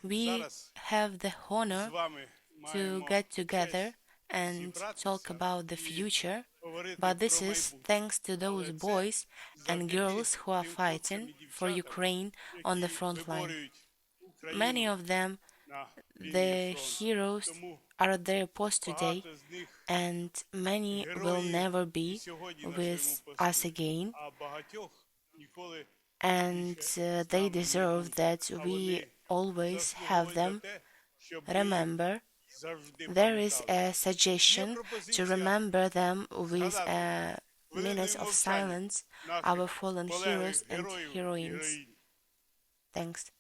We have the honor to get together and talk about the future, but this is thanks to those boys and girls who are fighting for Ukraine on the front line. Many of them, the heroes, are at their post today, and many will never be with us again, and they deserve that we always have them. Remember, there is a suggestion to remember them with a minute of silence, our fallen heroes and heroines. Thanks.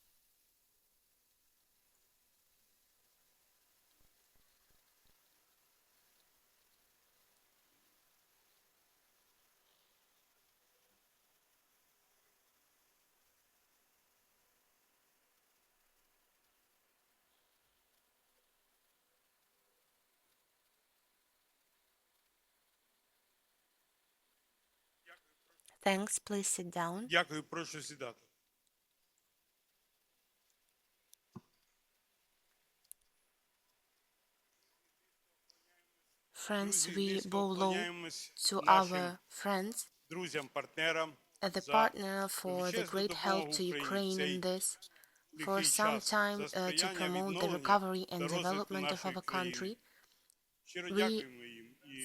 Thanks, please sit down. Дякую, прошу сідати. Friends, we bow low to our friends, Друзям, партнерам the partner for the great help to Ukraine in this, for some time to promote the recovery and development of our country. We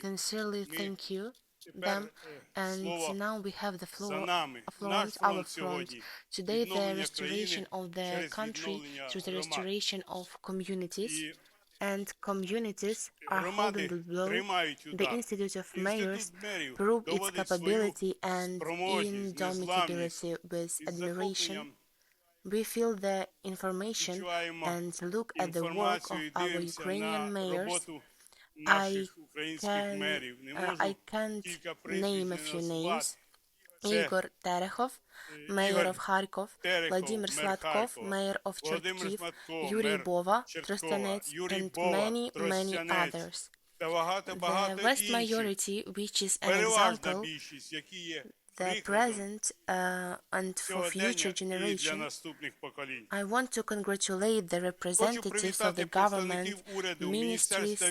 sincerely thank you them, and now we have the floor on our front. Today, the restoration of the country through the restoration of communities, and communities are holding the blow. The Institute of Mayors prove its capability and indomitability with admiration. We feel the information and look at the work of our Ukrainian mayors. I can't name a few names. Igor Terechov, mayor of Kharkov, Vladimir Sladkov, mayor of Cherkiv, Yuri Bova, Trostanets, and many, many others. The vast majority, which is an example, the present and for future generations, I want to congratulate the representatives of the government, ministries,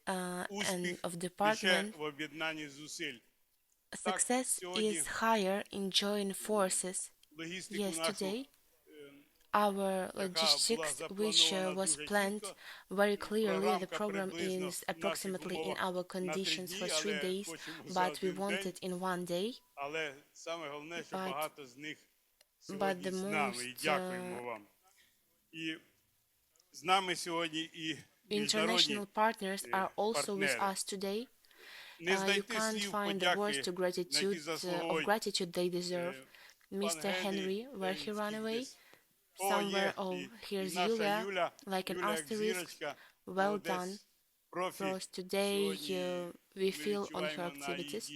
and of department. Success is higher in joint forces. Yesterday, our logistics, which was planned very clearly, the program is approximately in our conditions for 3 days, but we want it in 1 day. But the most international partners are also with us today. You can't find the words to of gratitude they deserve. Mr. Henry, where he ran away? Somewhere, here's Yulia, like an asterisk. Well done. Because today we feel on her activities.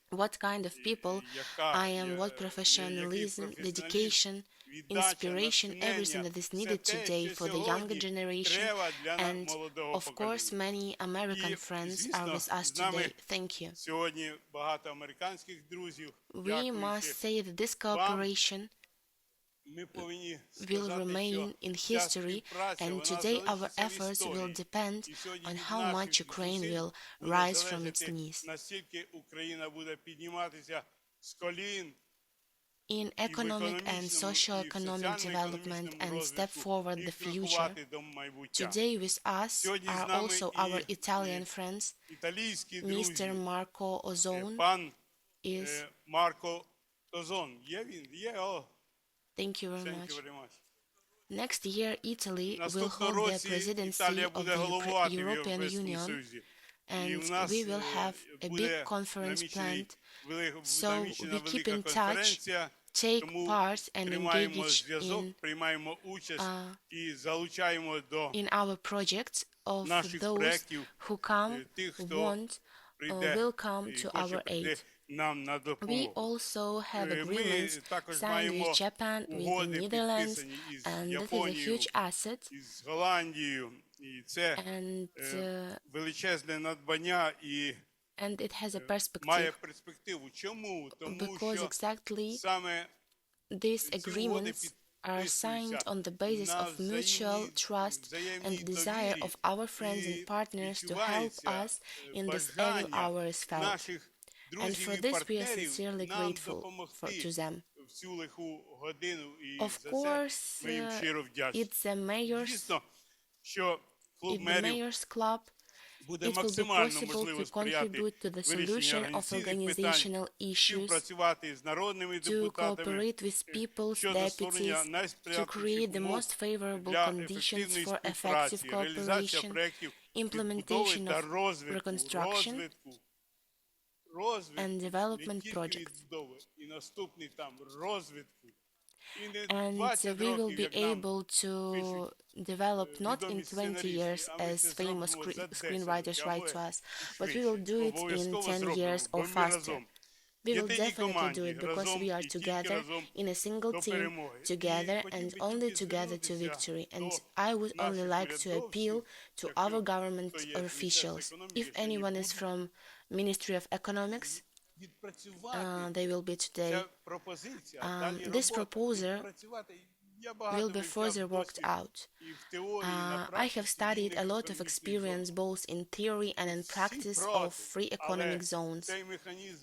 What kind of people I am, what professionalism, dedication, inspiration, everything that is needed today for the younger generation, and of course many American friends are with us today. Thank you. We must say that this cooperation will remain in history, and today our efforts will depend on how much Ukraine will rise from its knees. In economic and socio-economic development and step forward the future. Today with us are also our Italian friends. Mr. Marco Ozone is... Thank you very much. Next year, Italy will hold the presidency of the European Union, and we will have a big conference planned. So we keep in touch, take part and engage in our projects of those who come, want, will come to our aid. We also have agreements signed with Japan, with the Netherlands, and that is a huge asset. And it has a perspective, because exactly these agreements are signed on the basis of mutual trust and desire of our friends and partners to help us in this evil hour is felt. And for this we are sincerely grateful to them. Of course, it's the mayor's if the mayor's club, it will be possible to contribute to the solution of organizational issues, to cooperate with people's deputies, to create the most favorable conditions for effective cooperation, implementation of reconstruction and development projects. And we will be able to develop not in 20 years as famous screenwriters write to us, but we will do it in 10 years or faster. We will definitely do it because we are together in a single team, together and only together to victory. And I would only like to appeal to our government officials. If anyone is from Ministry of Economics, they will be today. This proposal will be further worked out. I have studied a lot of experience both in theory and in practice of free economic zones.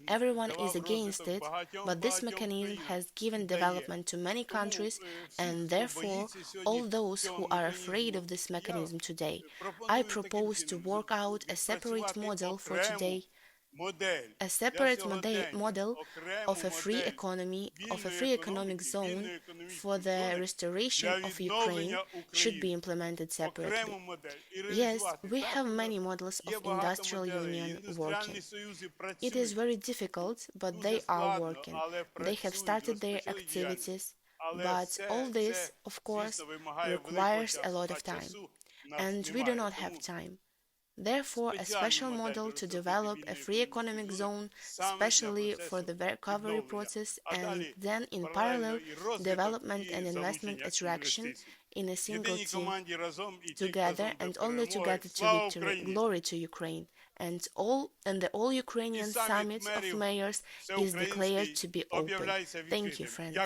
Everyone is against it, but this mechanism has given development to many countries, and therefore all those who are afraid of this mechanism today. I propose to work out a separate model for today, a separate model of a free economic zone for the restoration of Ukraine should be implemented separately. Yes, we have many models of industrial union working. It is very difficult, but they are working. They have started their activities, but all this, of course, requires a lot of time, and we do not have time. Therefore, a special model to develop a free economic zone, especially for the recovery process, and then in parallel, development and investment attraction in a single team, together and only together to victory. Glory to Ukraine. And the All-Ukrainian Summit of Mayors is declared to be open. Thank you, friends.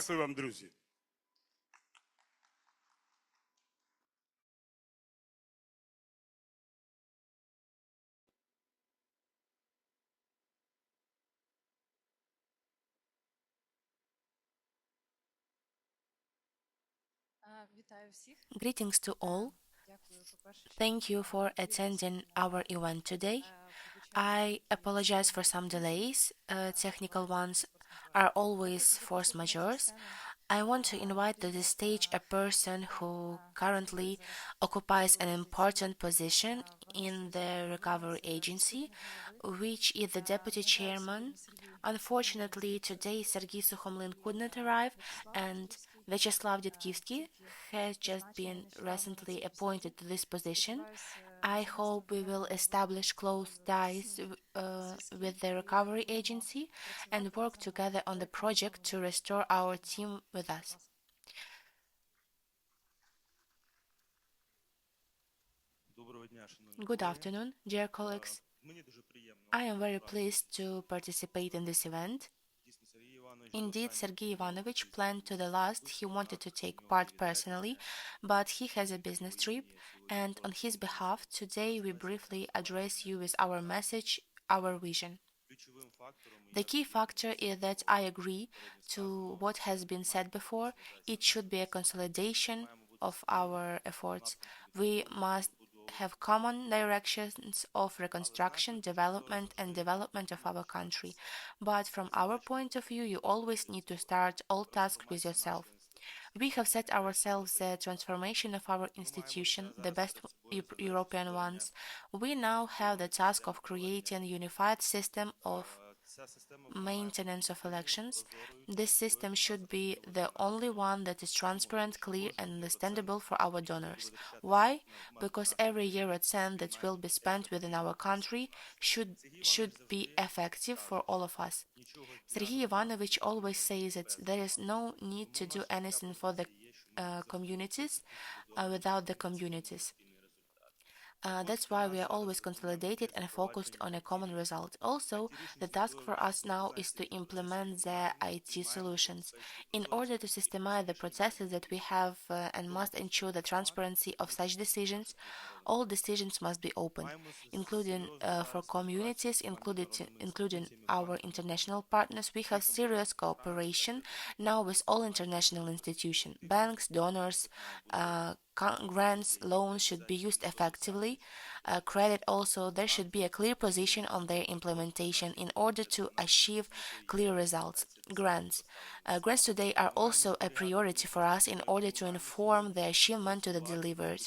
Greetings to all. Thank you for attending our event today. I apologize for some delays. Technical ones are always force majeures. I want to invite to the stage a person who currently occupies an important position in the recovery agency, which is the deputy chairman. Unfortunately, today Sergei Sukhomlin could not arrive, and Vyacheslav Detkivsky has just been recently appointed to this position. I hope we will establish close ties with the recovery agency and work together on the project to restore our team with us. Good afternoon, dear colleagues. I am very pleased to participate in this event. Indeed, Sergei Ivanovich planned to the last he wanted to take part personally, but he has a business trip, and on his behalf, today we briefly address you with our message, our vision. The key factor is that I agree to what has been said before. It should be a consolidation of our efforts. We must have common directions of reconstruction, development, and development of our country. But from our point of view, you always need to start all tasks with yourself. We have set ourselves the transformation of our institution, the best European ones. We now have the task of creating a unified system of maintenance of elections. This system should be the only one that is transparent, clear, and understandable for our donors. Why? Because every euro cent that will be spent within our country should be effective for all of us. Sergei Ivanovich always says that there is no need to do anything for the communities without the communities. That's why we are always consolidated and focused on a common result. Also, the task for us now is to implement the IT solutions. In order to systemize the processes that we have and must ensure the transparency of such decisions, all decisions must be open, including for communities, including our international partners. We have serious cooperation now with all international institutions, banks, donors, grants, loans should be used effectively. Credit also, there should be a clear position on their implementation in order to achieve clear results. Grants today are also a priority for us in order to inform the achievement to the delivered.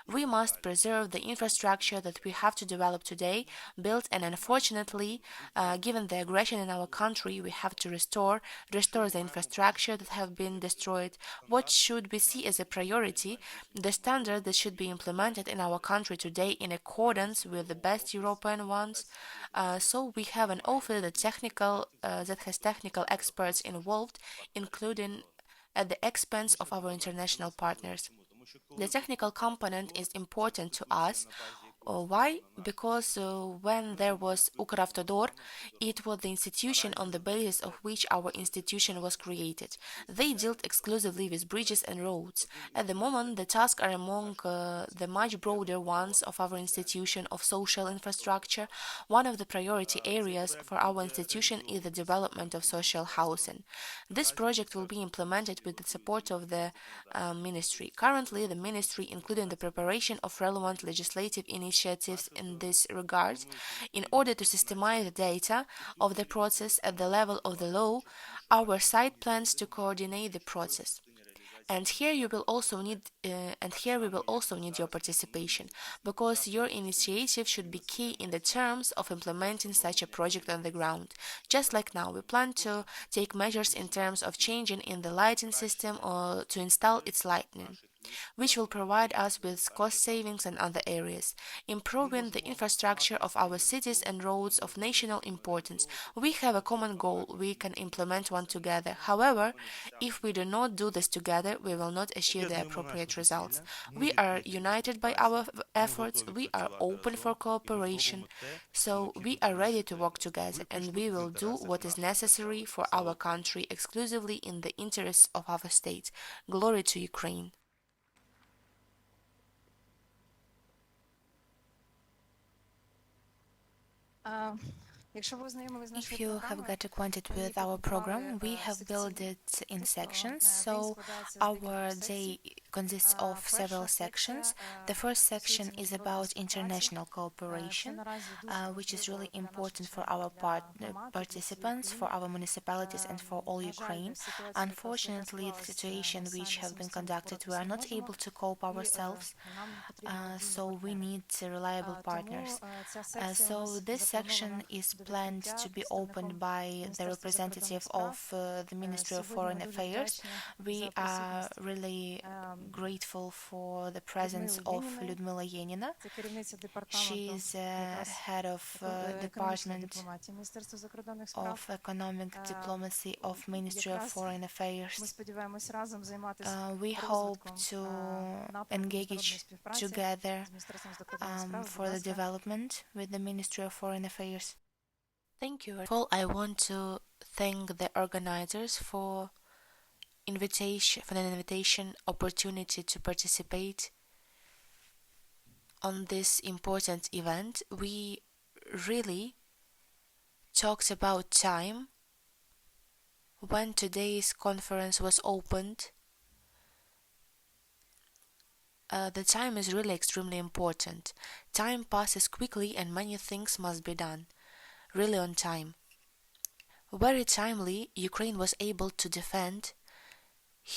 We must preserve the infrastructure that we have to develop today, build, and unfortunately, given the aggression in our country, we have to restore the infrastructure that have been destroyed. What should we see as a priority? The standard that should be implemented in our country today in accordance with the best European ones. So we have an office that has technical experts involved, including at the expense of our international partners. The technical component is important to us. Why? Because when there was Ukravtodor, it was the institution on the basis of which our institution was created. They dealt exclusively with bridges and roads. At the moment, the tasks are among the much broader ones of our institution of social infrastructure. One of the priority areas for our institution is the development of social housing. This project will be implemented with the support of the ministry. Currently, the ministry, including the preparation of relevant legislative initiatives in this regard, in order to systemize the data of the process at the level of the law, our site plans to coordinate the process. And here you will also need, and here we will also need your participation, because your initiative should be key in the terms of implementing such a project on the ground. Just like now, we plan to take measures in terms of changing in the lighting system or to install its lighting, which will provide us with cost savings in other areas, improving the infrastructure of our cities and roads of national importance. We have a common goal, we can implement one together. However, if we do not do this together, we will not achieve the appropriate results. We are united by our efforts, we are open for cooperation, so we are ready to work together and we will do what is necessary for our country exclusively in the interests of our state. Glory to Ukraine. If you have got acquainted with our program, we have built it in sections. So our day consists of several sections. The first section is about international cooperation, which is really important for our participants, for our municipalities, and for all Ukraine. Unfortunately, the situation which have been conducted, we are not able to cope ourselves, so we need reliable partners. So this section is planned to be opened by the representative of the Ministry of Foreign Affairs. We are really grateful for the presence of Lyudmila Yenina. She is head of Department of Economic Diplomacy of Ministry of Foreign Affairs. We hope to engage together for the development with the Ministry of Foreign Affairs. Thank you. First of all, I want to thank the organizers for an invitation opportunity to participate on this important event. We really talked about time when today's conference was opened. The time is really extremely important. Time passes quickly and many things must be done really on time. Very timely, Ukraine was able to defend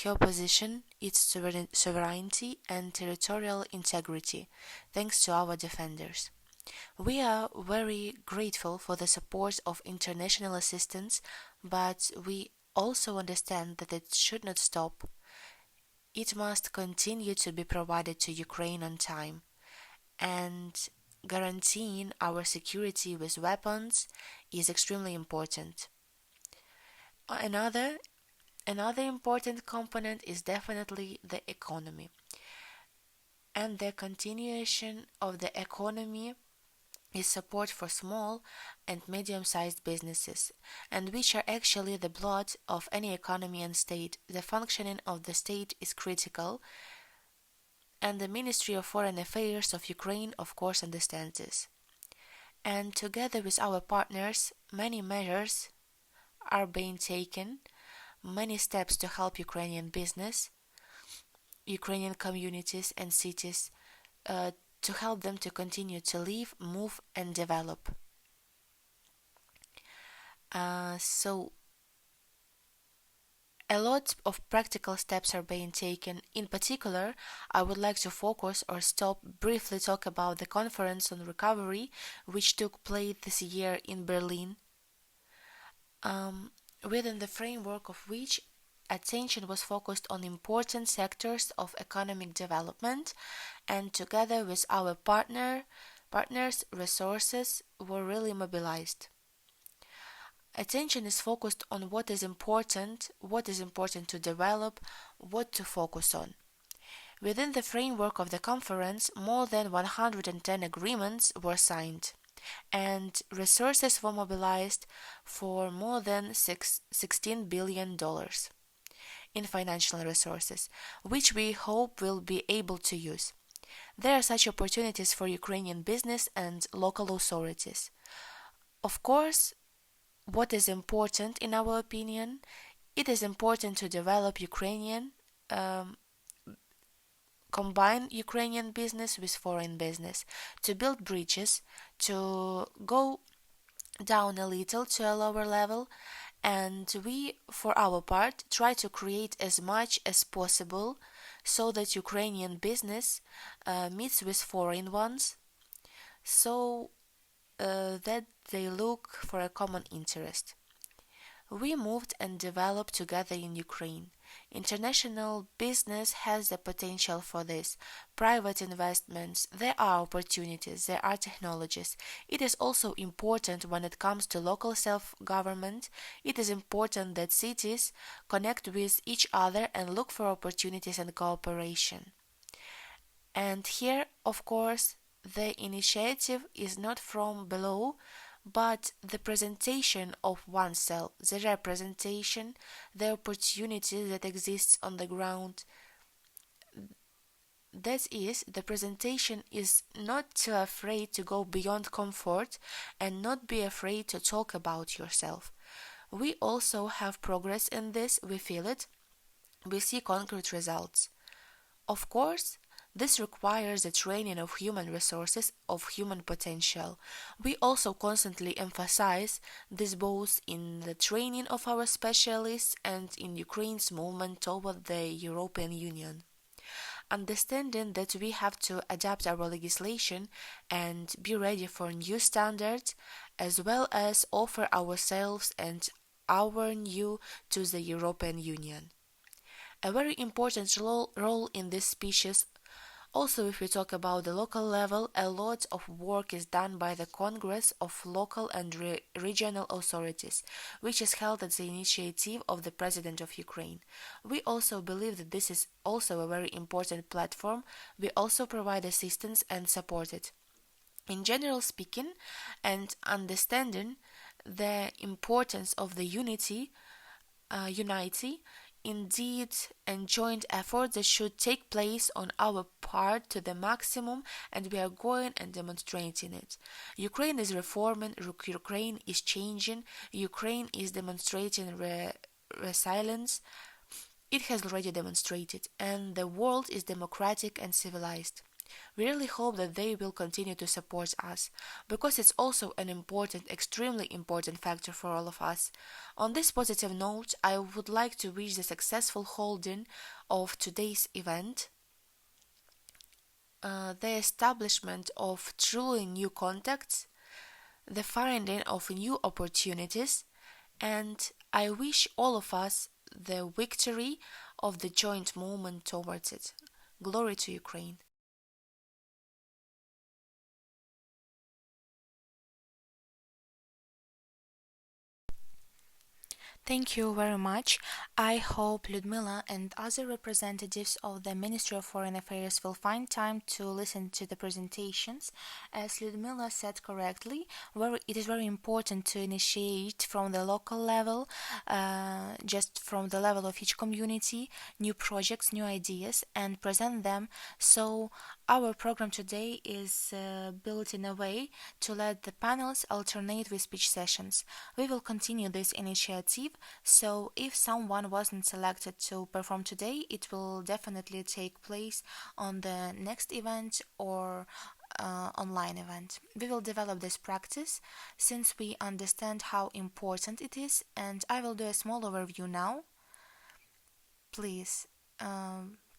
her position, its sovereignty and territorial integrity, thanks to our defenders. We are very grateful for the support of international assistance, but we also understand that it should not stop. It must continue to be provided to Ukraine on time, and guaranteeing our security with weapons is extremely important. Another important component is definitely the economy. and the continuation of the economy is support for small and medium-sized businesses, and which are actually the blood of any economy and state. The functioning of the state is critical, and the Ministry of Foreign Affairs of Ukraine of course understands this. And together with our partners, many measures are being taken, many steps to help Ukrainian business, Ukrainian communities and cities, uh, to help them to continue to live, move, and develop. So a lot of practical steps are being taken. In particular, I would like to focus or stop briefly talk about the conference on recovery which took place this year in Berlin, within the framework of which attention was focused on important sectors of economic development, and together with our partners resources were really mobilized. Attention is focused on what is important to develop, what to focus on. Within the framework of the conference, more than 110 agreements were signed, and resources were mobilized for more than $16 billion in financial resources, which we hope will be able to use. There are such opportunities for Ukrainian business and local authorities. Of course, what is important in our opinion, it is important to develop combine Ukrainian business with foreign business, to build bridges, to go down a little to a lower level, and we, for our part, try to create as much as possible so that Ukrainian business meets with foreign ones, so that they look for a common interest. We moved and developed together in Ukraine. International business has the potential for this. Private investments, there are opportunities, there are technologies. It is also important when it comes to local self-government. It is important that cities connect with each other and look for opportunities and cooperation. And here, of course, the initiative is not from below, but the presentation of oneself, the representation, the opportunity that exists on the ground. That is, the presentation is not too afraid to go beyond comfort and not be afraid to talk about yourself. We also have progress in this, we feel it, we see concrete results. Of course, this requires the training of human resources, of human potential. We also constantly emphasize this both in the training of our specialists and in Ukraine's movement toward the European Union. Understanding that we have to adapt our legislation and be ready for new standards, as well as offer ourselves and our new to the European Union. A very important role in this species. Also, if we talk about the local level, a lot of work is done by the Congress of Local and Regional Authorities, which is held at the initiative of the President of Ukraine. We also believe that this is also a very important platform. We also provide assistance and support it. In general speaking, and understanding the importance of the unity, indeed, and joint efforts that should take place on our part to the maximum, and we are going and demonstrating it. Ukraine is reforming, Ukraine is changing, Ukraine is demonstrating resilience. It has already demonstrated, and the world is democratic and civilized. We really hope that they will continue to support us, because it's also an important, extremely important factor for all of us. On this positive note, I would like to wish the successful holding of today's event, the establishment of truly new contacts, the finding of new opportunities, and I wish all of us the victory of the joint movement towards it. Glory to Ukraine. Thank you very much. I hope Ludmila and other representatives of the Ministry of Foreign Affairs will find time to listen to the presentations. As Ludmila said correctly, it is very important to initiate from the local level, just from the level of each community, new projects, new ideas, and present them. So our program today is built in a way to let the panels alternate with speech sessions. We will continue this initiative, so if someone wasn't selected to perform today, it will definitely take place on the next event or online event. We will develop this practice since we understand how important it is, and I will do a small overview now. Please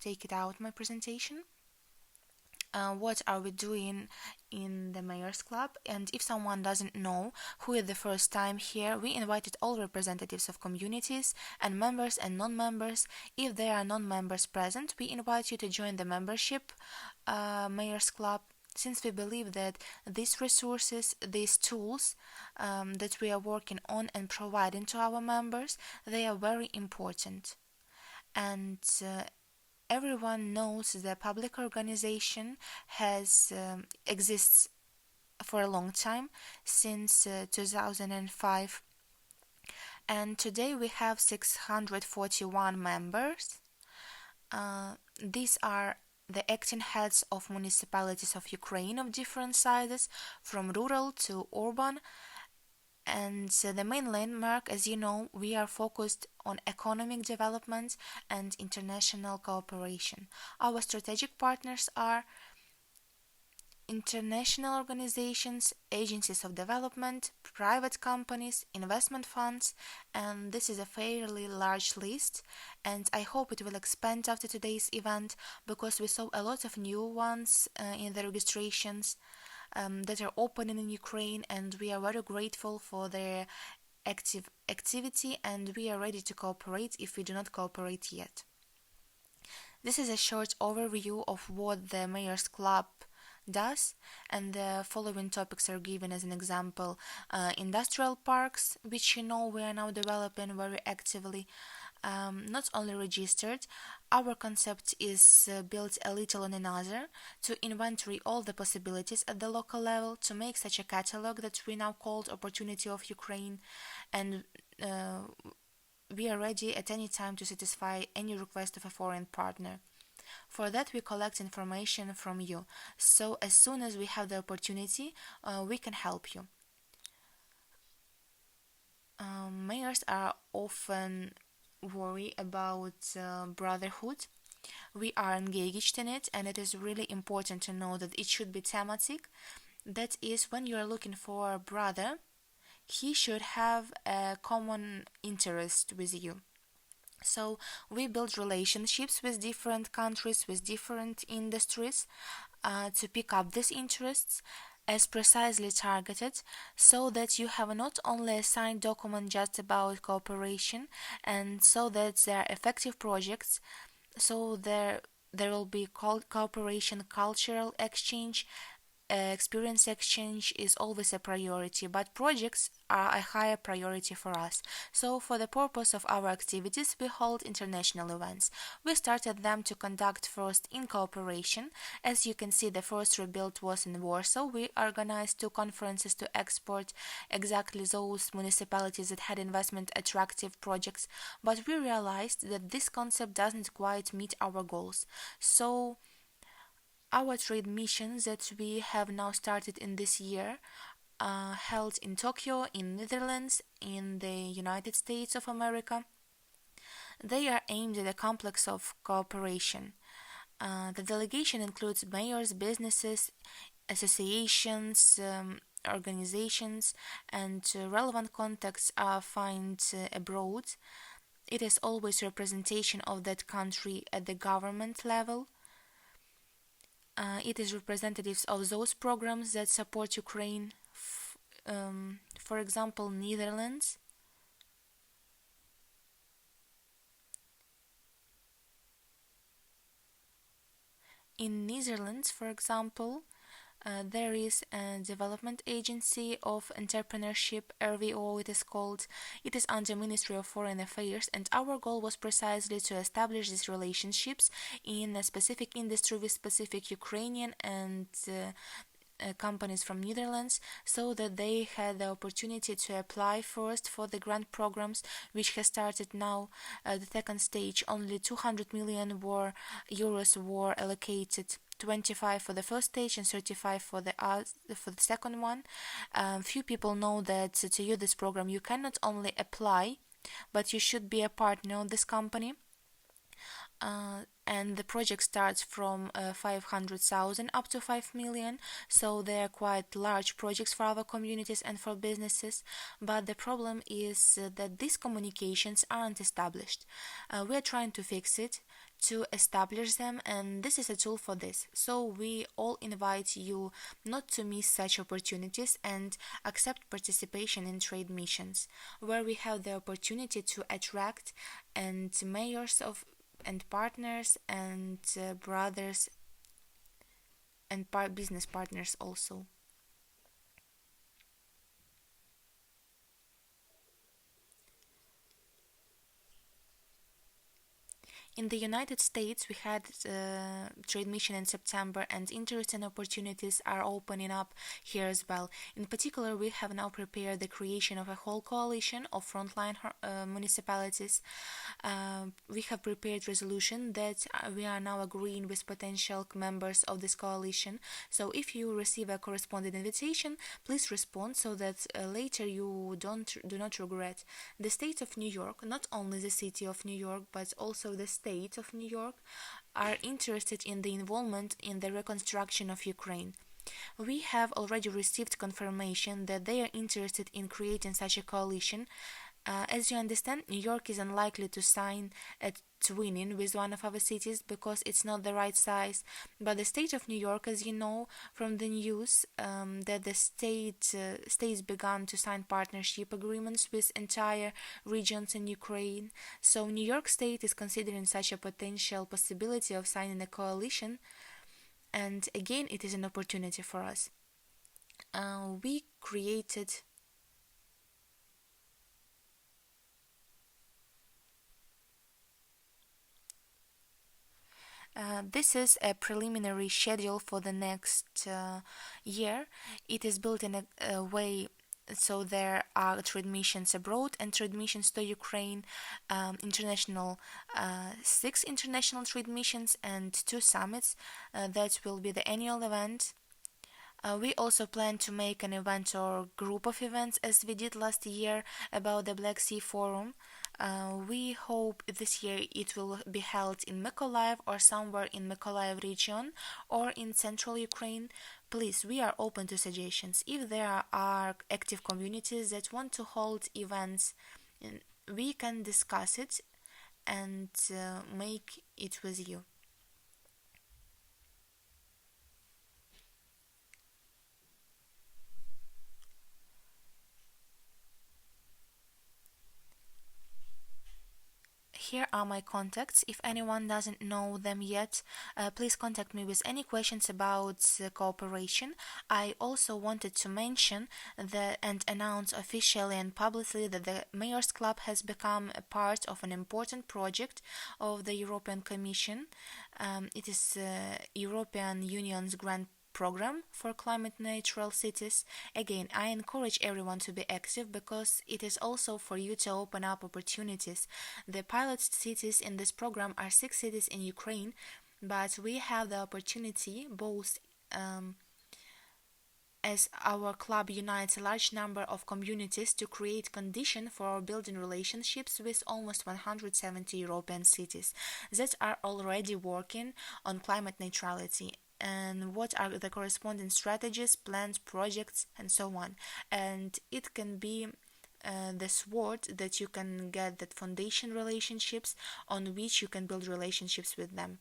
take it out my presentation. What are we doing in the Mayor's Club? And if someone doesn't know who is the first time here, we invited all representatives of communities and members and non-members. If there are non-members present, we invite you to join the membership Mayor's Club, since we believe that these resources, these tools that we are working on and providing to our members, they are very important. And everyone knows the public organization has exists for a long time, since 2005, and today we have 641 members. These are the acting heads of municipalities of Ukraine of different sizes, from rural to urban. And the main landmark, as you know, we are focused on economic development and international cooperation. Our strategic partners are international organizations, agencies of development, private companies, investment funds, and this is a fairly large list, and I hope it will expand after today's event, because we saw a lot of new ones in the registrations that are opening in Ukraine, and we are very grateful for their activity, and we are ready to cooperate if we do not cooperate yet. This is a short overview of what the Mayor's Club does, and the following topics are given as an example. Industrial parks, which you know we are now developing very actively, not only registered. Our concept is built a little on another, to inventory all the possibilities at the local level, to make such a catalog that we now called Opportunity of Ukraine, and we are ready at any time to satisfy any request of a foreign partner. For that, we collect information from you, so as soon as we have the opportunity, we can help you. Mayors are often worry about brotherhood. We are engaged in it, and it is really important to know that it should be thematic. That is, when you are looking for a brother, he should have a common interest with you. So we build relationships with different countries, with different industries, to pick up these interests as precisely targeted, so that you have not only a signed document just about cooperation, and so that there are effective projects, so there will be cooperation, cultural exchange, experience exchange is always a priority, but projects are a higher priority for us. So for the purpose of our activities, we hold international events. We started them to conduct first in cooperation. As you can see, the first rebuild was in Warsaw. We organized 2 conferences to export exactly those municipalities that had investment attractive projects, but we realized that this concept doesn't quite meet our goals. So our trade missions that we have now started in this year, held in Tokyo, in Netherlands, in the United States of America, they are aimed at a complex of cooperation. The delegation includes mayors, businesses, associations, organizations, and relevant contacts are found abroad. It is always representation of that country at the government level. It is representatives of those programs that support Ukraine, for example, Netherlands. In Netherlands, for example, There is a development agency of entrepreneurship, RVO it is called. It is under Ministry of Foreign Affairs, and our goal was precisely to establish these relationships in a specific industry with specific Ukrainian and companies from Netherlands, so that they had the opportunity to apply first for the grant programs, which has started now. The second stage, only 200 million euros were allocated. 25 for the first stage and 35 for the second one. Few people know that to use this program you cannot only apply, but you should be a partner of this company. And the project starts from 500,000 up to 5 million, so they are quite large projects for our communities and for businesses. But the problem is that these communications aren't established. We are trying to fix it, to establish them, and this is a tool for this. So we all invite you not to miss such opportunities and accept participation in trade missions, where we have the opportunity to attract and mayors of and partners and brothers and business partners also. In the United States, we had trade mission in September, and interest and opportunities are opening up here as well. In particular, we have now prepared the creation of a whole coalition of frontline municipalities. We have prepared resolution that we are now agreeing with potential members of this coalition. So if you receive a corresponding invitation, please respond so that later you do not regret. The state of New York, not only the city of New York, but also the state of New York, are interested in the involvement in the reconstruction of Ukraine. We have already received confirmation that they are interested in creating such a coalition. As you understand, New York is unlikely to sign a twinning with one of our cities because it's not the right size. But the state of New York, as you know from the news, that the states began to sign partnership agreements with entire regions in Ukraine. So New York State is considering such a potential possibility of signing a coalition. And again, it is an opportunity for us. We created this is a preliminary schedule for the next year. It is built in a way so there are trade missions abroad and trade missions to Ukraine, international 6 international trade missions and 2 summits. That will be the annual event. We also plan to make an event or group of events as we did last year about the Black Sea Forum. We hope this year it will be held in Mykolaiv or somewhere in Mykolaiv region or in central Ukraine. Please, we are open to suggestions. If there are active communities that want to hold events, we can discuss it and make it with you. Here are my contacts. If anyone doesn't know them yet, please contact me with any questions about cooperation. I also wanted to mention and announce officially and publicly that the Mayor's Club has become a part of an important project of the European Commission. It is European Union's grant program for climate neutral cities. Again, I encourage everyone to be active because it is also for you to open up opportunities. The pilot cities in this program are 6 cities in Ukraine, but we have the opportunity both as our club unites a large number of communities to create conditions for building relationships with almost 170 European cities that are already working on climate neutrality and what are the corresponding strategies, plans, projects, and so on. And it can be the sword that you can get that foundation relationships on which you can build relationships with them.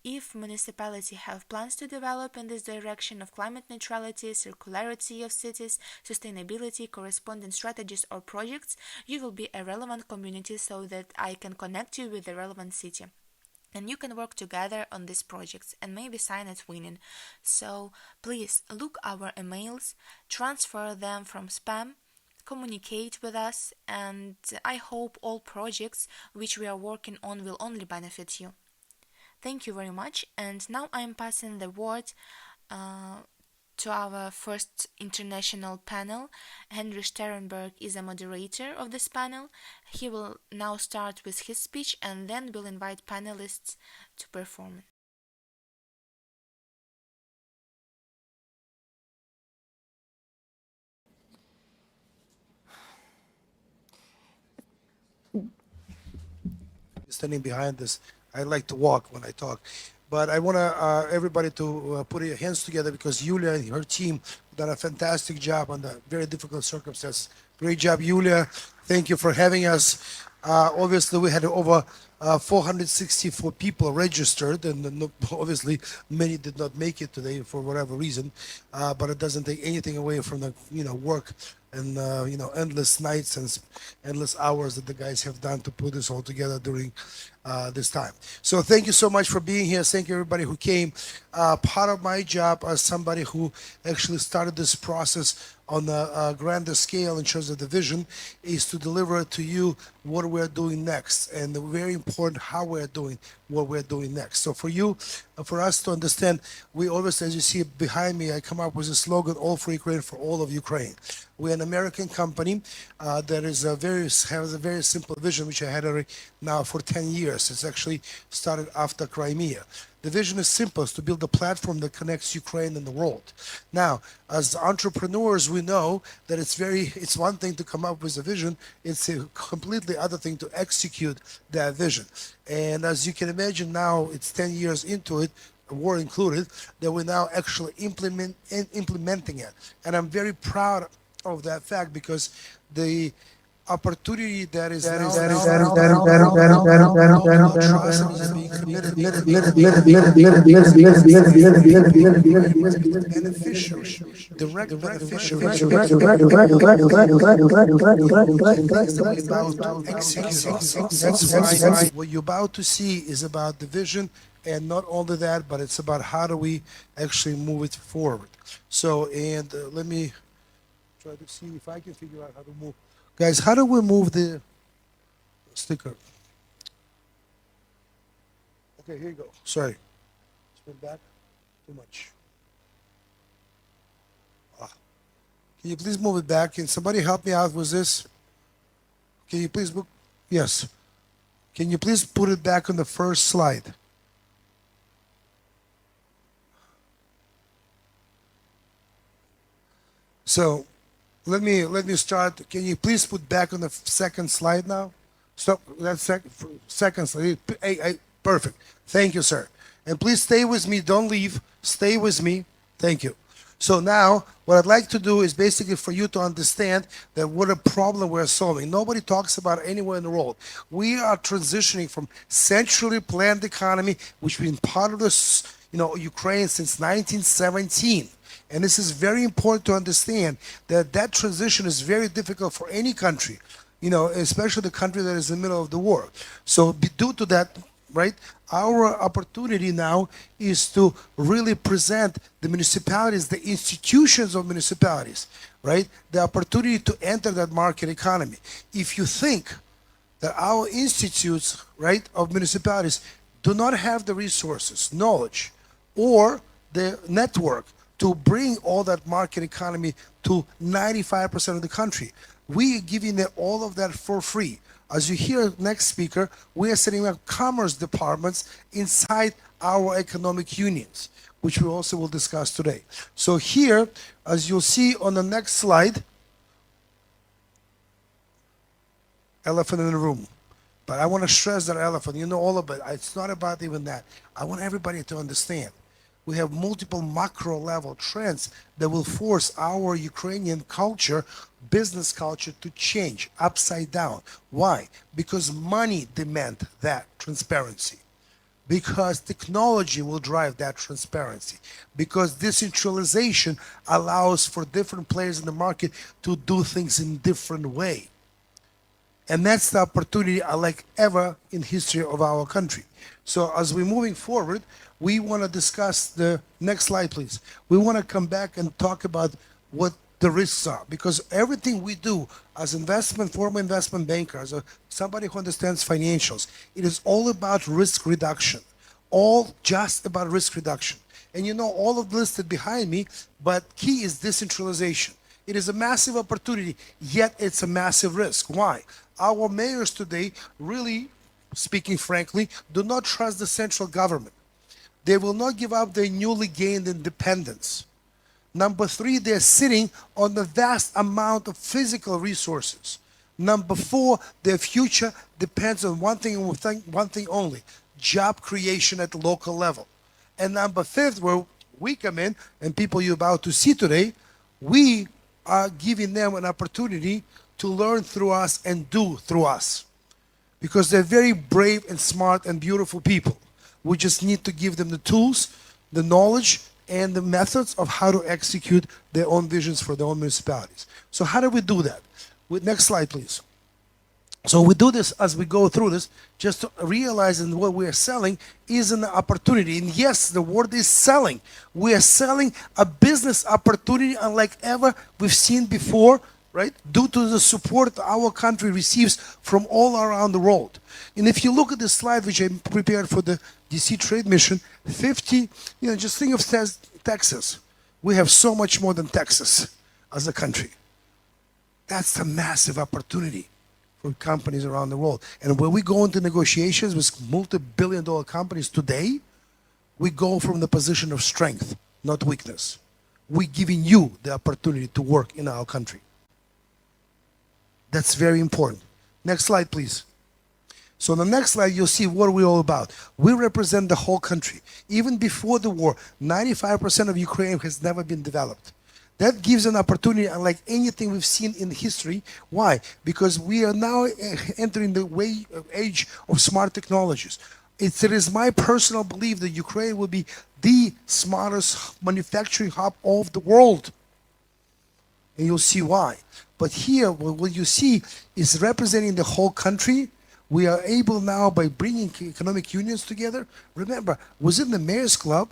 If municipalities have plans to develop in this direction of climate neutrality, circularity of cities, sustainability, corresponding strategies or projects, you will be a relevant community so that I can connect you with the relevant city. and you can work together on these projects and maybe sign it winning. So please look our emails, transfer them from spam, communicate with us, and I hope all projects which we are working on will only benefit you. Thank you very much, and now I am passing the word to our first international panel. Henry Sterenberg is a moderator of this panel. He will now start with his speech and then we'll invite panelists to perform. Standing behind this, I like to walk when I talk. But I want everybody to put your hands together because Yulia and her team done a fantastic job under very difficult circumstances. Great job, Yulia. Thank you for having us. Obviously, we had over 464 people registered, and obviously many did not make it today for whatever reason. But it doesn't take anything away from the work and endless nights and endless hours that the guys have done to put this all together during this time. So thank you so much for being here. Thank you everybody who came. Part of my job as somebody who actually started this process on a grander scale in terms of the vision is to deliver to you what we're doing next, and very important how we're doing what we're doing next. So for you, for us to understand, we always, as you see behind me, I come up with a slogan, all for Ukraine, for all of Ukraine. We're an American company that has a very simple vision, which I had already now for 10 years. It's actually started after Crimea. The vision is simple: is to build a platform that connects Ukraine and the world. Now, as entrepreneurs, we know that it's one thing to come up with a vision, it's a completely other thing to execute that vision. And as you can imagine, now it's 10 years into it, war included, that we're now actually implementing it. And I'm very proud of that fact because the opportunity that is now atrocities being committed beneficiary, direct beneficiary things that we're about to execute. That's why what you're about to see is about the vision, and not only that, but it's about how do we actually move it forward. So, and let me try to see if I can figure out how to move. Guys, how do we move the sticker? Okay, here you go. Sorry. Spin back. Too much. Can you please move it back? Can somebody help me out with this? Can you please book? Yes. Can you please put it back on the first slide? So let me start. Can you please put back on the second slide now? Stop that second slide. Perfect. Thank you, sir. And please stay with me. Don't leave. Stay with me. Thank you. So now what I'd like to do is basically for you to understand that what a problem we're solving. Nobody talks about it anywhere in the world. We are transitioning from centrally planned economy, which has been part of this, Ukraine since 1917. And this is very important to understand that that transition is very difficult for any country, especially the country that is in the middle of the war. So due to that, right, our opportunity now is to really present the municipalities, the institutions of municipalities, right, the opportunity to enter that market economy. If you think that our institutes, right, of municipalities do not have the resources, knowledge, or the network to bring all that market economy to 95% of the country, we are giving them all of that for free. As you hear next speaker, we are setting up commerce departments inside our economic unions, which we also will discuss today. So here, as you'll see on the next slide, elephant in the room. But I want to stress that elephant. You know all of it. It's not about even that. I want everybody to understand. We have multiple macro level trends that will force our Ukrainian culture, business culture, to change upside down. Why? Because money demands that transparency. Because technology will drive that transparency. Because decentralization allows for different players in the market to do things in different way. And that's the opportunity I like ever in history of our country. So as we're moving forward, we want to discuss the next slide, please. We want to come back and talk about what the risks are, because everything we do as former investment banker, as somebody who understands financials, it is all about risk reduction, all just about risk reduction. And you know all of listed behind me, but key is decentralization. It is a massive opportunity, yet it's a massive risk. Why? Our mayors today really, speaking frankly, do not trust the central government. They will not give up their newly gained independence. Number three, they're sitting on a vast amount of physical resources. Number four, their future depends on one thing and one thing only: job creation at the local level. And number fifth, where we come in, and people you're about to see today, we are giving them an opportunity to learn through us and do through us. Because they're very brave and smart and beautiful people. We just need to give them the tools, the knowledge, and the methods of how to execute their own visions for their own municipalities. So how do we do that? Next slide, please. So we do this as we go through this, just to realize that what we are selling is an opportunity. And yes, the word is selling. We are selling a business opportunity unlike ever we've seen before, right? Due to the support our country receives from all around the world. And if you look at this slide, which I prepared for the DC Trade Mission, 50, just think of Texas. We have so much more than Texas as a country. That's a massive opportunity for companies around the world. And when we go into negotiations with multi-billion-dollar companies today, we go from the position of strength, not weakness. We're giving you the opportunity to work in our country. That's very important. Next slide, please. So on the next slide, you'll see what we're all about. We represent the whole country. Even before the war, 95% of Ukraine has never been developed. That gives an opportunity unlike anything we've seen in history. Why? Because we are now entering the age of smart technologies. It is my personal belief that Ukraine will be the smartest manufacturing hub of the world. And you'll see why. But here, what you see is representing the whole country. We are able now, by bringing economic unions together. Remember, within the Mayor's Club,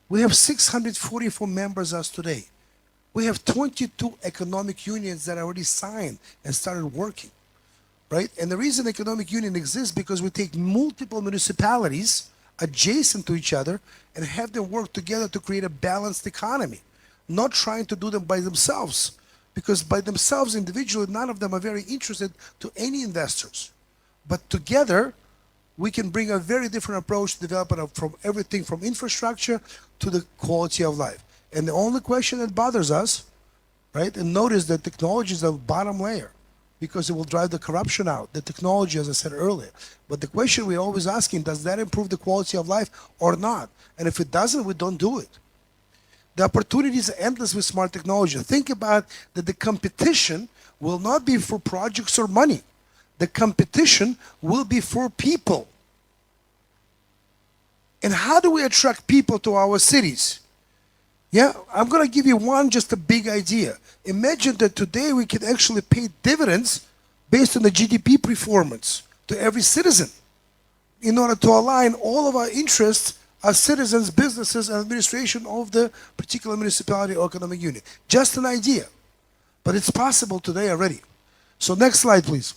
we have 644 members as today. We have 22 economic unions that already signed and started working, right? And the reason economic union exists because we take multiple municipalities adjacent to each other and have them work together to create a balanced economy, not trying to do them by themselves. Because by themselves, individually, none of them are very interested to any investors. But together, we can bring a very different approach to development from everything from infrastructure to the quality of life. And the only question that bothers us, right, and notice that technology is the bottom layer because it will drive the corruption out, the technology, as I said earlier. But the question we're always asking, does that improve the quality of life or not? And if it doesn't, we don't do it. The opportunities are endless with smart technology. Think about that the competition will not be for projects or money. The competition will be for people. And how do we attract people to our cities? Yeah, I'm going to give you just a big idea. Imagine that today we can actually pay dividends based on the GDP performance to every citizen in order to align all of our interests as citizens, businesses, and administration of the particular municipality or economic unit. Just an idea. But it's possible today already. So next slide, please.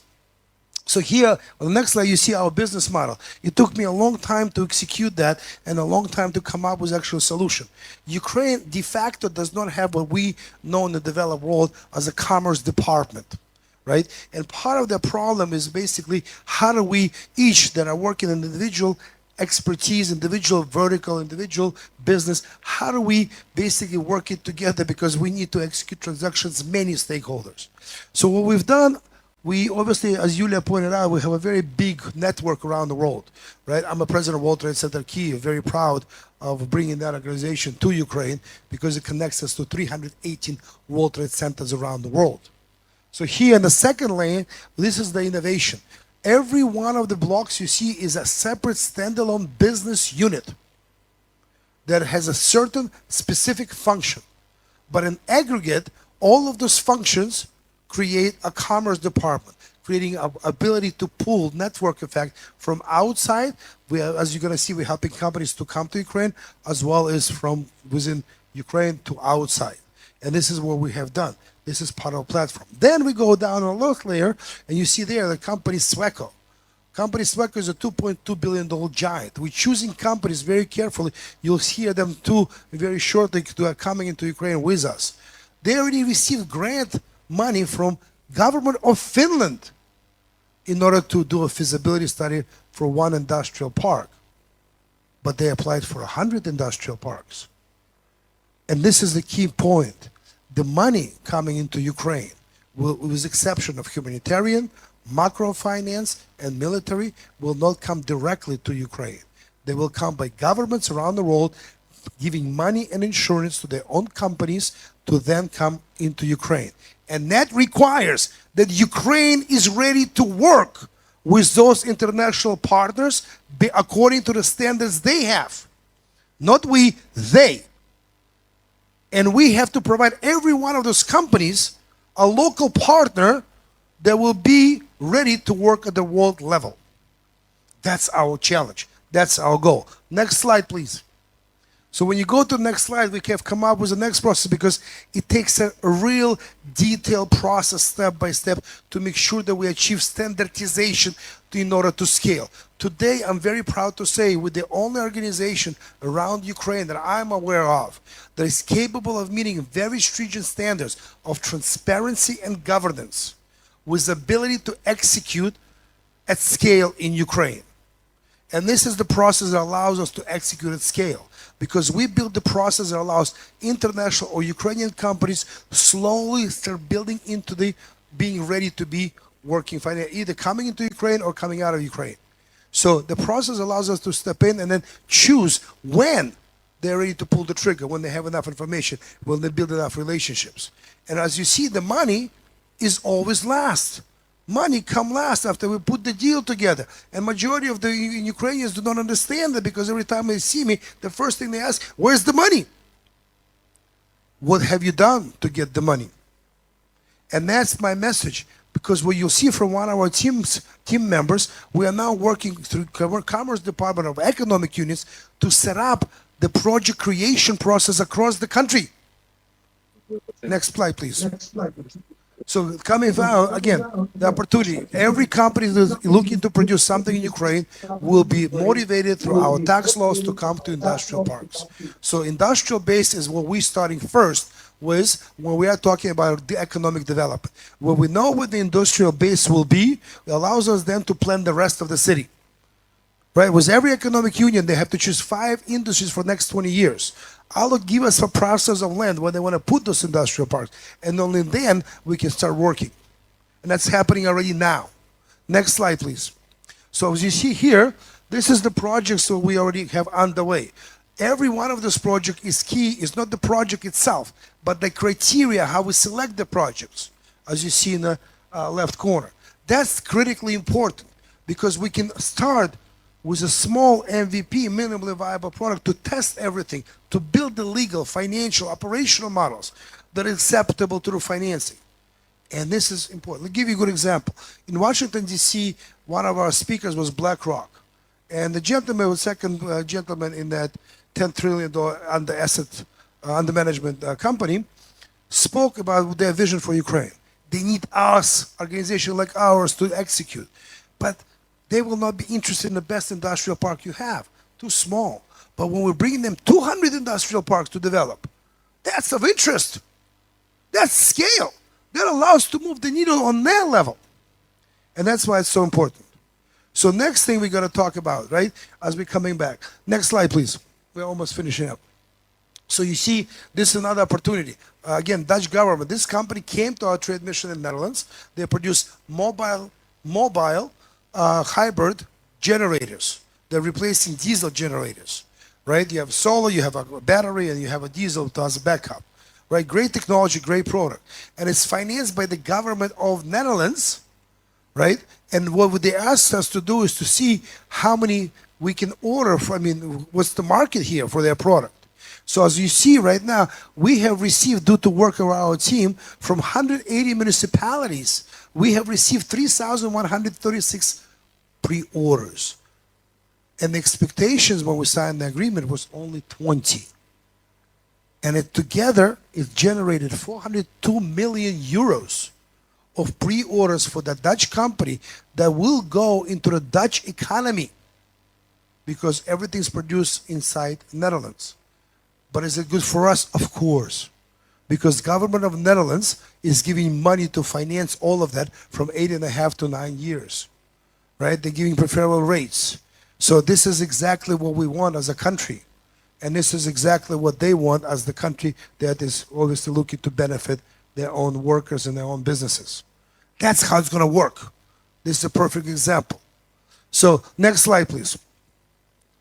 So here, on the next slide, you see our business model. It took me a long time to execute that and a long time to come up with actual solution. Ukraine de facto does not have what we know in the developed world as a commerce department, right? And part of the problem is basically how do we each that are working in individual expertise, individual vertical, individual business, how do we basically work it together because we need to execute transactions, many stakeholders. So what we've done, we obviously, as Yulia pointed out, we have a very big network around the world, right? I'm a president of World Trade Center Kyiv, very proud of bringing that organization to Ukraine because it connects us to 318 World Trade Centers around the world. So here in the second lane, this is the innovation. Every one of the blocks you see is a separate standalone business unit that has a certain specific function. But in aggregate, all of those functions create a commerce department, creating an ability to pull network effect from outside. As you're going to see, we're helping companies to come to Ukraine, as well as from within Ukraine to outside. And this is what we have done. This is part of the platform. Then we go down a little layer, and you see there the company Sweco. Company Sweco is a $2.2 billion giant. We're choosing companies very carefully. You'll hear them too very shortly coming into Ukraine with us. They already received grant money from government of Finland in order to do a feasibility study for one industrial park. But they applied for 100 industrial parks. And this is the key point. The money coming into Ukraine, with the exception of humanitarian, macrofinance, and military, will not come directly to Ukraine. They will come by governments around the world giving money and insurance to their own companies to then come into Ukraine. And that requires that Ukraine is ready to work with those international partners according to the standards they have. Not we, they. And we have to provide every one of those companies a local partner that will be ready to work at the world level. That's our challenge. That's our goal. Next slide, please. So when you go to the next slide, we have come up with the next process because it takes a real detailed process step by step to make sure that we achieve standardization in order to scale. Today, I'm very proud to say we're the only organization around Ukraine that I'm aware of that is capable of meeting very stringent standards of transparency and governance with the ability to execute at scale in Ukraine. And this is the process that allows us to execute at scale, because we built the process that allows international or Ukrainian companies slowly start building into the being ready to be working finance, either coming into Ukraine or coming out of Ukraine. So the process allows us to step in and then choose when they're ready to pull the trigger, when they have enough information, when they build enough relationships. And as you see, the money is always last. Money come last after we put the deal together. And majority of the Ukrainians do not understand that, because every time they see me, the first thing they ask, where's the money? What have you done to get the money? And that's my message, because what you'll see from one of our team members, we are now working through Commerce Department of Economic Units to set up the project creation process across the country. Next slide, please. So coming out, again, the opportunity. Every company that's looking to produce something in Ukraine will be motivated through our tax laws to come to industrial parks. So industrial base is what we're starting first with when we are talking about the economic development. When we know what the industrial base will be, it allows us then to plan the rest of the city. Right? With every economic union, they have to choose 5 industries for the next 20 years. Allah give us a process of land where they want to put those industrial parks. And only then we can start working. And that's happening already now. Next slide, please. So as you see here, this is the projects that we already have underway. Every one of those projects is key. It's not the project itself, but the criteria, how we select the projects, as you see in the left corner. That's critically important, because we can start with a small MVP, minimally viable product, to test everything, to build the legal, financial, operational models that are acceptable through financing. And this is important. Let me give you a good example. In Washington, D.C., one of our speakers was BlackRock. And the gentleman was second gentleman in that $10 trillion under management company, spoke about their vision for Ukraine. They need us, organization like ours, to execute. But they will not be interested in the best industrial park you have. Too small. But when we're bringing them 200 industrial parks to develop, that's of interest. That's scale. That allows to move the needle on their level. And that's why it's so important. So next thing we're going to talk about, right, as we're coming back. Next slide, please. We're almost finishing up. So you see, this is another opportunity. Again, Dutch government. This company came to our trade mission in the Netherlands. They produce mobile hybrid generators. They're replacing diesel generators, right? You have solar, you have a battery, and you have a diesel as a backup, right? Great technology, great product. And it's financed by the government of Netherlands, right? And what they asked us to do is to see how many we can order for, what's the market here for their product. So as you see right now, we have received, due to work of our team, from 180 municipalities, we have received 3,136 pre-orders. And the expectations when we signed the agreement was only 20. And it together, it generated 402 million euros of pre-orders for the Dutch company that will go into the Dutch economy because everything's produced inside Netherlands. But is it good for us? Of course. Because government of Netherlands is giving money to finance all of that from 8.5 to 9 years. Right? They're giving preferable rates. So this is exactly what we want as a country. And this is exactly what they want as the country that is obviously looking to benefit their own workers and their own businesses. That's how it's going to work. This is a perfect example. So next slide, please.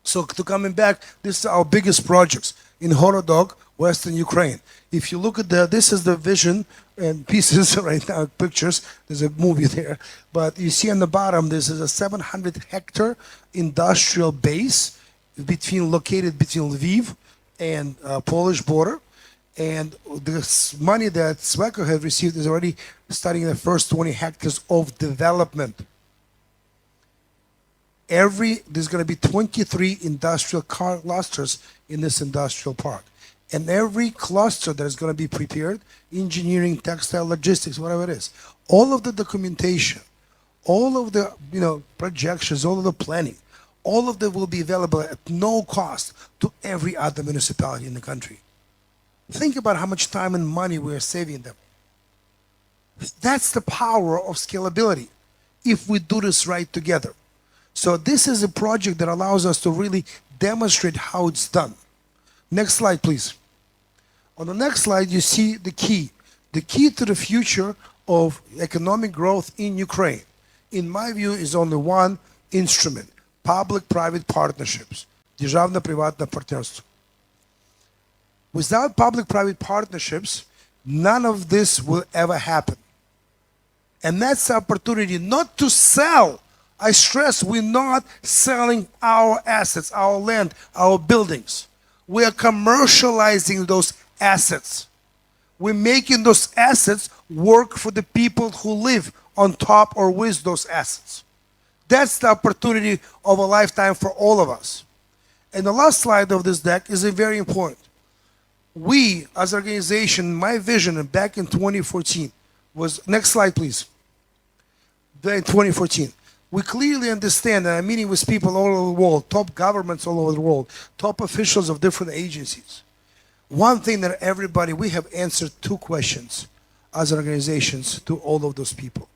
So to coming back, this is our biggest projects in Horodok, Western Ukraine. If you look at this is the vision and pieces right now, pictures. There's a movie there. But you see on the bottom, this is a 700-hectare industrial base located between Lviv and Polish border. And this money that Sweco has received is already starting the first 20 hectares of development. There's going to be 23 industrial clusters in this industrial park. And every cluster that is going to be prepared, engineering, textile, logistics, whatever it is, all of the documentation, all of the projections, all of the planning, all of them will be available at no cost to every other municipality in the country. Think about how much time and money we're saving them. That's the power of scalability if we do this right together. So this is a project that allows us to really demonstrate how it's done. Next slide, please. On the next slide, you see the key. The key to the future of economic growth in Ukraine, in my view, is only one instrument: public-private partnerships. Державно-приватне партнерство. Without public-private partnerships, none of this will ever happen. And that's the opportunity not to sell. I stress, we're not selling our assets, our land, our buildings. We are commercializing those assets. We're making those assets work for the people who live on top or with those assets. That's the opportunity of a lifetime for all of us. And the last slide of this deck is very important. We, as an organization, my vision back in 2014 was, next slide please, in 2014, we clearly understand, and I'm meeting with people all over the world, top governments all over the world, top officials of different agencies. One thing that we have answered 2 questions as organizations to all of those people.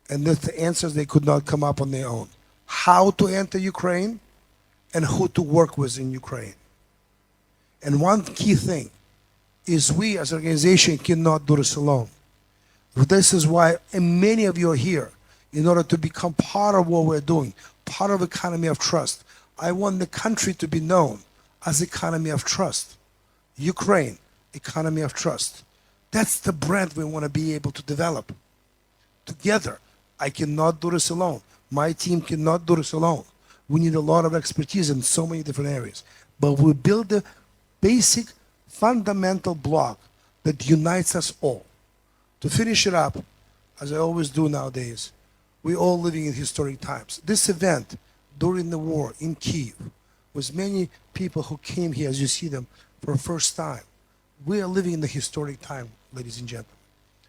And that's the answers they could not come up on their own. How to enter Ukraine and who to work with in Ukraine. And one key thing is we as an organization cannot do this alone. This is why many of you are here, in order to become part of what we're doing, part of economy of trust. I want the country to be known as economy of trust. Ukraine, economy of trust. That's the brand we want to be able to develop. Together, I cannot do this alone. My team cannot do this alone. We need a lot of expertise in so many different areas. But we build the basic, fundamental block that unites us all. To finish it up, as I always do nowadays, we're all living in historic times. This event during the war in Kyiv was many people who came here, as you see them, for the first time. We are living in the historic time, ladies and gentlemen.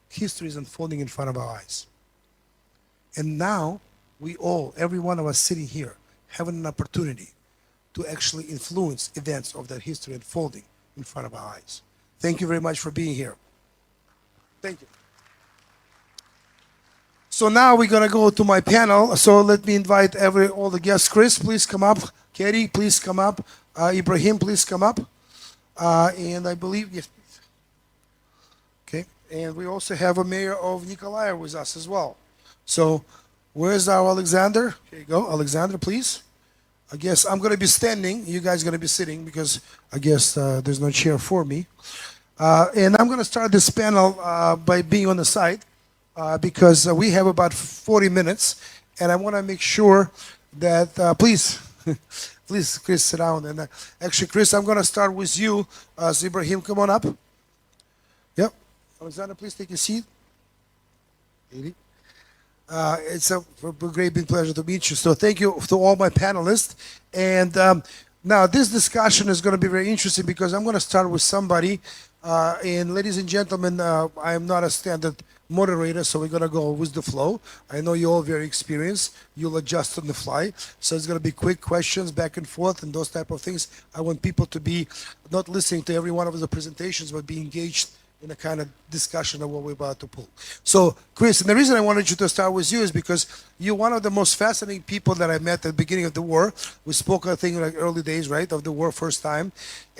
History is unfolding in front of our eyes. And now, we all, every one of us sitting here, having an opportunity to actually influence events of that history unfolding in front of our eyes. Thank you very much for being here. Thank you. So now we're going to go to my panel. So let me invite all the guests. Chris, please come up. Kerry, please come up. Ibrahim, please come up. And I believe, yes, please. Okay. And we also have a mayor of Nikolaev with us as well. So where's our Alexander? Here you go. Alexander, please. I guess I'm going to be standing. You guys are going to be sitting because I guess there's no chair for me. And I'm going to start this panel by being on the side because we have about 40 minutes. And I want to make sure that, please, Please, Chris, sit down. And actually, Chris, I'm going to start with you. Ibrahim, come on up. Yep. Alexander, please take your seat. It's a great big pleasure to meet you. So thank you to all my panelists. And now this discussion is going to be very interesting because I'm going to start with somebody. And ladies and gentlemen, I am not a standard moderator, so we're going to go with the flow. I know you're all very experienced. You'll adjust on the fly. So it's going to be quick questions back and forth and those type of things. I want people to be not listening to every one of the presentations, but be engaged in a kind of discussion of what we're about to pull. So, Chris, and the reason I wanted you to start with you is because you're one of the most fascinating people that I met at the beginning of the war. We spoke, I think, like early days, right, of the war first time.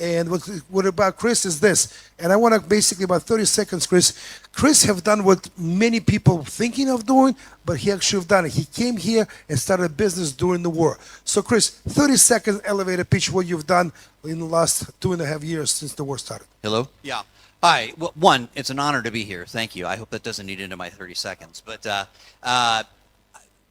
And what about Chris is this, and I want to basically about 30 seconds, Chris. Chris have done what many people thinking of doing, but he actually have done it. He came here and started a business during the war. So, Chris, 30 seconds elevator pitch what you've done in the last 2.5 years since the war started. Hello? Yeah. Hi. Well, one, it's an honor to be here. Thank you. I hope that doesn't eat into my 30 seconds. But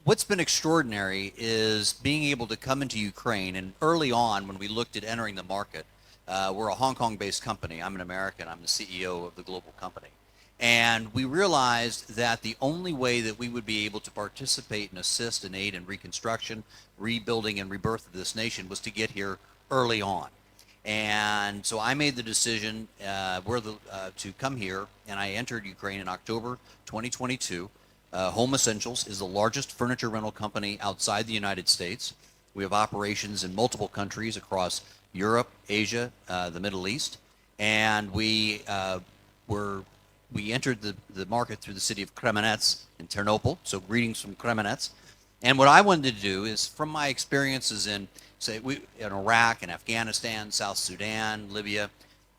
what's been extraordinary is being able to come into Ukraine. And early on, when we looked at entering the market, we're a Hong Kong-based company. I'm an American. I'm the CEO of the global company. And we realized that the only way that we would be able to participate and assist and aid in reconstruction, rebuilding, and rebirth of this nation was to get here early on. And so I made the decision to come here, and I entered Ukraine in October 2022. Home Essentials is the largest furniture rental company outside the United States. We have operations in multiple countries across Europe, Asia, the Middle East, and we entered the market through the city of Kremenets in Ternopil. So greetings from Kremenets. And what I wanted to do is, from my experiences in Iraq and Afghanistan, South Sudan, Libya,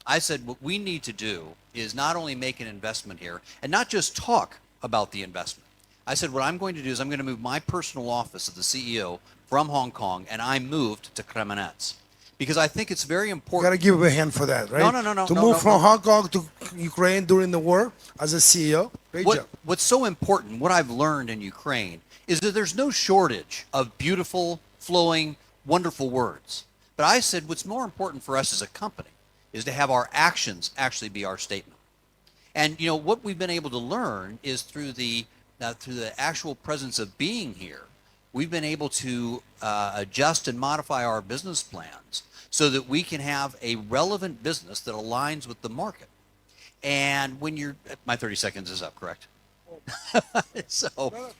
I said what we need to do is not only make an investment here and not just talk about the investment. I said what I'm going to do is I'm going to move my personal office of the CEO from Hong Kong, and I moved to Kremenets because I think it's very important. You got to give him a hand for that, right? No. To move from Hong Kong to Ukraine during the war as a CEO, great job. What's so important, what I've learned in Ukraine, is that there's no shortage of beautiful, flowing, wonderful words. But I said what's more important for us as a company is to have our actions actually be our statement. And you know what we've been able to learn is through the actual presence of being here, we've been able to adjust and modify our business plans so that we can have a relevant business that aligns with the market. And when you're, my 30 seconds is up, correct? So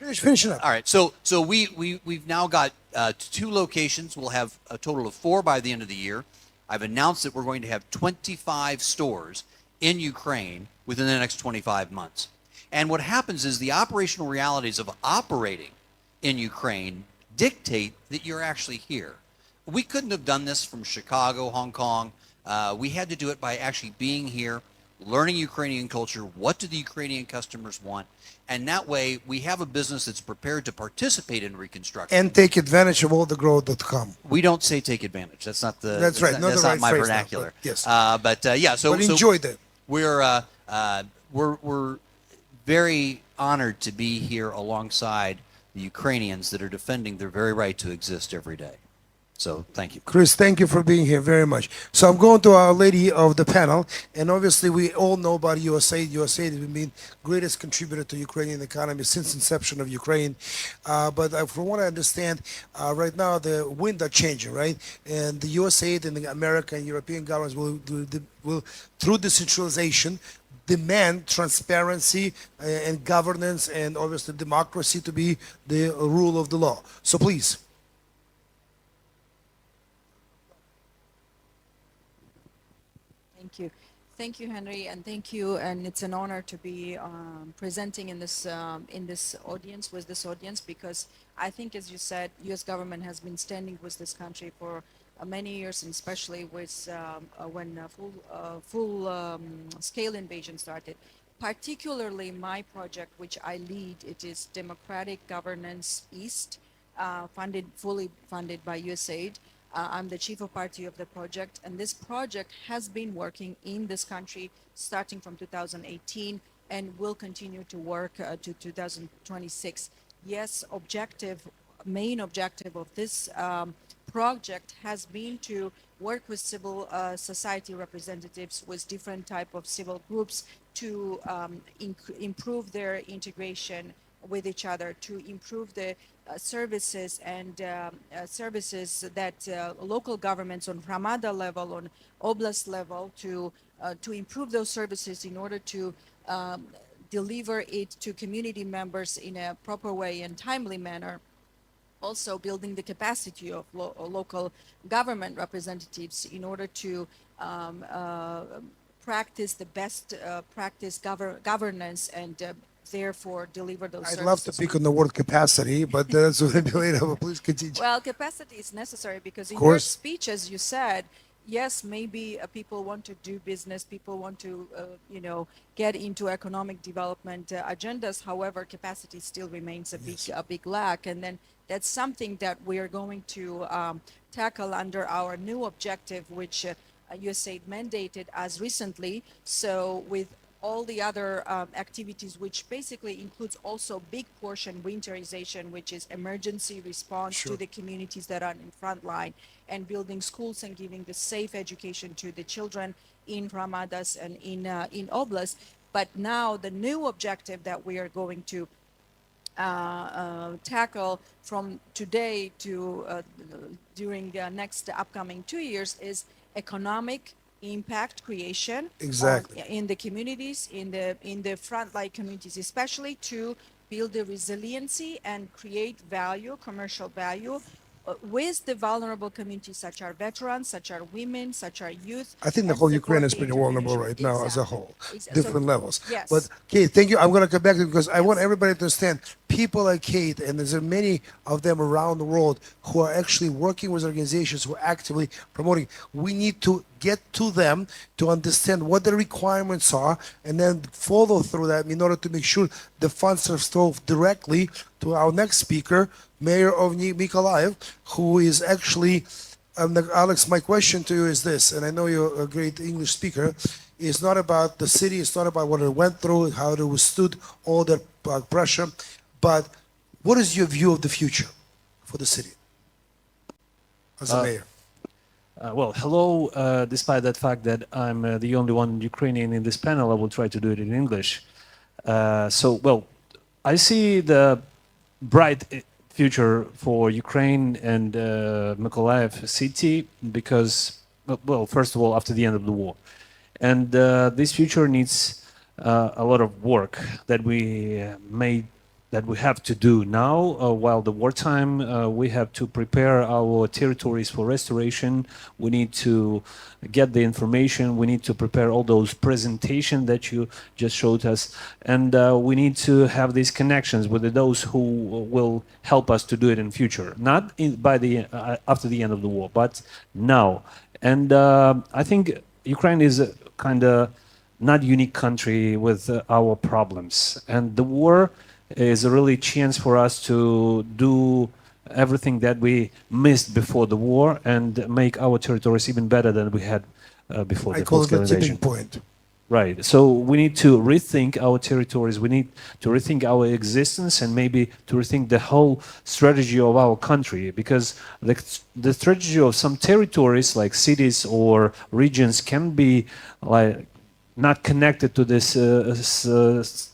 finish it up. All right. So we've now got 2 locations. We'll have a total of 4 by the end of the year. I've announced that we're going to have 25 stores in Ukraine within the next 25 months. And what happens is the operational realities of operating in Ukraine dictate that you're actually here. We couldn't have done this from Chicago, Hong Kong. We had to do it by actually being here, learning Ukrainian culture. What do the Ukrainian customers want? And that way, we have a business that's prepared to participate in reconstruction. And take advantage of all the growth that come. We don't say take advantage. That's not the. That's right. That's not my vernacular. Yes. Yeah. So. But enjoy that. We're very honored to be here alongside the Ukrainians that are defending their very right to exist every day. So thank you. Chris, thank you for being here very much. So I'm going to our lady of the panel, and obviously we all know about USAID. USAID has been greatest contributor to Ukrainian economy since inception of Ukraine. But from what I understand, right now the wind are changing, right? And the USAID and the American and European governments will through decentralization, demand transparency and governance and obviously democracy to be the rule of the law. So please. Thank you, Henry, and thank you. And it's an honor to be presenting in this audience with this audience, because I think, as you said, U.S. government has been standing with this country for many years, and especially with when full-scale invasion started. Particularly my project, which I lead, it is Democratic Governance East, fully funded by USAID. I'm the chief of party of the project, and this project has been working in this country starting from 2018 and will continue to work to 2026. Yes, main objective of this project has been to work with civil society representatives, with different type of civil groups to improve their integration with each other, to improve the services and services that local governments on Ramada level, on Oblast level, to improve those services in order to deliver it to community members in a proper way and timely manner. Also building the capacity of local government representatives in order to practice the best governance and therefore deliver those I'd services. love to pick on the word capacity, but that's what I later. But please continue. Well, capacity is necessary because in your course. speech, as you said, yes, maybe people want to do business, people want to, get into economic development agendas. However, capacity still remains a big lack, and then that's something that we are going to tackle under our new objective, which USAID mandated as recently. So with all the other activities, which basically includes also big portion winterization, which is emergency response to the communities that are in front line, and building schools and giving the safe education to the children in Ramadas and in Oblast. But now the new objective that we are going to tackle from today to during the next upcoming 2 years is economic impact creation Exactly. in the communities, in the frontline communities, especially to build the resiliency and create value, commercial value, with the vulnerable communities, such are veterans, such are women, such are youth. I think the and whole support Ukraine is the pretty vulnerable entrepreneurship. right now as a Exactly. whole, Exactly. different So, levels. yes. But Kate, thank you. I'm going to come back to you because I want Yes. everybody to understand people like Kate, and there's many of them around the world who are actually working with organizations who are actively promoting. We need to get to them to understand what the requirements are and then follow through that in order to make sure the funds are flowed directly to our next speaker, Mayor of Mykolaiv, who is actually Alex, my question to you is this, and I know you're a great English speaker. It's not about the city, it's not about what it went through, how it withstood all that pressure, but what is your view of the future for the city as a mayor? Well, hello. Despite that fact that I'm the only one Ukrainian in this panel, I will try to do it in English. Well, I see the bright future for Ukraine and Mykolaiv city because, well, first of all, after the end of the war. And this future needs a lot of work that we have to do now while the wartime. We have to prepare our territories for restoration. We need to get the information. We need to prepare all those presentations that you just showed us. And we need to have these connections with those who will help us to do it in future. Not after the end of the war, but now. And I think Ukraine is a kind of not unique country with our problems. And the war is a really chance for us to do everything that we missed before the war and make our territories even better than we had before the call it full-scale the tipping invasion. point. Right. So we need to rethink our territories. We need to rethink our existence and maybe to rethink the whole strategy of our country, because the strategy of some territories like cities or regions can be like not connected to this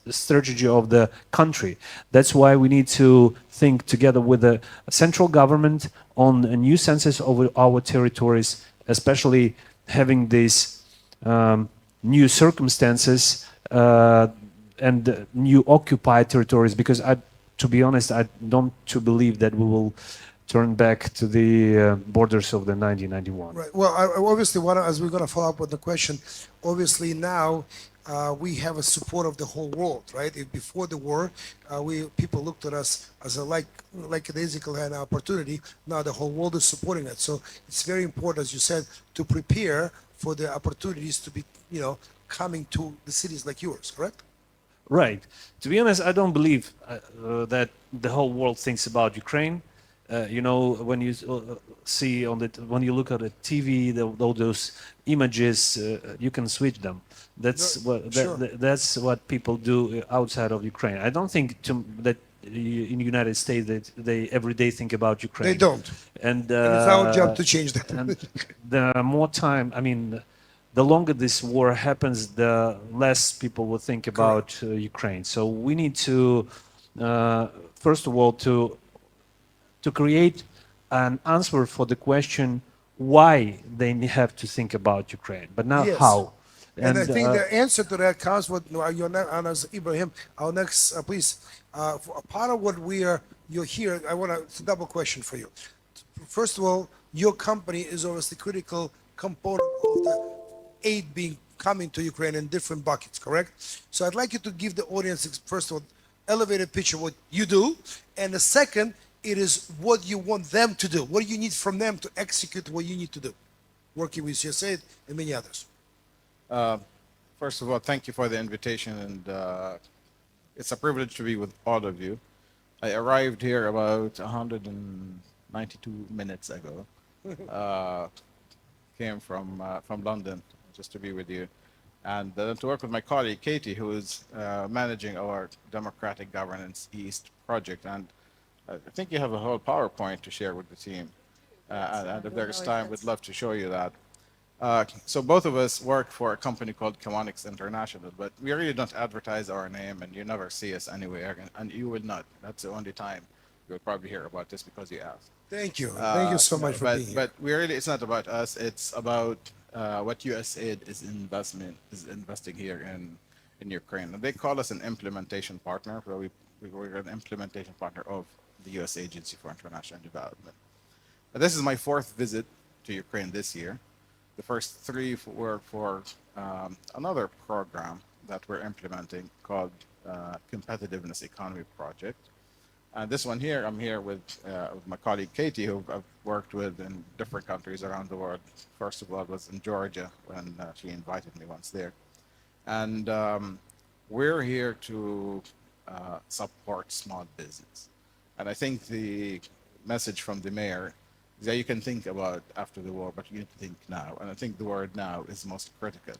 strategy of the country. That's why we need to think together with the central government on a new census of our territories, especially having these new circumstances and new occupied territories, because to be honest, I don't believe that we will turn back to the borders of the 1991. Right. Well, I obviously, as we're going to follow up with the question, obviously now we have a support of the whole world, right? Before the war, people looked at us as a like an Ezekiel had an opportunity. Now the whole world is supporting it. So it's very important, as you said, to prepare for the opportunities to be, coming to the cities like yours, correct? Right. To be honest, I don't believe that the whole world thinks about Ukraine. When you see when you look at the TV, all those images, you can switch them. That's what people do outside of Ukraine. I don't think that in the United States that they every day think about Ukraine. They don't. And, And it's our job to change that. and the more time, I mean, the longer this war happens, the less people will think about Ukraine. So we need to, first of all, to create an answer for the question why they have to think about Ukraine, but not Yes. how. And I think the answer to that comes with your Anas Ibrahim. Our next, please, for a part of what you're here. I want to double question for you. First of all, your company is obviously critical component of the aid being coming to Ukraine in different buckets, correct? So I'd like you to give the audience first of all elevated picture of what you do, and the second, it is what you want them to do. What do you need from them to execute what you need to do, working with USAID and many others. First of all, thank you for the invitation, and it's a privilege to be with all of you. I arrived here about 192 minutes ago. Came from London just to be with you, and to work with my colleague Katie, who is managing our Democratic Governance East project. And I think you have a whole PowerPoint to share with the team, and if there's time, we'd love to show you that. So both of us work for a company called Chemonics International, but we really don't advertise our name, and you never see us anywhere, and you will not. That's the only time you'll probably hear about this because you asked. Thank you. Thank you so much for being here. But we really, it's not about us. It's about what USAID is investing here in Ukraine. And they call us an implementation partner. So we're an implementation partner of the U.S. Agency for International Development. But this is my fourth visit to Ukraine this year. The first three were for another program that we're implementing called Competitiveness Economy Project. And this one here, I'm here with my colleague Katie, who I've worked with in different countries around the world. First of all, I was in Georgia when she invited me once there. And we're here to support small business. And I think the message from the mayor is that you can think about after the war, but you need to think now. And I think the word now is most critical.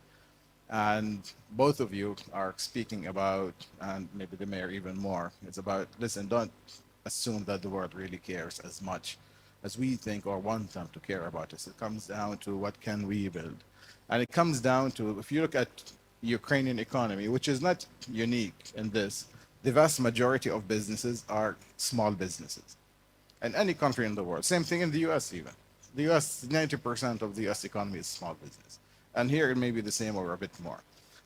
And both of you are speaking about, and maybe the mayor even more, it's about, listen, don't assume that the world really cares as much as we think or want them to care about us. It comes down to what can we build. And it comes down to, if you look at Ukrainian economy, which is not unique in this, the vast majority of businesses are small businesses. And any country in the world, same thing in the US even. The US, 90% of the US economy is small business. And here it may be the same or a bit more.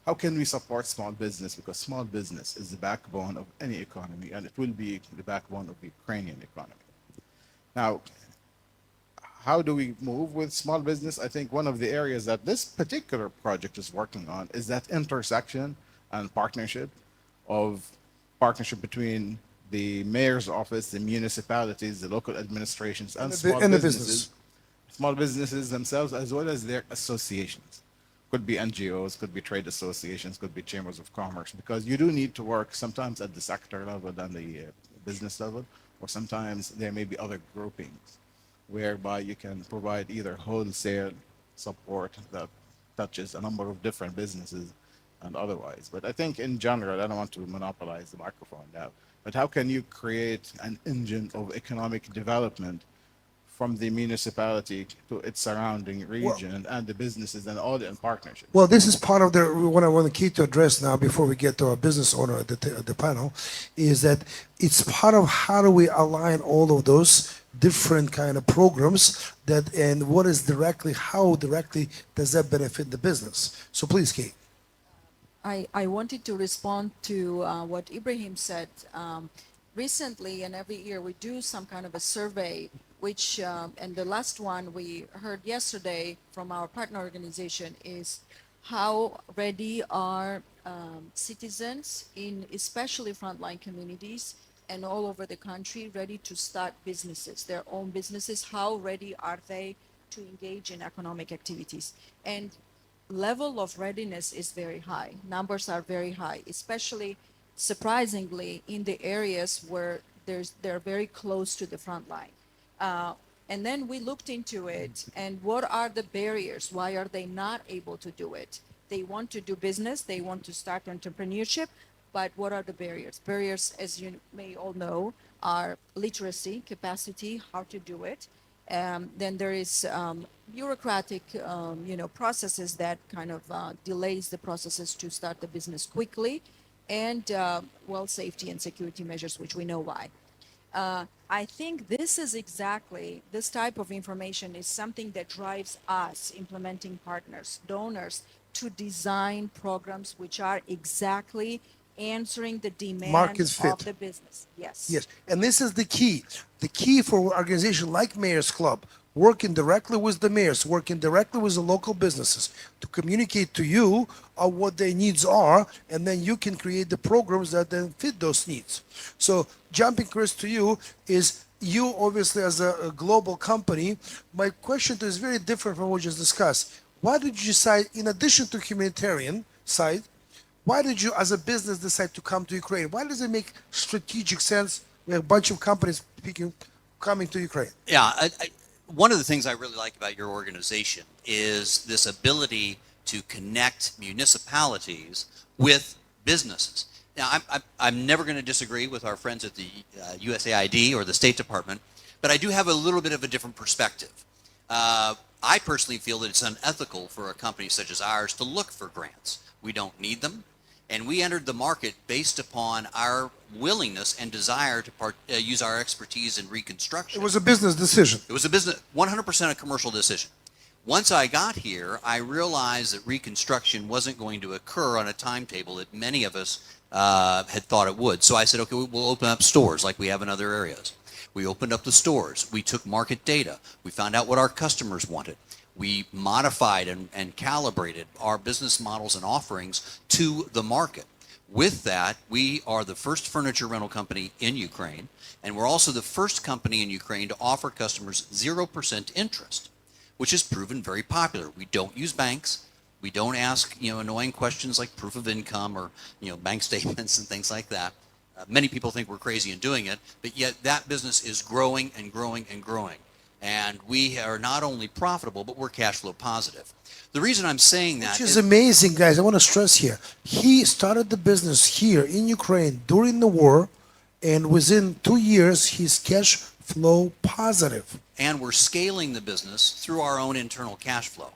How can we support small business? Because small business is the backbone of any economy, and it will be the backbone of the Ukrainian economy. Now, how do we move with small business? I think one of the areas that this particular project is working on is that intersection and partnership between the mayor's office, the municipalities, the local administrations, and small businesses. Small businesses themselves, as well as their associations. Could be NGOs, could be trade associations, could be chambers of commerce, because you do need to work sometimes at the sector level and the business level, or sometimes there may be other groupings whereby you can provide either wholesale support that touches a number of different businesses and otherwise. But I think in general, I don't want to monopolize the microphone now, but how can you create an engine of economic development from the municipality to its surrounding region and the businesses and all the partnerships? Well, this is part of what I want the key to address now before we get to our business owner at the panel, is that it's part of how do we align all of those different kind of programs and what is how directly does that benefit the business? So please, Kate. I wanted to respond to what Ibrahim said. Recently, and every year, we do some kind of a survey, which, and the last one we heard yesterday from our partner organization is how ready are citizens in especially frontline communities and all over the country ready to start businesses, their own businesses. How ready are they to engage in economic activities? And level of readiness is very high. Numbers are very high, especially surprisingly in the areas where they're very close to the front line. And then we looked into it, and what are the barriers? Why are they not able to do it? They want to do business, they want to start entrepreneurship, But what are the barriers? Barriers, as you may all know, are literacy, capacity, how to do it. Then there is bureaucratic, processes that kind of delays the processes to start the business quickly, and well, safety and security measures, which we know why. I think this is exactly, this type of information is something that drives us, implementing partners, donors, to design programs which are exactly answering the Market demands fit. of the business. Yes. Yes, and this is the key. The key for an organization like Mayor's Club, working directly with the mayors, working directly with the local businesses to communicate to you what their needs are, and then you can create the programs that then fit those needs. So jumping, Chris, to you is you obviously as a global company. My question to you is very different from what we just discussed. Why did you decide, in addition to humanitarian side, why did you, as a business, decide to come to Ukraine? Why does it make strategic sense? We have a bunch of companies coming to Ukraine. Yeah, one of the things I really like about your organization is this ability to connect municipalities with businesses. Now, I'm never going to disagree with our friends at the USAID or the State Department, but I do have a little bit of a different perspective. I personally feel that it's unethical for a company such as ours to look for grants. We don't need them. And we entered the market based upon our willingness and desire to use our expertise in reconstruction. It was a business decision. It was a business, 100% a commercial decision. Once I got here, I realized that reconstruction wasn't going to occur on a timetable that many of us had thought it would. So I said, okay, we'll open up stores like we have in other areas. We opened up the stores. We took market data. We found out what our customers wanted. We modified and calibrated our business models and offerings to the market. With that, we are the first furniture rental company in Ukraine, and we're also the first company in Ukraine to offer customers 0% interest, which has proven very popular. We don't use banks. We don't ask, annoying questions like proof of income or, bank statements and things like that. Many people think we're crazy in doing it, but yet that business is growing and growing and growing. And we are not only profitable, but we're cash flow positive. The reason I'm saying that Which is amazing, guys. I want to stress here. He started the business here in Ukraine during the war, and within 2 years, he's cash flow positive. And we're scaling the business through our own internal cash flow.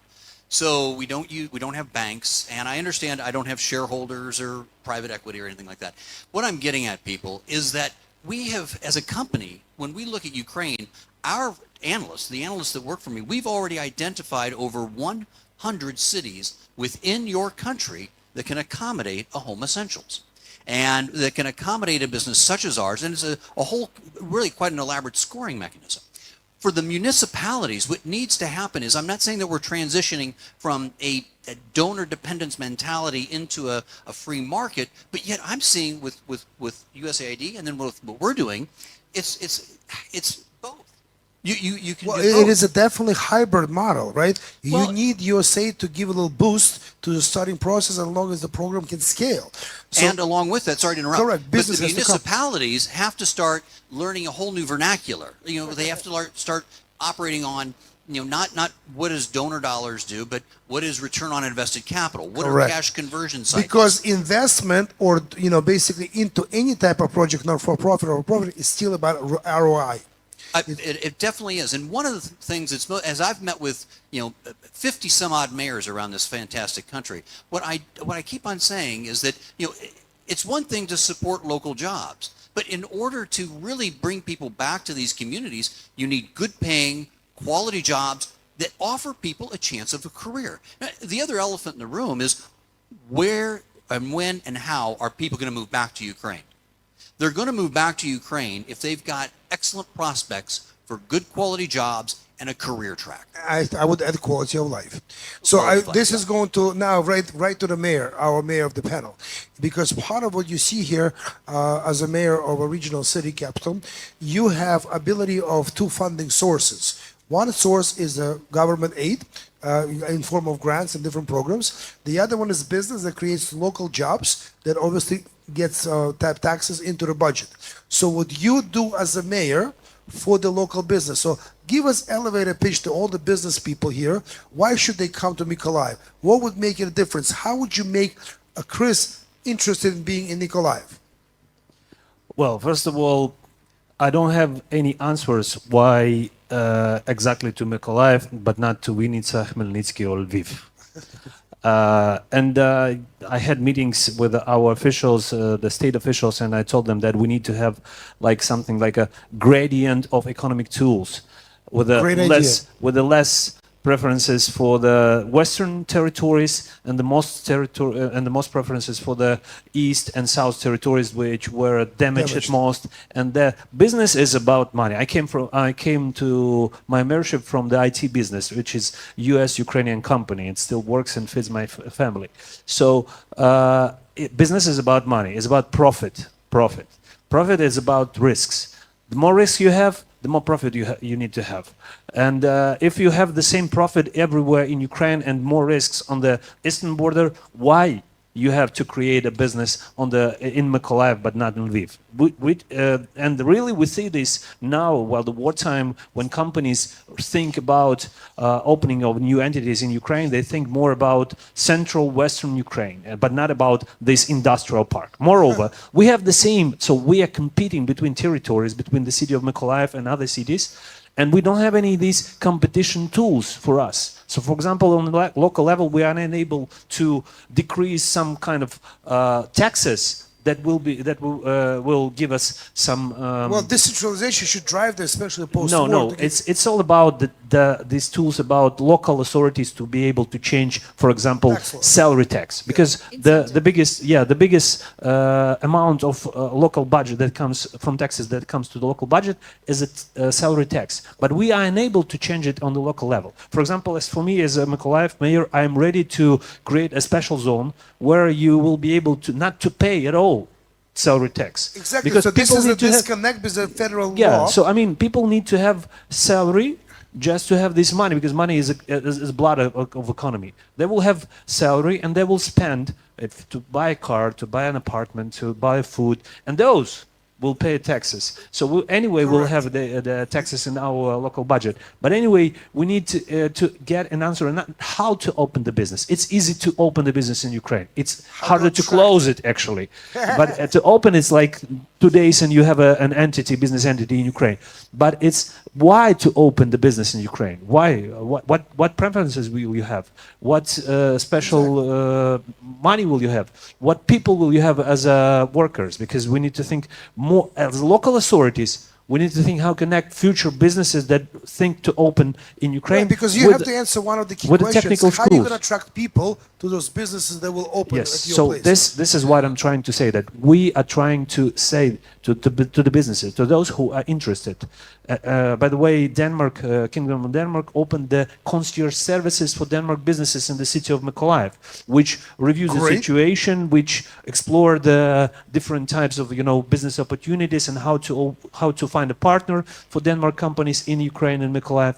So we don't have banks, and I understand I don't have shareholders or private equity or anything like that. What I'm getting at, people, is that we have, as a company, when we look at Ukraine, our analysts, the analysts that work for me, we've already identified over 100 cities within your country that can accommodate a home essentials and that can accommodate a business such as ours. And it's a whole, really quite an elaborate scoring mechanism. For the municipalities, what needs to happen is, I'm not saying that we're transitioning from a donor dependence mentality into a free market, but yet I'm seeing with USAID and then with what we're doing, it's both. You can Well, do both. it is a definitely hybrid model, right? Well, you need USA to give a little boost to the starting process as long as the program can scale. So, and along with that, sorry to interrupt, correct, but business the has to come. municipalities have to start learning a whole new vernacular. They have to start operating on, not what does donor dollars do, but what is return on invested capital? What Correct. are cash conversion cycles? because investment or basically into any type of project, not for profit or profit, is still about ROI. It definitely is. And one of the things that's, as I've met with, 50 some odd mayors around this fantastic country, what I keep on saying is that, it's one thing to support local jobs, but in order to really bring people back to these communities, you need good paying, quality jobs that offer people a chance of a career. Now, the other elephant in the room is where and when and how are people going to move back to Ukraine? They're going to move back to Ukraine if they've got excellent prospects for good quality jobs and a career track. I would add quality of life. So Quality of life, this yeah. is going to now right to the mayor, our mayor of the panel, because part of what you see here as a mayor of a regional city capital, you have ability of two funding sources. One source is government aid in form of grants and different programs. The other one is business that creates local jobs that obviously gets taxes into the budget. So what you do as a mayor for the local business. So give us elevator pitch to all the business people here. Why should they come to Mykolaiv? What would make it a difference? How would you make Chris interested in being in Nikolaev? Well, first of all, I don't have any answers why exactly to Mykolaiv, but not to Vinnytsia, Khmelnytsky, or Lviv. And I had meetings with our officials, the state officials, and I told them that we need to have like something like a gradient of economic tools, with a Great idea. less preferences for the western territories and the most preferences for the east and south territories, which were damaged at most. And the business is about money. I came to my membership from the IT business, which is U.S. Ukrainian company. It still works and feeds my family. So business is about money. It's about profit. Profit is about risks. The more risk you have, the more profit you need to have. And if you have the same profit everywhere in Ukraine and more risks on the eastern border, why you have to create a business in Mykolaiv but not in Lviv? And really we see this now, while the wartime, when companies think about opening of new entities in Ukraine, they think more about central western Ukraine, but not about this industrial park. Moreover, we have the same, so we are competing between territories, between the city of Mykolaiv and other cities, and we don't have any of these competition tools for us. So, for example, on the local level, we are unable to decrease some kind of taxes that will give us some. Well, decentralization should drive this, especially post-war. No. It's all about these tools about local authorities to be able to change, for example, salary tax, because the biggest amount of local budget that comes from taxes that comes to the local budget is a salary tax. But we are unable to change it on the local level. For example, as for me as a Mykolaiv mayor, I am ready to create a special zone where you will be able to not to pay at all salary tax. Exactly. Because so this people is a need to have- disconnect with the federal yeah, law. so I mean, people need to have salary just to have this money, because money is blood of economy. They will have salary and they will spend it to buy a car, to buy an apartment, to buy food, and those will pay taxes. So we'll have the taxes in our local budget. But anyway, we need to get an answer on how to open the business. It's easy to open the business in Ukraine. It's harder to close it, actually. But to open, it's like 2 days and you have an business entity in Ukraine. But it's why to open the business in Ukraine? Why? What preferences will you have? What special money will you have? What people will you have as workers? Because we need to think more as local authorities. We need to think how connect future businesses that think to open in Ukraine. Right, because you have to answer one of the key questions. Technical how are you schools. going to attract people to those businesses that will open Yes, at your so place? this is what I'm trying to say, that we are trying to say to the businesses, to those who are interested. By the way, Kingdom of Denmark opened the concierge services for Denmark businesses in the city of Mykolaiv, which reviews the situation, which explore the different types of business opportunities and how to find a partner for Denmark companies in Ukraine and Mykolaiv.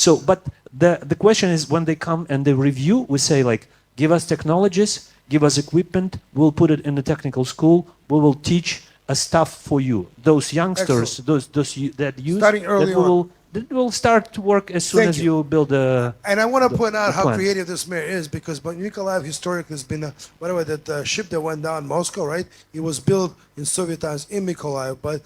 So, but the question is, when they come and they review, we say like, give us technologies, give us equipment, we'll put it in the technical school, we will teach stuff for you. Those youngsters, that youth, Starting early on. That will start to work as soon as you build a. And I want to point out how plant. creative this mayor is, because Mykolaiv historically has been by the way, that ship that went down Moscow, right? It was built in Soviet times in Mykolaiv, but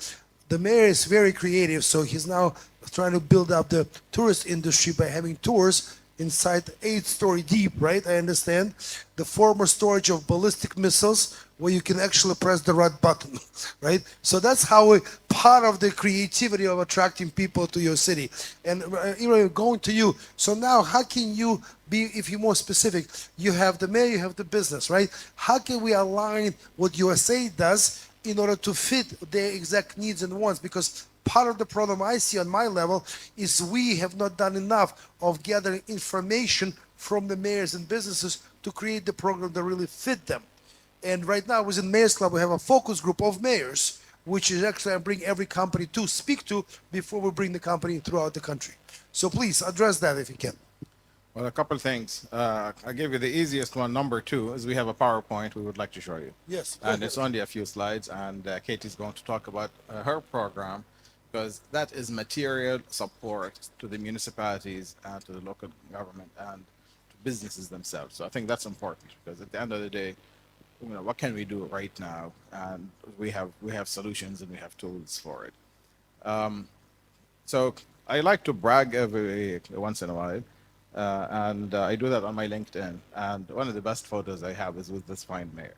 the mayor is very creative, so he's now trying to build up the tourist industry by having tours inside 8-story deep, right? I understand. The former storage of ballistic missiles, where you can actually press the red button, right? So that's how part of the creativity of attracting people to your city. And going to you, so now how can you be, if you're more specific, you have the mayor, you have the business, right? How can we align what USA does in order to fit their exact needs and wants? Because part of the problem I see on my level is we have not done enough of gathering information from the mayors and businesses to create the program that really fit them. And right now within Mayors Club, we have a focus group of mayors, which is actually I bring every company to speak to before we bring the company throughout the country. So please address that if you can. Well, a couple things. I gave you the easiest one. Number 2 is we have a PowerPoint we would like to show you. Yes. And it's only a few slides, and Katie's going to talk about her program, because that is material support to the municipalities and to the local government and to businesses themselves. So I think that's important, because at the end of the day, what can we do right now? And we have solutions and we have tools for it. So I like to brag every once in a while, and I do that on my LinkedIn. And one of the best photos I have is with this fine mayor,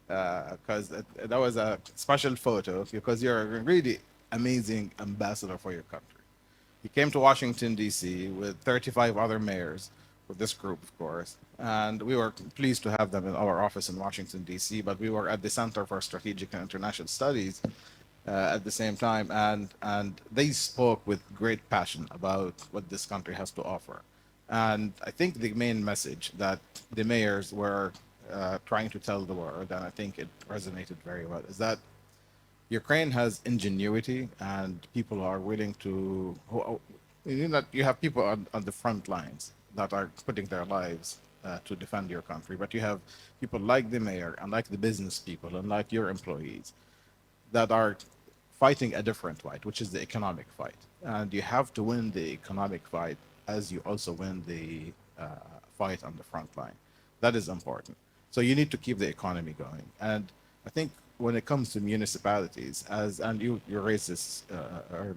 because that was a special photo because you're a really amazing ambassador for your country. He came to Washington, D.C. with 35 other mayors, with this group, of course. And we were pleased to have them in our office in Washington, D.C., but we were at the Center for Strategic and International Studies at the same time. And they spoke with great passion about what this country has to offer. And I think the main message that the mayors were trying to tell the world, and I think it resonated very well, is that Ukraine has ingenuity and people are willing to. You have people on the front lines that are putting their lives to defend your country, but you have people like the mayor and like the business people and like your employees that are fighting a different fight, which is the economic fight. And you have to win the economic fight as you also win the fight on the front line. That is important. So you need to keep the economy going. And I think when it comes to municipalities, and you raised this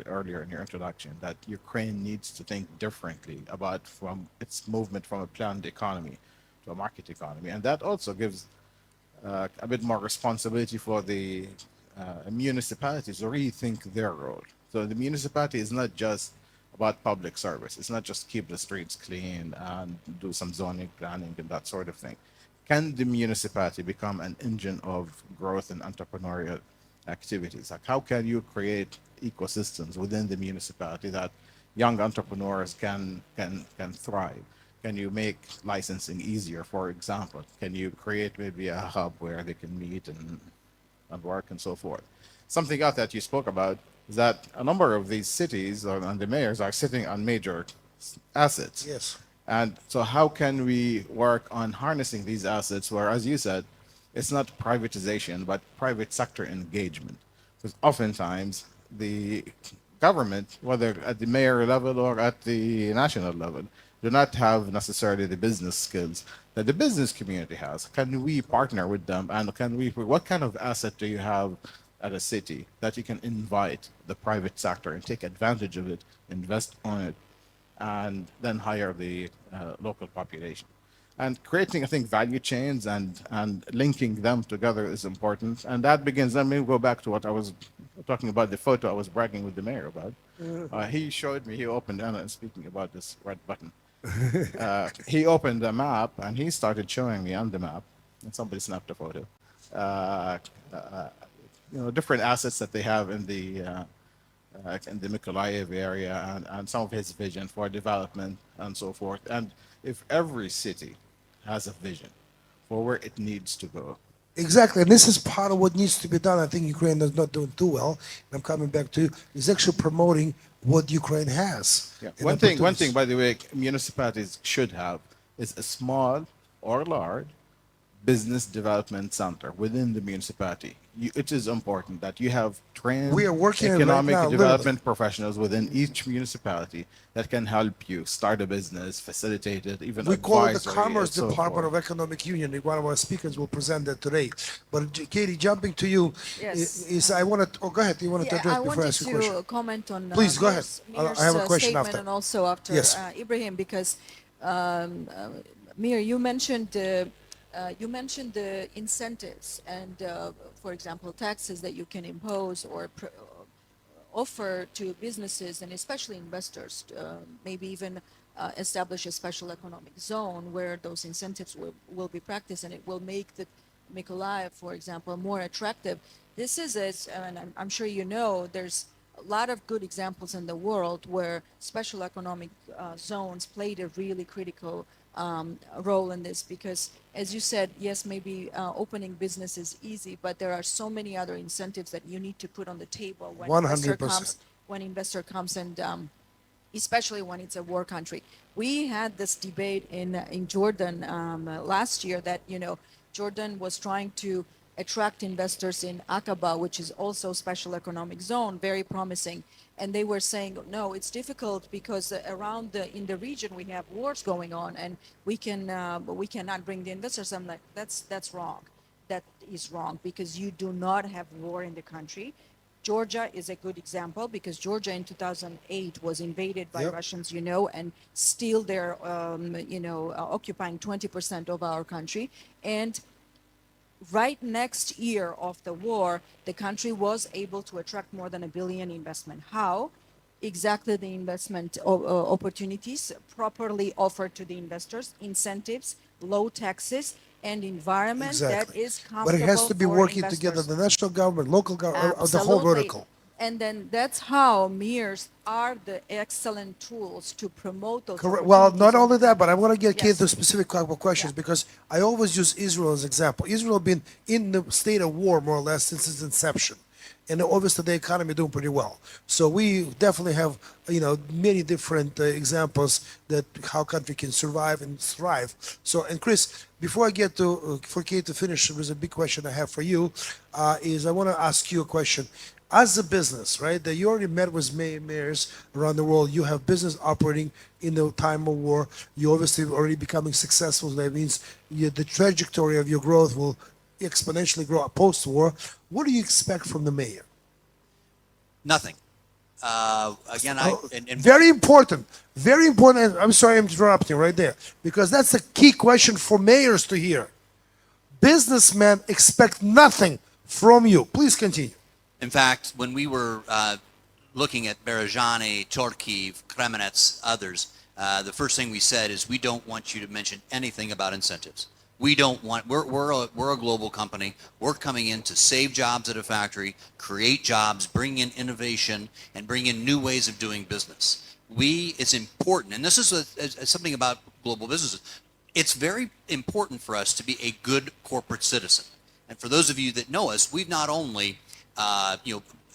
earlier in your introduction, that Ukraine needs to think differently about from its movement from a planned economy to a market economy. And that also gives a bit more responsibility for the municipalities to rethink their role. So the municipality is not just about public service. It's not just keep the streets clean and do some zoning planning and that sort of thing. Can the municipality become an engine of growth and entrepreneurial activities? Like how can you create ecosystems within the municipality that young entrepreneurs can thrive? Can you make licensing easier, for example? Can you create maybe a hub where they can meet and work and so forth? Something else that you spoke about is that a number of these cities and the mayors are sitting on major assets. Yes. And so how can we work on harnessing these assets where, as you said, it's not privatization, but private sector engagement? Because oftentimes the government, whether at the mayor level or at the national level, do not have necessarily the business skills that the business community has. Can we partner with them? And what kind of asset do you have at a city that you can invite the private sector and take advantage of it, invest on it, and then hire the local population? And creating, I think, value chains and linking them together is important. And that begins, let me go back to what I was talking about, the photo I was bragging with the mayor about. He showed me, he opened, and speaking about this red button, he opened the map and he started showing me on the map, and somebody snapped a photo, uh, uh, different assets that they have in the Mykolaiv area and some of his vision for development and so forth. And if every city has a vision for where it needs to go. Exactly, and this is part of what needs to be done. I think Ukraine is not doing too well. And I'm coming back to is actually promoting what Ukraine has. Yeah. and One thing, opportunities. by the way, municipalities should have is a small or large business development center within the municipality. It is important that you have trained We are working on it right economic now, development professionals within each municipality that can help you start a business, facilitate it, even We call it the advisory Commerce and so Department forth. of Economic Union. One of our speakers will present that today. But Katie, jumping to you, Yes. is I want to. Oh, go ahead. You wanted to Yeah, address I before I wanted ask you a question? to comment on Please go ahead. I have a question statement after. and also after Yes. Ibrahim, because Mir, you mentioned the incentives and, for example, taxes that you can impose or offer to businesses and especially investors, maybe even establish a special economic zone where those incentives will be practiced, and it will make the Mykolaiv, for example, more attractive. This is, and I'm sure you know, there's a lot of good examples in the world where special economic zones played a really critical role in this, because as you said, yes, maybe opening business is easy, but there are so many other incentives that you need to put on the table when investor 100%. comes, and especially when it's a war country. We had this debate in Jordan last year that, Jordan was trying to attract investors in Aqaba, which is also special economic zone, very promising. And they were saying, no, it's difficult because in the region we have wars going on, and we cannot bring the investors. I'm like, that's wrong. that is wrong because you do not have war in the country. Georgia is a good example because Georgia in 2008 was invaded by Yep. Russians, you know, and still they're, occupying 20% of our country. And right next year of the war, the country was able to attract more than $1 billion investment. How? Exactly the investment opportunities properly offered to the investors, incentives, low taxes, and environment that Exactly. is But it has comfortable to be for working together, investors. the national government, local government, the whole Absolutely. vertical. And then that's how MERS are the excellent tools to promote those Correct. Well, opportunities not on only the that, but I country. want to get Yes. to specific couple questions Yeah. because I always use Israel as example. Israel has been in the state of war more or less since its inception, and obviously the economy doing pretty well. So we definitely have many different examples that how country can survive and thrive. So, and Chris, before I get to for Kate to finish, there's a big question I have for you. Is I want to ask you a question as a business, right? That you already met with mayors around the world. You have business operating in the time of war. You obviously already becoming successful. That means the trajectory of your growth will exponentially grow post-war. What do you expect from the mayor? Nothing. Again, Very important. Very important. And I'm sorry I'm interrupting right there because that's a key question for mayors to hear. Businessmen expect nothing from you. Please continue. in fact, when we were looking at Berejani, Torkiv, Kremenets, others, the first thing we said is we don't want you to mention anything about incentives. We don't want, we're a global company. We're coming in to save jobs at a factory, create jobs, bring in innovation, and bring in new ways of doing business. It's important, and this is something about global businesses. It's very important for us to be a good corporate citizen. And for those of you that know us, we've not only,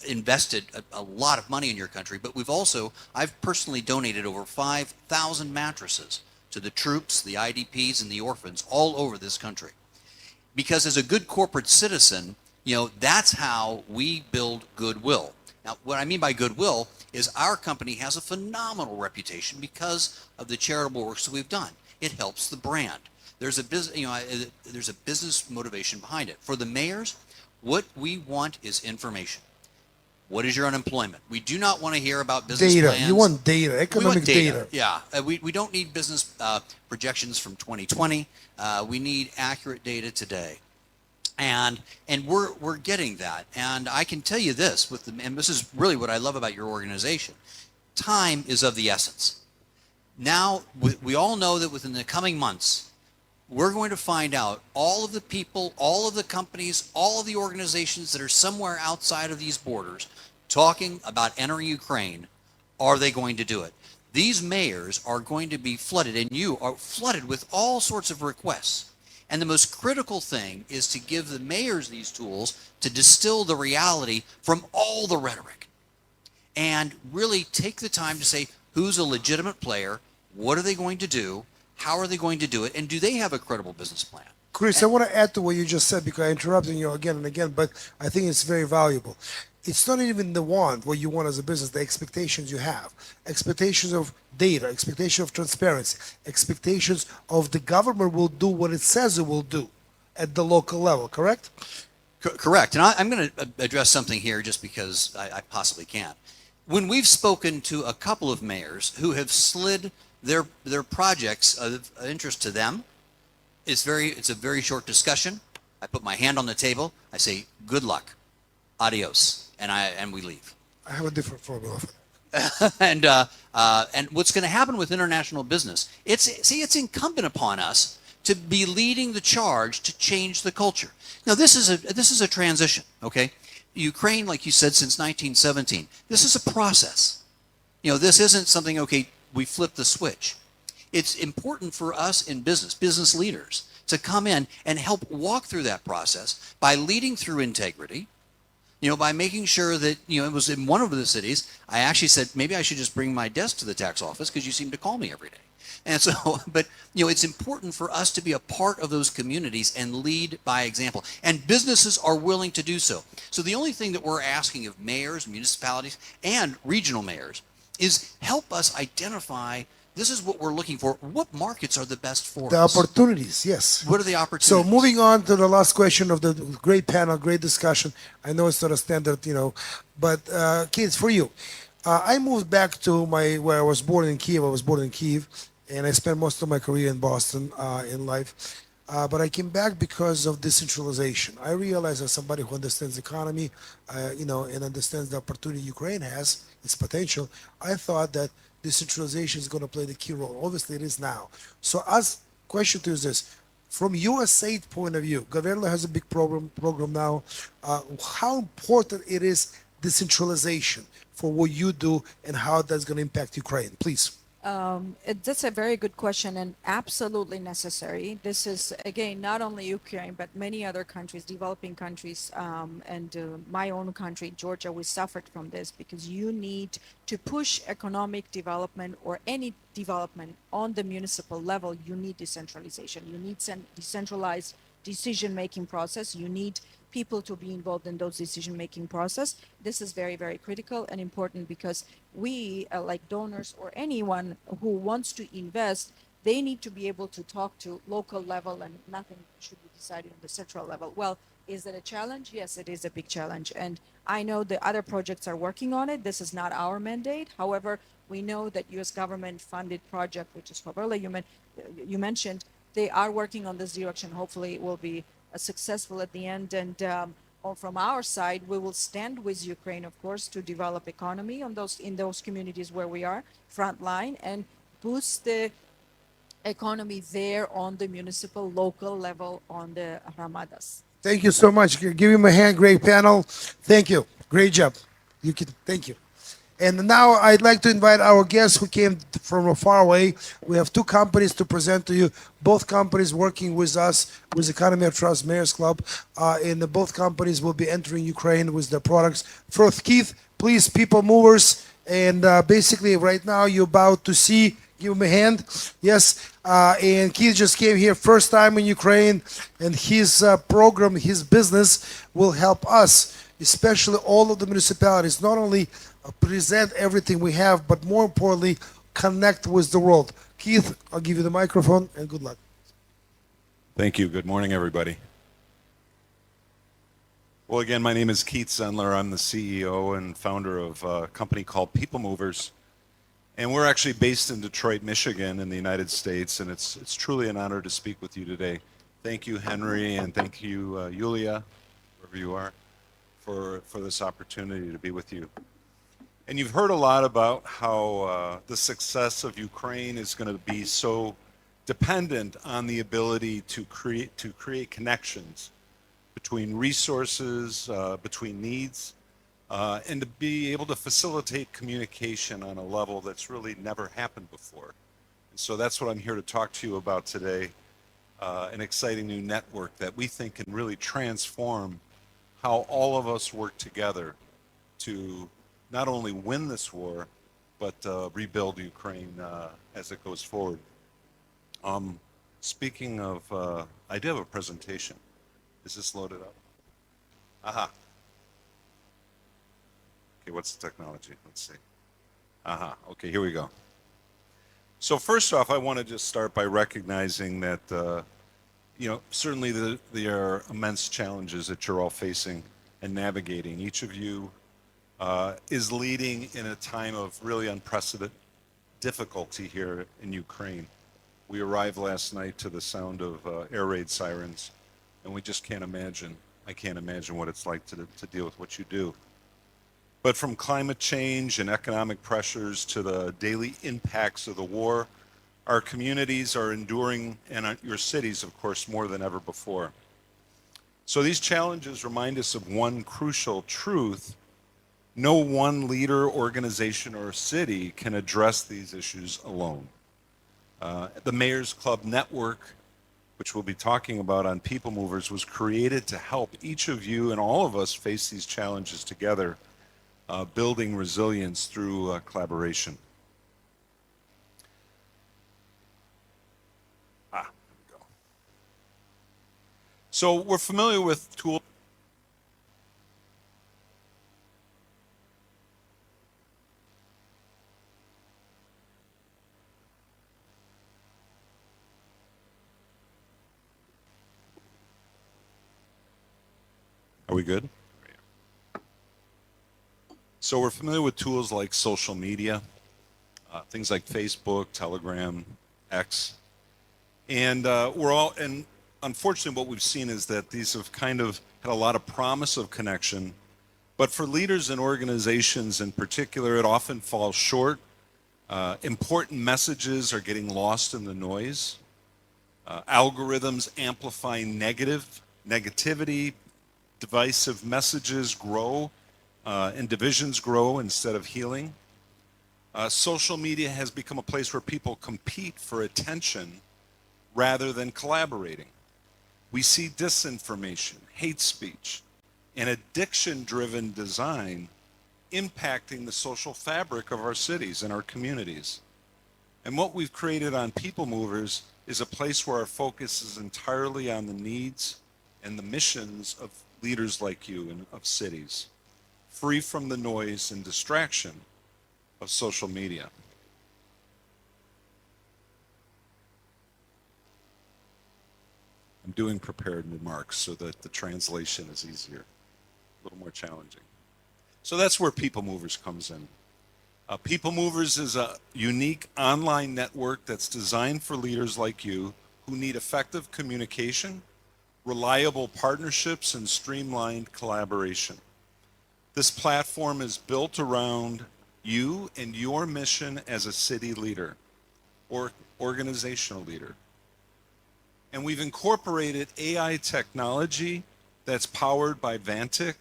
invested a lot of money in your country, but I've personally donated over 5,000 mattresses to the troops, the IDPs, and the orphans all over this country. Because as a good corporate citizen, that's how we build goodwill. Now, what I mean by goodwill is our company has a phenomenal reputation because of the charitable works that we've done. It helps the brand. There's a business motivation behind it. For the mayors, what we want is information. What is your unemployment? We do not want to hear about business Data. plans. You want data, We economic want data. Yeah. We don't need business projections from 2020. We need accurate data today. And we're getting that. And I can tell you this, and this is really what I love about your organization. Time is of the essence. Now, we all know that within the coming months, we're going to find out all of the people, all of the companies, all of the organizations that are somewhere outside of these borders talking about entering Ukraine. Are they going to do it? These mayors are going to be flooded, and you are flooded with all sorts of requests. And the most critical thing is to give the mayors these tools to distill the reality from all the rhetoric and really take the time to say, who's a legitimate player? What are they going to do? How are they going to do it? And do they have a credible business plan? Chris, I want to add to what you just said because I interrupted you again and again, but I think it's very valuable. It's not even the want, what you want as a business, the expectations you have. Expectations of data, expectation of transparency, expectations of the government will do what it says it will do at the local level, correct? Correct. And I'm going to address something here just because I possibly can. When we've spoken to a couple of mayors who have slid their projects of interest to them, it's a very short discussion. I put my hand on the table. I say, good luck, adios, and we leave. I have a different formula. And what's going to happen with international business? It's incumbent upon us to be leading the charge to change the culture. Now, this is a transition. Okay, Ukraine, like you said, since 1917. This is a process. This isn't something. Okay, we flip the switch. It's important for us in business leaders, to come in and help walk through that process by leading through integrity, by making sure that, it was in one of the cities, I actually said, maybe I should just bring my desk to the tax office because you seem to call me every day. And so, but, it's important for us to be a part of those communities and lead by example. And businesses are willing to do so. So the only thing that we're asking of mayors, municipalities, and regional mayors is help us identify this is what we're looking for. What markets are the best for The us? opportunities, yes. What are the So opportunities? moving on to the last question of the great panel, great discussion. I know it's not a standard, but kids, for you, I moved back to where I was born in Kiev. I was born in Kiev, and I spent most of my career in Boston in life. But I came back because of decentralization. I realized as somebody who understands the economy, and understands the opportunity Ukraine has, its potential. I thought that decentralization is going to play the key role. Obviously, it is now. So, as question to you is this: from USAID point of view, Gavrila has a big program now. How important it is decentralization for what you do, and how that's going to impact Ukraine, please. That's a very good question and absolutely necessary. This is, again, not only Ukraine, but many other countries, developing countries, and my own country, Georgia, we suffered from this because you need to push economic development or any development on the municipal level. You need decentralization. You need decentralized decision-making process. You need people to be involved in those decision-making process. This is very, very critical and important because we, like donors or anyone who wants to invest, they need to be able to talk to local level and nothing should be decided on the central level. Well, is it a challenge? Yes, it is a big challenge. And I know the other projects are working on it. This is not our mandate. However, we know that U.S. government funded project, which is Faberla, you mentioned, they are working on this direction. Hopefully it will be successful at the end. And from our side, we will stand with Ukraine, of course, to develop economy in those communities where we are frontline and boost the economy there on the municipal, local level on the Ramadas. Thank you so much. Give him a hand. Great panel. Thank you. Great job. You can. Thank you. And now I'd like to invite our guests who came from far away. We have two companies to present to you. Both companies working with us with Economy of Trust Mayors Club, and both companies will be entering Ukraine with their products. First, Keith, please, people movers, and basically right now you're about to see. Give him a hand. Yes. And Keith just came here first time in Ukraine, and his program, his business will help us, especially all of the municipalities, not only present everything we have, but more importantly, connect with the world. Keith, I'll give you the microphone, and good luck. Thank you. Good morning, everybody. Well, again, my name is Keith Zendler. I'm the CEO and founder of a company called People Movers. And we're actually based in Detroit, Michigan in the United States, and it's truly an honor to speak with you today. Thank you, Henry, and thank you, Yulia, wherever you are, for this opportunity to be with you. And you've heard a lot about how the success of Ukraine is going to be so dependent on the ability to create connections between resources, between needs, and to be able to facilitate communication on a level that's really never happened before. And so that's what I'm here to talk to you about today, an exciting new network that we think can really transform how all of us work together to not only win this war, but rebuild Ukraine as it goes forward. Speaking of, I do have a presentation. Is this loaded up? Aha. Okay, what's the technology? Let's see. Aha, okay, here we go. So first off, I want to just start by recognizing that, certainly there are immense challenges that you're all facing and navigating. Each of you is leading in a time of really unprecedented difficulty here in Ukraine. We arrived last night to the sound of air raid sirens, and we just can't imagine. I can't imagine what it's like to deal with what you do. But from climate change and economic pressures to the daily impacts of the war, our communities are enduring, and your cities, of course, more than ever before. So these challenges remind us of one crucial truth. No one leader, organization, or city can address these issues alone. The Mayor's Club Network, which we'll be talking about on People Movers, was created to help each of you and all of us face these challenges together, building resilience through collaboration. There we go. So we're familiar with tools. we good? So we're familiar with tools like social media, things like Facebook, Telegram, X, and and unfortunately what we've seen is that these have kind of had a lot of promise of connection, but for leaders and organizations in particular, it often falls short. Important messages are getting lost in the noise. Algorithms amplify negativity, divisive messages grow, and divisions grow instead of healing. Social media has become a place where people compete for attention rather than collaborating. We see disinformation, hate speech, and addiction-driven design impacting the social fabric of our cities and our communities. And what we've created on People Movers is a place where our focus is entirely on the needs and the missions of leaders like you and of cities, free from the noise and distraction of social media. I'm doing prepared remarks so that the translation is easier, a little more challenging. So that's where People Movers comes in. People Movers is a unique online network that's designed for leaders like you who need effective communication, reliable partnerships, and streamlined collaboration. This platform is built around you and your mission as a city leader or organizational leader. And we've incorporated AI technology that's powered by Vantic,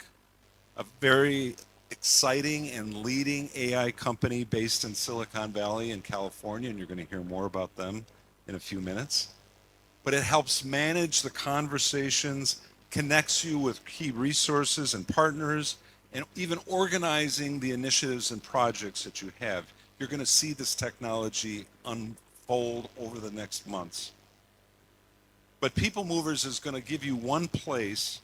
a very exciting and leading AI company based in Silicon Valley in California, and you're going to hear more about them in a few minutes. But it helps manage the conversations, connects you with key resources and partners, and even organizing the initiatives and projects that you have. You're going to see this technology unfold over the next months. But People Movers is going to give you one place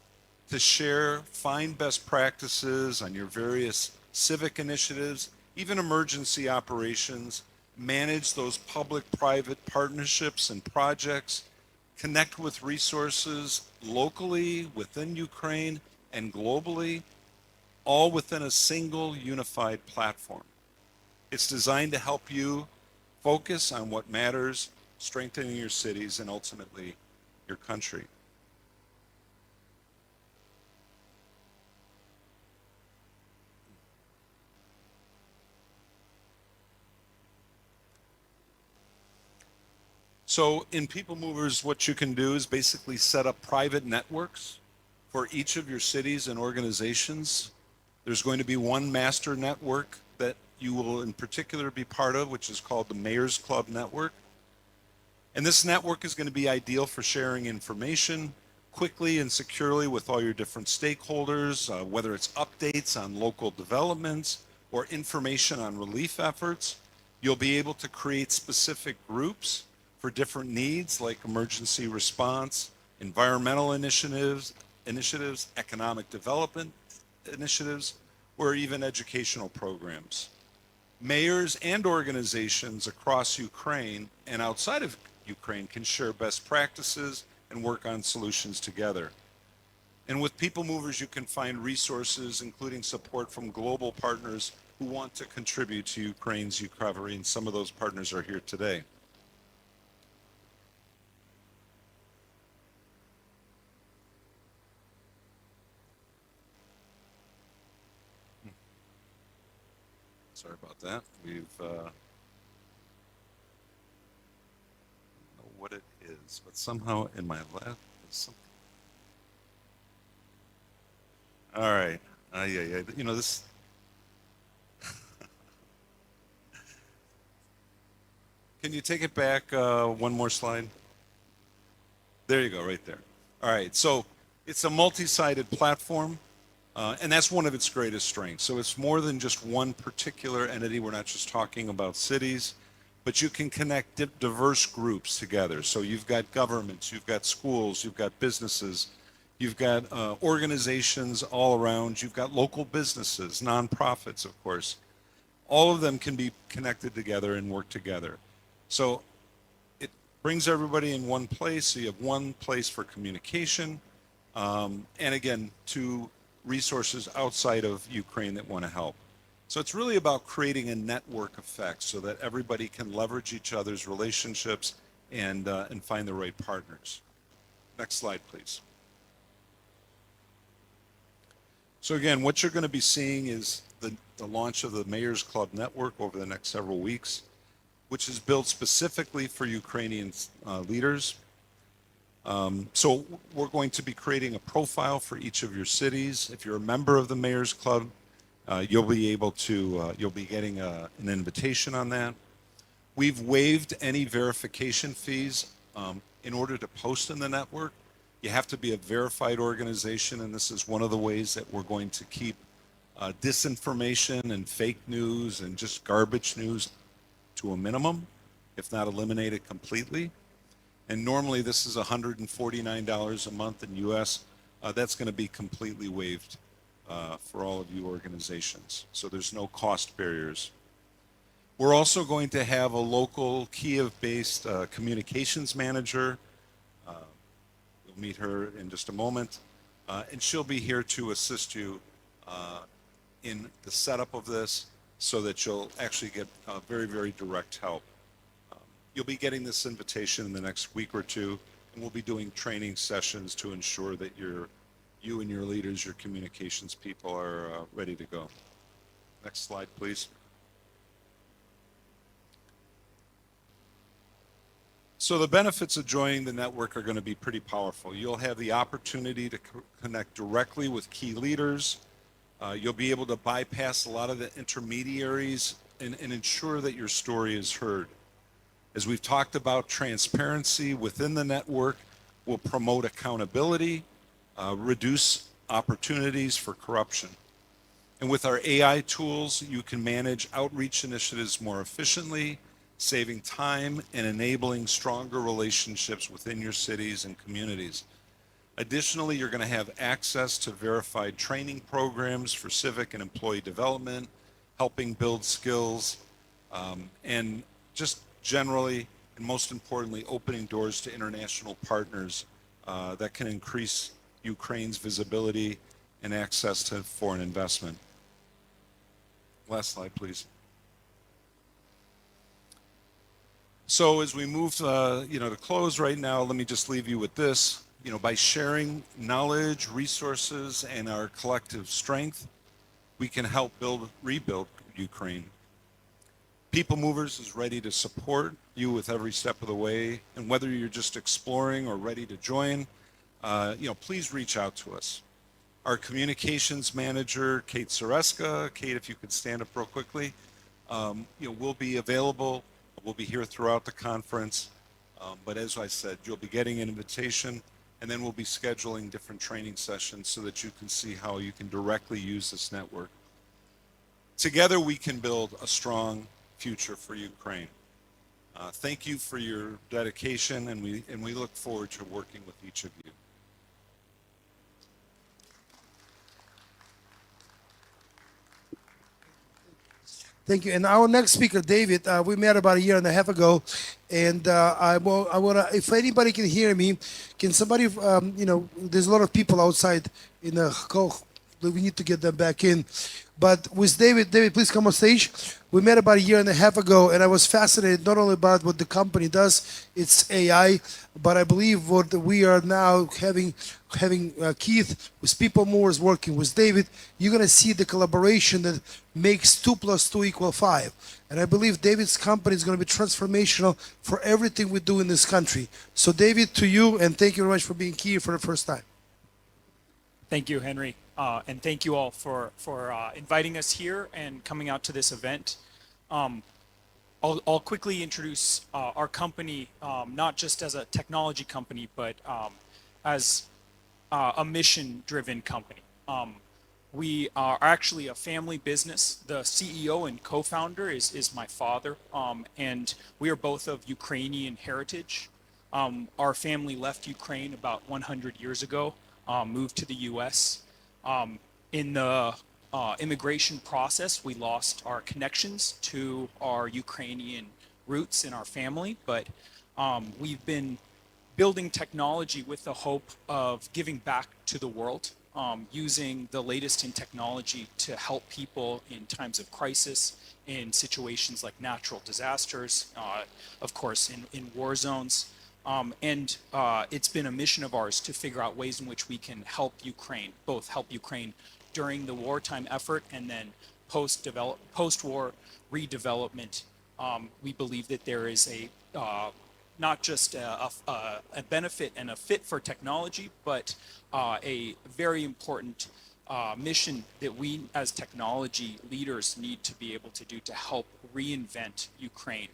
to share, find best practices on your various civic initiatives, even emergency operations, manage those public-private partnerships and projects, connect with resources locally, within Ukraine, and globally, all within a single unified platform. It's designed to help you focus on what matters, strengthening your cities, and ultimately your country. So in People Movers, what you can do is basically set up private networks for each of your cities and organizations. There's going to be one master network that you will in particular be part of, which is called the Mayor's Club Network. And this network is going to be ideal for sharing information quickly and securely with all your different stakeholders, whether it's updates on local developments or information on relief efforts. You'll be able to create specific groups for different needs like emergency response, environmental initiatives, economic development initiatives, or even educational programs. Mayors and organizations across Ukraine and outside of Ukraine can share best practices and work on solutions together. And with People Movers, you can find resources, including support from global partners who want to contribute to Ukraine's recovery, and some of those partners are here today. Sorry about that. We've don't know what it is, but somehow in my left is something. All right. Yeah. You know this. Can you take it back one more slide? There you go, right there. All right. So it's a multi-sided platform. And that's one of its greatest strengths. So it's more than just one particular entity. We're not just talking about cities, but you can connect diverse groups together. So you've got governments, you've got schools, you've got businesses, you've got organizations all around, you've got local businesses, nonprofits, of course. All of them can be connected together and work together. So it brings everybody in one place. So you have one place for communication. And again, to resources outside of Ukraine that want to help. So it's really about creating a network effect so that everybody can leverage each other's relationships and find the right partners. Next slide, please. So again, what you're going to be seeing is the launch of the Mayor's Club Network over the next several weeks, which is built specifically for Ukrainian leaders. So we're going to be creating a profile for each of your cities. If you're a member of the Mayor's Club, you'll be getting an invitation on that. We've waived any verification fees in order to post in the network. You have to be a verified organization, and this is one of the ways that we're going to keep disinformation and fake news and just garbage news to a minimum, if not eliminate it completely. And normally this is $149 a month in US. That's going to be completely waived for all of you organizations. So there's no cost barriers. We're also going to have a local Kiev-based communications manager. We'll meet her in just a moment. And she'll be here to assist you in the setup of this so that you'll actually get very, very direct help. You'll be getting this invitation in the next week or two, and we'll be doing training sessions to ensure that you and your leaders, your communications people are ready to go. Next slide, please. So the benefits of joining the network are going to be pretty powerful. You'll have the opportunity to connect directly with key leaders. You'll be able to bypass a lot of the intermediaries and ensure that your story is heard. As we've talked about, transparency within the network will promote accountability, reduce opportunities for corruption. And with our AI tools, you can manage outreach initiatives more efficiently, saving time and enabling stronger relationships within your cities and communities. Additionally, you're going to have access to verified training programs for civic and employee development, helping build skills, and just generally, and most importantly, opening doors to international partners that can increase Ukraine's visibility and access to foreign investment. Last slide, please. So as we move to close right now, let me just leave you with this. By sharing knowledge, resources, and our collective strength, we can help rebuild Ukraine. People Movers is ready to support you with every step of the way. And whether you're just exploring or ready to join, please reach out to us. Our communications manager, Kate Soreska. Kate, if you could stand up real quickly. We'll be available. We'll be here throughout the conference. But as I said, you'll be getting an invitation, and then we'll be scheduling different training sessions so that you can see how you can directly use this network. Together, we can build a strong future for Ukraine. Thank you for your dedication, and we look forward to working with each of you. Thank you. And our next speaker, David, we met about a year and a half ago, and I want to, if anybody can hear me, can somebody, there's a lot of people outside in the call. We need to get them back in. But with David, please come on stage. We met about a year and a half ago, and I was fascinated not only about what the company does, it's AI, but I believe what we are now having Keith with People Movers working with David, you're going to see the collaboration that makes 2 + 2 = 5. And I believe David's company is going to be transformational for everything we do in this country. So David, to you, and thank you very much for being here for the first time. Thank you, Henry. And thank you all for inviting us here and coming out to this event. I'll quickly introduce our company, not just as a technology company, but as a mission-driven company. We are actually a family business. The CEO and co-founder is my father, and we are both of Ukrainian heritage. Our family left Ukraine about 100 years ago, moved to the US. In the immigration process, we lost our connections to our Ukrainian roots in our family, but we've been building technology with the hope of giving back to the world using the latest in technology to help people in times of crisis, in situations like natural disasters, of course, in war zones. And it's been a mission of ours to figure out ways in which we can help Ukraine, both help Ukraine during the wartime effort and then post-war redevelopment. We believe that there is not just a benefit and a fit for technology, but a very important mission that we as technology leaders need to be able to do to help reinvent Ukraine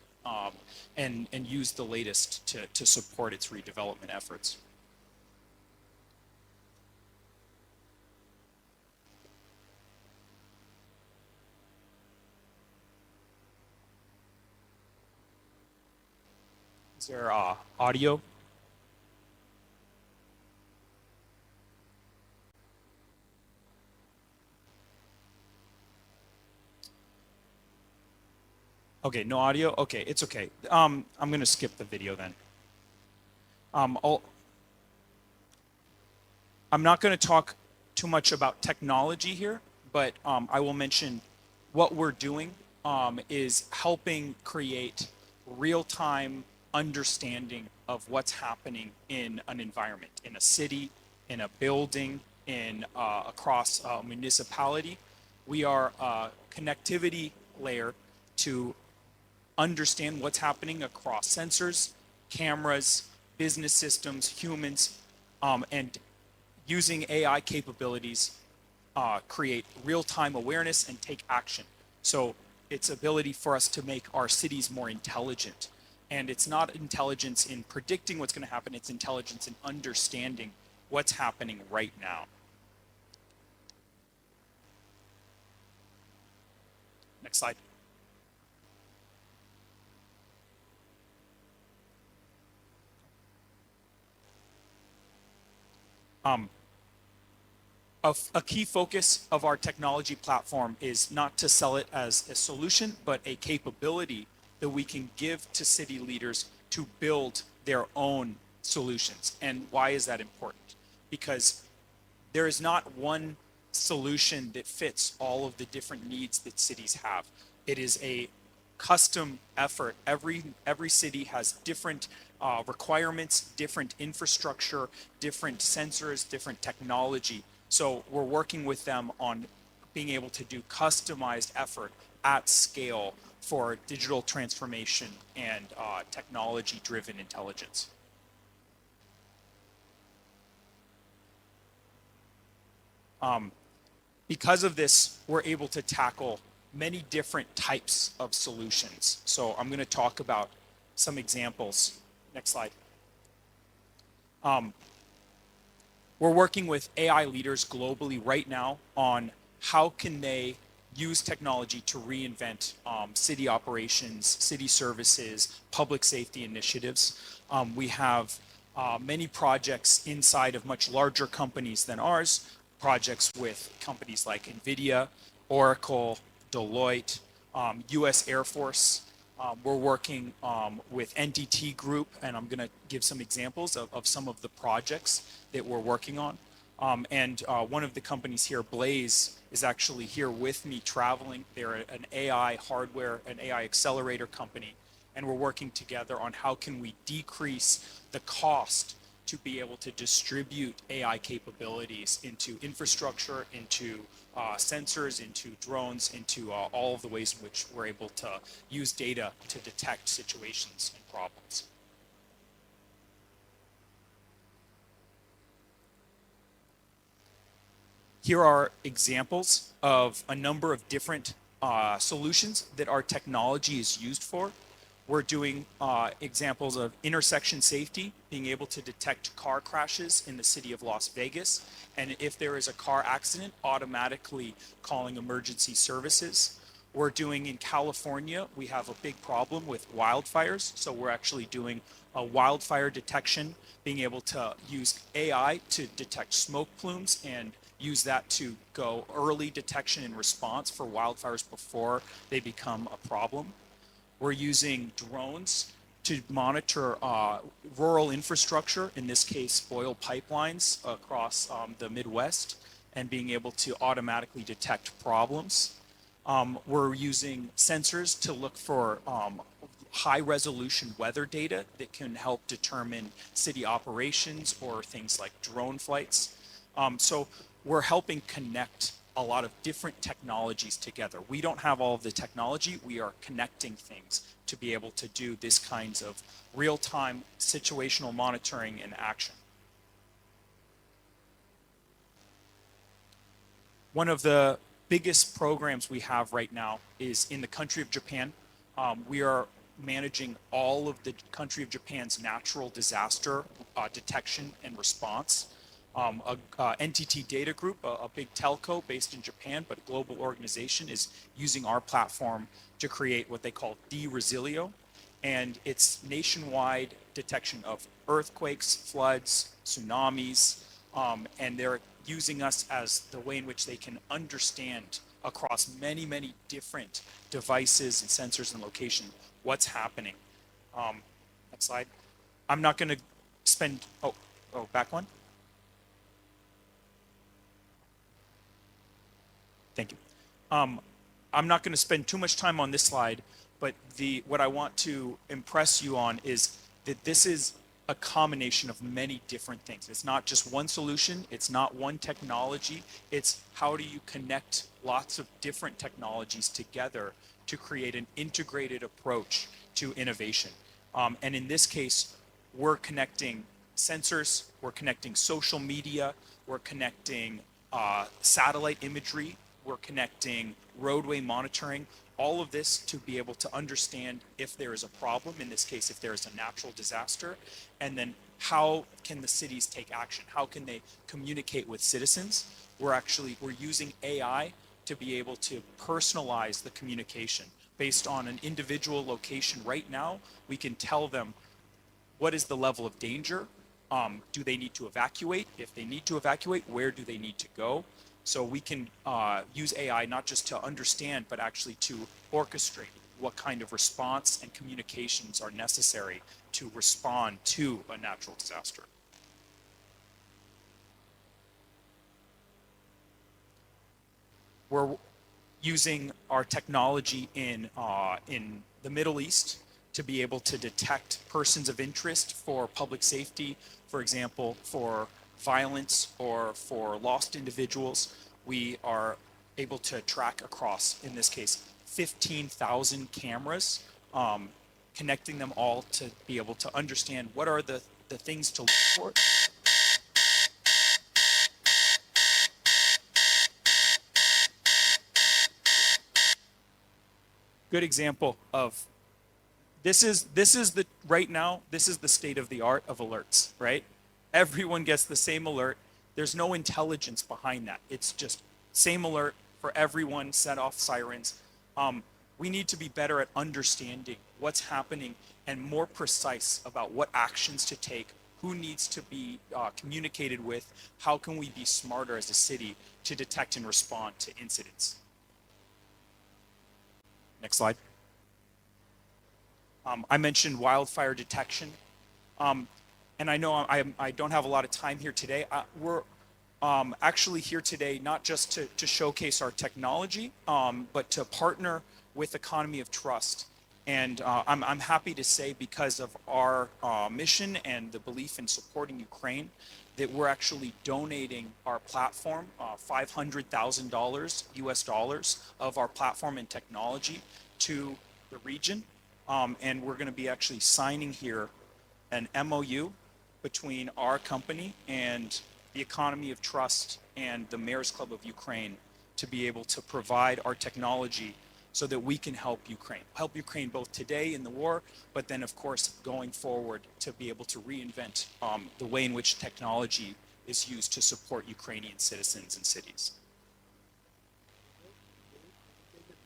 and use the latest to support its redevelopment efforts. Is there audio? Okay, no audio? Okay, it's okay. I'm going to skip the video then. I'm not going to talk too much about technology here, but I will mention what we're doing is helping create real-time understanding of what's happening in an environment, in a city, in a building, in across a municipality. We are a connectivity layer to understand what's happening across sensors, cameras, business systems, humans, and using AI capabilities create real-time awareness and take action. So it's ability for us to make our cities more intelligent. And it's not intelligence in predicting what's going to happen, it's intelligence in understanding what's happening right now. Next slide. A key focus of our technology platform is not to sell it as a solution, but a capability that we can give to city leaders to build their own solutions. And why is that important? Because there is not one solution that fits all of the different needs that cities have. It is a custom effort. Every city has different requirements, different infrastructure, different sensors, different technology. So we're working with them on being able to do customized effort at scale for digital transformation and technology-driven intelligence. Because of this, we're able to tackle many different types of solutions. So I'm going to talk about some examples. Next slide. We're working with AI leaders globally right now on how can they use technology to reinvent city operations, city services, public safety initiatives. We have many projects inside of much larger companies than ours, projects with companies like NVIDIA, Oracle, Deloitte, US Air Force. We're working with NTT Group, and I'm going to give some examples of some of the projects that we're working on. And one of the companies here, Blaze, is actually here with me traveling. They're an AI hardware, an AI accelerator company, and we're working together on how can we decrease the cost to be able to distribute AI capabilities into infrastructure, into sensors, into drones, into all of the ways in which we're able to use data to detect situations and problems. Here are examples of a number of different solutions that our technology is used for. We're doing examples of intersection safety, being able to detect car crashes in the city of Las Vegas, and if there is a car accident, automatically calling emergency services. We're doing in California, we have a big problem with wildfires, so we're actually doing a wildfire detection, being able to use AI to detect smoke plumes and use that to go early detection and response for wildfires before they become a problem. We're using drones to monitor rural infrastructure, in this case, oil pipelines across the Midwest, and being able to automatically detect problems. We're using sensors to look for high resolution weather data that can help determine city operations or things like drone flights. So we're helping connect a lot of different technologies together. We don't have all of the technology, we are connecting things to be able to do this kinds of real-time situational monitoring and action. One of the biggest programs we have right now is in the country of Japan. We are managing all of the country of Japan's natural disaster detection and response. NTT Data Group, a big telco based in Japan, but a global organization, is using our platform to create what they call D-Resilio. And it's nationwide detection of earthquakes, floods, tsunamis, and they're using us as the way in which they can understand across many, many different devices and sensors and location what's happening. Next slide. I'm not going to spend, back one. Thank you. I'm not going to spend too much time on this slide, but what I want to impress you on is that this is a combination of many different things. It's not just one solution, it's not one technology, it's how do you connect lots of different technologies together to create an integrated approach to innovation. And in this case, we're connecting sensors, we're connecting social media, we're connecting satellite imagery, we're connecting roadway monitoring, all of this to be able to understand if there is a problem, in this case, if there is a natural disaster, and then how can the cities take action? How can they communicate with citizens? We're using AI to be able to personalize the communication based on an individual location. Right now, we can tell them what is the level of danger. Do they need to evacuate? If they need to evacuate, where do they need to go? So we can use AI not just to understand, but actually to orchestrate what kind of response and communications are necessary to respond to a natural disaster. We're using our technology in the Middle East to be able to detect persons of interest for public safety, for example, for violence or for lost individuals. We are able to track across, in this case, 15,000 cameras, connecting them all to be able to understand what are the things to look for. Good example of this is the right now, this is the state of the art of alerts, right? Everyone gets the same alert. There's no intelligence behind that. It's just same alert for everyone, set off sirens. We need to be better at understanding what's happening and more precise about what actions to take, who needs to be communicated with, how can we be smarter as a city to detect and respond to incidents. Next slide. I mentioned wildfire detection. And I know I don't have a lot of time here today. We're actually here today not just to showcase our technology, but to partner with Economy of Trust. And I'm happy to say, because of our mission and the belief in supporting Ukraine, that we're actually donating our platform, $500,000 US dollars of our platform and technology to the region. And we're going to be actually signing here an MOU between our company and the Economy of Trust and the Mayor's Club of Ukraine to be able to provide our technology so that we can help Ukraine both today in the war, but then of course going forward to be able to reinvent the way in which technology is used to support Ukrainian citizens and cities.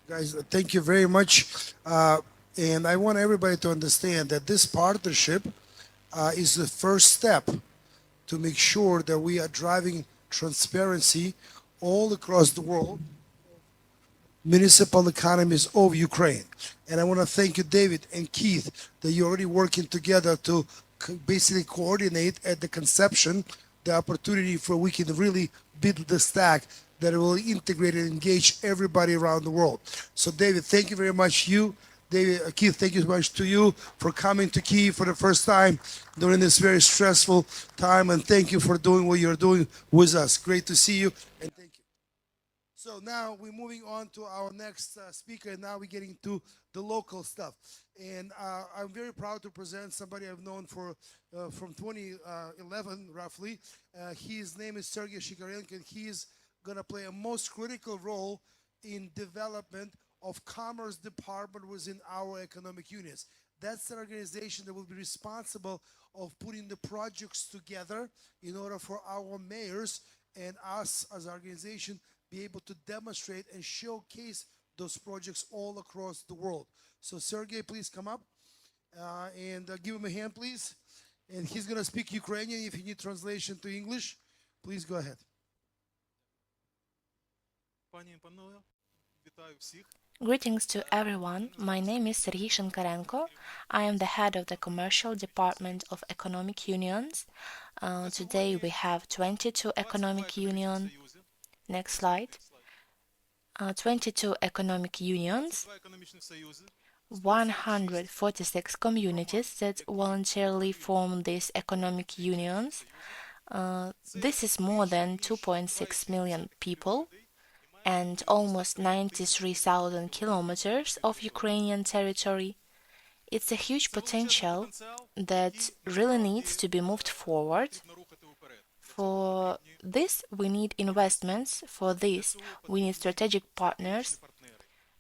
Guys, thank you very much. And I want everybody to understand that this partnership is the first step to make sure that we are driving transparency all across the world. municipal economies of Ukraine. And I want to thank you, David and Keith, that you're already working together to basically coordinate at the conception the opportunity for we can really build the stack that will integrate and engage everybody around the world. So, David, thank you very much. David, Keith, thank you so much to you for coming to Kyiv for the first time during this very stressful time, and thank you for doing what you're doing with us. Great to see you, and thank you. So now we're moving on to our next speaker, and now we're getting to the local stuff. And I'm very proud to present somebody I've known for from 2011, roughly. His name is Sergey Shikarenko, and he is going to play a most critical role in development of commerce department within our economic unions. That's an organization that will be responsible of putting the projects together in order for our mayors and us as an organization be able to demonstrate and showcase those projects all across the world. So Sergey, please come up and give him a hand, please. And he's going to speak Ukrainian. If you need translation to English, please go ahead. Greetings to everyone. My name is Serhiy Shenkarenko. I am the head of the Commercial Department of Economic Unions. Today we have 22 economic unions. Next slide. 22 economic unions, 146 communities that voluntarily form these economic unions. This is more than 2.6 million people and almost 93,000 kilometers of Ukrainian territory. It's a huge potential that really needs to be moved forward. For this, we need investments. For this, we need strategic partners.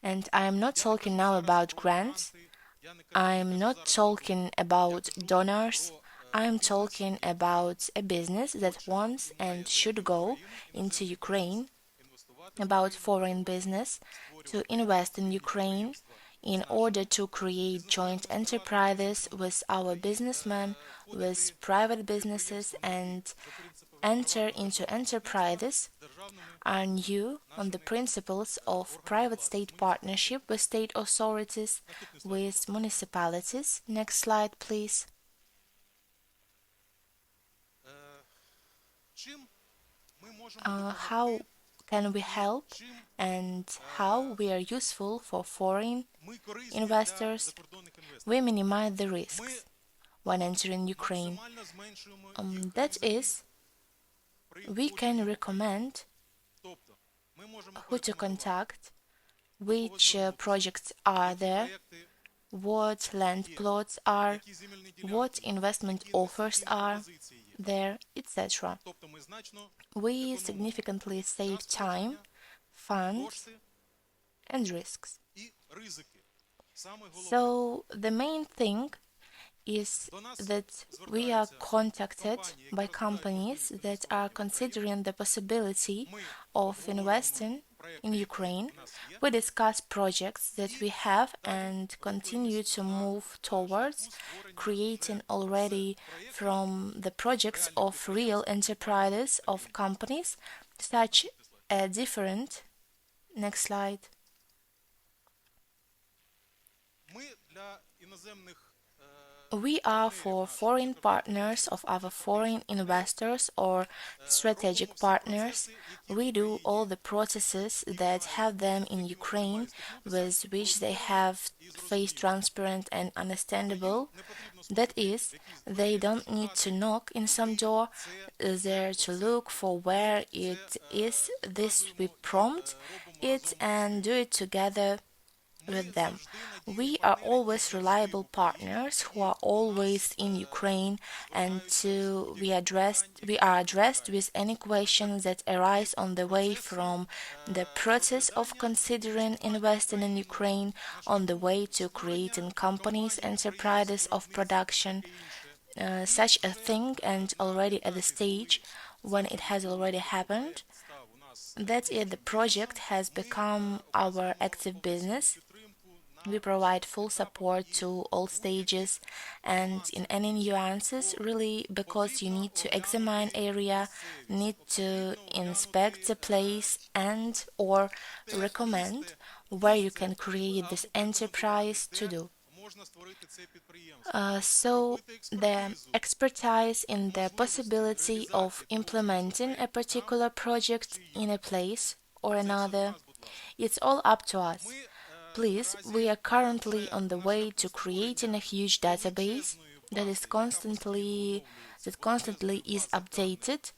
And I am not talking now about grants. I am not talking about donors. I am talking about a business that wants and should go into Ukraine, about foreign business to invest in Ukraine in order to create joint enterprises with our businessmen, with private businesses, and enter into enterprises are new on the principles of private-state partnership with state authorities, with municipalities. Next slide, please. How can we help and how we are useful for foreign investors? We minimize the risks when entering Ukraine. That is, we can recommend who to contact, which projects are there, what land plots are, what investment offers are there, etc. We significantly save time, funds, and risks. So the main thing is that we are contacted by companies that are considering the possibility of investing in Ukraine. We discuss projects that we have and continue to move towards creating already from the projects of real enterprises of companies such a different. Next slide. We are for foreign partners of our foreign investors or strategic partners. We do all the processes that have them in Ukraine, with which they have face transparent and understandable. That is, they don't need to knock in some door there to look for where it is. This we prompt it and do it together with them. We are always reliable partners who are always in Ukraine, and we are addressed with any questions that arise on the way from the process of considering investing in Ukraine, on the way to creating companies, enterprises of production, such a thing, and already at the stage when it has already happened. That's it, the project has become our active business. We provide full support to all stages and in any nuances, really, because you need to examine area, need to inspect the place and or recommend where you can create this enterprise to do. So the expertise in the possibility of implementing a particular project in a place or another, it's all up to us. Please, we are currently on the way to creating a huge database that constantly is updated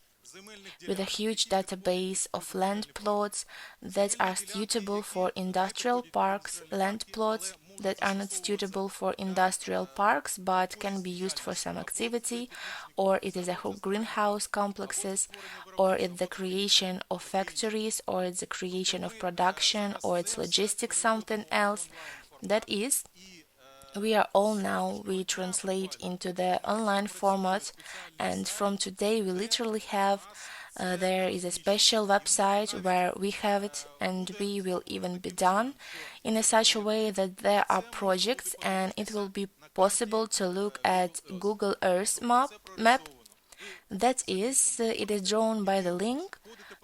with a huge database of land plots that are suitable for industrial parks, land plots that are not suitable for industrial parks but can be used for some activity, or it is a greenhouse complexes, or it's the creation of factories, or it's the creation of production, or it's logistics something else. That is, we translate into the online format, and from today we literally have there is a special website where we have it, and we will even be done in a such a way that there are projects and it will be possible to look at Google Earth map. That is, it is drawn by the link.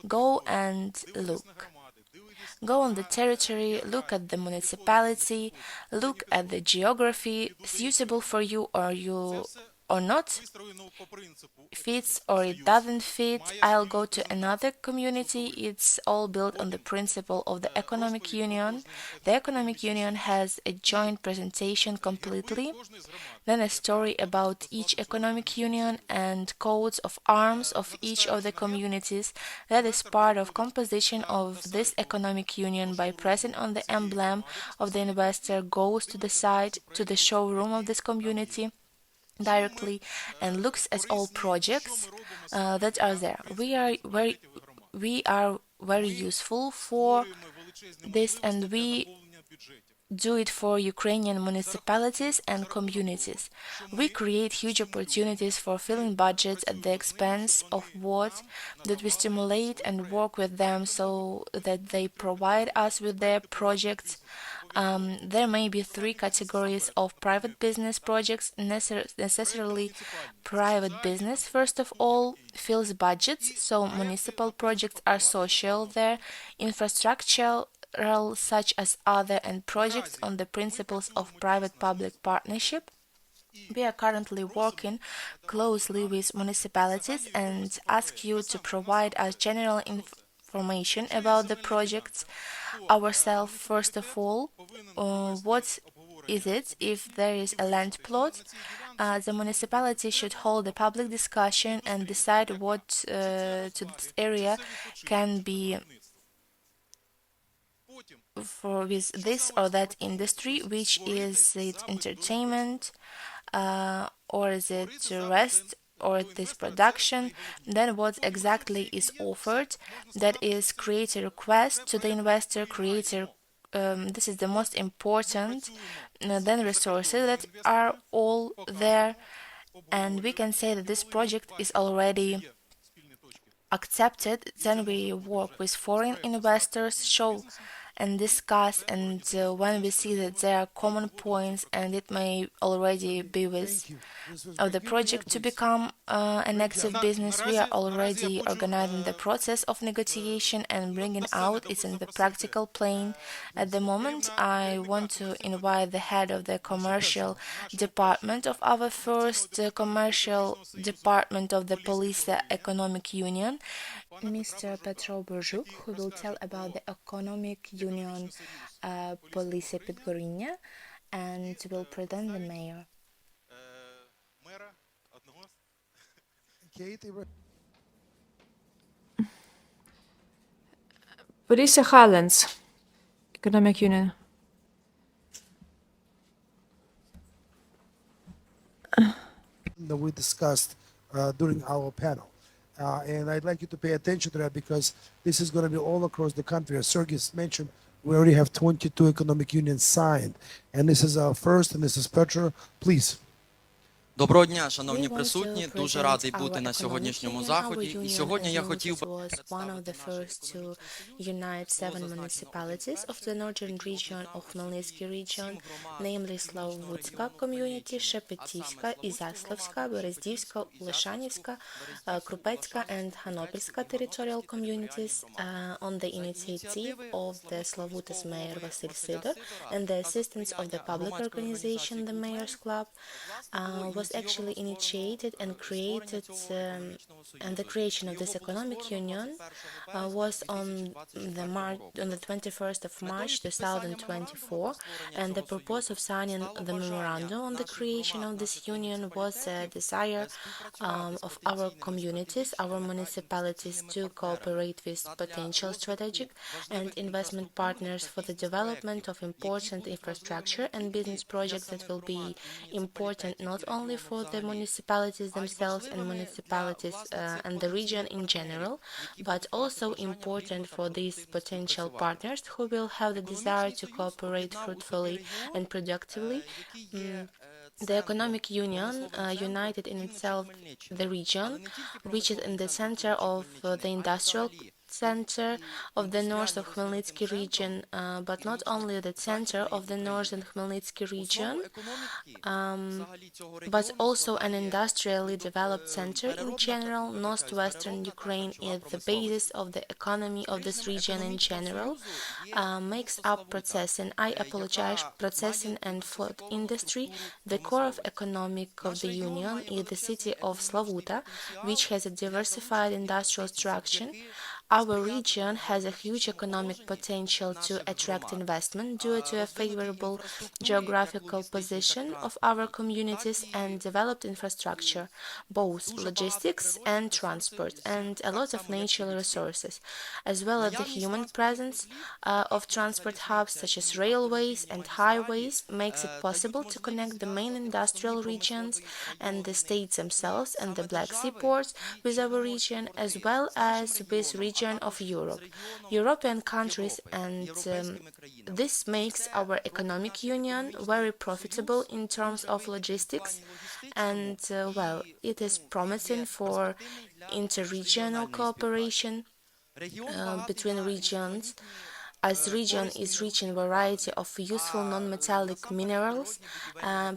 Go and look. Go on the territory, look at the municipality, look at the geography suitable for you or not, fits or it doesn't fit. I'll go to another community. It's all built on the principle of the economic union. The economic union has a joint presentation completely, then a story about each economic union and codes of arms of each of the communities that is part of composition of this economic union. By pressing on the emblem of the investor goes to the site, to the showroom of this community directly and looks at all projects that are there. We are very useful for this, and we do it for Ukrainian municipalities and communities. We create huge opportunities for filling budgets at the expense of what that we stimulate and work with them so that they provide us with their projects. There may be three categories of private business projects. Necessarily private business, first of all, fills budgets, so municipal projects are social there, infrastructural such as other, and projects on the principles of private-public partnership. We are currently working closely with municipalities and ask you to provide us general information about the projects ourselves. First of all, what is it if there is a land plot? The municipality should hold a public discussion and decide what to this area can be for with this or that industry, which is it entertainment, or is it rest, or this production, then what exactly is offered. That is, create a request to the investor, this is the most important, then resources that are all there, and we can say that this project is already accepted. Then we work with foreign investors, show and discuss, and when we see that there are common points and it may already be with of the project to become an active business, we are already organizing the process of negotiation and bringing out it in the practical plane. At the moment, I want to invite the head of the commercial department of our first commercial department of the Police Economic Union, Mr. Petro Burjuk, who will tell about the Economic Union Police Podgorinia and will present the mayor. Police Highlands Economic Union. That we discussed during our panel. And I'd like you to pay attention to that because this is going to be all across the country. As Sergey mentioned, we already have 22 economic unions signed. And this is our first, and this is Petro. Please. Доброго дня, We шановні want to присутні. Дуже present радий our бути на economic сьогоднішньому union. Our заході. І union, сьогодні as я known хотів this би was one of the first to unite 7 municipalities of the northern region of Khmelnytsky region, namely Slavutska community, Shepetivska, Izaslavska, Berezdivska, Uleshanivska, Krupetska and Hanopilska territorial communities on the initiative of the Slavuta's mayor Vasil Sidor and the assistance of the public organization, the Mayor's Club, was actually initiated and created, and the creation of this economic union was on the 21st of March 2024, and the purpose of signing the memorandum on the creation of this union was a desire of our communities, our municipalities, to cooperate with potential strategic and investment partners for the development of important infrastructure and business projects that will be important not only for the municipalities themselves and municipalities and the region in general, but also important for these potential partners who will have the desire to cooperate fruitfully and productively. The economic union united in itself the region, which is in the center of the industrial center of the north of Khmelnytsky region, but not only the center of the northern Khmelnytsky region, but also an industrially developed center in general. Northwestern Ukraine is the basis of the economy of this region in general, makes up processing and food industry. The core of economic of the union is the city of Slavuta, which has a diversified industrial structure. Our region has a huge economic potential to attract investment due to a favorable geographical position of our communities and developed infrastructure, both logistics and transport, and a lot of natural resources, as well as the human presence of transport hubs such as railways and highways makes it possible to connect the main industrial regions and the states themselves and the Black Sea ports with our region, as well as with region of Europe, European countries, and this makes our economic union very profitable in terms of logistics, and well, it is promising for interregional cooperation between regions, as region is rich in variety of useful non-metallic minerals,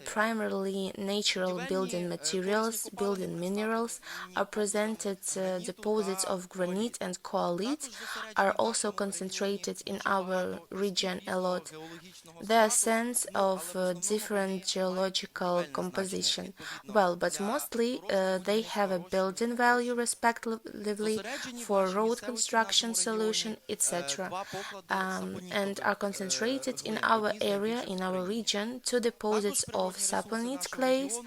primarily natural building materials. Building minerals are presented. Deposits of granite and coalite are also concentrated in our region a lot. There are sense of different geological composition. Well, but mostly they have a building value respectively for road construction solution, etc. And are concentrated in our area, in our region, two deposits of saponite clays,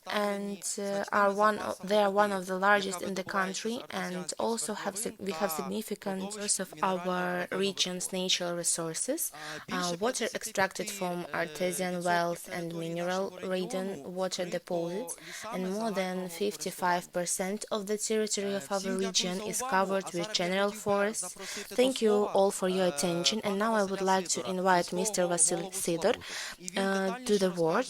and they are one of the largest in the country, and also we have significant use of our region's natural resources, water extracted from artesian wells and mineral laden water deposits, and more than 55% of the territory of our region is covered with general forests. Thank you all for your attention, and now I would like to invite Mr. Vasil Sidor to the word.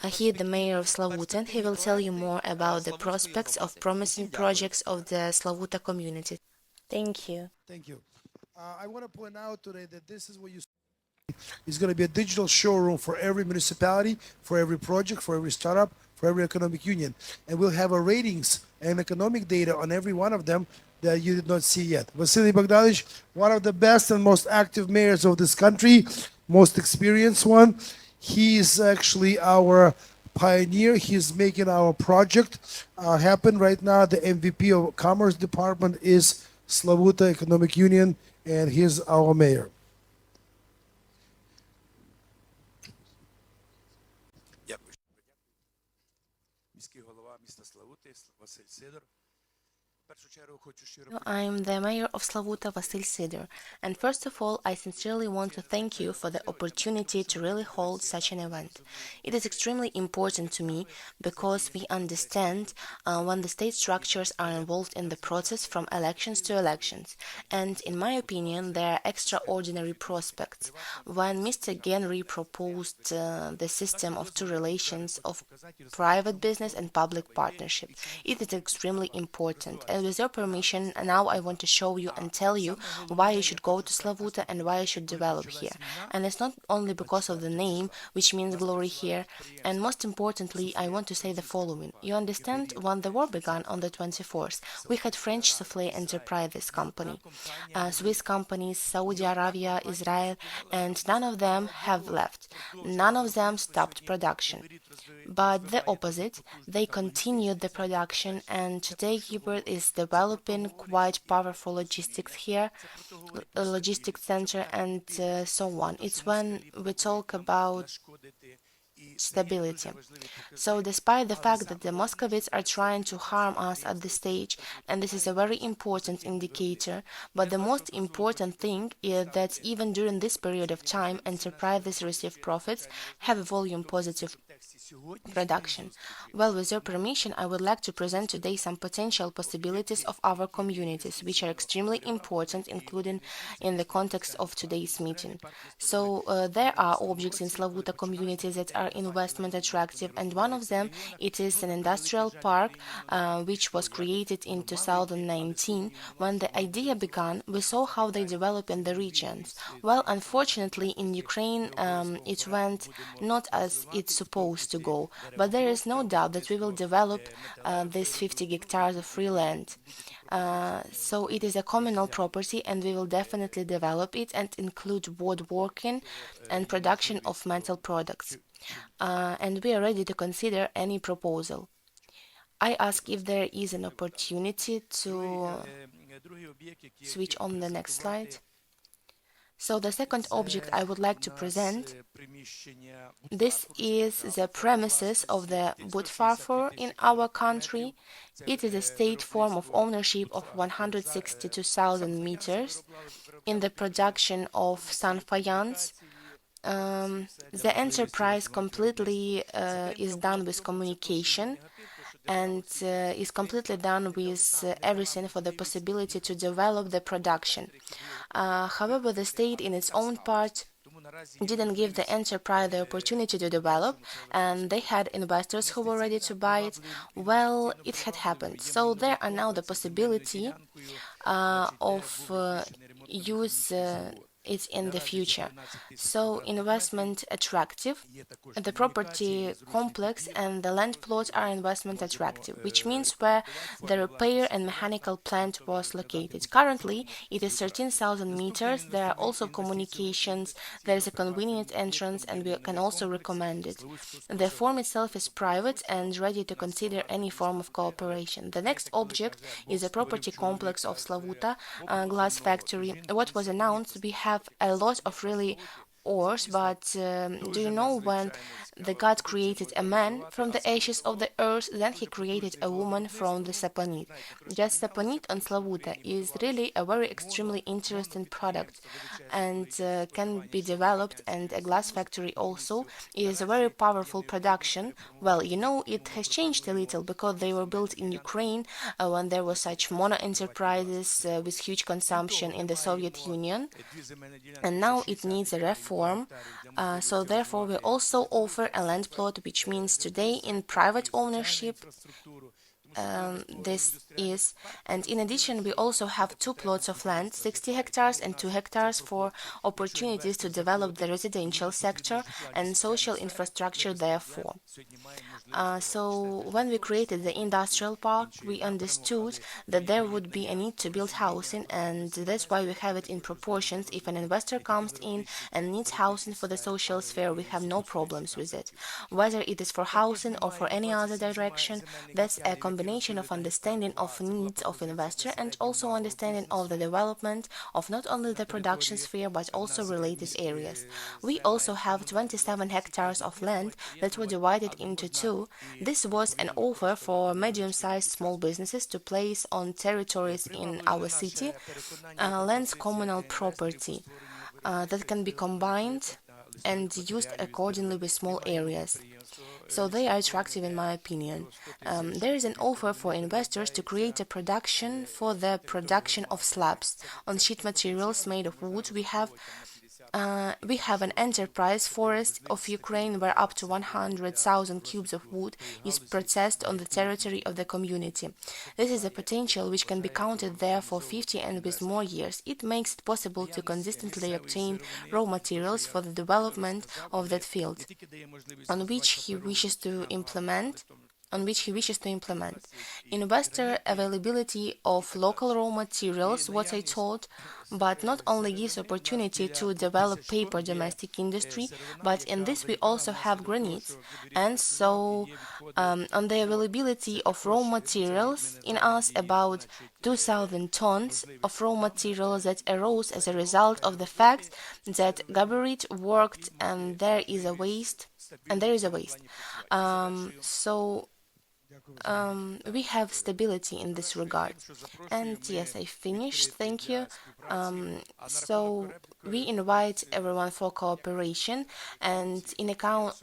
He is the mayor of Slavuta, and he will tell you more about the prospects of promising projects of the Slavuta community. Thank you. Thank you. I want to point out today that this is what you is going to be a digital showroom for every municipality, for every project, for every startup, for every economic union. And we'll have a ratings and economic data on every one of them that you did not see yet. Vasily Bogdanovich, one of the best and most active mayors of this country, most experienced one. He is actually our pioneer. He's making our project happen right now. The MVP of Commerce Department is Slavuta Economic Union, and he's our mayor. Міський голова міста Славути Василь Сидор. I'm the mayor of Slavuta, Vasil Sidor, and first of all, I sincerely want to thank you for the opportunity to really hold such an event. It is extremely important to me because we understand when the state structures are involved in the process from elections to elections, and in my opinion, there are extraordinary prospects. When Mr. Genry proposed the system of two relations of private business and public partnership, it is extremely important, and with your permission, now I want to show you and tell you why you should go to Slavuta and why you should develop here. And it's not only because of the name, which means glory here, and most importantly, I want to say the following. You understand, when the war began on the 24th, we had French Soufflé Enterprises company, Swiss companies, Saudi Arabia, Israel, and none of them have left. None of them stopped production. But the opposite, they continued the production, and today Kyiv is developing quite powerful logistics here, logistics center, and so on. It's when we talk about stability. So despite the fact that the Muscovites are trying to harm us at this stage, and this is a very important indicator, but the most important thing is that even during this period of time, enterprises receive profits, have a volume positive production. Well, with your permission, I would like to present today some potential possibilities of our communities, which are extremely important, including in the context of today's meeting. So there are objects in Slavuta communities that are investment attractive, and one of them, it is an industrial park which was created in 2019. When the idea began, we saw how they develop in the regions. Well, unfortunately, in Ukraine, it went not as it's supposed to go, but there is no doubt that we will develop these 50 hectares of free land. So it is a communal property, and we will definitely develop it and include woodworking and production of metal products. And we are ready to consider any proposal. I ask if there is an opportunity to switch on the next slide. So the second object I would like to present, this is the premises of the wood farmer in our country. It is a state form of ownership of 162,000 meters in the production of sun faience. The enterprise completely is done with communication and is completely done with everything for the possibility to develop the production. However, the state in its own part didn't give the enterprise the opportunity to develop, and they had investors who were ready to buy it. Well, it had happened. So there are now the possibility of use it in the future. So investment attractive, the property complex and the land plots are investment attractive, which means where the repair and mechanical plant was located. Currently, it is 13,000 meters. There are also communications, there is a convenient entrance, and we can also recommend it. The form itself is private and ready to consider any form of cooperation. The next object is a property complex of Slavuta glass factory. What was announced, we have a lot of really ores, but do you know when the God created a man from the ashes of the earth, then he created a woman from the saponit. Just saponit on Slavuta is really a very extremely interesting product and can be developed, and a glass factory also is a very powerful production. Well, you know, it has changed a little because they were built in Ukraine when there were such mono enterprises with huge consumption in the Soviet Union, and now it needs a reform. So therefore we also offer a land plot, which means today in private ownership this is, and in addition we also have two plots of land, 60 hectares and 2 hectares, for opportunities to develop the residential sector and social infrastructure therefore. So when we created the industrial park, we understood that there would be a need to build housing, and that's why we have it in proportions. If an investor comes in and needs housing for the social sphere, we have no problems with it. Whether it is for housing or for any other direction, that's a combination combination of understanding of needs of investor and also understanding of the development of not only the production sphere but also related areas. We also have 27 hectares of land that were divided into two. This was an offer for medium-sized small businesses to place on territories in our city lands communal property that can be combined and used accordingly with small areas. So they are attractive in my opinion. There is an offer for investors to create a production for the production of slabs. On sheet materials made of wood, we have an enterprise forest of Ukraine where up to 100,000 cubes of wood is processed on the territory of the community. This is a potential which can be counted there for 50 and with more years. It makes it possible to consistently obtain raw materials for the development of that field, on which he wishes to implement. Investor availability of local raw materials, what I told, but not only gives opportunity to develop paper domestic industry, but in this we also have granites. And so on the availability of raw materials in us, about 2,000 tons of raw materials that arose as a result of the fact that Gabarit worked and there is a waste. We have stability in this regard. And yes, I finished. Thank you. So we invite everyone for cooperation, and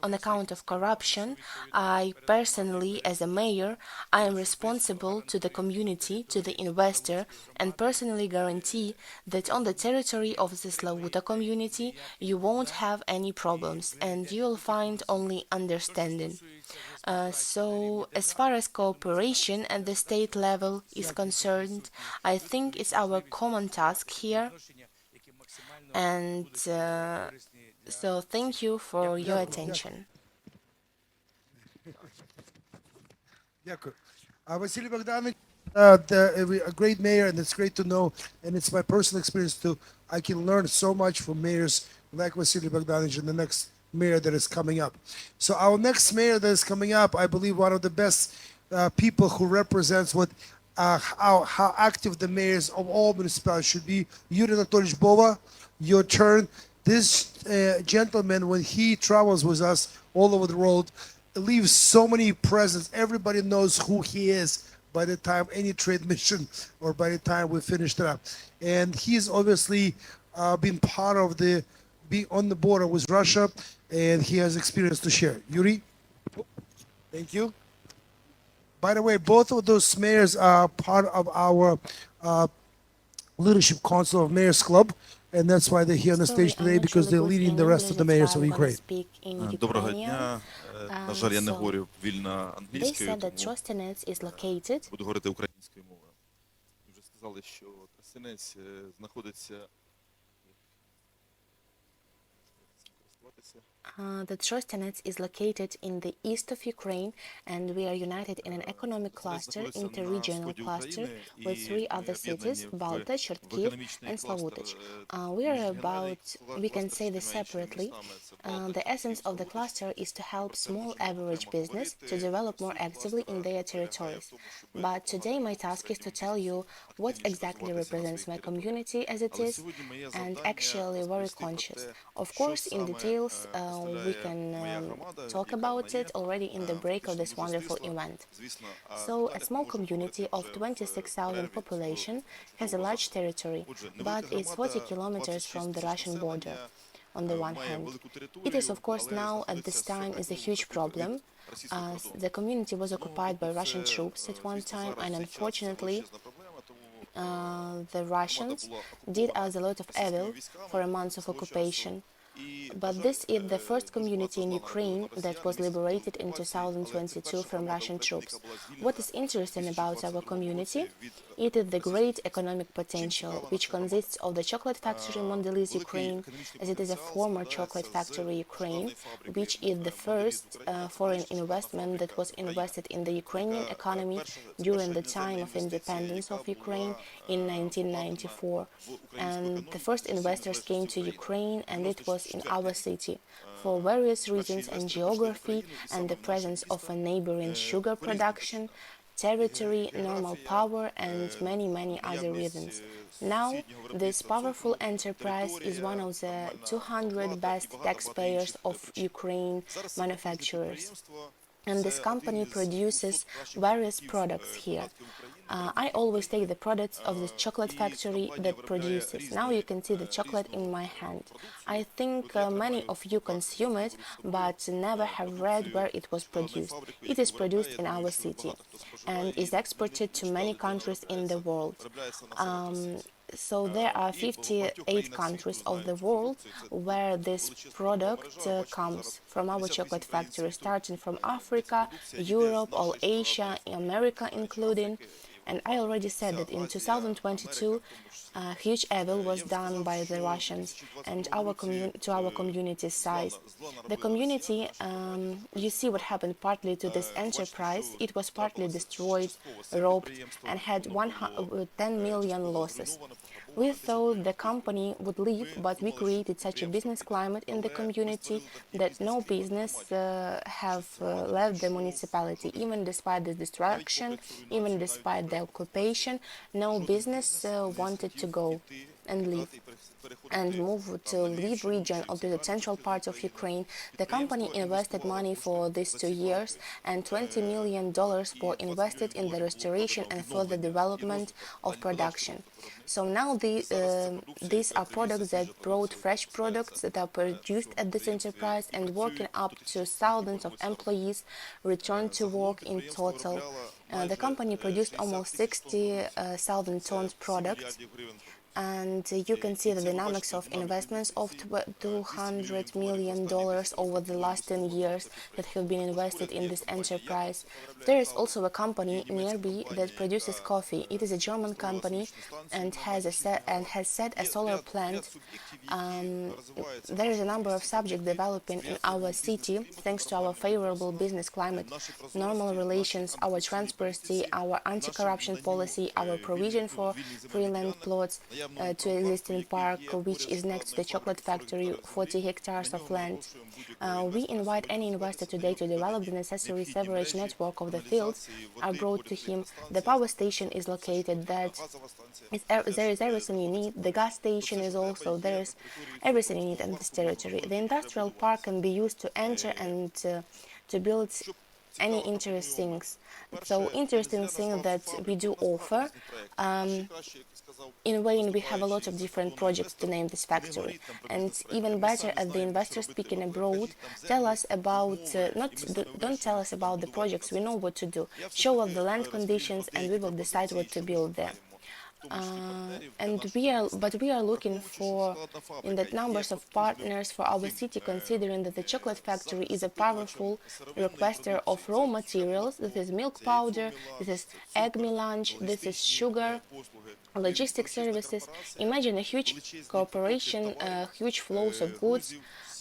on account of corruption, I personally, as a mayor, I am responsible to the community, to the investor, and personally guarantee that on the territory of the Slavuta community, you won't have any problems, and you'll find only understanding. So, as far as cooperation at the state level is concerned, I think it's our common task here. And so, thank you for your attention. Дякую. Василий Богданович, a great mayor, and it's great to know, and it's my personal experience too. I can learn so much from mayors like Vasily Bogdanovich and the next mayor that is coming up. So our next mayor that is coming up, I believe one of the best people who represents what how active the mayors of all municipalities should be. Yuri Anatolyevich Bova, your turn. This gentleman, when he travels with us all over the world, leaves so many presents. Everybody knows who he is by the time any trade mission or by the time we finished it up. And he's obviously been part of being on the border with Russia, and he has experience to share. Yuri, thank you. By the way, both of those mayors are part of our leadership council of mayors club, and that's why they're here on the stage today, because they're leading the rest of the mayors of Ukraine. Доброго дня. На жаль, я не говорю вільно англійською, тому буду говорити українською мовою. Вже сказали, що Тростянець знаходиться The Trostianets is located in the east of Ukraine, and we are united in an economic cluster, interregional cluster, with three other cities, Balta, Chertkiv, and Slavutich. We can say this separately. The essence of the cluster is to help small average business to develop more actively in their territories. But today my task is to tell you what exactly represents my community as it is, and actually very conscious. Of course, in details, we can talk about it already in the break of this wonderful event. So, a small community of 26,000 population has a large territory, but it's 40 kilometers from the Russian border. On the one hand, it is of course now at this time is a huge problem. The community was occupied by Russian troops at one time, and unfortunately the Russians did us a lot of evil for a month of occupation. But this is the first community in Ukraine that was liberated in 2022 from Russian troops. What is interesting about our community? It is the great economic potential, which consists of the chocolate factory Mondelez Ukraine, as it is a former chocolate factory Ukraine, which is the first foreign investment that was invested in the Ukrainian economy during the time of independence of Ukraine in 1994. And the first investors came to Ukraine, and it was in our city. For various reasons and geography and the presence of a neighboring sugar production, territory, normal power, and many other reasons. Now, this powerful enterprise is one of the 200 best taxpayers of Ukraine manufacturers. And this company produces various products here. I always take the products of the chocolate factory that produces. Now you can see the chocolate in my hand. I think many of you consume it, but never have read where it was produced. It is produced in our city and is exported to many countries in the world. So there are 58 countries of the world where this product comes from our chocolate factory, starting from Africa, Europe, all Asia, America including. And I already said that in 2022, huge evil was done by the Russians and our community's size. The community, you see what happened partly to this enterprise. It was partly destroyed, robbed, and had 10 million losses. We thought the company would leave, but we created such a business climate in the community that no business have left the municipality. Even despite the destruction, even despite the occupation, no business wanted to go and leave and move to Lviv region or to the central part of Ukraine. The company invested money for these 2 years, and $20 million were invested in the restoration and further development of production. So now these are products that brought fresh products that are produced at this enterprise and working up to thousands of employees returned to work in total. The company produced almost 60,000 tons products. And you can see the dynamics of investments of $200 million over the last 10 years that have been invested in this enterprise. There is also a company nearby that produces coffee. It is a German company and has set a solar plant. There is a number of subjects developing in our city thanks to our favorable business climate, normal relations, our transparency, our anti-corruption policy, our provision for free land plots, to existing park, which is next to the chocolate factory, 40 hectares of land. We invite any investor today to develop the necessary sewerage network of the fields are brought to him. The power station is located, there is everything you need. The gas station is also, there is everything you need in this territory. The industrial park can be used to enter and to build any interesting things. So interesting thing that we do offer. In Wayne, we have a lot of different projects to name this factory, and even better, as the investor speaking abroad, tell us about don't tell us about the projects. We know what to do. Show us the land conditions, and we will decide what to build there. But we are looking for in the numbers of partners for our city, considering that the chocolate factory is a powerful requester of raw materials. This is milk powder, this is egg melange, this is sugar, logistic services. Imagine a huge corporation, huge flows of goods,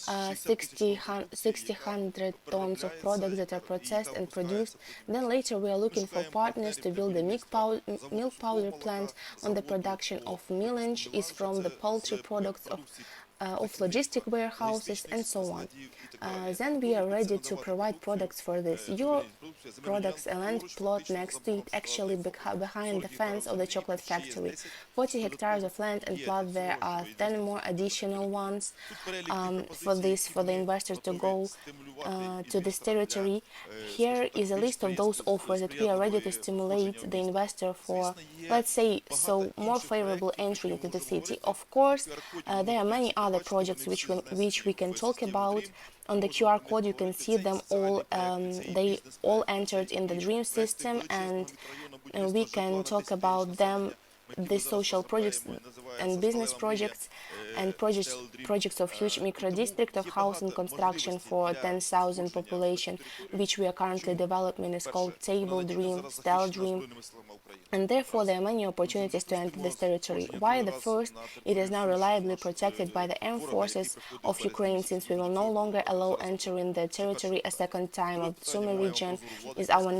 100 tons of products that are processed and produced. Then later we are looking for partners to build a milk powder plant on the production of melange is from the poultry products of logistic warehouses and so on. Then we are ready to provide products for this. Your products, a land plot next to it, actually behind the fence of the chocolate factory. 40 hectares of land and plot, there are 10 more additional ones for the investors to go to this territory. Here is a list of those offers that we are ready to stimulate the investor for, let's say, so more favorable entry into the city. Of course, there are many other projects which we can talk about. On the QR code you can see them all. They all entered in the dream system, and we can talk about them, the social projects and business projects and projects of huge micro district of housing construction for 10,000 population, which we are currently developing, is called Table Dream, Style Dream. and therefore there are many opportunities to enter this territory. While the first, it is now reliably protected by the armed forces of Ukraine, since we will no longer allow entering the territory a second time. Of Sumy region is our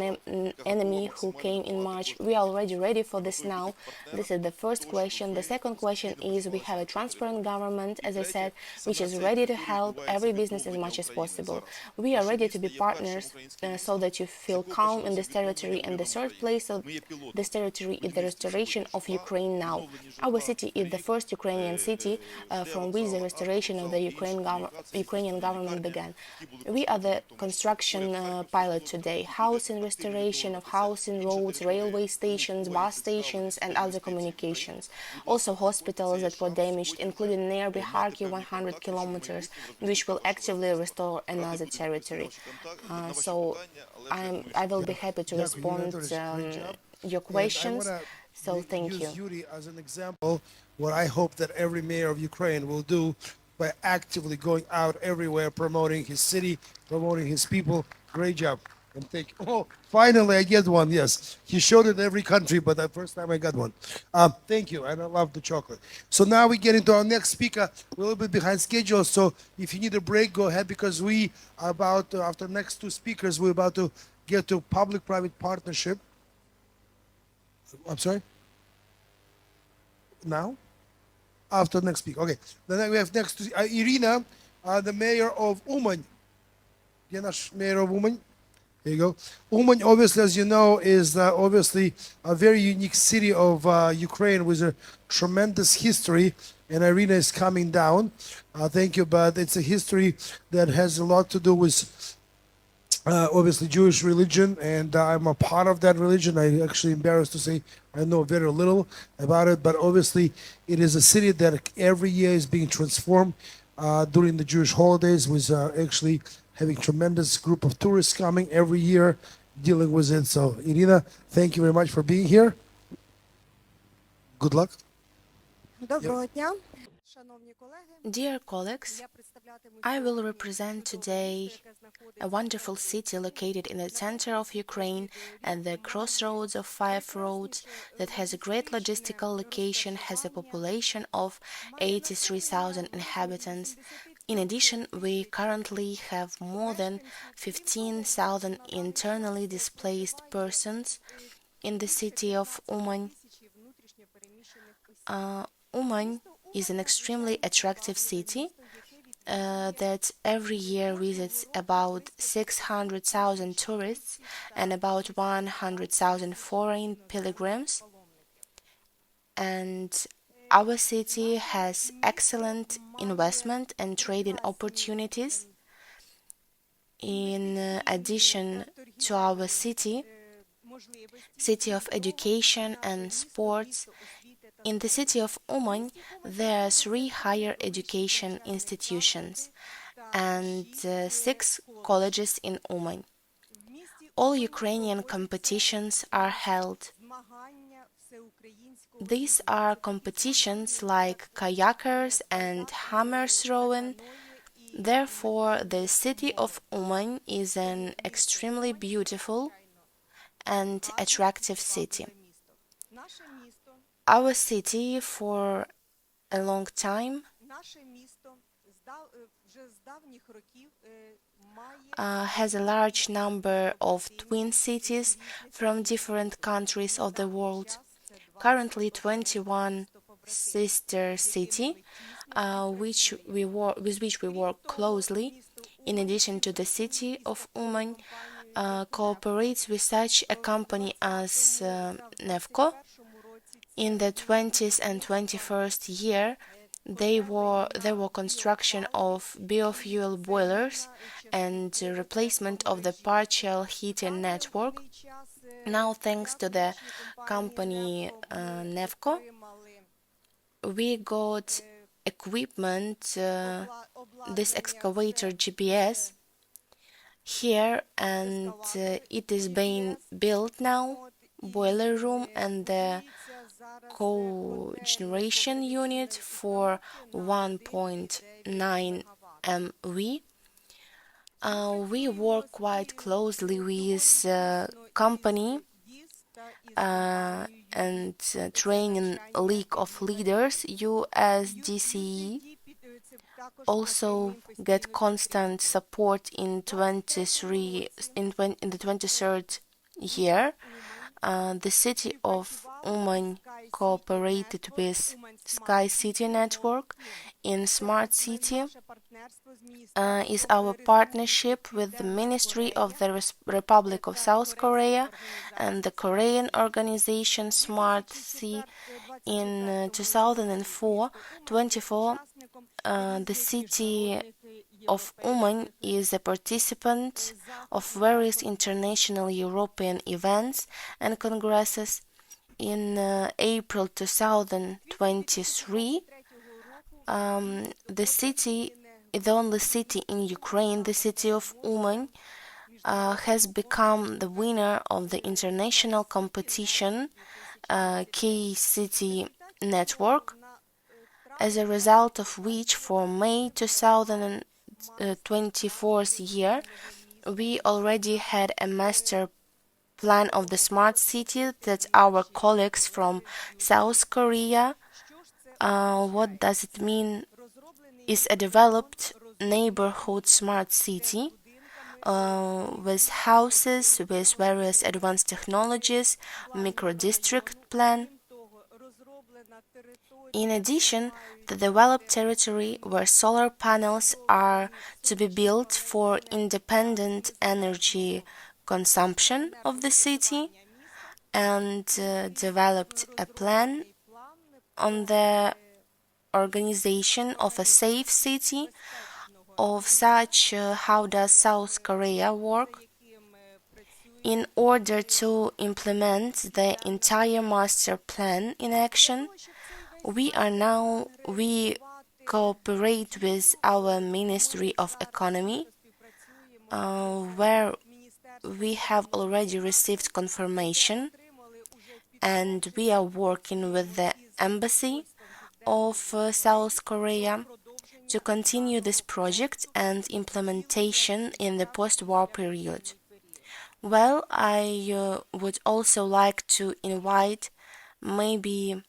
enemy who came in March. We are already ready for this now. This is the first question. The second question is, we have a transparent government, as I said, which is ready to help every business as much as possible. We are ready to be partners so that you feel calm in this territory. And the third place of this territory is the restoration of Ukraine now. Our city is the first Ukrainian city from which the restoration of the Ukrainian government began. We are the construction pilot today. Housing restoration of housing, roads, railway stations, bus stations, and other communications. Also hospitals that were damaged, including nearby Kharkiv 100 kilometers, which will actively restore another territory. So I will be happy to respond your questions. So thank you. Use Yuri as an example, what I hope that every mayor of Ukraine will do by actively going out everywhere, promoting his city, promoting his people. Great job. And thank you. Oh, finally I get one. Yes, he showed it in every country, but the first time I got one. Thank you, and I love the chocolate. So now we get into our next speaker. We're a little bit behind schedule, so if you need a break, go ahead, because we are about to, after the next two speakers, we're about to get to public-private partnership. I'm sorry? Now? After next speaker. Okay. Then we have next to Irina, the mayor of Uman. Mayor of Uman. There you go. Uman, obviously, as you know, is obviously a very unique city of Ukraine with a tremendous history. And Irina is coming down. Thank you. But it's a history that has a lot to do with obviously Jewish religion, and I'm a part of that religion. I'm actually embarrassed to say I know very little about it, but obviously it is a city that every year is being transformed during the Jewish holidays, with actually having tremendous group of tourists coming every year, dealing with it. So Irina, thank you very much for being here. Good luck. Доброго дня. Dear colleagues, I will represent today a wonderful city located in the center of Ukraine at the crossroads of 5 roads, that has a great logistical location, has a population of 83,000 inhabitants. In addition, we currently have more than 15,000 internally displaced persons in the city of Uman. Uman is an extremely attractive city that every year visits about 600,000 tourists and about 100,000 foreign pilgrims. And our city has excellent investment and trading opportunities. In addition to our city of education and sports, in the city of Uman, there are 3 higher education institutions and 6 colleges in Uman. All Ukrainian competitions are held. These are competitions like kayakers and hammer throwing. Therefore, the city of Uman is an extremely beautiful and attractive city. Our city, for a long time, has a large number of twin cities from different countries of the world. Currently, 21 sister city, with which we work closely. In addition to the city of Uman, cooperates with such a company as Nevco. In the 20th and 21st year, there were construction of biofuel boilers and replacement of the partial heating network. Now, thanks to the company Nevco, we got equipment, this excavator GPS here, and it is being built now, boiler room and the cogeneration unit for 1.9 MV. We work quite closely with company and training league of leaders, you as DCE also get constant support in 23 in the 23rd year. The city of Uman cooperated with Sky City Network in Smart City is our partnership with the Ministry of the Republic of South Korea and the Korean organization Smart City. In 2004, the city of Uman is a participant of various international European events and congresses. In April 2023, the city, the only city in Ukraine, the city of Uman, has become the winner of the international competition K-City Network, as a result of which for May 2024 year, we already had a master plan of the smart city that our colleagues from South Korea, what does it mean, is a developed neighborhood smart city with houses with various advanced technologies, micro-district plan. In addition, the developed territory where solar panels are to be built for independent energy consumption of the city, and developed a plan on the organization of a safe city of such how does South Korea work. In order to implement the entire master plan in action, we cooperate with our Ministry of Economy, where we have already received confirmation, and we are working with the Embassy of South Korea to continue this project and implementation in the post-war period. Well, I would also like to invite maybe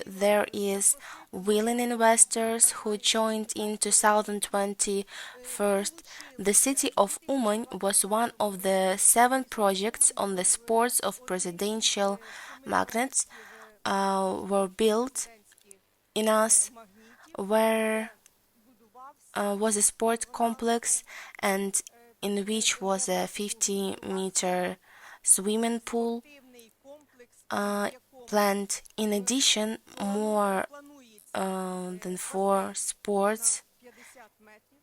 there is willing investors who joined in 2021. The city of Uman was one of the 7 projects on the sports of presidential magnets were built in us, where was a sport complex and in which was a 50-meter swimming pool planned. In addition, more than 4 sports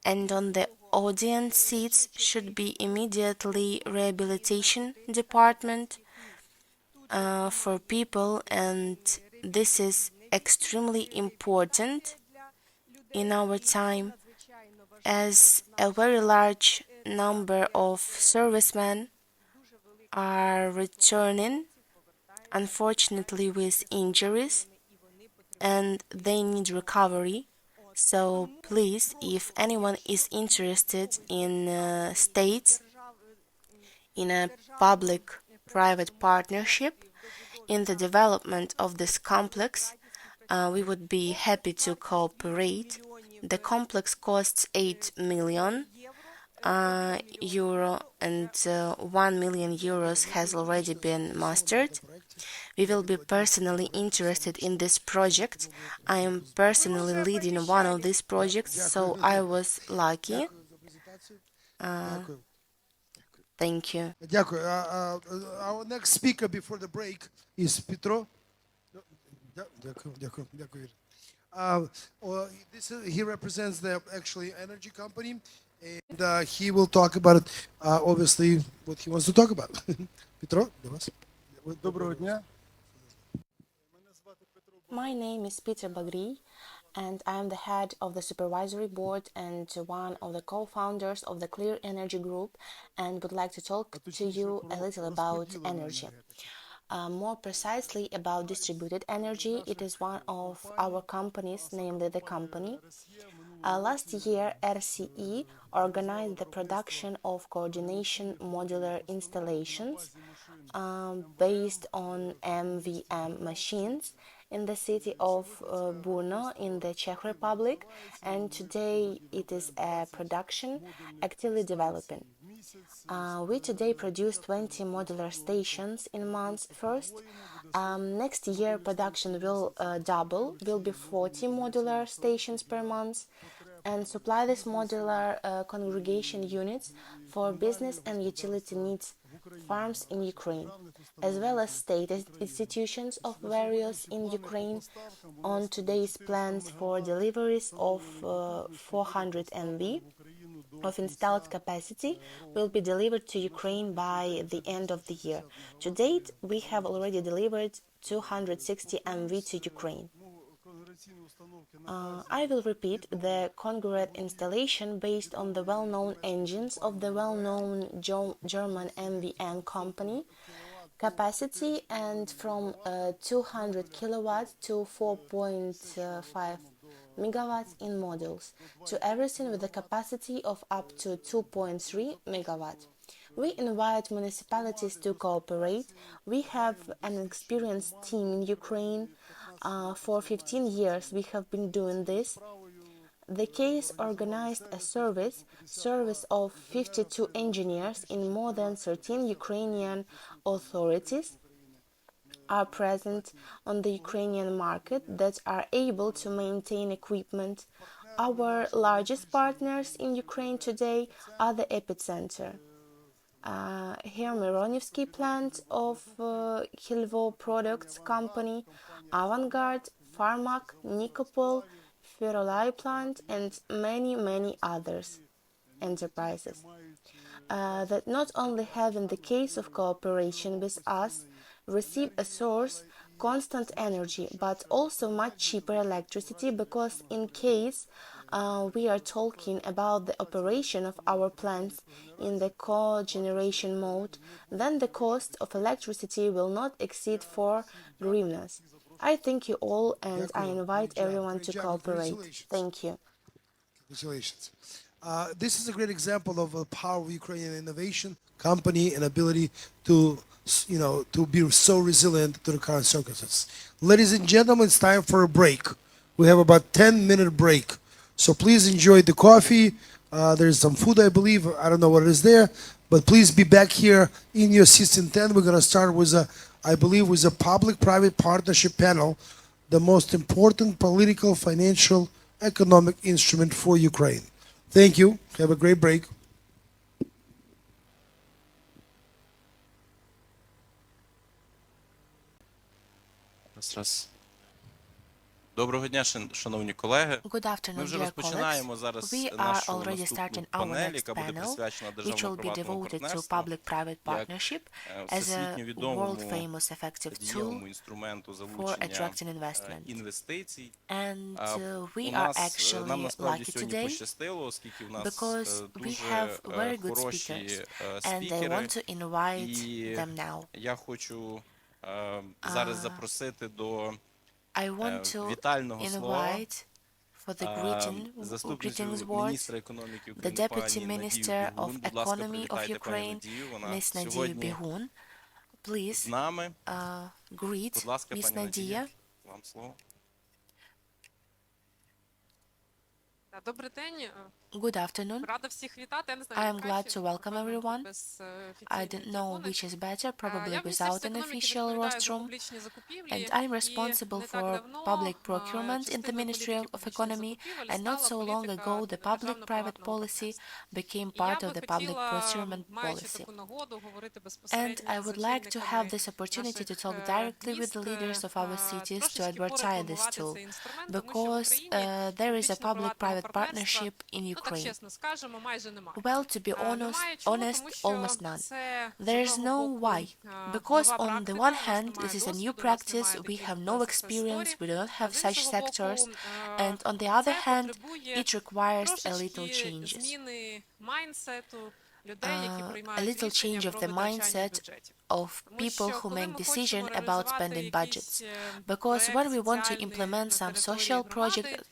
and on the audience seats should be immediately rehabilitation department for people, and this is extremely important in our time, as a very large number of servicemen are returning, unfortunately with injuries, and they need recovery. So please, if anyone is interested in states, in a public-private partnership in the development of this complex, we would be happy to cooperate. The complex costs 8 million euro, and 1 million euros has already been mastered. We will be personally interested in this project. I am personally leading one of these projects, so I was lucky. Thank you. Дякую. Our next speaker before the break is Petro. Дякую. He represents the actually energy company, and he will talk about obviously what he wants to talk about. Petro, до вас. Доброго дня. My name is Peter Bagri, and I am the head of the supervisory board and one of the co-founders of the Clear Energy Group, and would like to talk to you a little about energy. More precisely about distributed energy, it is one of our companies, namely the company. Last year, RCE organized the production of coordination modular installations based on MVM machines in the city of Brno in the Czech Republic, and today it is a production actively developing. We today produce 20 modular stations in months first. Next year production will double, will be 40 modular stations per month, and supply these modular congregation units for business and utility needs farms in Ukraine, as well as state institutions of various in Ukraine. On today's plans for deliveries of 400 MV of installed capacity will be delivered to Ukraine by the end of the year. To date, we have already delivered 260 MV to Ukraine. I will repeat the congruent installation based on the well-known engines of the well-known German MVM company capacity, and from 200 kilowatts to 4.5 megawatts in modules, to everything with a capacity of up to 2.3 megawatts. We invite municipalities to cooperate. We have an experienced team in Ukraine. For 15 years we have been doing this. The case organized a service of 52 engineers in more than 13 Ukrainian authorities are present on the Ukrainian market that are able to maintain equipment. Our largest partners in Ukraine today are the epicenter. Here Mironivsky plant of Hilvo Products Company, Avangard, Pharmac, Nikopol, Ferolai plant, and many others enterprises that not only have in the case of cooperation with us receive a source constant energy, but also much cheaper electricity, because in case we are talking about the operation of our plants in the cogeneration mode, then the cost of electricity will not exceed 4 hryvnias. I thank you all, and I invite everyone to cooperate. Thank you. Congratulations. This is a great example of the power of Ukrainian innovation, company, and ability to, to be so resilient to the current circumstances. Ladies and gentlemen, it's time for a break. We have about 10-minute break. So please enjoy the coffee. There's some food, I believe. I don't know what it is there, but please be back here in your seats in 10. We're going to start with I believe, with a public-private partnership panel, the most important political, financial, economic instrument for Ukraine. Thank you. Have a great break. Раз. Доброго дня, шановні колеги. Good afternoon, Ми вже dear розпочинаємо colleagues. зараз We are нашу already наступну starting our панель, next яка буде panel, присвячена which will be державно-приватному devoted to партнерству public-private як partnership as a всесвітньо відомому world-famous effective tool дієвому інструменту for залучення attracting investment. інвестицій. And we У are нас, actually нам насправді lucky сьогодні today пощастило, оскільки в нас because we дуже have very good хороші speakers, and I спікери. want to invite І them now. я хочу зараз запросити до I want to вітального слова invite for the greetings заступницю words міністра економіки the України Deputy пані Надію Minister of Бігун. Будь ласка, Economy of привітайте пані Ukraine, Надію. Вона Miss Nadia сьогодні Bihun. з Please нами. greet Будь ласка, Miss пані Nadia. Надія, вам слово. Добрий день. Good afternoon. Рада всіх вітати. Я не I знаю, am glad to welcome everyone. без I don't know which is better, probably Я в without Міністерстві an економіки official відповідаю за rostrum, публічні закупівлі, and I'm і responsible не так for давно public procurement in the частиною Ministry політики of публічних Economy, закупівель and not стала so long політика ago the public-private державно-приватного policy партнерства. became І я part of би the public хотіла, procurement маючи policy. таку нагоду, говорити And безпосередньо I з would like to have очільниками this opportunity to talk наших directly with міст, the leaders of our cities to трошечки advertise this порекламувати tool, цей інструмент, тому що в because Україні there is a публічно-приватного public-private партнерства, partnership in ну так Ukraine. чесно скажемо, майже немає. Well, to be Немає чому, honest, тому що almost none. це з There's одного no боку why. Because нова on the практика, one у нас hand, немає this is a new досвіду, у нас practice, немає we таких have no experience, історій, we do not а have з such іншого sectors, боку, and on the other це hand, потребує it requires a little трошечки changes. зміни майндсету людей, які A приймають little рішення change of про the витрачання mindset бюджетів. of Тому people що who коли make ми decision хочемо about реалізувати spending якийсь budgets. Because when проект we want to соціальний implement на some території social project, громади,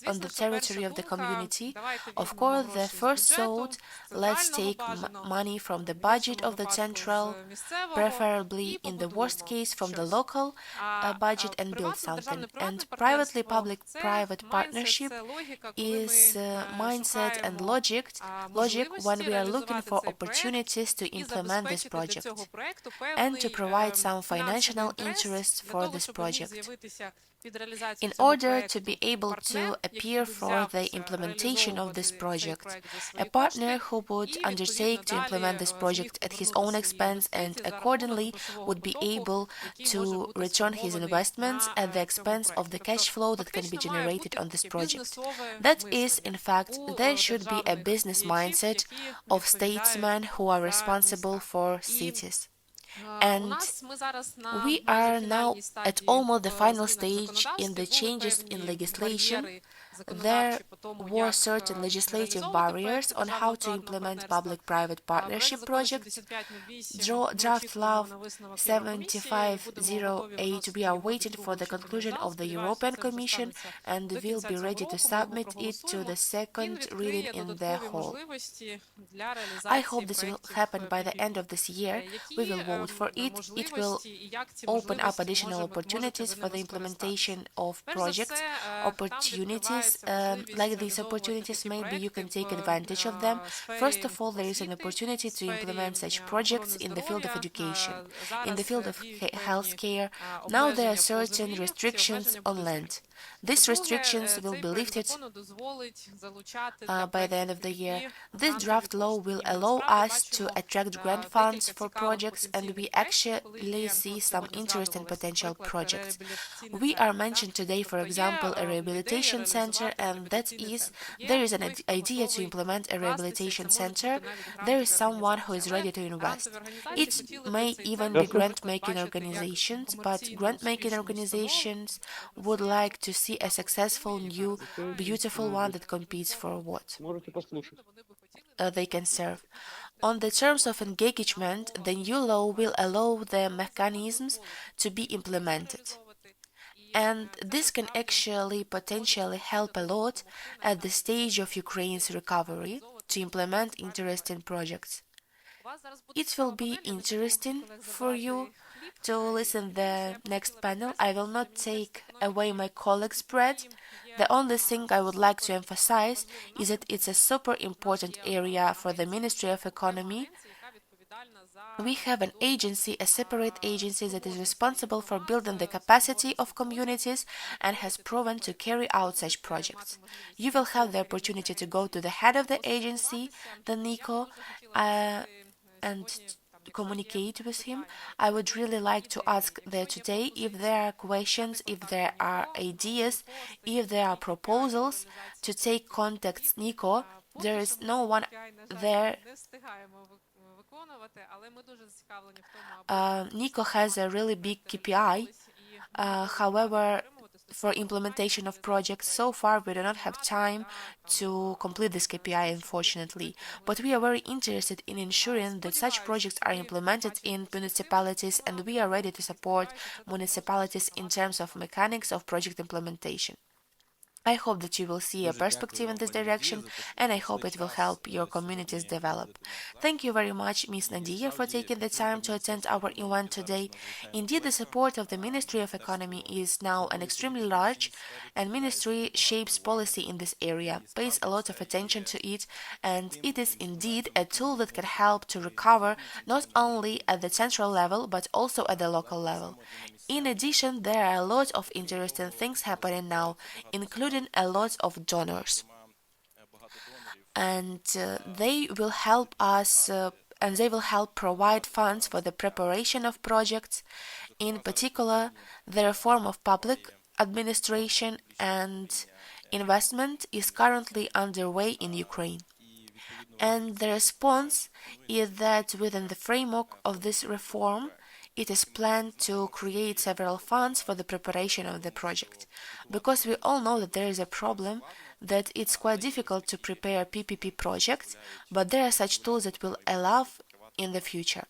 on the territory of the community. Of course, the first thought, let's take money from the budget of the central, preferably in the worst case from the local budget, and build something. And privately public-private partnership is mindset and logic when we are looking for opportunities to implement this project and to provide some financial interest for this project. In order to be able to appear for the implementation of this project, a partner who would undertake to implement this project at his own expense and accordingly would be able to return his investments at the expense of the cash flow that can be generated on this project. That is, in fact, there should be a business mindset of statesmen who are responsible for cities. And we are now at almost the final stage in the changes in legislation. There were certain legislative barriers on how to implement public-private partnership projects. Draft Law 7508, we are waiting for the conclusion of the European Commission and will be ready to submit it to the second reading in the whole. I hope this will happen by the end of this year. We will vote for it. It will open up additional opportunities for the implementation of projects, opportunities. Like these opportunities, maybe you can take advantage of them. First of all, there is an opportunity to implement such projects in the field of education, in the field of healthcare. Now there are certain restrictions on land. These restrictions will be lifted by the end of the year. This draft law will allow us to attract grant funds for projects, and we actually see some interesting potential projects. We are mentioned today, for example, a rehabilitation center, and that is, there is an idea to implement a rehabilitation center. There is someone who is ready to invest. It may even be grant-making organizations, but grant-making organizations would like to see a successful, new, beautiful one that competes for what they can serve. On the terms of engagement, the new law will allow the mechanisms to be implemented. And this can actually potentially help a lot at the stage of Ukraine's recovery to implement interesting projects. It will be interesting for you to listen the next panel. I will not take away my colleagues' breath. The only thing I would like to emphasize is that it's a super important area for the Ministry of Economy. We have an agency, a separate agency that is responsible for building the capacity of communities and has proven to carry out such projects. You will have the opportunity to go to the head of the agency, the Nico, and communicate with him. I would really like to ask there today if there are questions, if there are ideas, if there are proposals to take contacts. Nico, there is no one there. Nico has a really big KPI. However, for implementation of projects, so far we do not have time to complete this KPI, unfortunately. But we are very interested in ensuring that such projects are implemented in municipalities, and we are ready to support municipalities in terms of mechanics of project implementation. I hope that you will see a perspective in this direction, and I hope it will help your communities develop. Thank you very much, Ms. Nadia, for taking the time to attend our event today. Indeed, the support of the Ministry of Economy is now an extremely large, and Ministry shapes policy in this area, pays a lot of attention to it, and it is indeed a tool that can help to recover not only at the central level, but also at the local level. In addition, there are a lot of interesting things happening now, including a lot of donors. And they will help us, and they will help provide funds for the preparation of projects. In particular, the reform of public administration and investment is currently underway in Ukraine. And the response is that within the framework of this reform, it is planned to create several funds for the preparation of the project, because we all know that there is a problem that it's quite difficult to prepare PPP projects, but there are such tools that will allow in the future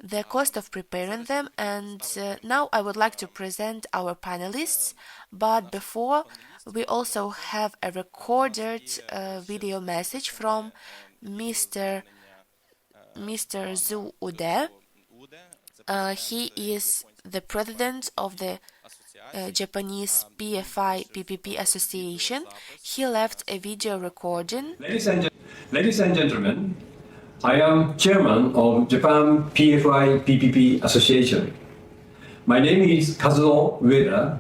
the cost of preparing them. And now I would like to present our panelists, but before We also have a recorded video message from Mr. Zhu Ude. He is the president of the Japanese PFI PPP Association. He left a video recording. Ladies and gentlemen, I am chairman of Japan PFI PPP Association. My name is Kazuo Ueda.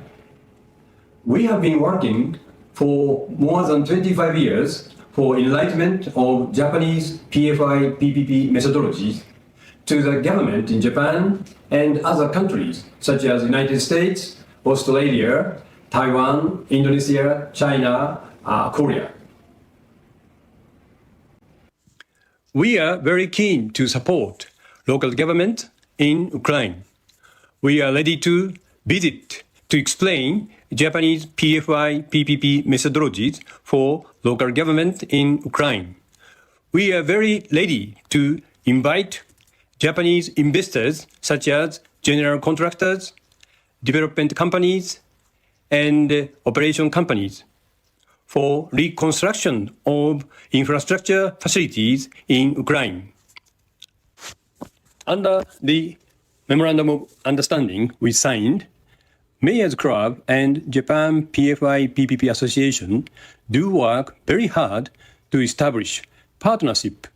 We have been working for more than 25 years for enlightenment of Japanese PFI PPP methodologies to the government in Japan and other countries such as United States, Australia, Taiwan, Indonesia, China, Korea. We are very keen to support local government in Ukraine. We are ready to visit to explain Japanese PFI PPP methodologies for local government in Ukraine. We are very ready to invite Japanese investors such as general contractors, development companies, and operation companies for reconstruction of infrastructure facilities in Ukraine. Under the Memorandum of Understanding we signed, Mayor's Club and Japan PFI PPP Association do work very hard to establish partnership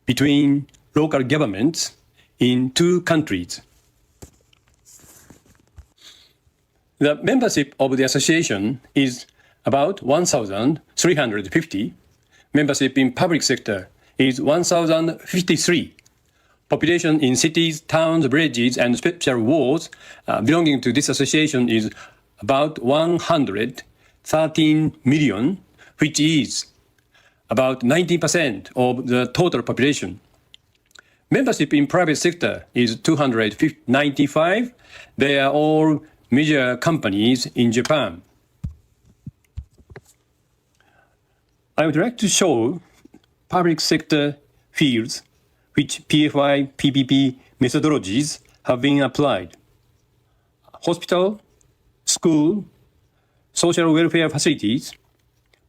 between local governments in two countries. The membership of the association is about 1,350. Membership in public sector is 1,053. Population in cities, towns, villages, and special wards belonging to this association is about 113 million, which is about 90% of the total population. Membership in private sector is 295. They are all major companies in Japan. I would like to show public sector fields which PFI PPP methodologies have been applied. Hospital, school, social welfare facilities,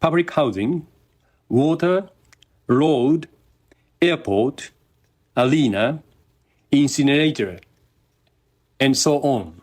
public housing, water, road, airport, arena, incinerator, and so on.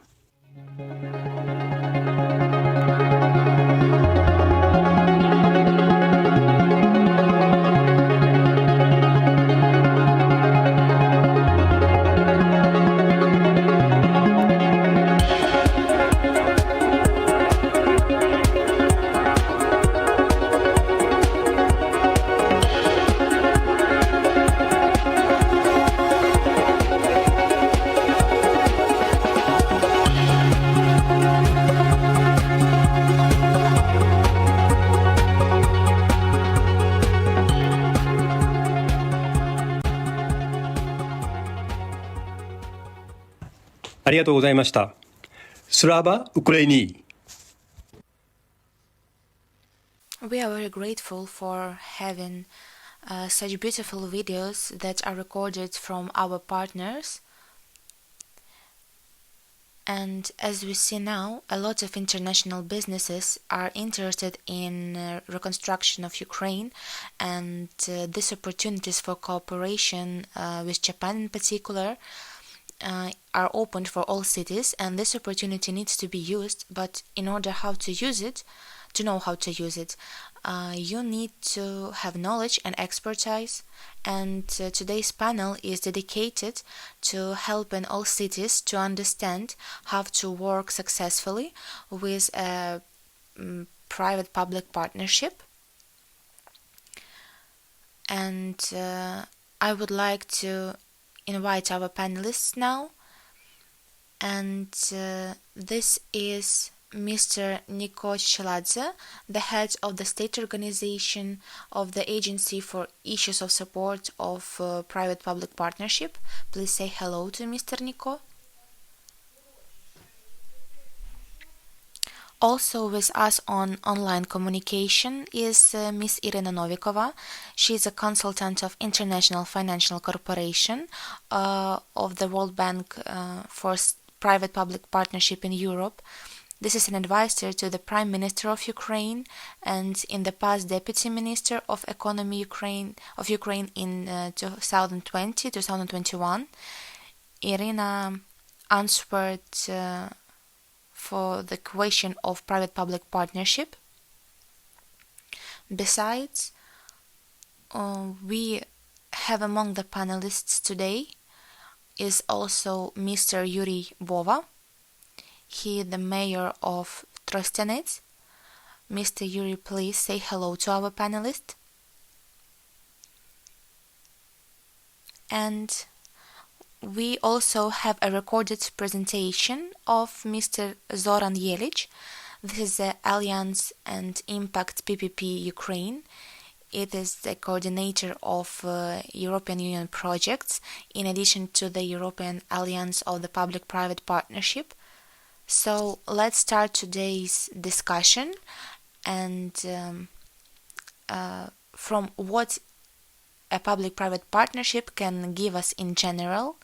ありがとうございました。Slava Ukraini. We are very grateful for having such beautiful videos that are recorded from our partners. And as we see now, a lot of international businesses are interested in reconstruction of Ukraine, and these opportunities for cooperation with Japan in particular are opened for all cities, and this opportunity needs to be used. But in order to know how to use it, you need to have knowledge and expertise, and today's panel is dedicated to helping all cities to understand how to work successfully with a private-public partnership. And I would like to invite our panelists now, and this is Mr. Niko Cheladze, the head of the state organization of the Agency for Issues of Support of Private-Public Partnership. Please say hello to Mr. Niko. Also with us on online communication is Ms. Irina Novikova. She is a consultant of International Financial Corporation of the World Bank for Private-Public Partnership in Europe. This is an advisor to the Prime Minister of Ukraine and in the past Deputy Minister of Economy of Ukraine in 2020-2021. Irina answered for the question of private-public partnership. Besides, we have among the panelists today is also Mr. Yuri Bova. He is the mayor of Trostianets. Mr. Yuri, please say hello to our panelists. And we also have a recorded presentation of Mr. Zoran Jelic. This is the Alliance and Impact PPP Ukraine. It is the coordinator of European Union projects in addition to the European Alliance of the Public-Private Partnership. So let's start today's discussion and from what a public-private partnership can give us in general.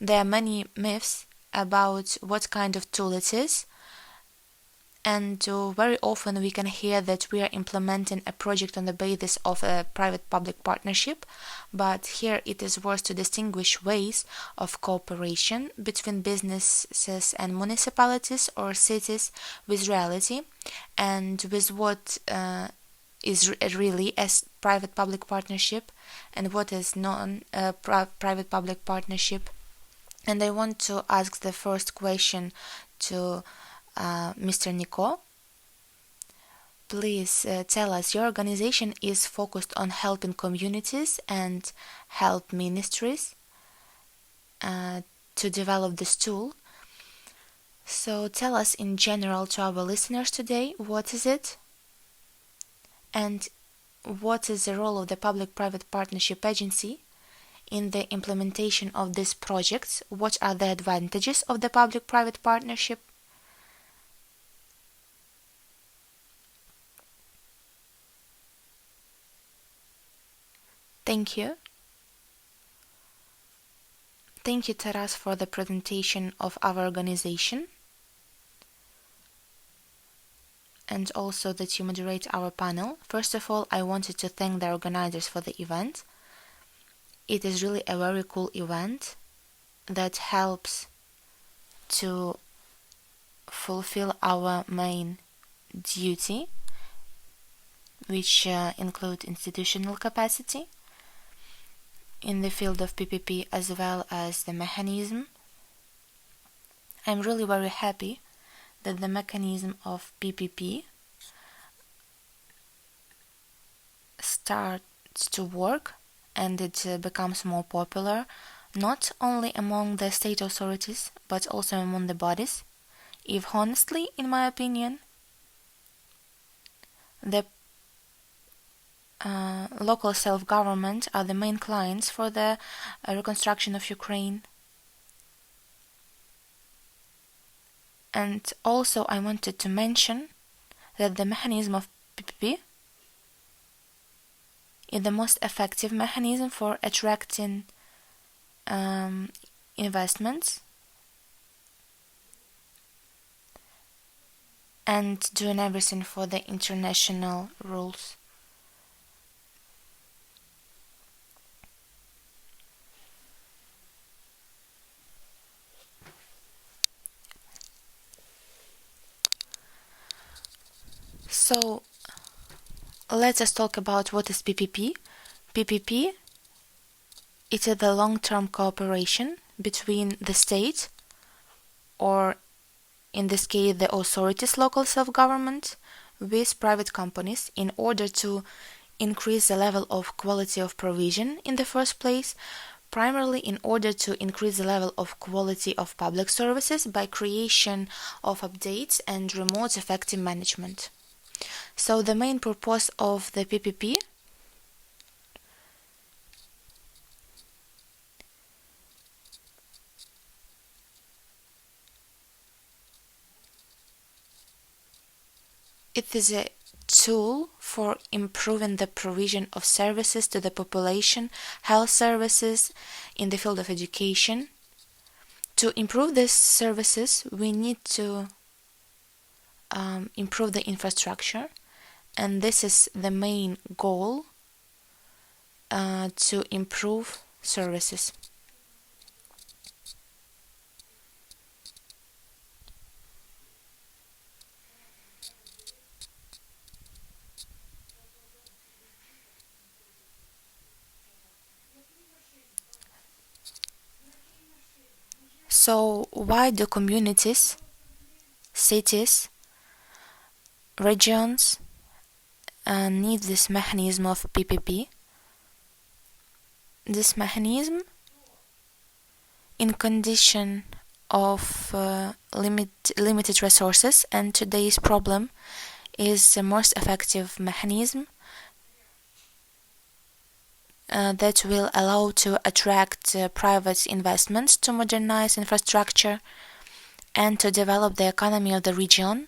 There are many myths about what kind of tool it is, and very often we can hear that we are implementing a project on the basis of a private-public partnership, but here it is worth to distinguish ways of cooperation between businesses and municipalities or cities with reality and with what is really a private-public partnership and what is non-private-public partnership. And I want to ask the first question to Mr. Nico. Please tell us, your organization is focused on helping communities and help ministries to develop this tool. So tell us in general to our listeners today, what is it? And what is the role of the Public-Private Partnership Agency in the implementation of these projects? What are the advantages of the Public-Private Partnership? Thank you. Thank you, Taras, for the presentation of our organization and also that you moderate our panel. First of all, I wanted to thank the organizers for the event. It is really a very cool event that helps to fulfill our main duty, which include institutional capacity in the field of PPP as well as the mechanism. I'm really very happy that the mechanism of PPP starts to work and it becomes more popular, not only among the state authorities, but also among the bodies. If honestly, in my opinion, the local self-government are the main clients for the reconstruction of Ukraine. And also I wanted to mention that the mechanism of PPP is the most effective mechanism for attracting investments and doing everything for the international rules. So let us talk about what is PPP. PPP it is the long-term cooperation between the state, or in this case the authorities, local self-government, with private companies in order to increase the level of quality of provision in the first place, primarily in order to increase the level of quality of public services by creation of updates and remote effective management. So the main purpose of the PPP it is a tool for improving the provision of services to the population, health services in the field of education. To improve these services, we need to improve the infrastructure, and this is the main goal, to improve services. So why do communities, cities, regions need this mechanism of PPP? This mechanism, in condition of limited resources, and today's problem is the most effective mechanism that will allow to attract private investments to modernize infrastructure and to develop the economy of the region.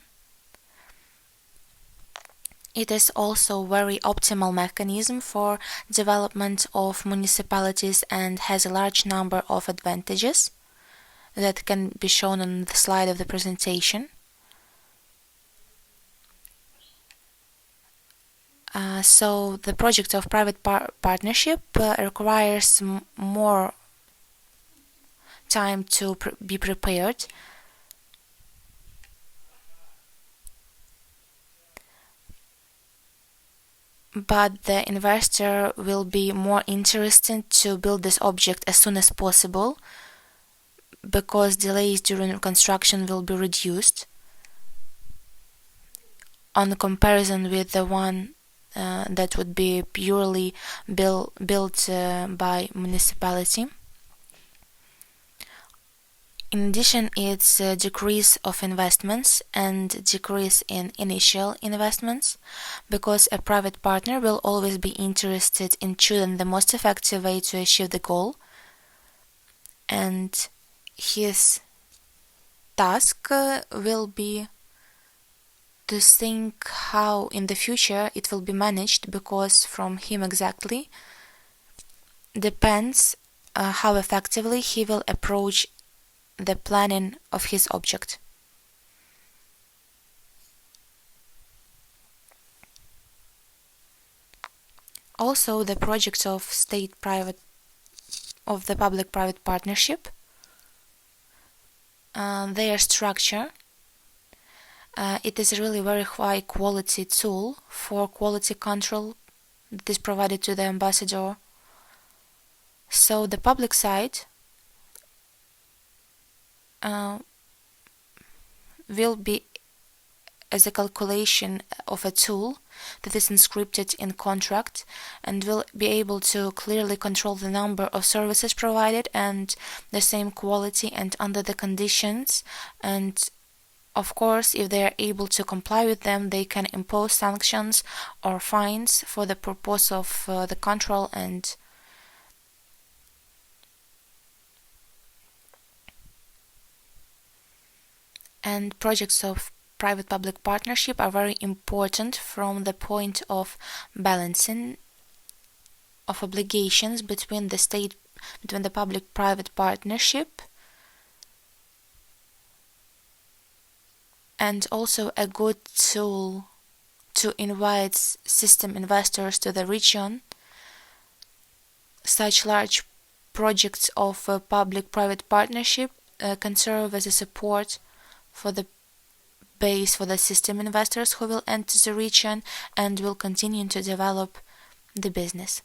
It is also a very optimal mechanism for development of municipalities and has a large number of advantages that can be shown on the slide of the presentation. So the project of private partnership requires more time to be prepared. But the investor will be more interested to build this object as soon as possible, because delays during construction will be reduced on comparison with the one that would be purely built by municipality. In addition, it's a decrease of investments and decrease in initial investments, because a private partner will always be interested in choosing the most effective way to achieve the goal, and his task will be to think how in the future it will be managed, because from him exactly depends how effectively he will approach the planning of his object. Also, the projects of the public-private partnership, their structure, it is a really very high quality tool for quality control that is provided to the ambassador. So the public side will be as a calculation of a tool that is inscripted in contract, and will be able to clearly control the number of services provided and the same quality and under the conditions. And of course, if they are able to comply with them, they can impose sanctions or fines for the purpose of the control. And projects of private-public partnership are very important from the point of balancing of obligations between the public-private partnership, and also a good tool to invite system investors to the region. Such large projects of public-private partnership can serve as a support for the base for the system investors who will enter the region and will continue to develop the business.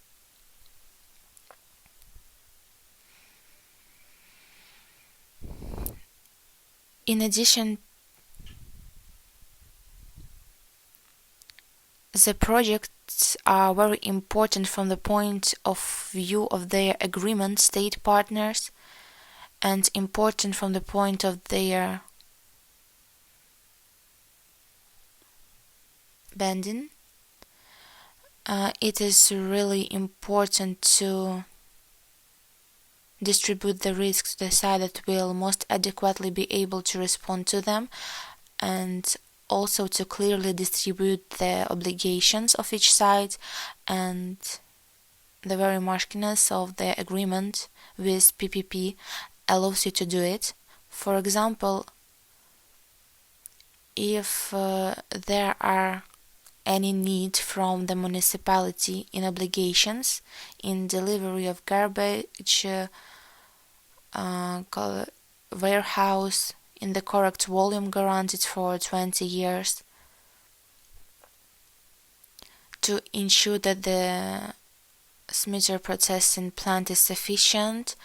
In addition, the projects are very important from the point of view of their agreement, state partners, and important from the point of their banding. It is really important to distribute the risks to the side that will most adequately be able to respond to them, and also to clearly distribute the obligations of each side, and the very murkiness of the agreement with PPP, 'PPP' 'PPP' 'allows you to do it. For example, 'PPP' 'allows you to distribute the obligations of each side, and the very murkiness of the agreement with PPP 'allows you to do it. For example, 'PPP' 'allows you to distribute the obligations of each side, and the very murkiness of the agreement with PPP if there are any need from the municipality in obligations in delivery of garbage, warehouse in the correct volume guaranteed for 20 years, to ensure that the smear processing plant is sufficient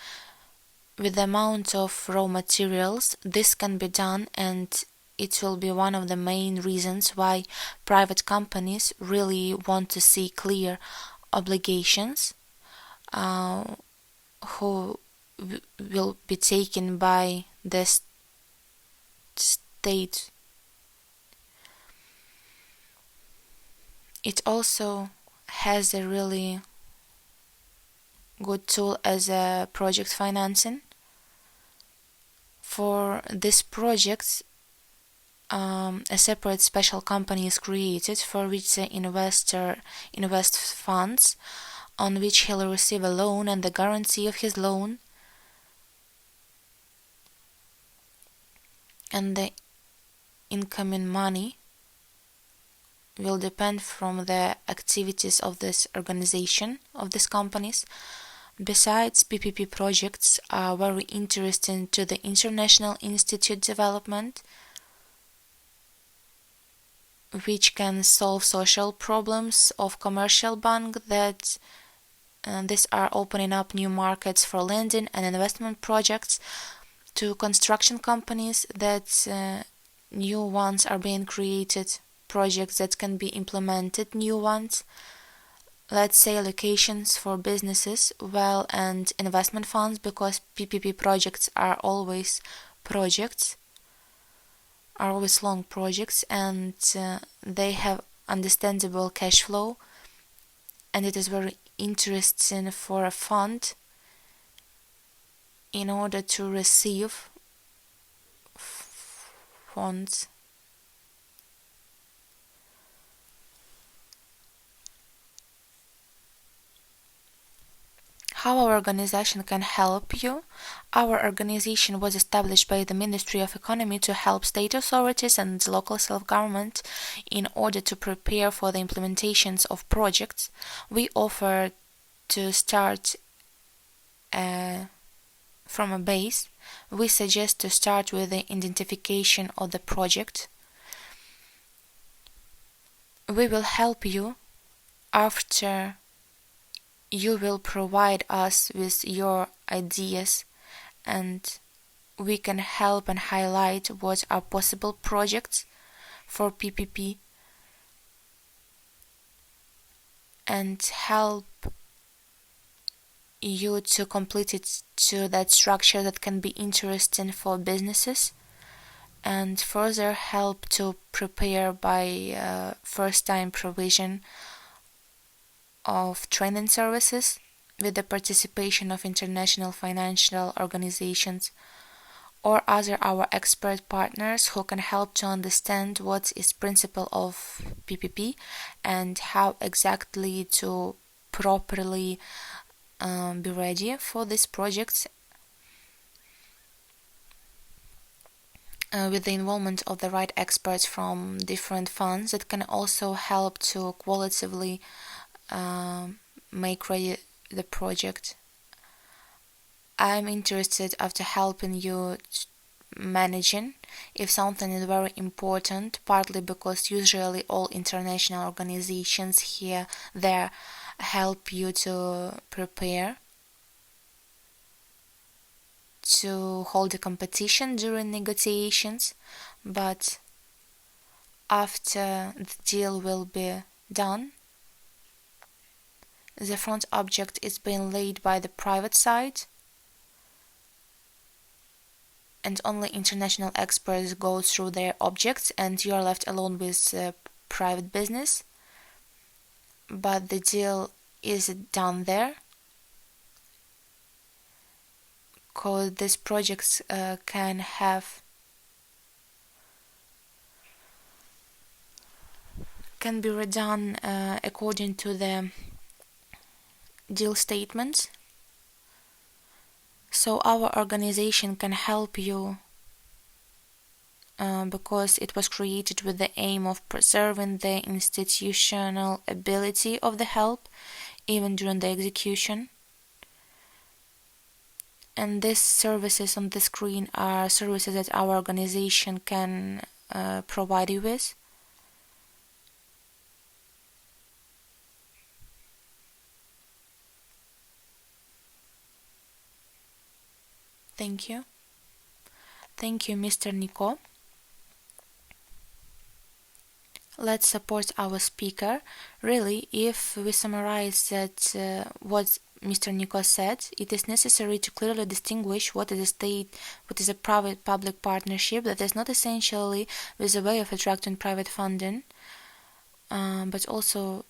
with the amount of raw materials. This can be done, and it will be one of the main reasons why private companies really want to see clear obligations who will be taken by the state. It also has a really good tool as a project financing. For this project, a separate special company is created for which the investor invests funds, on which he'll receive a loan and the guarantee of his loan, and the incoming money will depend from the activities of this organization, of these companies. Besides, PPP projects are very interesting to the international institute development, which can solve social problems of commercial bank that these are opening up new markets for lending and investment projects to construction companies, that new ones are being created, projects that can be implemented, new ones, let's say allocations for businesses, well, and investment funds, because PPP projects are always long projects, and they have understandable cash flow, and it is very interesting for a fund in order to receive funds. How our organization can help you? Our organization was established by the Ministry of Economy to help state authorities and local self-government in order to prepare for the implementations of projects. We offer to start from a base. We suggest to start with the identification of the project. We will help you after you will provide us with your ideas, and we can help and highlight what are possible projects for PPP and help you to complete it to that structure that can be interesting for businesses, and further help to prepare by first-time provision of training services with the participation of international financial organizations or other our expert partners who can help to understand what is principle of PPP and how exactly to properly be ready for these projects with the involvement of the right experts from different funds that can also help to qualitatively make ready the project. I'm interested after helping you managing if something is very important, partly because usually all international organizations here there help you to prepare to hold a competition during negotiations, but after the deal will be done, the front object is being laid by the private side, and only international experts go through their objects, and you are left alone with private business. But the deal is done there, because these projects can be redone according to the deal statements. So our organization can help you because it was created with the aim of preserving the institutional ability of the help even during the execution. And these services on the screen are services that our organization can provide you with. Thank you. Thank you, Mr. Nico. Let's support our speaker. Really, if we summarize that what Mr. Nico said, it is necessary to clearly distinguish what is a private-public partnership that is not essentially with a way of attracting private funding, but also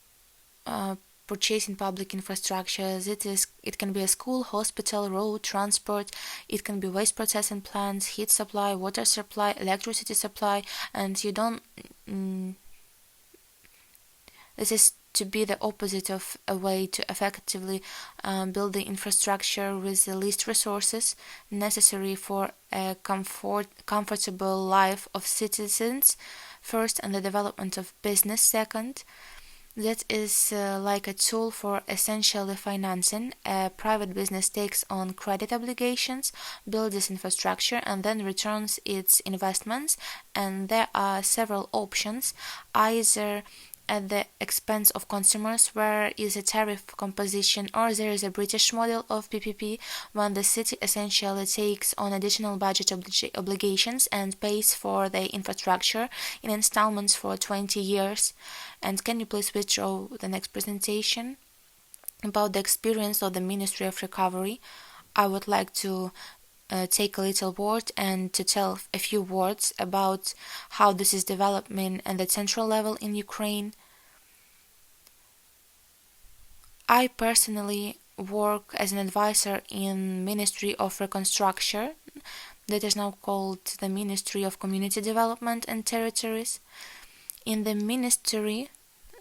purchasing public infrastructure. It can be a school, hospital, road, transport. It can be waste processing plants, heat supply, water supply, electricity supply, and you don't. This is to be the opposite of a way to effectively build the infrastructure with the least resources necessary for a comfortable life of citizens first, and the development of business second. That is like a tool for essentially financing. A private business takes on credit obligations, builds this infrastructure, and then returns its investments. And there are several options, either at the expense of consumers, where is a tariff composition, or there is a British model of PPP, when the city essentially takes on additional budget obligations and pays for the infrastructure in installments for 20 years. And can you please withdraw the next presentation? About the experience of the Ministry of Recovery, I would like to take a little word and to tell a few words about how this is developing at the central level in Ukraine. I personally work as an advisor in Ministry of Reconstruction, that is now called the Ministry of Community Development and Territories. In the ministry,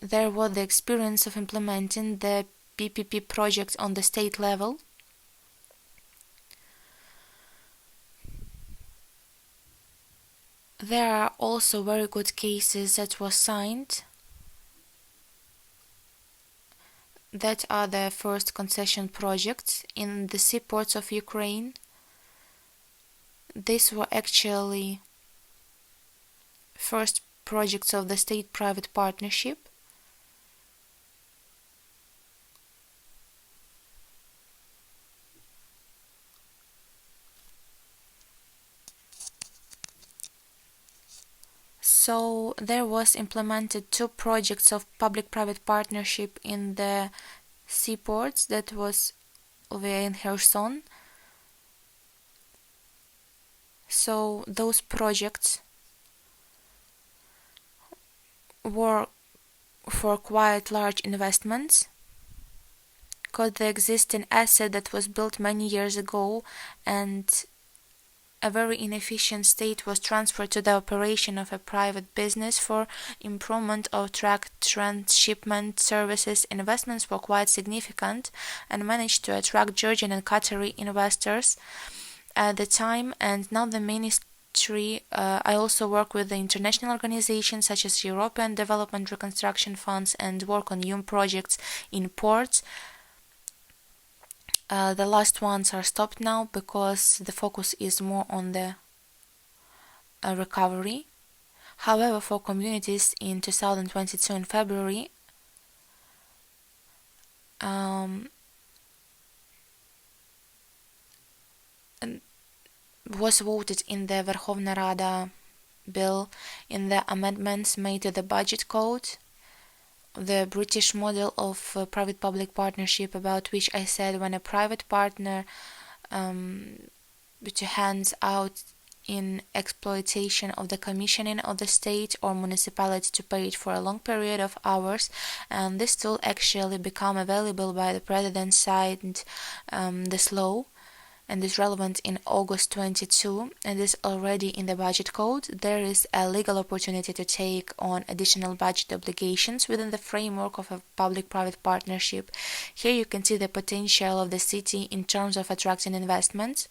there was the experience of implementing the PPP projects on the state level. There are also very good cases that were signed, that are the first concession projects in the seaports of Ukraine. These were actually first projects of the state-private partnership. So there was implemented 2 projects of public-private partnership in the seaports, that was Ovia and Kherson. So those projects were for quite large investments, because the existing asset that was built many years ago and a very inefficient state was transferred to the operation of a private business for improvement of track transshipment services. Investments were quite significant and managed to attract Georgian and Qatari investors at the time. And now the ministry, I also work with the international organizations such as European Development Reconstruction Funds and work on new projects in ports. The last ones are stopped now because the focus is more on the recovery. However, for communities in 2022 in February, was voted in the Verkhovna Rada bill in the amendments made to the budget code, the British model of private-public partnership, about which I said when a private partner which hands out in exploitation of the commissioning of the state or municipality to pay it for a long period of hours, and this tool actually become available by the President signed this law, and is relevant in August 22, and is already in the budget code. There is a legal opportunity to take on additional budget obligations within the framework of a public-private partnership. Here you can see the potential of the city in terms of attracting investments.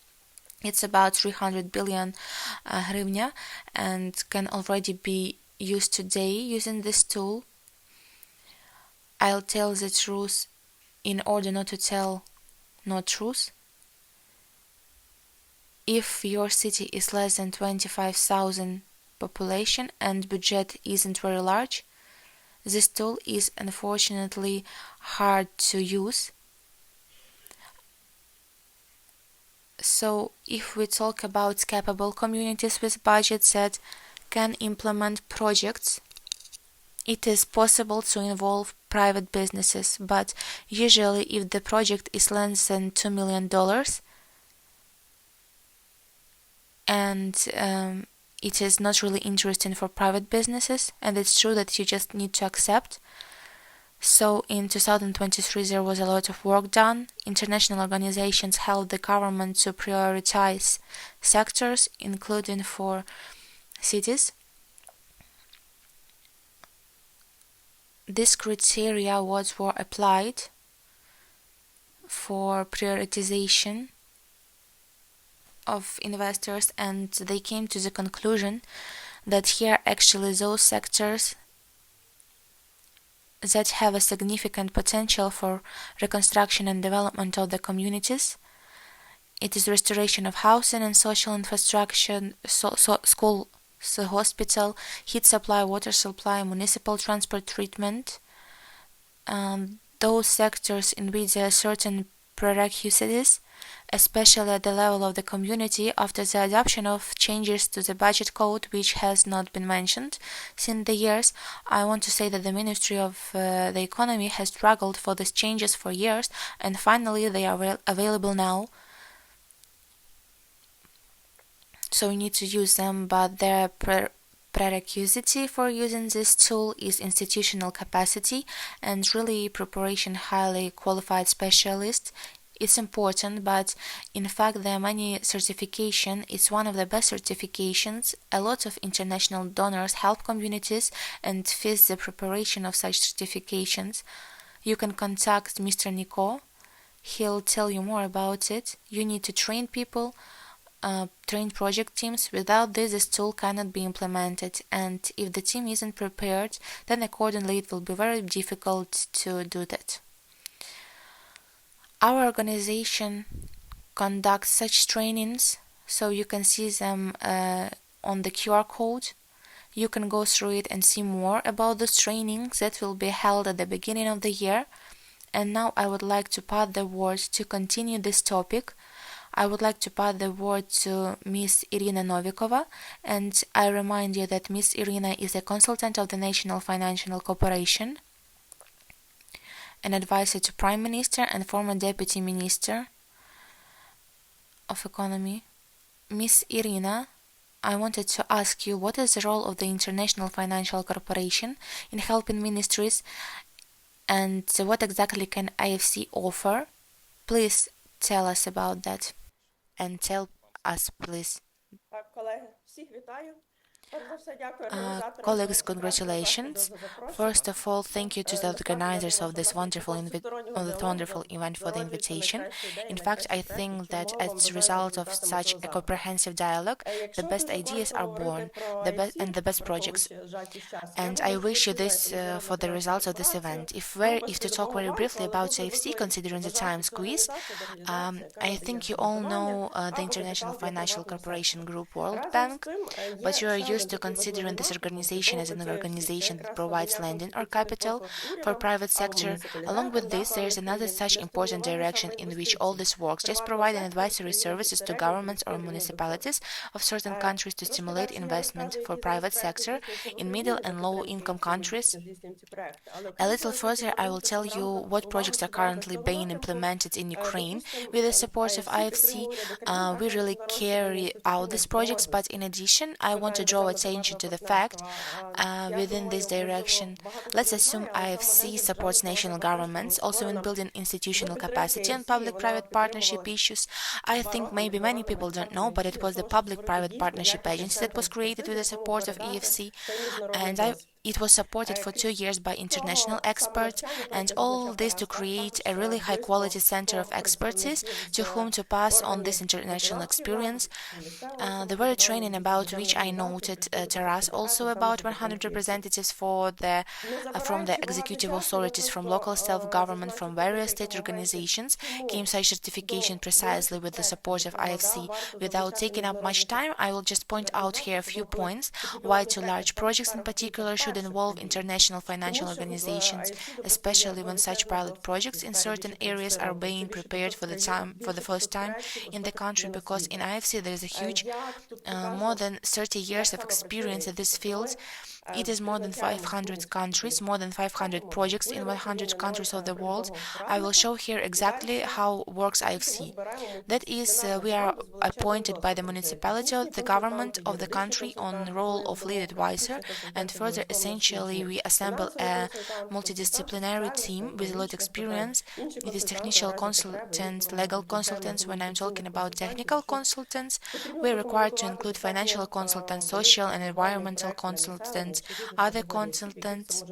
It's about 300 billion hryvnia and can already be used today using this tool. I'll tell the truth in order not to tell no truth. If your city is less than 25,000 population and budget isn't very large, this tool is unfortunately hard to use. So if we talk about capable communities with budgets that can implement projects, it is possible to involve private businesses, but usually if the project is less than $2 million and it is not really interesting for private businesses, and it's true that you just need to accept. So in 2023 there was a lot of work done. International organizations helped the government to prioritize sectors, including for cities. These criteria were applied for prioritization of investors, and they came to the conclusion that here actually those sectors that have a significant potential for reconstruction and development of the communities. It is restoration of housing and social infrastructure, schools, hospital, heat supply, water supply, municipal transport treatment. Those sectors in which there are certain prerequisites, especially at the level of the community after the adoption of changes to the budget code, which has not been mentioned since the years. I want to say that the Ministry of the Economy has struggled for these changes for years, and finally they are available now. So we need to use them, but their prerequisite for using this tool is institutional capacity and really preparation highly qualified specialists. It's important, but in fact the money certification is one of the best certifications. A lot of international donors help communities and fund the preparation of such certifications. You can contact Mr. Nico. He'll tell you more about it. You need to train people, train project teams. Without this tool cannot be implemented, and if the team isn't prepared, then accordingly it will be very difficult to do that. Our organization conducts such trainings, so you can see them on the QR code. You can go through it and see more about those trainings that will be held at the beginning of the year. And now I would like to pass the word to continue this topic. I would like to pass the word to Ms. Irina Novikova, and I remind you that Ms. Irina is a consultant of the National Financial Corporation, an advisor to Prime Minister and former Deputy Minister of Economy. Ms. Irina, I wanted to ask you, what is the role of the International Financial Corporation in helping ministries, and what exactly can IFC offer? Please tell us about that, and tell us, please. Colleagues, congratulations. First of all, thank you to the organizers of this wonderful event for the invitation. In fact, I think that as a result of such a comprehensive dialogue, the best ideas are born, the best projects. And I wish you this for the results of this event. If to talk very briefly about IFC, considering the time squeeze, I think you all know the International Financial Corporation Group, World Bank, but you are used to considering this organization as an organization that provides lending or capital for private sector. Along with this, there is another such important direction in which all this works, just providing advisory services to governments or municipalities of certain countries to stimulate investment for private sector in middle and low income countries. A little further, I will tell you what projects are currently being implemented in Ukraine. With the support of IFC, we really carry out these projects, but in addition, I want to draw attention to the fact within this direction. Let's assume IFC supports national governments also in building institutional capacity on public-private partnership issues. I think maybe many people don't know, but it was the Public-Private Partnership Agency that was created with the support of EFC, and it was supported for 2 years by international experts, and all this to create a really high quality center of expertise to whom to pass on this international experience. The very training about which I noted Taras also about 100 representatives from the executive authorities, from local self-government, from various state organizations came such certification precisely with the support of IFC. Without taking up much time, I will just point out here a few points why two large projects in particular should involve international financial organizations, especially when such pilot projects in certain areas are being prepared for the first time in the country, because in IFC there is a huge more than 30 years of experience in this field. It is more than 500 countries, more than 500 projects in 100 countries of the world. I will show here exactly how works IFC. That is, we are appointed by the municipality or the government of the country on the role of lead advisor, and further, essentially, we assemble a multidisciplinary team with a lot of experience. It is technical consultants, legal consultants. When I'm talking about technical consultants, we are required to include financial consultants, social and environmental consultants, other consultants,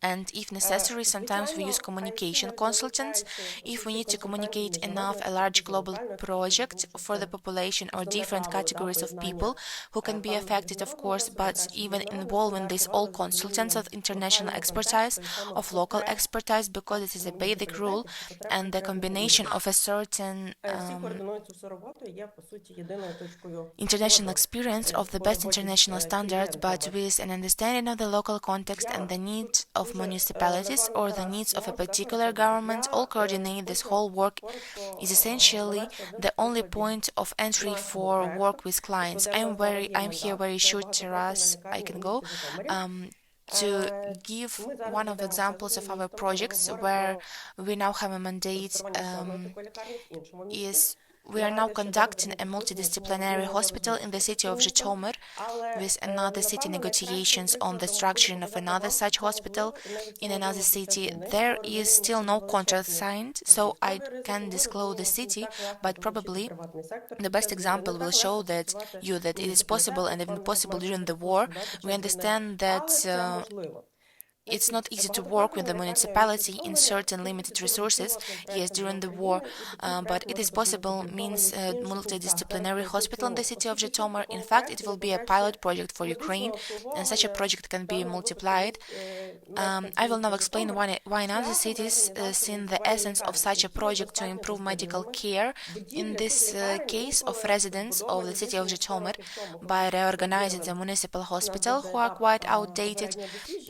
and if necessary, sometimes we use communication consultants if we need to communicate enough a large global project for the population or different categories of people who can be affected, of course, but even involving this all consultants of international expertise, of local expertise, because it is a basic rule, and the combination of a certain international experience of the best international standards, but with an understanding of the local context and the needs of municipalities or the needs of a particular government, all coordinate this whole work is essentially the only point of entry for work with clients. I'm here very short, Taras, I can go. To give one of the examples of our projects where we now have a mandate is we are now conducting a multidisciplinary hospital in the city of Zhytomyr with another city, negotiations on the structuring of another such hospital in another city. There is still no contract signed, so I can disclose the city, but probably the best example will show that it is possible, and even possible during the war. We understand that it's not easy to work with the municipality in certain limited resources, yes, during the war, but it is possible, means a multidisciplinary hospital in the city of Zhytomyr. In fact, it will be a pilot project for Ukraine, and such a project can be multiplied. I will now explain why in other cities, since the essence of such a project to improve medical care, in this case of residents of the city of Zhytomyr, by reorganizing the municipal hospital, who are quite outdated.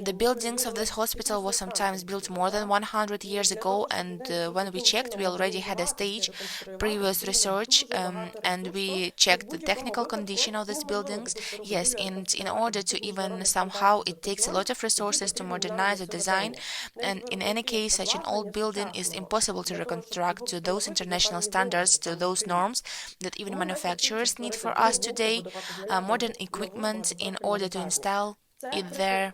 The buildings of this hospital was sometimes built more than 100 years ago, and when we checked, we already had a stage previous research, and we checked the technical condition of these buildings. Yes, and in order to even somehow, it takes a lot of resources to modernize the design, and in any case, such an old building is impossible to reconstruct to those international standards, to those norms that even manufacturers need for us today. Modern equipment in order to install it there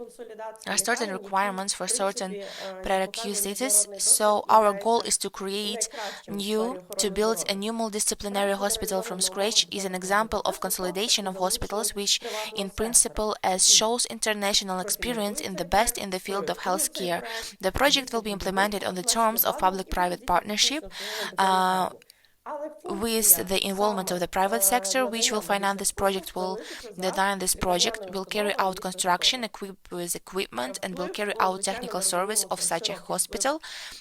are certain requirements for certain prerequisites, so our goal is to build a new multidisciplinary hospital from scratch is an example of consolidation of hospitals, which in principle as shows international experience in the best in the field of healthcare. The project will be implemented on the terms of public-private partnership, with the involvement of the private sector, which will finance this project, will design this project, will carry out construction, equipped with equipment, and will carry out technical service of such a hospital.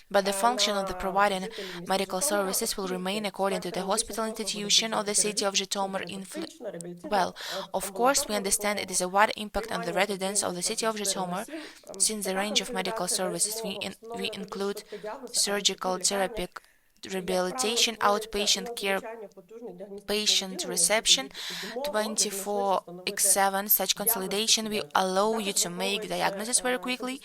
But the function of the providing medical services will remain according to the hospital institution of the city of Zhytomyr. Well, of course, we understand it is a wide impact on the residents of the city of Zhytomyr, since the range of medical services we include surgical, therapy, rehabilitation, outpatient care, patient reception, 24/7. Such consolidation will allow you to make diagnosis very quickly,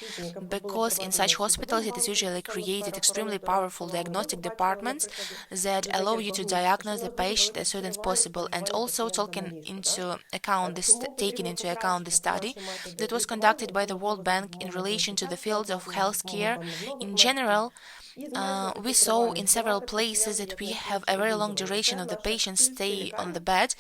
because in such hospitals it is usually created extremely powerful diagnostic departments that allow you to diagnose the patient as soon as possible. And also taking into account the study that was conducted by the World Bank in relation to the fields of healthcare in general, We saw in several places that we have a very long duration of the patient stay on the bed.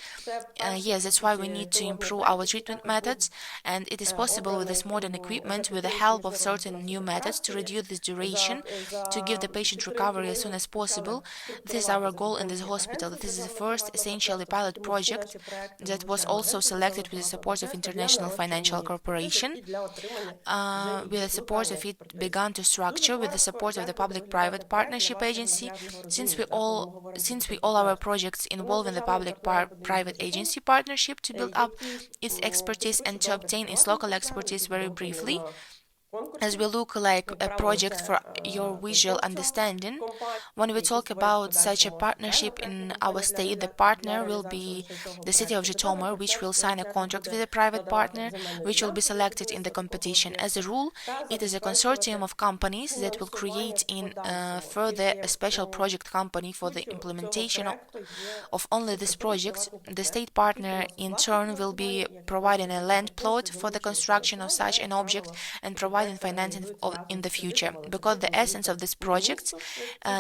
Yes, that's why we need to improve our treatment methods, and it is possible with this modern equipment, with the help of certain new methods, to reduce this duration, to give the patient recovery as soon as possible. This is our goal in this hospital. This is the first essentially pilot project that was also selected with the support of International Financial Corporation. With the support of it began to structure with the support of the public-private partnership agency. Since all our projects involve in the public-private agency partnership to build up its expertise and to obtain its local expertise. Very briefly, as we look like a project for your visual understanding, when we talk about such a partnership in our state, the partner will be the city of Zhytomyr, which will sign a contract with a private partner, which will be selected in the competition. As a rule, it is a consortium of companies that will create in further a special project company for the implementation of only this project. The state partner, in turn, will be providing a land plot for the construction of such an object and providing financing in the future, because the essence of this project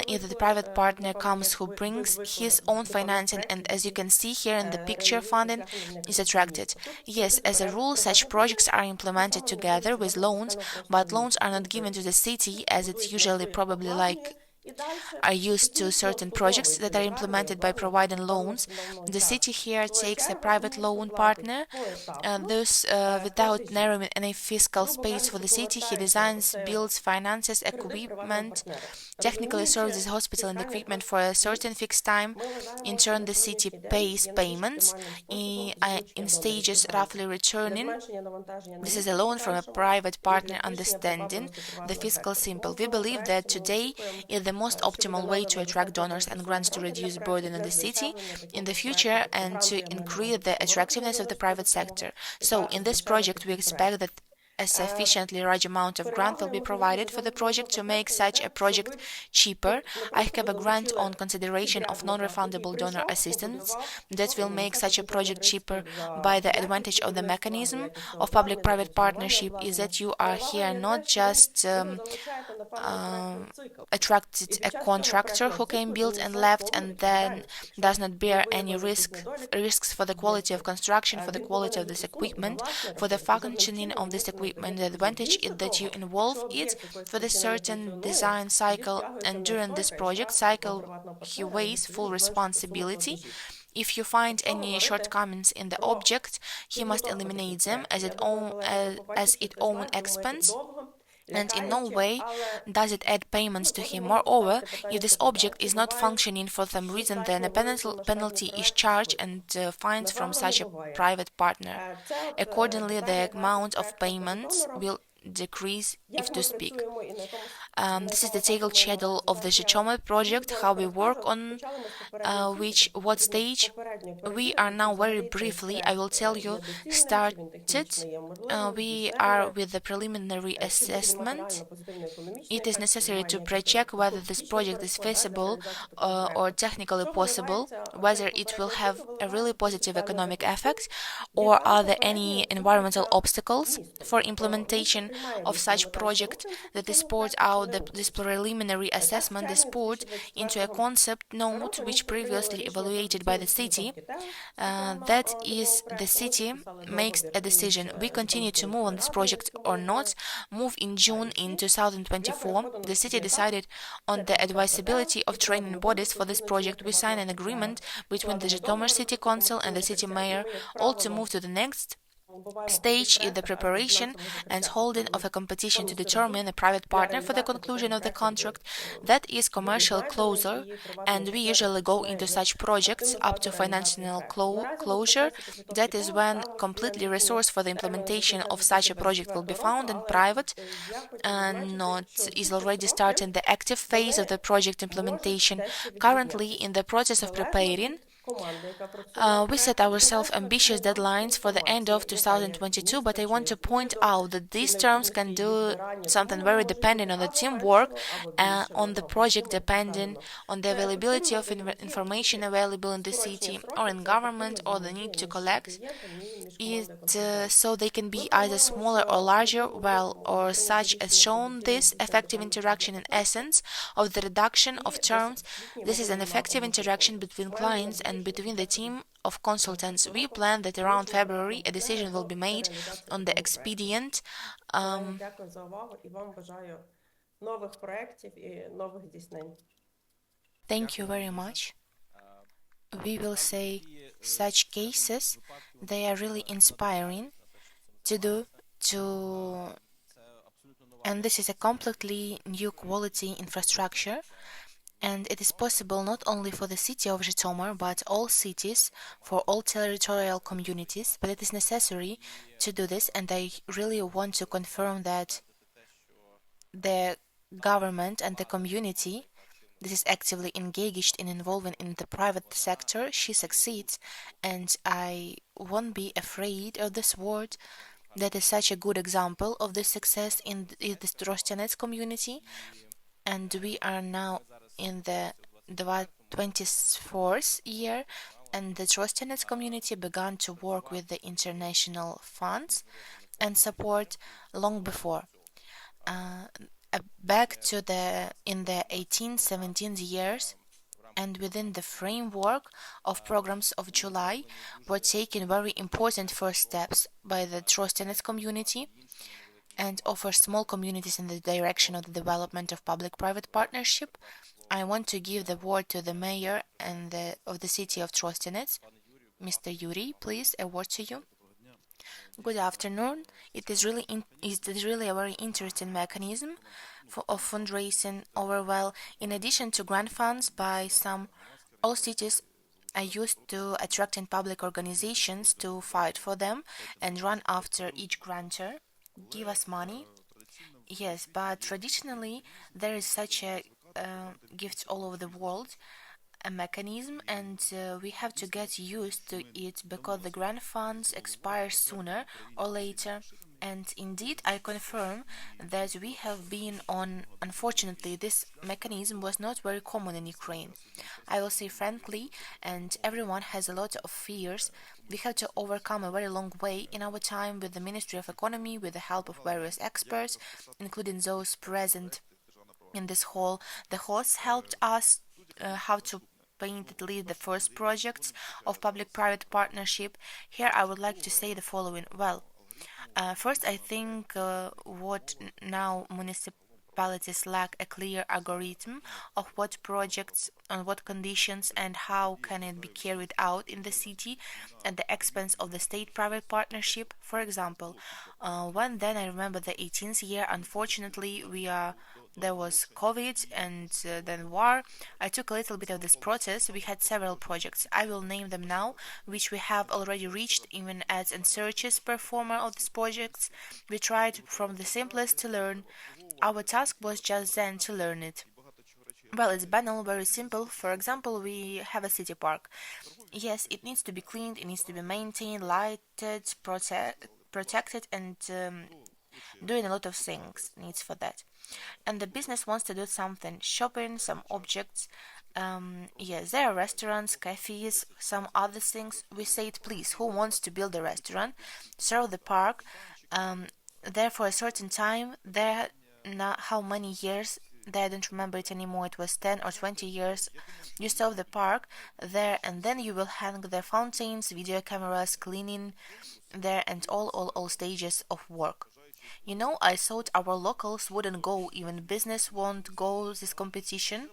is that the private partner comes who brings his own financing, and as you can see here in the picture, funding is attracted. Yes, as a rule, such projects are implemented together with loans, but loans are not given to the city, as it's usually probably like are used to certain projects that are implemented by providing loans. The city here takes a private loan partner, thus without narrowing any fiscal space for the city, he designs, builds, finances, equipment, technically serves the hospital and equipment for a certain fixed time. In turn, the city pays payments in stages, roughly returning. This is a loan from a private partner, understanding the fiscal simple. We believe that today is the most optimal way to attract donors and grants to reduce burden on the city in the future and to increase the attractiveness of the private sector. So in this project, we expect that a sufficiently large amount of grant will be provided for the project to make such a project cheaper. I have a grant on consideration of non-refundable donor assistance that will make such a project cheaper by the advantage of the mechanism of public-private partnership is that you are here not just attracted a contractor who came, built and left and then does not bear any risks for the quality of construction, for the quality of this equipment, for the functioning of this equipment. The advantage is that you involve it for the certain design cycle, and during this project cycle he weighs full responsibility. If you find any shortcomings in the object, he must eliminate them as its own expense, and in no way does it add payments to him. Moreover, if this object is not functioning for some reason, then a penalty is charged and fines from such a private partner. Accordingly, the amount of payments will decrease, if to speak. This is the detailed schedule of the Zhytomyr project, how we work on what stage. We are now very briefly, I will tell you, started. We are with the preliminary assessment. It is necessary to pre-check whether this project is feasible or technically possible, whether it will have a really positive economic effect, or are there any environmental obstacles for implementation of such project. That is poured out, this preliminary assessment is poured into a concept note which previously evaluated by the city. That is, the city makes a decision. We continue to move on this project or not. Move in June in 2024. The city decided on the advisability of training bodies for this project. We signed an agreement between the Zhytomyr City Council and the city mayor, all to move to the next stage in the preparation and holding of a competition to determine a private partner for the conclusion of the contract. That is commercial closure, and we usually go into such projects up to financial closure. That is when completely resource for the implementation of such a project will be found, and private is already starting the active phase of the project implementation. Currently in the process of preparing We set ourselves ambitious deadlines for the end of 2022, but I want to point out that these terms can do something very dependent on the teamwork, on the project dependent on the availability of information available in the city or in government or the need to collect it, so they can be either smaller or larger, well, or such as shown this effective interaction in essence of the reduction of terms. This is an effective interaction between clients and between the team of consultants. We plan that around February a decision will be made on the expedient. Дякую за увагу і вам бажаю нових проєктів і нових здійснень. Thank you very much. We will say such cases, they are really inspiring to do, and this is a completely new quality infrastructure, and it is possible not only for the city of Zhytomyr, but all cities, for all territorial communities, but it is necessary to do this, and I really want to confirm that the government and the community this is actively engaged in involving in the private sector, she succeeds, and I won't be afraid of this word. That is such a good example of the success in the Trostianets community, and we are now in the 24th year, and the Trostianets community began to work with the international funds and support long before. Back to in the 18-17 years, and within the framework of programs of July, were taken very important first steps by the Trostianets community and offer small communities in the direction of the development of public-private partnership. I want to give the word to the mayor and of the city of Trostianets. Mr. Yuri, please, a word to you. Good afternoon. It is really a very interesting mechanism of fundraising in addition to grant funds by all cities are used to attracting public organizations to fight for them and run after each grantor. Give us money. Yes, but traditionally there is such a gift all over the world, a mechanism, and we have to get used to it because the grant funds expire sooner or later. And indeed, I confirm that we have been on, unfortunately, this mechanism was not very common in Ukraine. I will say frankly, and everyone has a lot of fears. We had to overcome a very long way in our time with the Ministry of Economy, with the help of various experts, including those present in this hall. The hosts helped us how to paint at least the first projects of public-private partnership. Here I would like to say the following. First, I think what now municipalities lack a clear algorithm of what projects, on what conditions, and how can it be carried out in the city at the expense of the state-private partnership. For example, then I remember the 18th year, unfortunately, there was COVID and then war. I took a little bit of this process. We had several projects. I will name them now, which we have already reached even as and searches performer of these projects. We tried from the simplest to learn. Our task was just then to learn it. Well, it's banal, very simple. For example, we have a city park. Yes, it needs to be cleaned, it needs to be maintained, lighted, protected, and doing a lot of things needs for that. And the business wants to do something, shopping, some objects. Yes, there are restaurants, cafes, some other things. We say it, please, who wants to build a restaurant? Serve the park. There for a certain time, there, not how many years, there I don't remember it anymore, it was 10 or 20 years. You serve the park there, and then you will hang the fountains, video cameras, cleaning there, and all stages of work. You know, I thought our locals wouldn't go, even business won't go this competition,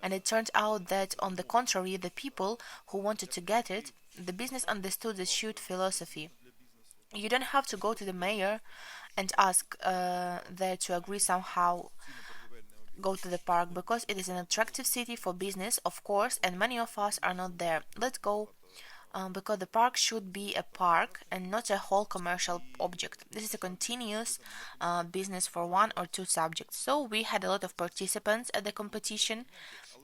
and it turned out that on the contrary, the people who wanted to get it, the business understood the shoot philosophy. You don't have to go to the mayor and ask there to agree somehow go to the park, because it is an attractive city for business, of course, and many of us are not there. Let's go. Because the park should be a park and not a whole commercial object. This is a continuous business for one or two subjects. So we had a lot of participants at the competition,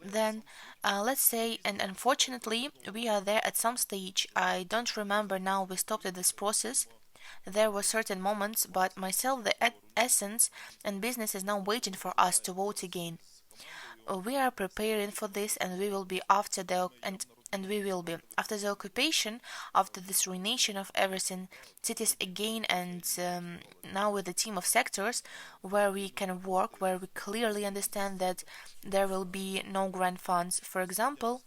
then let's say, and unfortunately, we are there at some stage. I don't remember now, we stopped at this process. There were certain moments, but myself, the essence and business is now waiting for us to vote again. We are preparing for this, and we will be after the and we will be after the occupation, after this ruination of everything, cities again, and now with a team of sectors where we can work, where we clearly understand that there will be no grant funds. For example,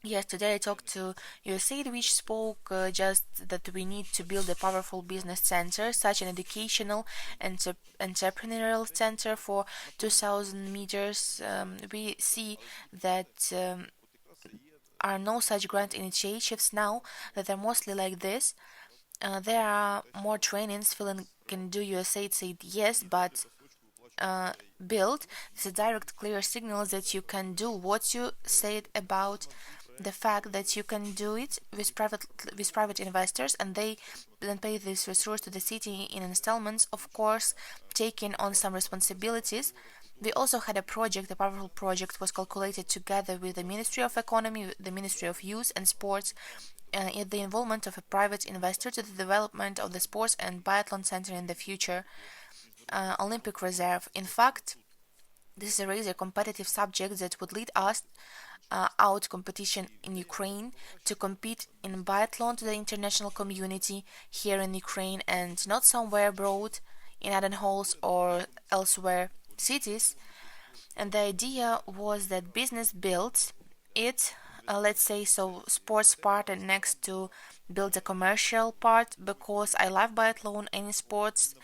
yesterday I talked to USAID, which spoke just that we need to build a powerful business center, such an educational and entrepreneurial center for 2,000 meters. We see that are no such grant initiatives now, that are mostly like this. There are more trainings. Finland can do. USAID said yes, but build the direct, clear signals that you can do what you said about the fact that you can do it with private investors, and they then pay this resource to the city in installments, of course, taking on some responsibilities. We also had a project, a powerful project was calculated together with the Ministry of Economy, the Ministry of Youth and Sports, in the involvement of a private investor to the development of the sports and biathlon center in the future. Olympic Reserve. In fact, this is a really competitive subject that would lead us out competition in Ukraine to compete in biathlon to the international community here in Ukraine and not somewhere abroad in Aden halls or elsewhere cities. And the idea was that business builds it, let's say so, sports part, and next to build a commercial part, because I love biathlon. Any sports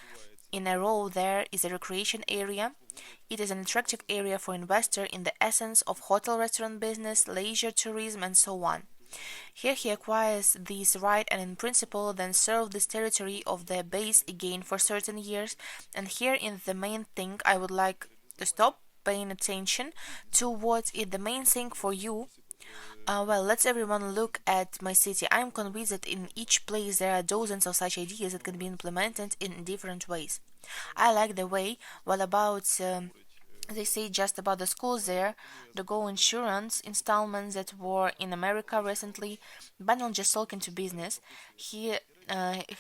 in a row there is a recreation area. It is an attractive area for investor in the essence of hotel restaurant business, leisure tourism, and so on. Here he acquires this right and in principle then serve this territory of the base again for certain years. And here in the main thing I would like to stop paying attention to what is the main thing for you. Well, let's everyone look at my city. I am convinced that in each place there are dozens of such ideas that can be implemented in different ways. I like the way, well, about they say just about the schools there, the Go insurance installments that were in America recently, but not just talking to business. He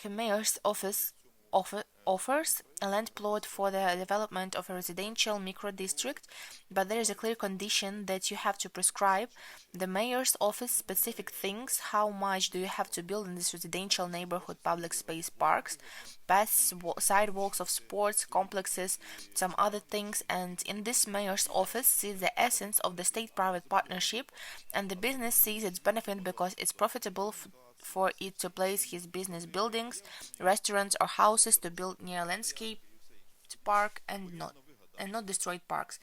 mayor's office offers a land plot for the development of a residential micro district, but there is a clear condition that you have to prescribe the mayor's office specific things. How much do you have to build in this residential neighborhood, public space, parks, paths, sidewalks of sports complexes, some other things. And in this mayor's office sees the essence of the state-private partnership, and the business sees its benefit because it's profitable for it to place his business buildings, restaurants or houses to build near landscape park and not destroyed parks.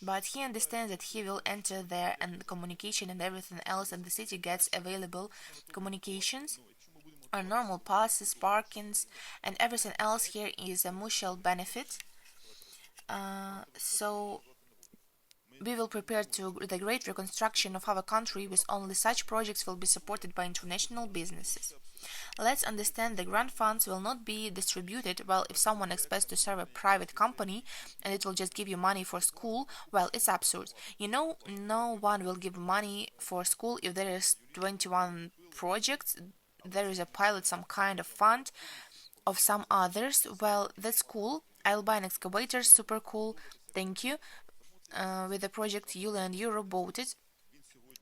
But he understands that he will enter there and the communication and everything else, and the city gets available communications are normal passes, parkings, and everything else here is a mutual benefit. So we will prepare to the great reconstruction of our country with only such projects will be supported by international businesses. Let's understand the grant funds will not be distributed. Well, if someone expects to serve a private company and it will just give you money for school, well, it's absurd. You know, no one will give money for school if there is 21 projects, there is a pilot, some kind of fund of some others. Well, that's cool. I'll buy an excavator, super cool. Thank you. With the project Yulia and Europe bought it.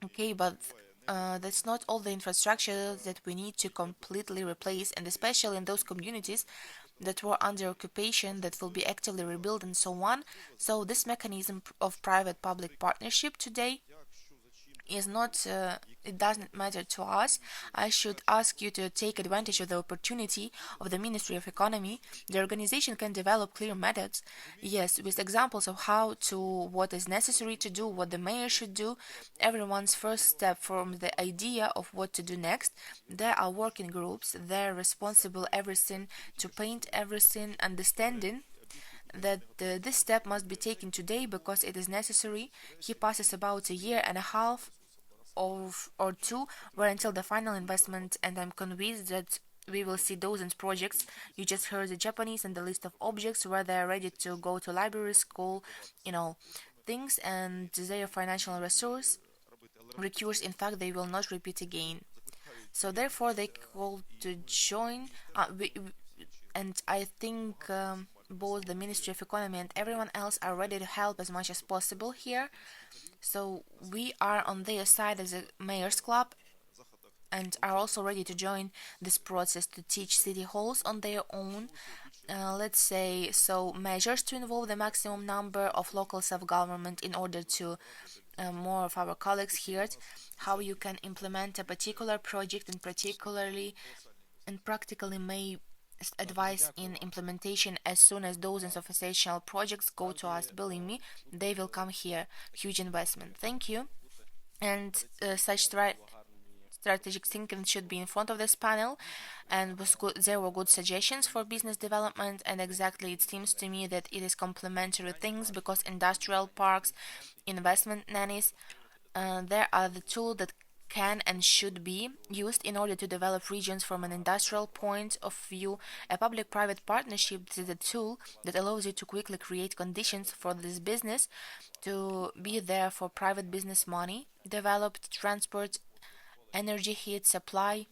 Okay, but that's not all the infrastructure that we need to completely replace, and especially in those communities that were under occupation that will be actively rebuilt and so on. So this mechanism of private-public partnership today is not, it doesn't matter to us. I should ask you to take advantage of the opportunity of the Ministry of Economy. The organization can develop clear methods, yes, with examples of how to, what is necessary to do, what the mayor should do. Everyone's first step from the idea of what to do next. There are working groups, they're responsible everything to paint everything, understanding that this step must be taken today because it is necessary. He passes about a year and a half or two, where until the final investment, and I'm convinced that we will see dozens projects. You just heard the Japanese and the list of objects where they are ready to go to library, school, things and their financial resource recurs, in fact, they will not repeat again. So therefore, they call to join, and I think both the Ministry of Economy and everyone else are ready to help as much as possible here. So we are on their side as a mayor's club and are also ready to join this process to teach city halls on their own, let's say, so measures to involve the maximum number of local self-government in order to more of our colleagues here, how you can implement a particular project and particularly and practically may advise in implementation as soon as dozens of essential projects go to us. Believe me, they will come here. Huge investment. Thank you. And such strategic thinking should be in front of this panel, and there were good suggestions for business development, and exactly it seems to me that it is complementary things because industrial parks, investment nannies, there are the tools that can and should be used in order to develop regions from an industrial point of view. A public-private partnership is a tool that allows you to quickly create conditions for this business to be there for private business money, developed transport, energy, heat supply,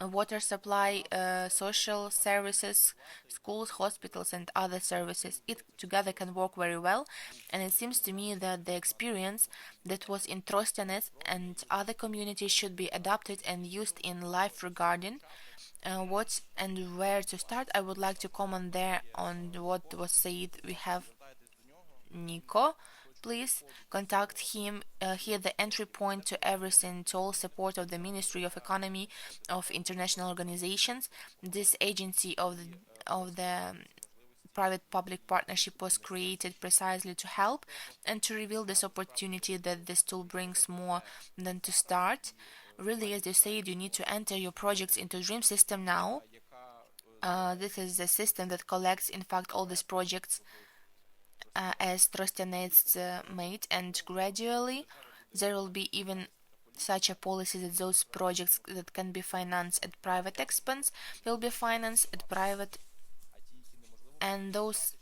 water supply, social services, schools, hospitals, and other services. It together can work very well, and it seems to me that the experience that was in Trostanes and other communities should be adapted and used in life regarding what and where to start. I would like to comment there on what was said. We have Nico. Please contact him. Here the entry point to everything, to all support of the Ministry of Economy, of international organizations. This agency of the private-public partnership was created precisely to help and to reveal this opportunity that this tool brings more than to start. Really, as you said, you need to enter your projects into Dream System now. This is the system that collects, in fact, all these projects as Trostianets made, and gradually there will be even such a policy that those projects that can be financed at private expense will be financed at private, and those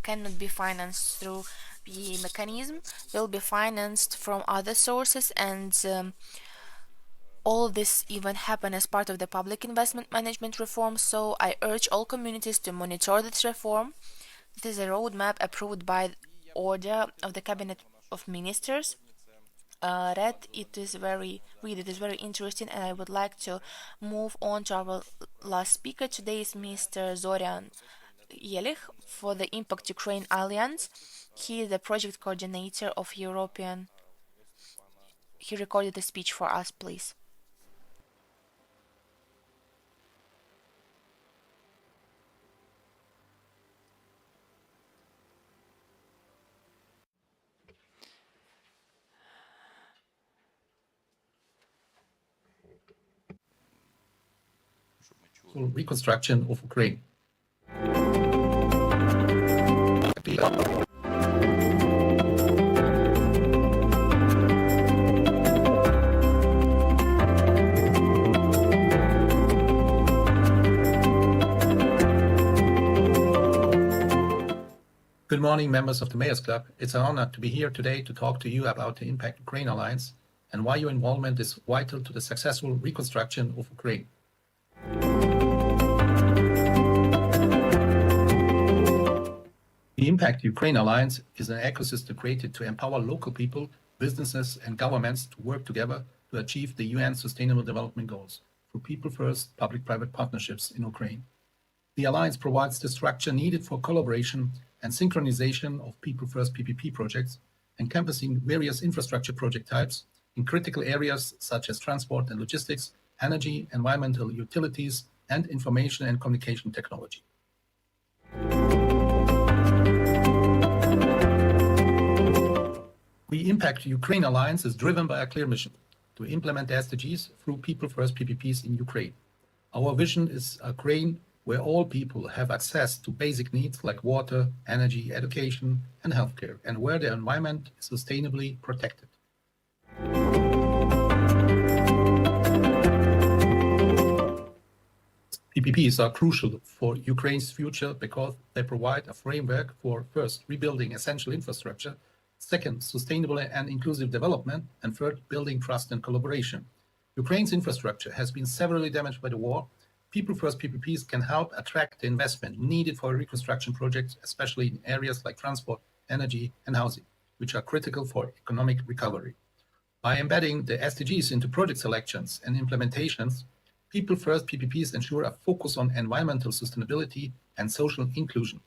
cannot be financed through the mechanism will be financed from other sources, and all this even happened as part of the public investment management reform. So I urge all communities to monitor this reform. It is a roadmap approved by order of the Cabinet of Ministers. Read it is very interesting, and I would like to move on to our last speaker today is Mr. Zorian Yelich for the Impact Ukraine Alliance. He is the project coordinator of European. He recorded a speech for us, please. Reconstruction of Ukraine. Good morning, members of the Mayor's Club. It's an honor to be here today to talk to you about the Impact Ukraine Alliance and why your involvement is vital to the successful reconstruction of Ukraine. The Impact Ukraine Alliance is an ecosystem created to empower local people, businesses, and governments to work together to achieve the UN Sustainable Development Goals through people-first public-private partnerships in Ukraine. The Alliance provides the structure needed for collaboration and synchronization of people-first PPP projects, encompassing various infrastructure project types in critical areas such as transport and logistics, energy, environmental utilities, and information and communication technology. The Impact Ukraine Alliance is driven by a clear mission to implement SDGs through people-first PPPs in Ukraine. Our vision is a Ukraine where all people have access to basic needs like water, energy, education, and healthcare, and where the environment is sustainably protected. PPPs are crucial for Ukraine's future because they provide a framework for first, rebuilding essential infrastructure, second, sustainable and inclusive development, and third, building trust and collaboration. Ukraine's infrastructure has been severely damaged by the war. People First PPPs can help attract the investment needed for reconstruction projects, especially in areas like transport, energy, and housing, which are critical for economic recovery. By embedding the SDGs into project selections and implementations, People First PPPs ensure a focus on environmental sustainability and social inclusion.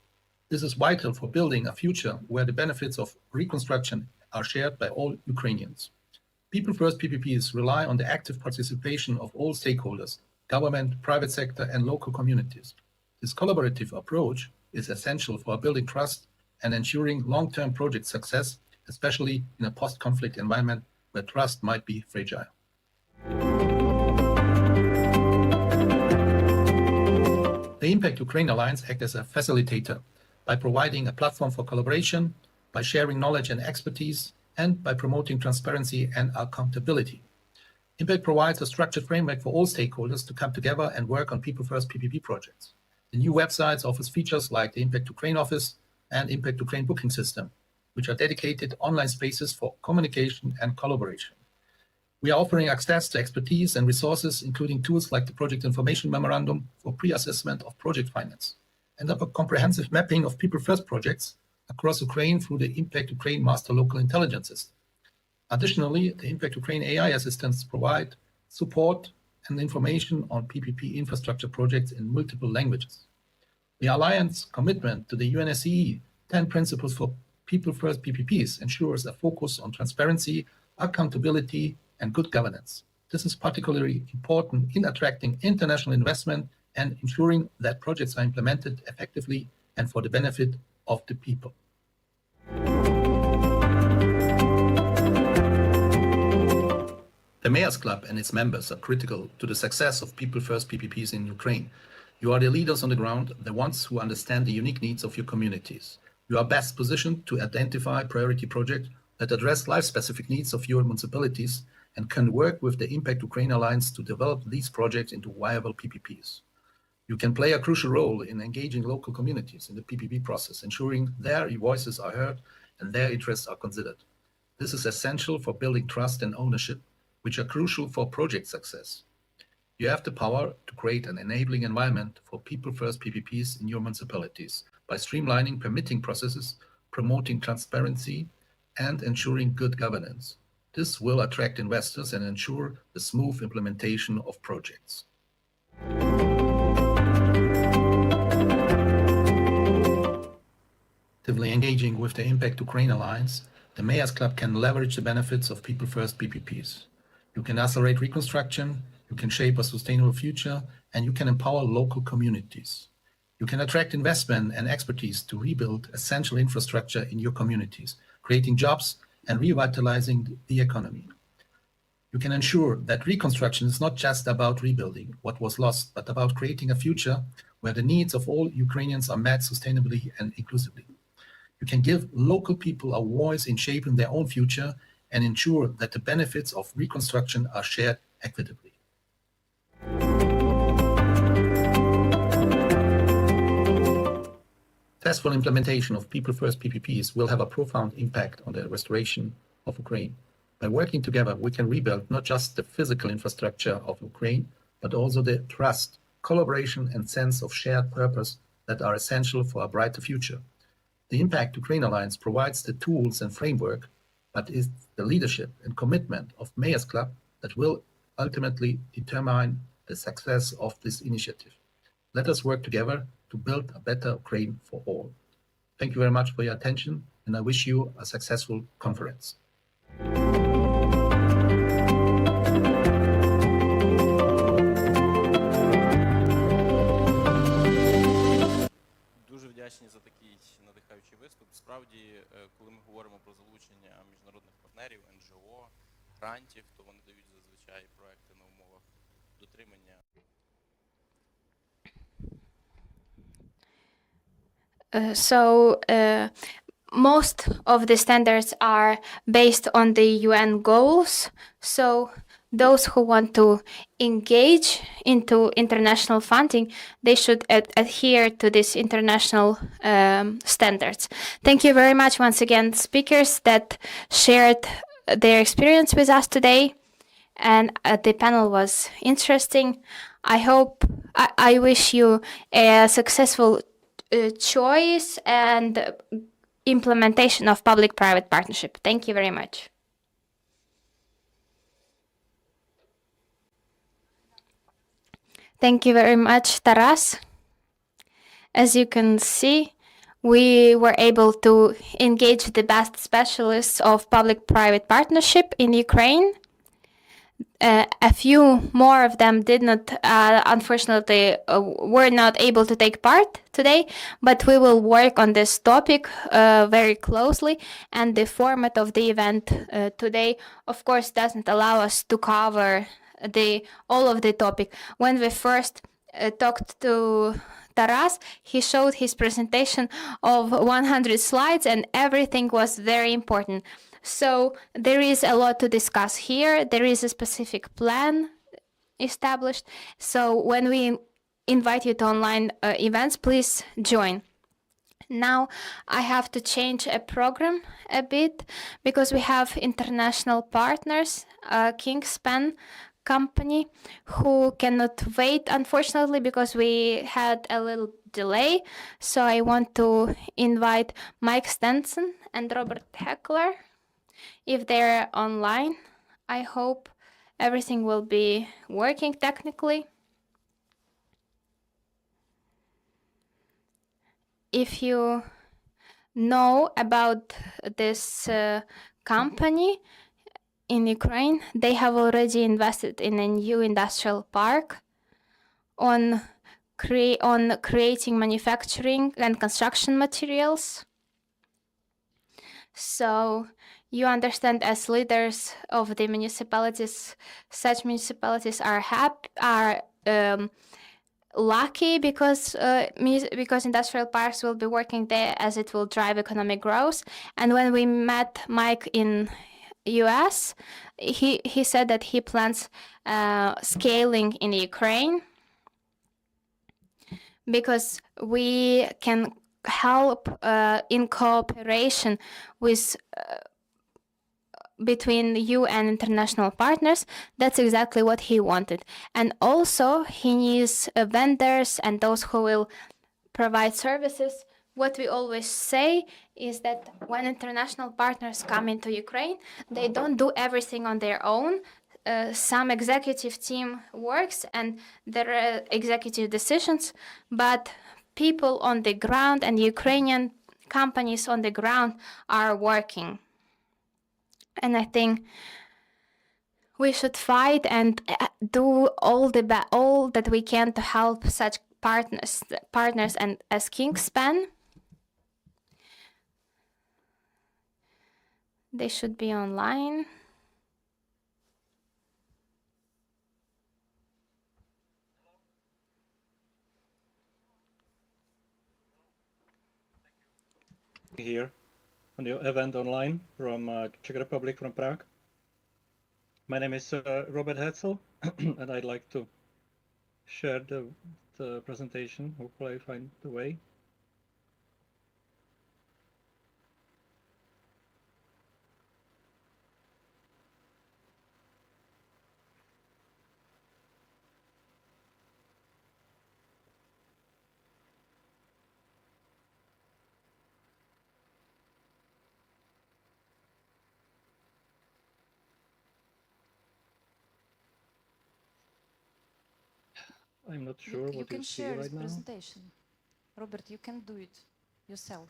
This is vital for building a future where the benefits of reconstruction are shared by all Ukrainians. People First PPPs rely on the active participation of all stakeholders, government, private sector, and local communities. This collaborative approach is essential for building trust and ensuring long-term project success, especially in a post-conflict environment where trust might be fragile. The Impact Ukraine Alliance acts as a facilitator by providing a platform for collaboration, by sharing knowledge and expertise, and by promoting transparency and accountability. Impact provides a structured framework for all stakeholders to come together and work on People First PPP projects. The new website offers features like the Impact Ukraine Office and Impact Ukraine Booking System, which are dedicated online spaces for communication and collaboration. We are offering access to expertise and resources, including tools like the Project Information Memorandum for pre-assessment of project finance, and a comprehensive mapping of People First projects across Ukraine through the Impact Ukraine Master Local Intelligence System. Additionally, the Impact Ukraine AI assistants provide support and information on PPP infrastructure projects in multiple languages. The Alliance commitment to the UNSCE 10 Principles for People First PPPs ensures a focus on transparency, accountability, and good governance. This is particularly important in attracting international investment and ensuring that projects are implemented effectively and for the benefit of the people. The Mayors Club and its members are critical to the success of People First PPPs in Ukraine. You are the leaders on the ground, the ones who understand the unique needs of your communities. You are best positioned to identify priority projects that address life-specific needs of your municipalities and can work with the Impact Ukraine Alliance to develop these projects into viable PPPs. You can play a crucial role in engaging local communities in the PPP process, ensuring their voices are heard and their interests are considered. This is essential for building trust and ownership, which are crucial for project success. You have the power to create an enabling environment for People First PPPs in your municipalities by streamlining permitting processes, promoting transparency, and ensuring good governance. This will attract investors and ensure the smooth implementation of projects. Actively engaging with the Impact Ukraine Alliance, the Mayors Club can leverage the benefits of People First PPPs. You can accelerate reconstruction, you can shape a sustainable future, and you can empower local communities. You can attract investment and expertise to rebuild essential infrastructure in your communities, creating jobs and revitalizing the economy. You can ensure that reconstruction is not just about rebuilding what was lost, but about creating a future where the needs of all Ukrainians are met sustainably and inclusively. You can give local people a voice in shaping their own future and ensure that the benefits of reconstruction are shared equitably. Successful implementation of People First PPPs will have a profound impact on the restoration of Ukraine. By working together, we can rebuild not just the physical infrastructure of Ukraine, but also the trust, collaboration, and sense of shared purpose that are essential for a brighter future. The Impact Ukraine Alliance provides the tools and framework, but it's the leadership and commitment of Mayors Club that will ultimately determine the success of this initiative. Let us work together to build a better Ukraine for all. Thank you very much for your attention, and I wish you a successful conference. Дуже вдячні за такий надихаючий виступ. Справді, коли ми говоримо про залучення міжнародних партнерів, НГО, грантів, то вони дають зазвичай проекти на умовах дотримання. Most of the standards are based on the UN goals. So those who want to engage into international funding, they should adhere to these international standards. Thank you very much once again, speakers that shared their experience with us today. And the panel was interesting. I wish you a successful choice and implementation of public-private partnership. Thank you very much. Thank you very much, Taras. As you can see, we were able to engage the best specialists of public-private partnership in Ukraine. A few more of them did not, unfortunately, were not able to take part today, but we will work on this topic very closely. And the format of the event today, of course, doesn't allow us to cover all of the topic. When we first talked to Taras, he showed his presentation of 100 slides and everything was very important. So there is a lot to discuss here. There is a specific plan established. So when we invite you to online events, please join. Now I have to change a program a bit because we have international partners, Kingspan company, who cannot wait, unfortunately, because we had a little delay. So I want to invite Mike Stenson and Robert Heckler if they're online. I hope everything will be working technically. If you know about this company in Ukraine, they have already invested in a new industrial park on creating manufacturing and construction materials. So you understand, as leaders of the municipalities, such municipalities are lucky because industrial parks will be working there, as it will drive economic growth. And when we met Mike in US, he said that he plans scaling in Ukraine because we can help in cooperation with between you and international partners. That's exactly what he wanted. And also he needs vendors and those who will provide services. What we always say is that when international partners come into Ukraine, they don't do everything on their own. Some executive team works and there are executive decisions, but people on the ground and Ukrainian companies on the ground are working. And I think we should fight and do all that we can to help such partners and as Kingspan. They should be online. Here on the event online from Czech Republic, from Prague. My name is Robert Hetzel, and I'd like to share the presentation. Hopefully I find the way. I'm not sure what you see right now. Presentation. Robert, you can do it yourself.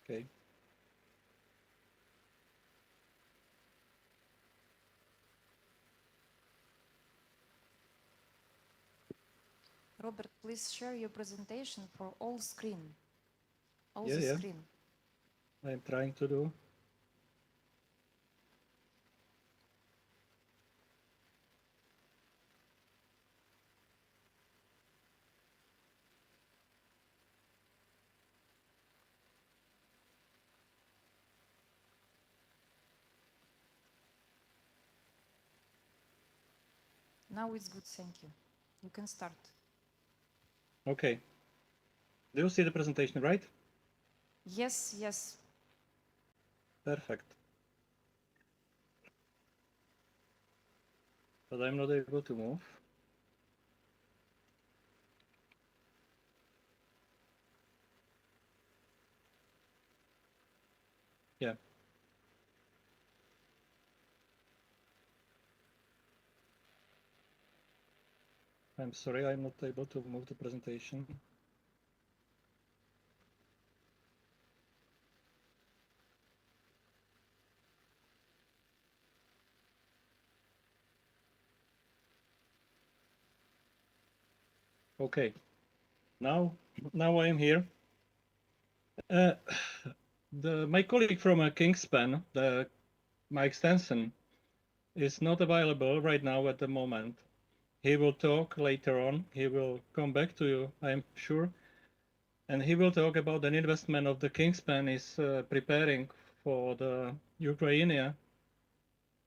Okay. Robert, please share your presentation for all screen. All Yeah, the yeah. screen. I'm trying to do. Now it's good, thank you. You can start. Okay. Do you see the presentation, right? Yes, yes. Perfect. But I'm not able to move. Yeah. I'm sorry, I'm not able to move the presentation. Okay. Now I am here. My colleague from Kingspan, Mike Stenson, is not available right now at the moment. He will talk later on. He will come back to you, I'm sure. And he will talk about an investment of the Kingspan is preparing for the Ukraine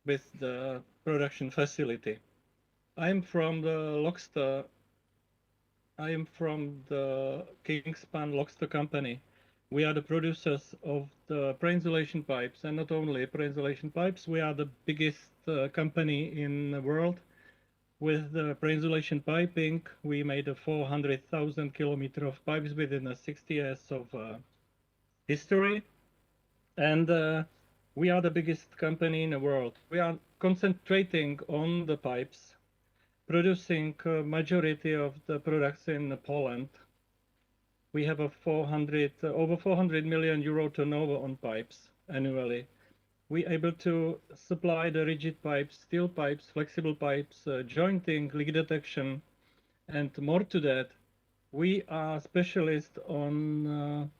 with the production facility. I'm from the Kingspan Lockster company. We are the producers of the pre-insulation pipes, and not only pre-insulation pipes, we are the biggest company in the world with the pre-insulation piping. We made a 400,000 kilometer of pipes within 60 years of history, and we are the biggest company in the world. We are concentrating on the pipes, producing majority of the products in Poland. We have a over 400 million euro turnover on pipes annually. We able to supply the rigid pipes, steel pipes, flexible pipes, jointing, leak detection, and more to that. We are specialists on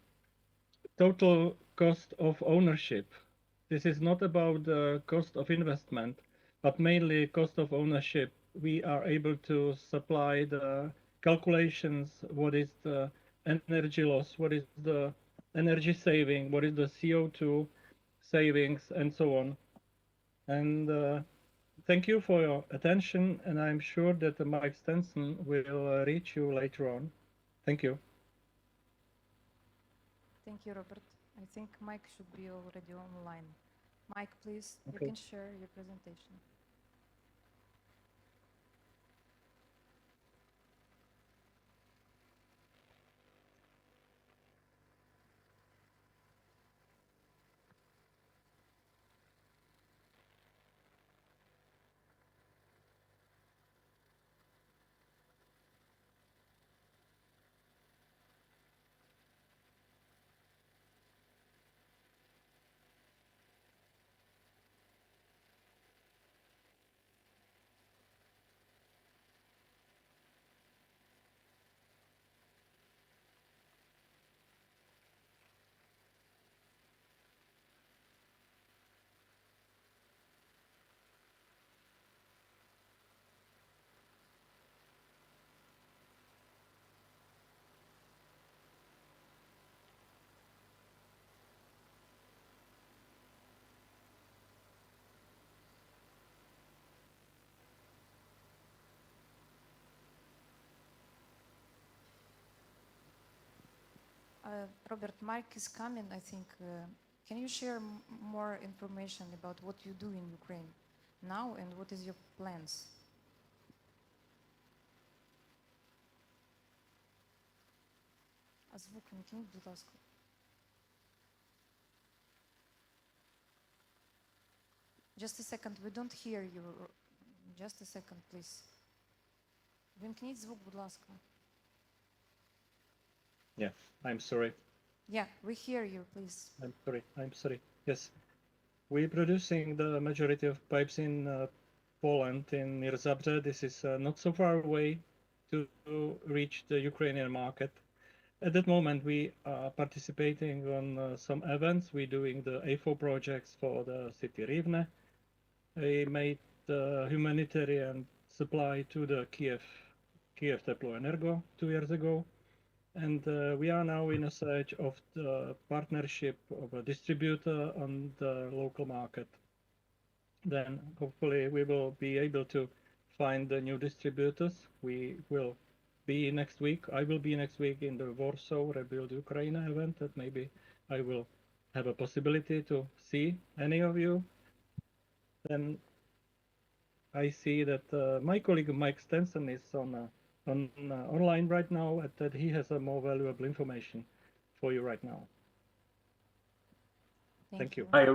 total cost of ownership. This is not about the cost of investment, but mainly cost of ownership. We are able to supply the calculations, what is the energy loss, what is the energy saving, what is the CO2 savings, and so on. And thank you for your attention, and I'm sure that Mike Stenson will reach you later on. Thank you. Thank you, Robert. I think Mike should be already online. Mike, please, you Okay. can share your presentation. Robert, Mike is coming, I think. Can you share more information about what you do in Ukraine now and what is your plans? А звук вимкніть, будь ласка. Just a second, we don't hear you. Just a second, please. Вимкніть звук, будь ласка. Yeah, I'm sorry. Yeah, we hear you, please. I'm sorry. Yes. We're producing the majority of pipes in Poland, in near Zabrze. This is not so far away. to reach the Ukrainian market. At that moment, we are participating on some events. We're doing the A4 projects for the city Rivne. We made the humanitarian supply to the Kiev Teplo Energo 2 years ago. And we are now in a search of the partnership of a distributor on the local market. Then hopefully we will be able to find the new distributors. We will be next week. I will be next week in the Warsaw Rebuild Ukraine event that maybe I will have a possibility to see any of you. Then I see that my colleague Mike Stenson is online right now, and that he has a more valuable information for you right now. Thank you. Hi,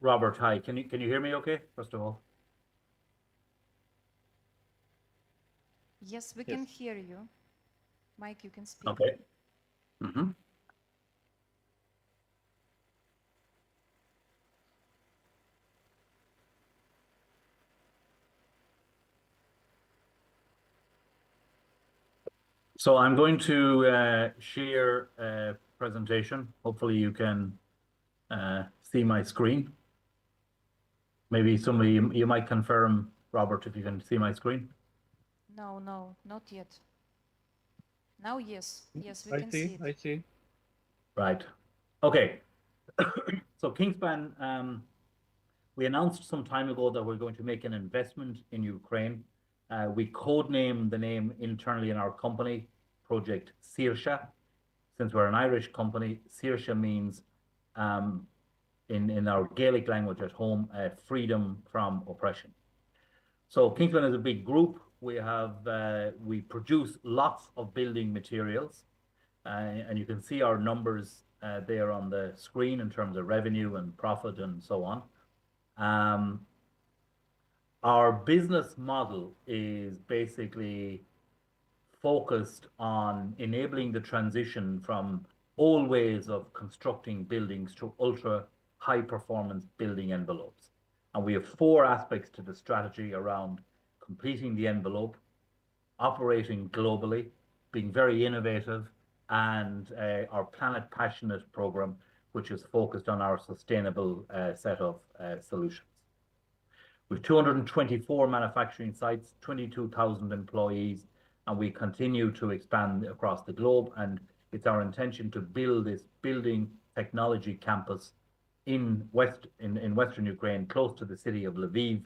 Robert. Hi. Can you hear me? Okay. First of all. Yes, we can hear you. Mike, you can speak. Okay. Mm-hmm. So I'm going to share a presentation. Hopefully you can see my screen. Maybe somebody, you might confirm, Robert, if you can see my screen. No, not yet. Now, yes, we can see it. I see. Right. Okay. So Kingspan, we announced some time ago that we're going to make an investment in Ukraine. We codenamed the name internally in our company, Project Saoirse. Since we're an Irish company, Saoirse means, in our Gaelic language at home, freedom from oppression. So Kingspan is a big group. We produce lots of building materials, and you can see our numbers there on the screen in terms of revenue and profit and so on. Our business model is basically focused on enabling the transition from old ways of constructing buildings to ultra high performance building envelopes. And we have 4 aspects to the strategy around completing the envelope, operating globally, being very innovative, and our Planet Passionate program, which is focused on our sustainable set of solutions. We have 224 manufacturing sites, 22,000 employees, and we continue to expand across the globe. And it's our intention to build this building technology campus in Western Ukraine, close to the city of Lviv,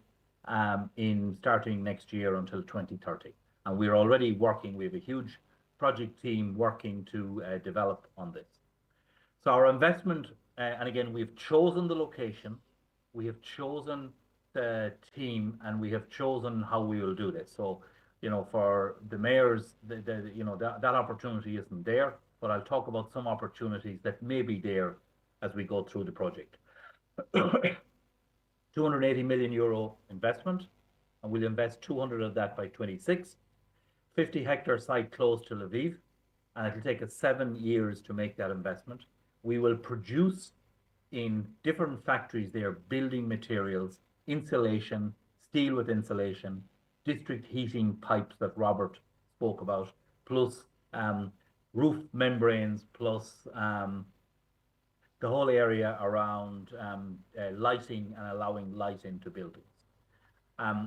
starting next year until 2030. And we're already working. We have a huge project team working to develop on this. So our investment, and again, we've chosen the location, we have chosen the team, and we have chosen how we will do this. So, for the mayors, that opportunity isn't there, but I'll talk about some opportunities that may be there as we go through the project. 280 million euro investment, and we'll invest 200 of that by 26. 50-hectare site close to Lviv, and it'll take us 7 years to make that investment. We will produce in different factories there building materials, insulation, steel with insulation, district heating pipes that Robert spoke about, plus roof membranes, plus the whole area around lighting and allowing light into buildings.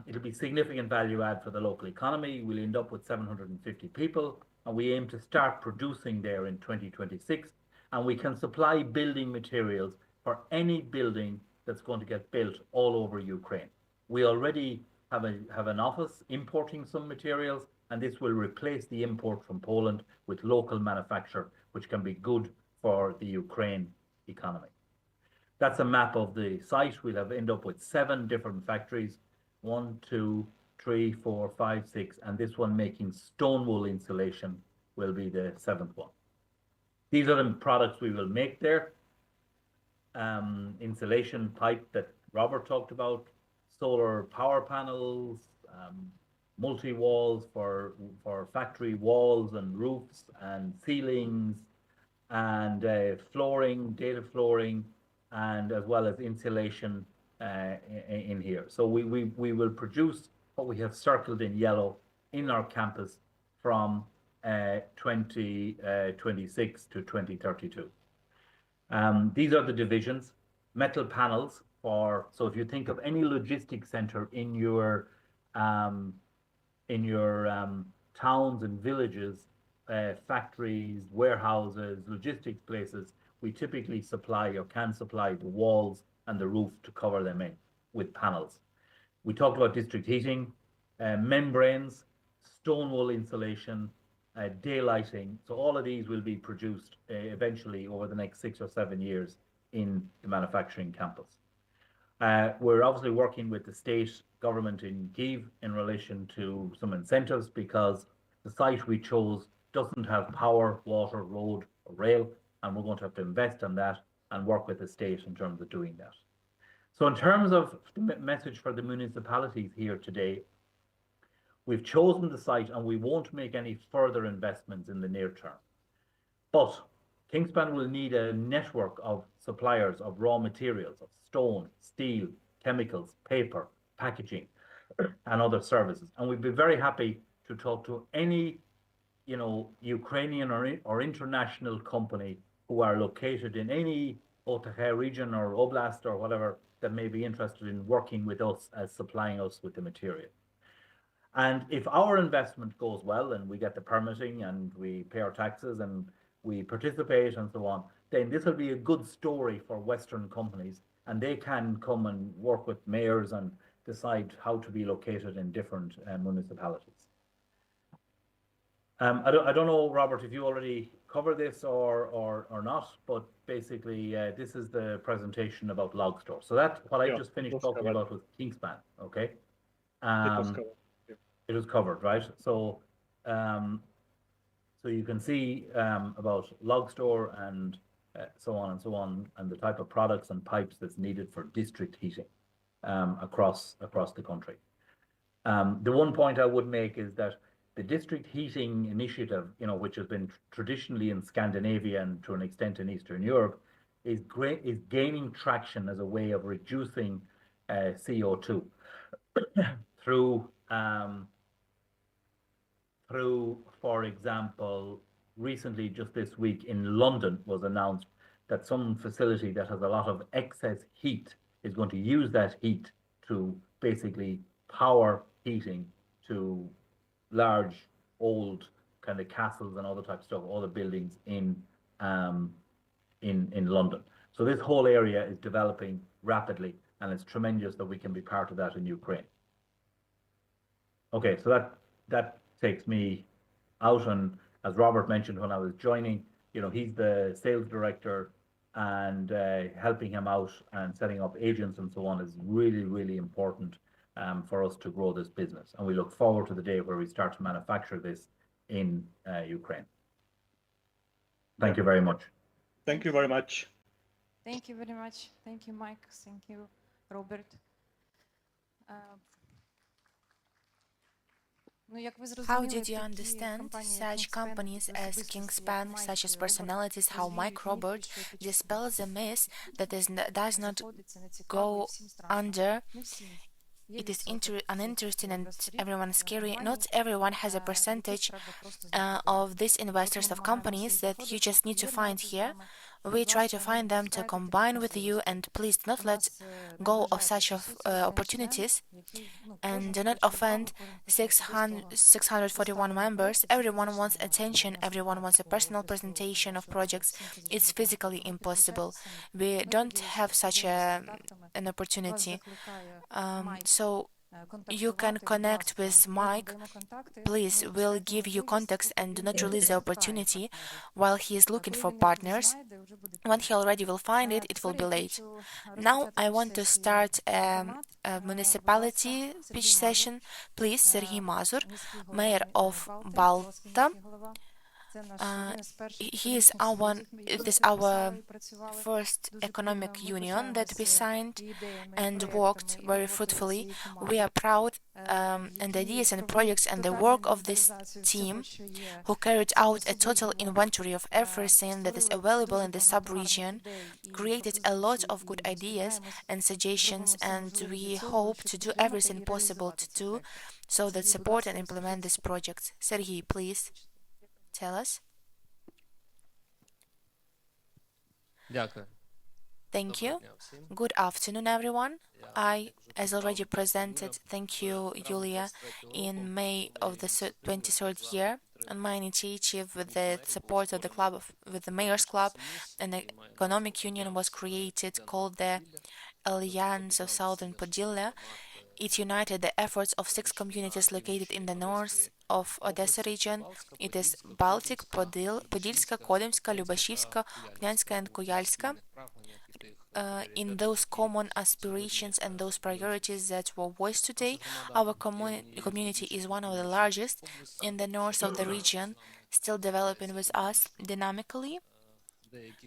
It'll be significant value add for the local economy. We'll end up with 750 people, and we aim to start producing there in 2026. And we can supply building materials for any building that's going to get built all over Ukraine. We already have an office importing some materials, and this will replace the import from Poland with local manufacture, which can be good for the Ukraine economy. That's a map of the site. We'll end up with 7 different factories, 1, 2, 3, 4, 5, 6, and this one making stone wool insulation will be the 7th one. These are the products we will make there. Insulation pipe that Robert talked about, solar power panels, multi-walls for factory walls and roofs and ceilings, and flooring, data flooring, and as well as insulation in here. So we will produce what we have circled in yellow in our campus from 2026 to 2032. These are the divisions, metal panels so if you think of any logistics center in your towns and villages, factories, warehouses, logistics places, we typically supply or can supply the walls and the roof to cover them in with panels. We talked about district heating, membranes, stone wool insulation, daylighting. So all of these will be produced eventually over the next 6 or 7 years in the manufacturing campus. We're obviously working with the state government in Kyiv in relation to some incentives because the site we chose doesn't have power, water, road, or rail, and we're going to have to invest in that and work with the state in terms of doing that. So in terms of the message for the municipalities here today, we've chosen the site and we won't make any further investments in the near term. But Kingspan will need a network of suppliers of raw materials, of stone, steel, chemicals, paper, packaging, and other services. And we'd be very happy to talk to any, Ukrainian or international company who are located in any OTK region or oblast or whatever that may be interested in working with us as supplying us with the material. And if our investment goes well and we get the permitting and we pay our taxes and we participate and so on, then this will be a good story for Western companies and they can come and work with mayors and decide how to be located in different municipalities. I don't know, Robert, if you already covered this or not, but basically this is the presentation about Logstore. So that's what I just finished talking about was Kingspan, okay? It was covered. Yeah. It was covered, right? So so you can see about Logstore and so on, and the type of products and pipes that's needed for district heating across the country. The one point I would make is that the district heating initiative, which has been traditionally in Scandinavia and to an extent in Eastern Europe, is gaining traction as a way of reducing CO2 through, for example, recently just this week in London was announced that some facility that has a lot of excess heat is going to use that heat to basically power heating to large, old kind of castles and other type of stuff, all the buildings in London. So this whole area is developing rapidly, and it's tremendous that we can be part of that in Ukraine. Okay, so that takes me out, and as Robert mentioned when I was joining, he's the sales director, and helping him out and setting up agents and so on is really, really important for us to grow this business. And we look forward to the day where we start to manufacture this in Ukraine. Thank you very much. Thank you very much. Thank you very much. Thank you, Mike. Thank you, Robert. How did you understand such companies as Kingspan, such as personalities, how Mike Robert dispels the myth that does not go under? It is uninteresting and everyone is scary. Not everyone has a percentage of these investors of companies that you just need to find here. We try to find them to combine with you, and please do not let go of such opportunities, and do not offend 641 members. Everyone wants attention, everyone wants a personal presentation of projects. It's physically impossible. We don't have such an opportunity. So you can connect with Mike. Please, we'll give you contacts and do not release the opportunity while he is looking for partners. When he already will find it, it will be late. Now I want to start a municipality pitch session. Please, Serhiy Mazur, Mayor of Balta, He is our one. It is our first economic union that we signed and worked very fruitfully. We are proud and ideas and projects and the work of this team who carried out a total inventory of everything that is available in the sub-region, created a lot of good ideas and suggestions, and we hope to do everything possible to do so that support and implement this project. Sergei, please tell us. Thank you. Good afternoon, everyone. I, as already presented, thank you, Yulia, in May of the 23rd year, on my initiative with the support of the with the Mayor's Club, an economic union was created called the Alliance of Southern Podillia. It united the efforts of 6 communities located in the north of Odessa region. It is Baltic, Podilska, Kodymska, Lubashivska, Knyanska, and Kuyalska. In those common aspirations and those priorities that were voiced today, our community is one of the largest in the north of the region, still developing with us dynamically.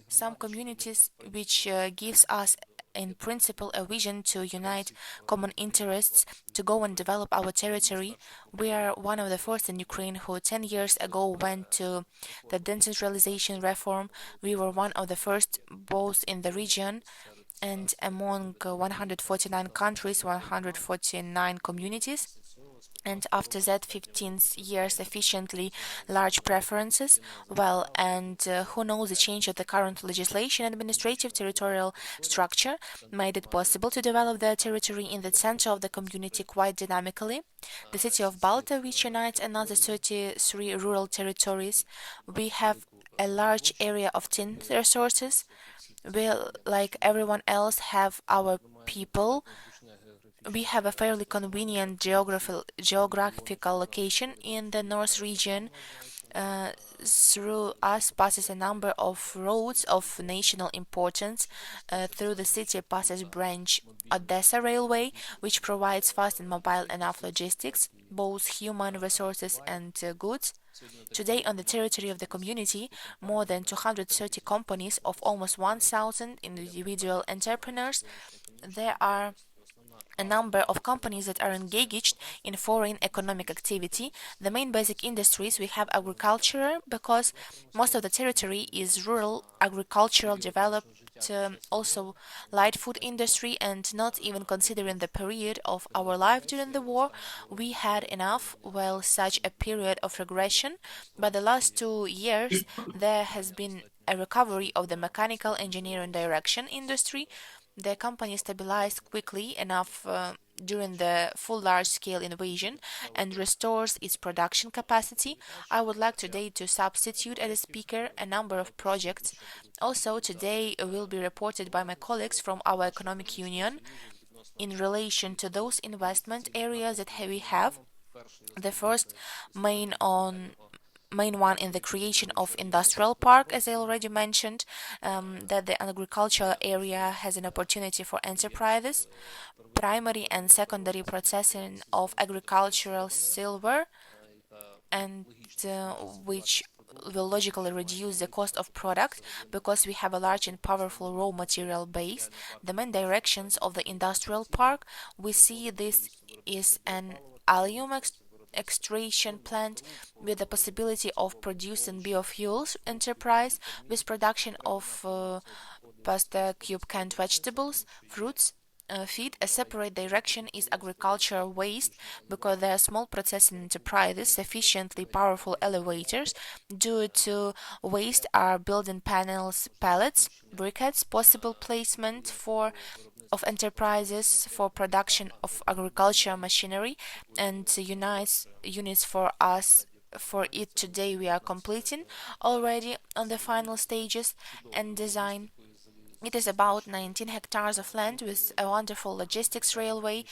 Some communities which gives us in principle a vision to unite common interests to go and develop our territory. We are one of the first in Ukraine who 10 years ago went to the decentralization reform. We were one of the first both in the region and among 149 countries, 149 communities. And after that, 15 years efficiently large preferences. Well, and who knows, the change of the current legislation and administrative territorial structure made it possible to develop the territory in the center of the community quite dynamically. The city of Balta, which unites another 33 rural territories, we have a large area of tin resources. We, like everyone else, have our people. We have a fairly convenient geographical location in the north region. Through us passes a number of roads of national importance. Through the city passes branch Odessa Railway, which provides fast and mobile enough logistics, both human resources and goods. Today, on the territory of the community, more than 230 companies of almost 1,000 individual entrepreneurs. There are a number of companies that are engaged in foreign economic activity. The main basic industries we have agriculture, because most of the territory is rural, agricultural developed, also light food industry, and not even considering the period of our life during the war, we had enough, well, such a period of regression. But the last 2 years, there has been a recovery of the mechanical engineering direction industry. The company stabilized quickly enough during the full large-scale invasion and restores its production capacity. I would like today to substitute as a speaker a number of projects. Also today will be reported by my colleagues from our economic union in relation to those investment areas that we have. The first main one in the creation of industrial park, as I already mentioned, that the agricultural area has an opportunity for enterprises, primary and secondary processing of agricultural silver, and which will logically reduce the cost of product because we have a large and powerful raw material base. The main directions of the industrial park, we see this is an aluminium extraction plant with the possibility of producing biofuels enterprise with production of pasta cube canned vegetables, fruits, feed. A separate direction is agricultural waste because there are small processing enterprises, sufficiently powerful elevators. Due to waste are building panels, pallets, briquettes, possible placement of enterprises for production of agricultural machinery, and units for us. For it today we are completing already on the final stages and design. It is about 19 hectares of land with a wonderful logistics railway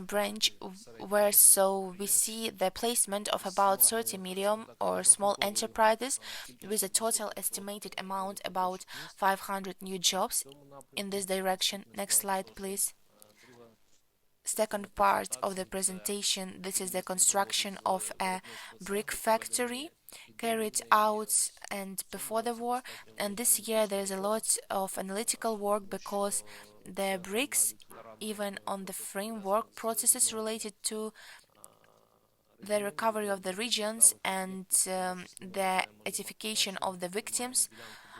branch where so we see the placement of about 30 medium or small enterprises with a total estimated amount about 500 new jobs in this direction. Next slide, please. second part of the presentation, this is the construction of a brick factory carried out and before the war. And this year there's a lot of analytical work because the bricks, even on the framework processes related to the recovery of the regions and the edification of the victims,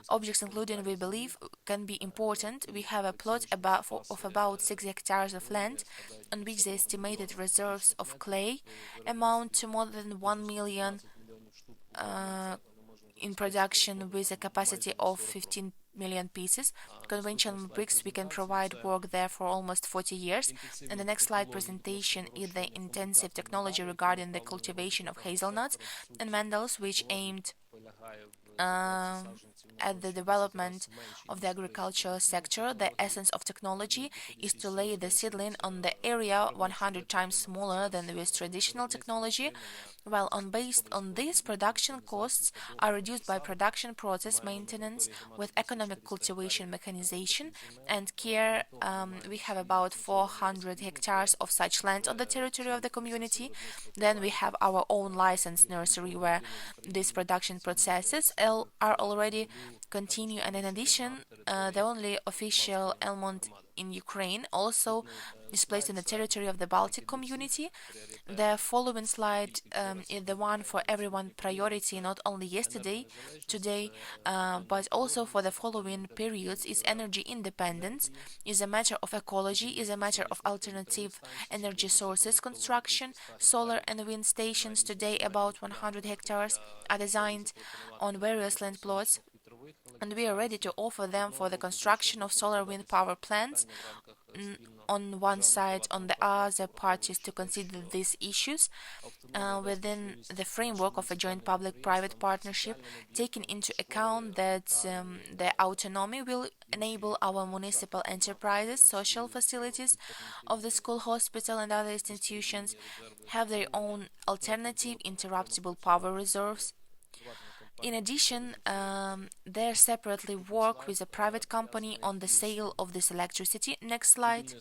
objects including, we believe, can be important. We have a plot of about 6 hectares of land on which the estimated reserves of clay amount to more than 1 million in production, with a capacity of 15 million pieces. Conventional bricks, we can provide work there for almost 40 years. And the next slide presentation is the intensive technology regarding the cultivation of hazelnuts and mandels, which aimed at the development of the agricultural sector. The essence of technology is to lay the seedling on the area 100 times smaller than with traditional technology, while based on this, production costs are reduced by production process maintenance with economic cultivation mechanization and care. We have about 400 hectares of such land on the territory of the community. Then we have our own licensed nursery where these production processes are already continue, and in addition, the only official almond in Ukraine also is placed in the territory of the Baltic community. The following slide is the one for everyone priority, not only yesterday, today, but also for the following periods. Is energy independence, is a matter of ecology, is a matter of alternative energy sources construction. Solar and wind stations today, about 100 hectares, are designed on various land plots, and we are ready to offer them for the construction of solar wind power plants. On one side, on the other parties to consider these issues within the framework of a joint public-private partnership, taking into account that the autonomy will enable our municipal enterprises, social facilities of the school, hospital, and other institutions have their own alternative interruptible power reserves. In addition, they separately work with a private company on the sale of this electricity. Next slide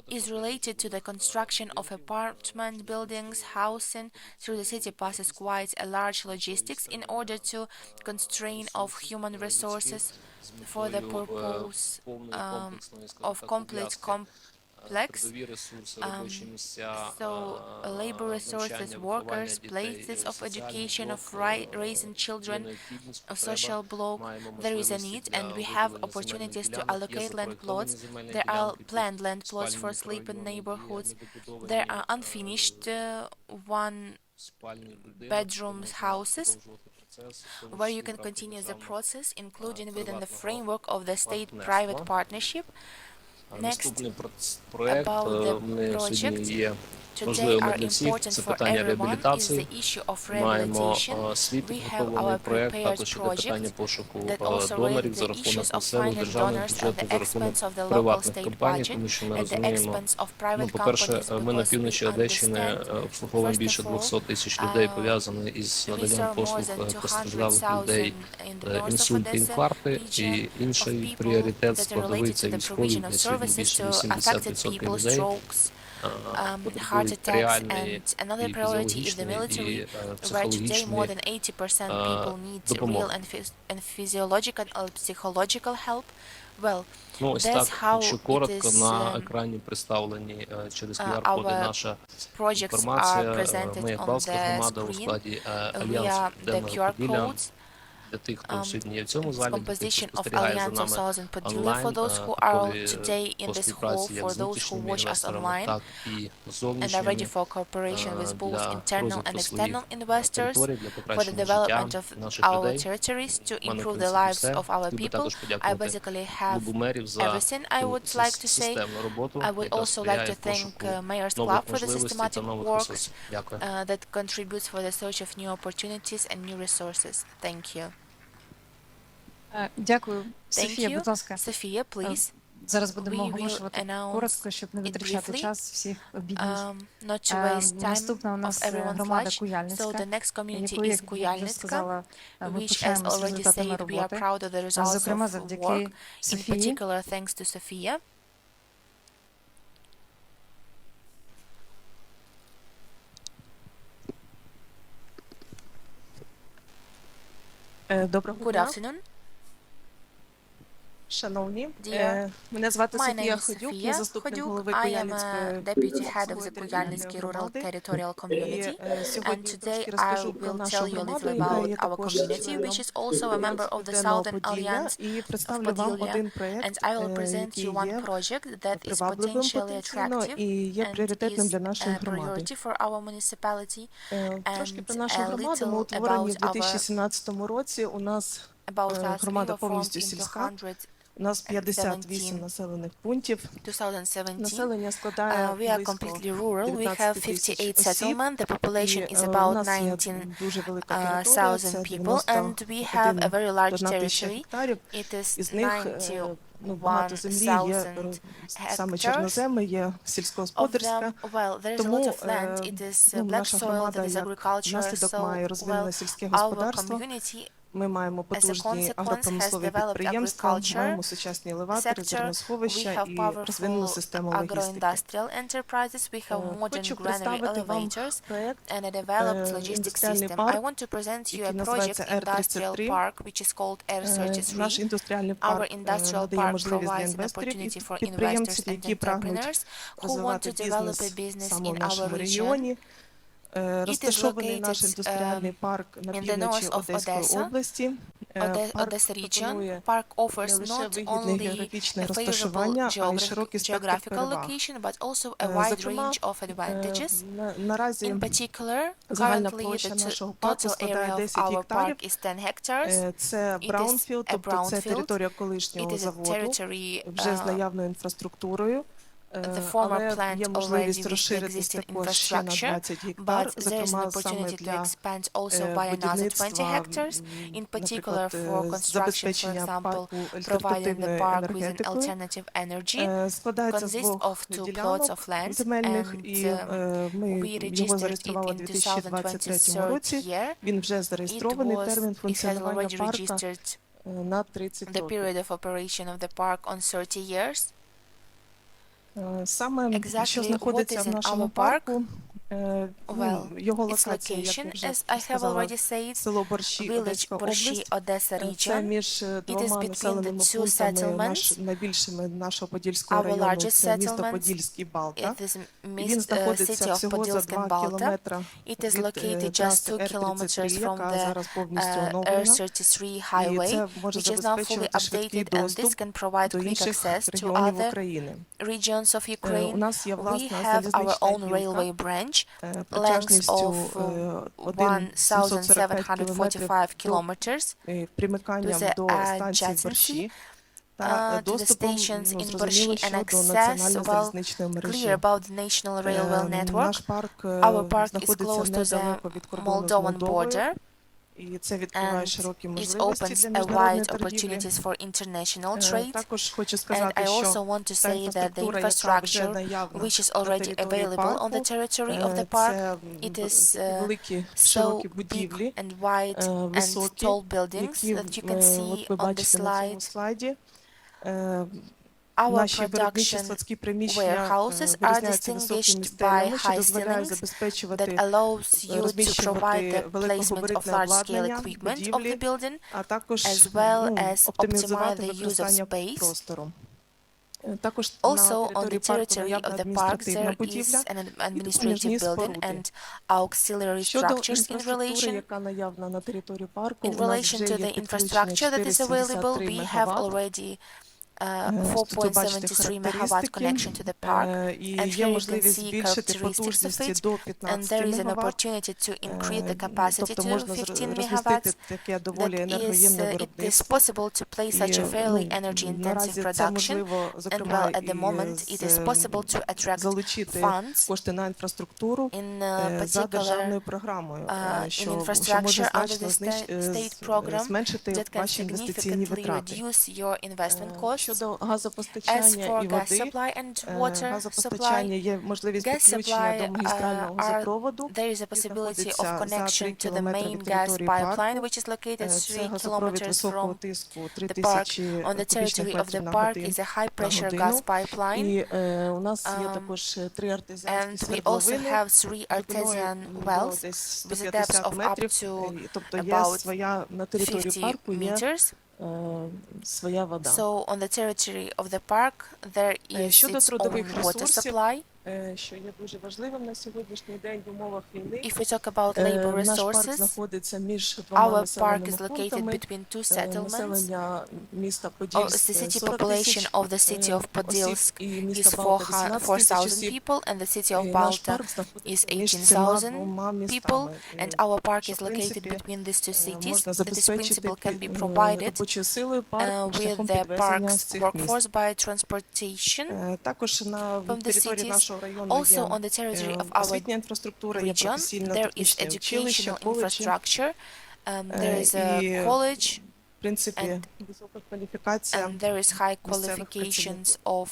is related to the construction of apartment buildings, housing. Through the city passes quite a large logistics in order to constrain of human resources for the purpose of complete complex. So labor resources, workers, places of education, of raising children, a social block, there is a need, and we have opportunities to allocate land plots. There are planned land plots for sleeping neighborhoods. There are unfinished one-bedroom houses where you can continue the process, including within the framework of the state-private partnership. Next, about the project. Today are important for everyone is the issue of rehabilitation. We have our prepared project that also raises the issues of finding donors at the expense of the local state budget, at the expense of private companies, because we understand, first of all, we serve more than 200,000 in the north of Odessa region of people that are related to the provision of services to affected people, strokes, heart attacks, and another priority is the military, where today more than 80% people need real and physiological or psychological help. Well, that's how it is. Our projects are presented on the screen via the QR codes. Composition of Alliance of Southern Podila for those who are today in this hall, for those who watch us online and are ready for cooperation with both internal and external investors for the development of our territories to improve the lives of our people. I basically have everything I would like to say. I would also like to thank Mayor's Club for the systematic works that contributes for the search of new opportunities and new resources. Thank you. Дякую. Thank Софія, you. будь ласка. Sophia, please. Зараз будемо We will оголошувати announce коротко, щоб не it витрачати briefly, час всіх обідніх. not to waste time Наступна у of нас everyone's громада So Куяльницька, the next community яку, is як вже Kuyalnitska, сказала, ми which, as пишаємось already результатами said, we are роботи. proud of the results Зокрема, of завдяки work, in Софії. particular thanks to Sophia. Доброго Good дня, afternoon, шановні. dear. Мене звати My name Софія is Ходюк, Sophia я заступник Hoduk. голови I am Куяльницької a deputy head of the сільської територіальної Kujalnitsky Rural громади. Territorial І Community. And сьогодні today трошки I розкажу про will нашу tell you a громаду, little яка about є our також community, which членом is also a member Альянсу of the Південного Southern Поділля. Alliance І of представлю вам Podillia. один And проєкт, I will present який you one є project that is привабливим potentially потенційно attractive і є and пріоритетним is для нашої a громади. priority for our municipality. Трошки про And нашу a громаду. Ми little утворені в about 2017 році. У нас about us. We громада were formed повністю in сільська. У нас 58 населених пунктів. 2017. Населення складає We are близько completely rural. We 19 have тисяч 58 осіб. settlements. The population І is у about нас є дуже велика територія, 19,000 це people, and we have a very large 91 тисяча territory. гектарів. It is Із них багато землі є 91,000 саме hectares. чорноземи, є Of сільськогосподарська. them, well, there is a Тому lot of land. It is black наша soil, громада that is як agriculture. наслідок має So, розвинене сільське our господарство. community Ми маємо as a потужні consequence has агропромислові developed підприємства, agriculture маємо сучасні елеватори, sector. We зерносховища have і розвинену powerful систему логістики. agro-industrial enterprises. We have modern Хочу granary представити вам elevators проект and a developed logistic індустріальний system. I парк, want to present you який a project називається industrial R33. park, which is called Наш R33. індустріальний Our парк industrial надає park можливість для provides an інвесторів і opportunity for investors підприємців, and які прагнуть entrepreneurs who want розвивати to develop a бізнес business саме в in our нашому region. регіоні. It is Розташований наш located індустріальний парк на in the півночі north of Одеської Odessa. області. Парк Odessa region. пропонує Park не offers лише not вигідне only географічне a favorable розташування, а й широкий спектр geographical переваг. location, but also a wide Зокрема, range of advantages. наразі In particular, загальна currently площа the нашого парку total складає area of 10 our гектарів. park is 10 hectares. Це It is браунфілд, a тобто це brownfield. територія It колишнього is a заводу, territory вже з наявною інфраструктурою. the former Але plant є already можливість with the розширитись existing також ще на infrastructure, 20 гектар, but there is an зокрема саме opportunity to для expand also by another 20 будівництва, hectares, in particular наприклад, for construction, for забезпечення example, парку providing the альтернативною park with an енергетикою. alternative energy, Складається з consists двох of two plots ділянок of land, земельних, and і ми we його registered it зареєстрували у in 2023 2023 році. year. Він вже зареєстрований, термін It had функціонування already парка registered на 30 the років. period of operation of the park on 30 years. Саме, що Exactly what знаходиться is в in нашому our park? парку, Well, його its локація, як location, я вже as I have сказала, already said, село Борщі, village Одеська Borshi, область. Odessa Це region. між It is двома between the населеними two пунктами settlements. найбільшими нашого Подільського Our району, largest це місто settlement, Подільський Балта. it is Він знаходиться city of всього за Podilsk and 2 Balta. кілометра It is від located just траси 2 kilometers R33, from яка the зараз повністю оновлена. R33 І highway, це може which is now fully забезпечувати швидкий updated, and this доступ can provide до quick інших access to регіонів other України. regions of У Ukraine. нас є We власна have our залізнична own гілка railway branch, length протяжністю of 1745 1745 kilometers, примиканням to the до станції Борщі та to the доступом, stations in зрозуміло, Borshi and що до access, національної well, залізничної мережі. clear about the national railway Наш network. парк Our park is знаходиться close to the недалеко від кордону з Moldovan Молдовою, border, і це відкриває and широкі it можливості opens для a міжнародної wide торгівлі. opportunities for international trade. Також хочу And сказати, I що also want to та say that the інфраструктура, яка вже infrastructure, наявна which is на already території available on the парку, territory of the park, це it is великі so широкі big будівлі, and wide and високі, tall buildings які that you can see от ви on the бачите на цьому slide. слайді. Our Наші виробничі production складські приміщення warehouses are вирізняються високими distinguished by стелями, що high дозволяє ceilings that забезпечувати allows you to provide розміщувати the placement of великогабаритне large-scale обладнання equipment of the будівлі, building, а також as well as оптимізувати optimize the use of використання space. простору. Також Also, на on the території парку territory наявна of the park, адміністративна there будівля is an і administrative допоміжні building споруди. and auxiliary Щодо structures in інфраструктури, relation. яка наявна на території парку, In у нас relation вже to є the підключення infrastructure that is available, 473 we have МВт. already Тут ви бачите 4.73 megawatt характеристики, connection to the park, і and є here you can можливість see збільшити characteristics of потужності it, до and 15 there is an МВт. opportunity to increase the capacity Тобто to можна 15 розмістити megawatts. таке доволі That is, енергоємне it is виробництво. possible to place such І, a fairly energy-intensive наразі це production, можливо, and зокрема, well, at the moment it is possible to attract залучити funds кошти на інфраструктуру in за particular державною програмою, in що може infrastructure under значно the state program зменшити that can ваші інвестиційні significantly витрати. reduce your investment costs. щодо As газопостачання for і gas води, supply and water газопостачання supply, є можливість gas підключення до supply магістрального газопроводу, there is a який possibility of знаходиться за 3 connection to the кілометри main від gas території pipeline, парку. which is located Це 3 газопровід kilometers високого from тиску the park. 3000 On the кубічних territory of метрів the на park is a high на pressure gas годину. pipeline. І у нас є також 3 артезіанські And we also свердловини have 3 глибиною artesian до wells десь with a depth 150 of up метрів. to Тобто є about своя на території 50 парку є meters. своя вода. So on the territory of the park there is Щодо its own трудових water ресурсів, supply. що є дуже важливим на сьогоднішній день в умовах війни. If we talk about labor Наш парк resources, знаходиться між двома our park населеними is located пунктами. between two settlements. Населення міста The Подільськ city 40 population тисяч of the city of осіб Podilsk і is міста Балта 18 тисяч 4,000 осіб. people, and the city of Наш Balta парк is знаходиться між цими 18,000 двома people, містами. and our park Що, is в located принципі, between these two cities. можна That this забезпечити principle can be provided робочою силою парк with шляхом the підвезення з park's цих міст. workforce by transportation Також на from the території cities. нашого району Also є on the territory of our освітня інфраструктура, є region, професійне there is технічне училище, educational коледжі. infrastructure, there is a І, college, в принципі, висока кваліфікація and there is high місцевих qualifications of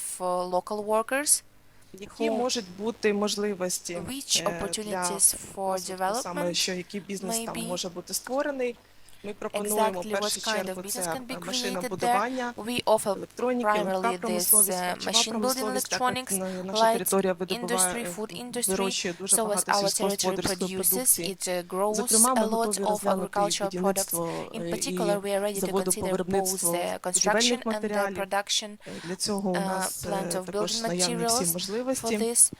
local workers. Які можуть бути можливості Which для opportunities for розвитку, саме development що який бізнес там maybe може бути створений. Ми пропонуємо в exactly what першу kind of чергу business це can be created машинобудування, there. We offer електроніки, легка primarily this промисловість, харчова machine building промисловість, так як electronics, наша light територія industry, видобуває, food industry. вирощує дуже So as багато our territory сільськогосподарської produces, продукції. it grows Зокрема, ми a lot готові of розглянути і agricultural products. будівництво In particular, we are ready і to заводу по consider both виробництву the construction будівельних and the матеріалів. production Для цього у нас plant of також building наявні всі materials for можливості. this.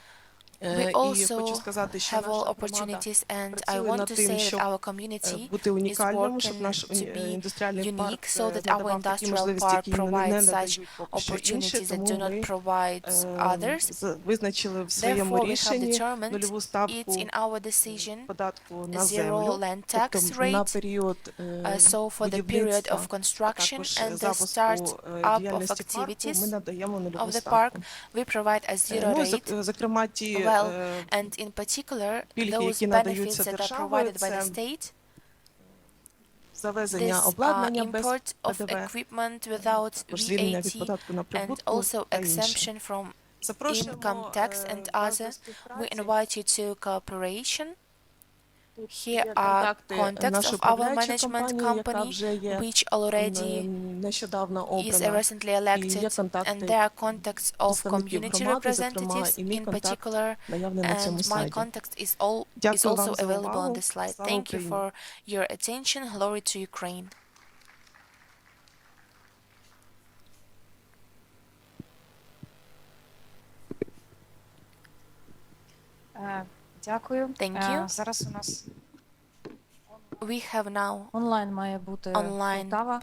We І also хочу сказати, що have наша all громада opportunities, and I працює want над to тим, say that щоб our community бути is унікальним, щоб working наш to be індустріальний парк unique, so that our надавав такі industrial можливості, park які не provides such надають поки що інші, opportunities that do тому not ми provide others. визначили в своєму Therefore, we have рішенні determined нульову it ставку in our decision податку на zero землю, land тобто tax на rate. період So for the period будівництва, of construction також and the запуску start up of діяльності парку activities ми надаємо of нульову the park, ставку. we provide a zero Ну, rate. зокрема, ті Well, and in particular, пільги, those які benefits надаються that are державою, provided by the це state, завезення this обладнання без import of ПДВ, equipment without також звільнення від VAT, податку на and прибутку also та інше. exemption from Запрошуємо income tax and вас other. до We співпраці. invite you to cooperation. Тут Here є are контакти contacts нашої of our управляючої management компанії, яка company, вже є which already нещодавно is обрана. recently І є elected, and контакти there are contacts of представників community громади, зокрема, representatives і мій in контакт particular, наявний на цьому and my слайді. contact is Дякую also вам за available on увагу. this slide. Слава Thank you Україні! for your attention. Glory to Ukraine. Дякую. Thank you. Зараз у нас We have now онлайн має бути online Полтава.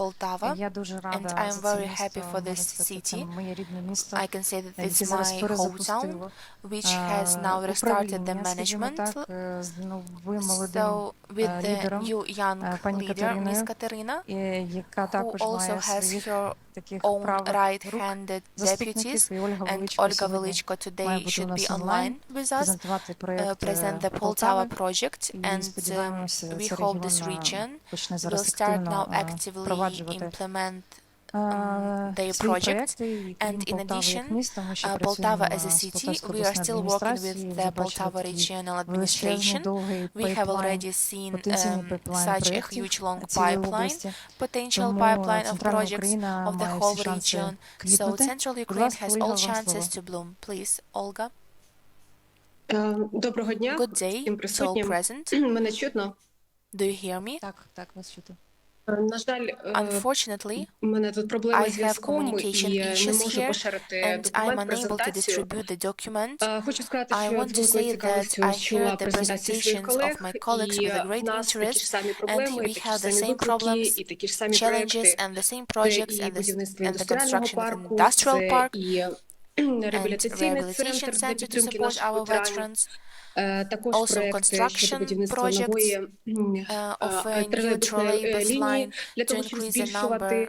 Poltava, Я дуже рада and I am за це very місто. happy for this Можна сказати, це city. моє рідне місто, I can say that яке it's зараз my перезапустило hometown, which has now restarted the управління, скажімо management. так, з новим молодим So with the лідером, new young пані leader, Miss Катериною, Katerina, яка who також also має has своїх her таких own правих рук, right-handed заступників, deputies, і Ольга and Величко Olga сьогодні Velichko має today бути у should be нас online онлайн, with us, презентувати проєкт present the Poltava Полтави. project, І and сподіваємося, we цей hope this регіон region почне will зараз start now активно actively впроваджувати implement their свої project. проекти, і And крім in Полтави addition, як міста, ми ще Poltava працюємо as a з city, Полтавською we are обласною still working with адміністрацією, the вже бачили Poltava такий regional величезний, administration. довгий We have пайплайн, already seen потенційний пайплайн such a проєктів huge long цієї pipeline, області. potential Тому pipeline of Центральна projects Україна of the має whole всі шанси region. So квітнути. Central Будь Ukraine ласка, has Ольга, all вам chances слово. to bloom. Please, Olga. Доброго дня Good day всім to all присутнім. present. Мене чутно? Do you hear me? Так, вас чути. На жаль, Unfortunately, у мене тут проблеми I з have зв'язком communication і не issues можу here, поширити and I'm документ, unable to презентацію. distribute the document. Хочу сказати, I що я want з to великою say that цікавістю I чула heard the презентації своїх presentations of колег, my colleagues і with a в great нас такі ж interest, самі and проблеми, we такі have ж the самі same виклики, problems, і такі ж самі challenges, проекти. and the same Це projects, і and будівництво the індустріального construction of an парку, industrial це park, і and реабілітаційний rehabilitation центр для center to підтримки support наших our ветеранів. veterans, Також also проекти щодо construction будівництва projects нової of a new тролейбусної trolleybus лінії line для to того, щоб increase the збільшувати number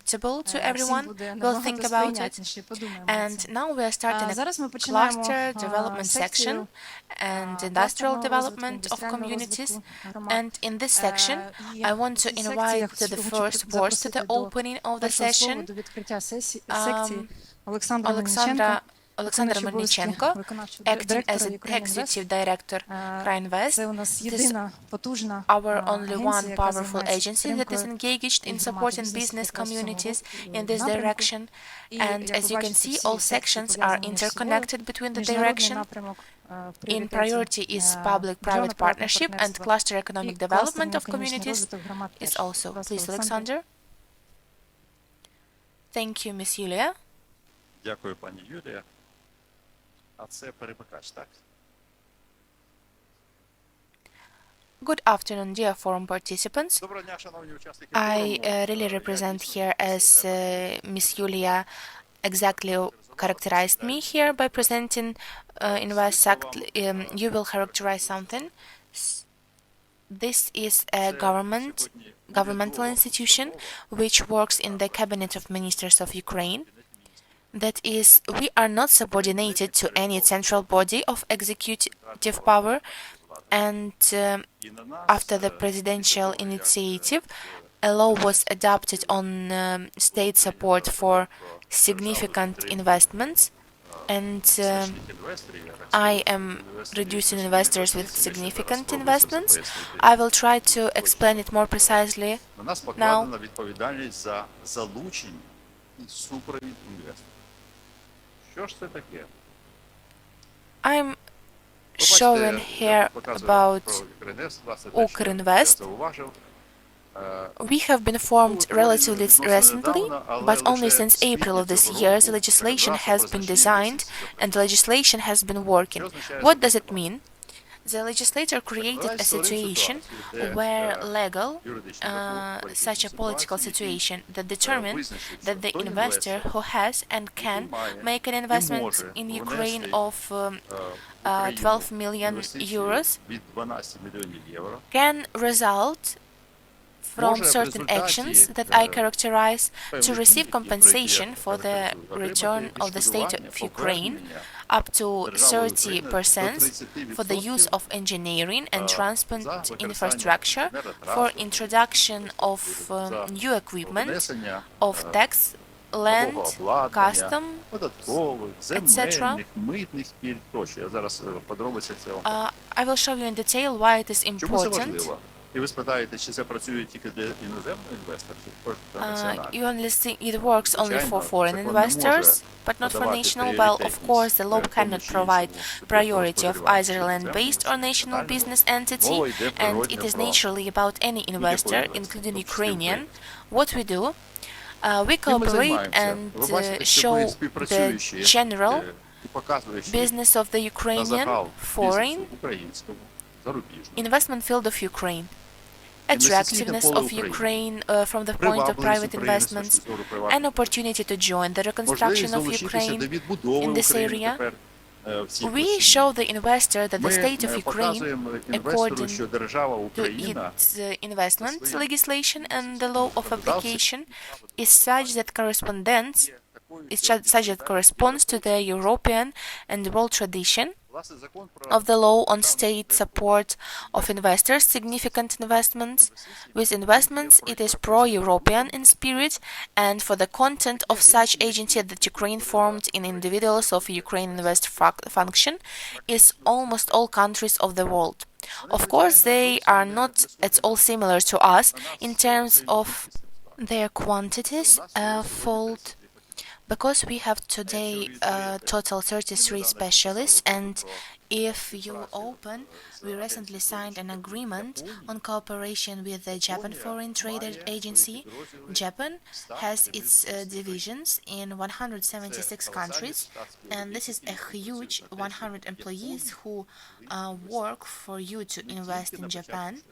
acceptable to всім everyone буде will набагато think about it. сприйнятніше. Подумаємо над And цим. now we are starting a Зараз ми починаємо cluster development section секцію and industrial кластерного розвитку, development of індустріального communities. розвитку громад. And in this section, І I want to в цій секції invite я to the хочу first words to запросити the до opening of the першого слова, session до відкриття секції Олександра Олександра Мельниченка, Олександр Мельниченко, acting as an executive director Ukraine-Invest. This is our only one powerful agency that is engaged in supporting business communities in this direction. And as you can see, all sections are interconnected between the direction. In priority is public-private partnership, and cluster economic development of communities is also. Please, Alexander. Thank you, Miss Yulia. Дякую, пані Юлія. А це перемикач, так? Good afternoon, dear forum participants. I really represent here as Miss Yulia exactly characterized me here by presenting Invest. You will characterize something. This is a governmental institution which works in the Cabinet of Ministers of Ukraine. That is, we are not subordinated to any central body of executive power, and after the presidential initiative, a law was adopted on state support for significant investments, and I am reducing investors with significant investments. I will try to explain it more precisely now. I'm showing here about Ukrinvest. We have been formed relatively recently, but only since April of this year the legislation has been designed and the legislation has been working. What does it mean? The legislator created a situation where such a political situation that determines that the investor who has and can make an investment in Ukraine of 12 million euros can result from certain actions that I characterize to receive compensation for the return of the state of Ukraine up to 30% for the use of engineering and transport infrastructure, for introduction of new equipment, of tax, land, custom, etc. I will show you in detail why it is important. І ви спитаєте, чи це працює тільки для іноземних інвесторів? You only think it works only for foreign investors, but not for national. Well, of course, the law cannot provide priority of either land-based or national business entity, and it is naturally about any investor, including Ukrainian. What we do, we cooperate and show the general business of the Ukrainian foreign investment field of Ukraine. Attractiveness of Ukraine from the point of private investments, an opportunity to join the reconstruction of Ukraine in this area. We show the investor that the state of Ukraine, according to its investment legislation and the law of application, is such that corresponds to the European and world tradition of the law on state support of investors, significant investments. With investments, it is pro-European in spirit, and for the content of such agency that Ukraine formed in individuals of Ukraine Invest function is almost all countries of the world. Of course, they are not at all similar to us in terms of their quantities, because we have today total 33 specialists, and if you open, we recently signed an agreement on cooperation with the Japan Foreign Trade Agency. Japan has its divisions in 176 countries, and this is a huge 100 employees who work for you to invest in Japan.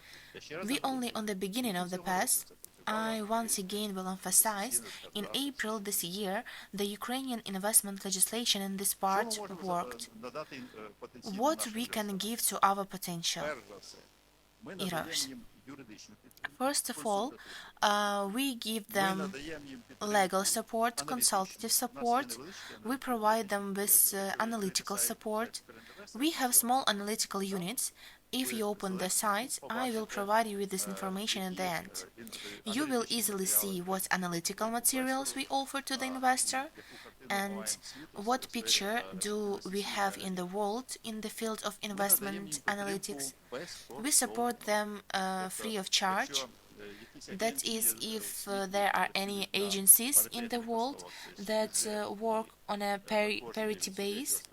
We only on the beginning of the path. I once again will emphasize, in April this year, the Ukrainian investment legislation in this part worked. What we can give to our potential errors? First of all, we give them legal support, consultative support. We provide them with analytical support. We have small analytical units If you open the site, I will provide you with this information at the end. You will easily see what analytical materials we offer to the investor and what picture do we have in the world in the field of investment analytics. We support them free of charge. That is, if there are any agencies in the world that work on a parity base,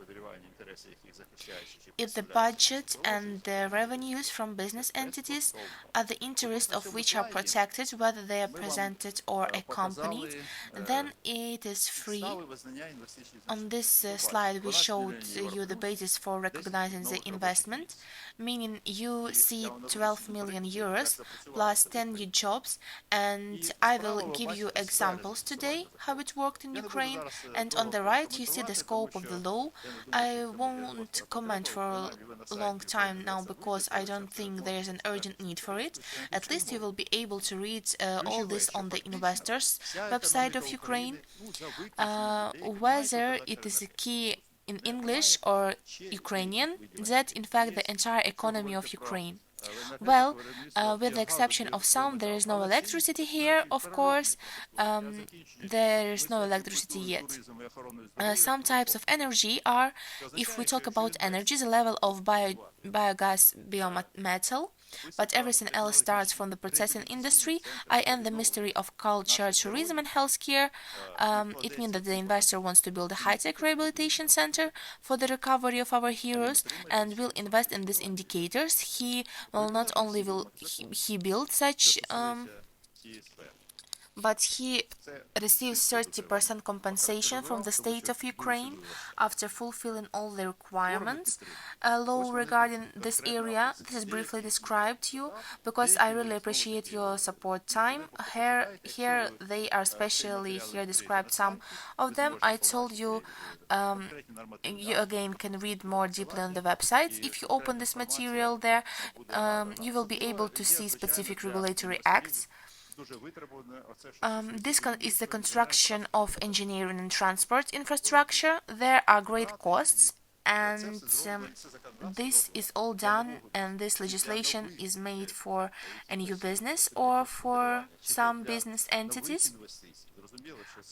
if the budget and the revenues from business entities are the interests of which are protected, whether they are presented or accompanied, then it is free. On this slide, we showed you the basis for recognizing the investment, meaning you see 12 million euros plus 10 new jobs, and I will give you examples today how it worked in Ukraine. And on the right, you see the scope of the law. I won't comment for a long time now because I don't think there's an urgent need for it. At least you will be able to read all this on the investors website of Ukraine. Whether it is a key in English or Ukrainian, that in fact the entire economy of Ukraine. Well, with the exception of some, there is no electricity here, of course. There is no electricity yet. Some types of energy are, if we talk about energy, the level of biogas, biometal, but everything else starts from the processing industry. I end the mystery of culture, tourism, and healthcare. It means that the investor wants to build a high-tech rehabilitation center for the recovery of our heroes and will invest in these indicators. He will not only will he build such but he receives 30% compensation from the state of Ukraine after fulfilling all the requirements. A law regarding this area, this is briefly described to you because I really appreciate your support time. Here they are specially here described, some of them. I told you, you again can read more deeply on the website. If you open this material there, you will be able to see specific regulatory acts. This is the construction of engineering and transport infrastructure. There are great costs, and this is all done, and this legislation is made for a new business or for some business entities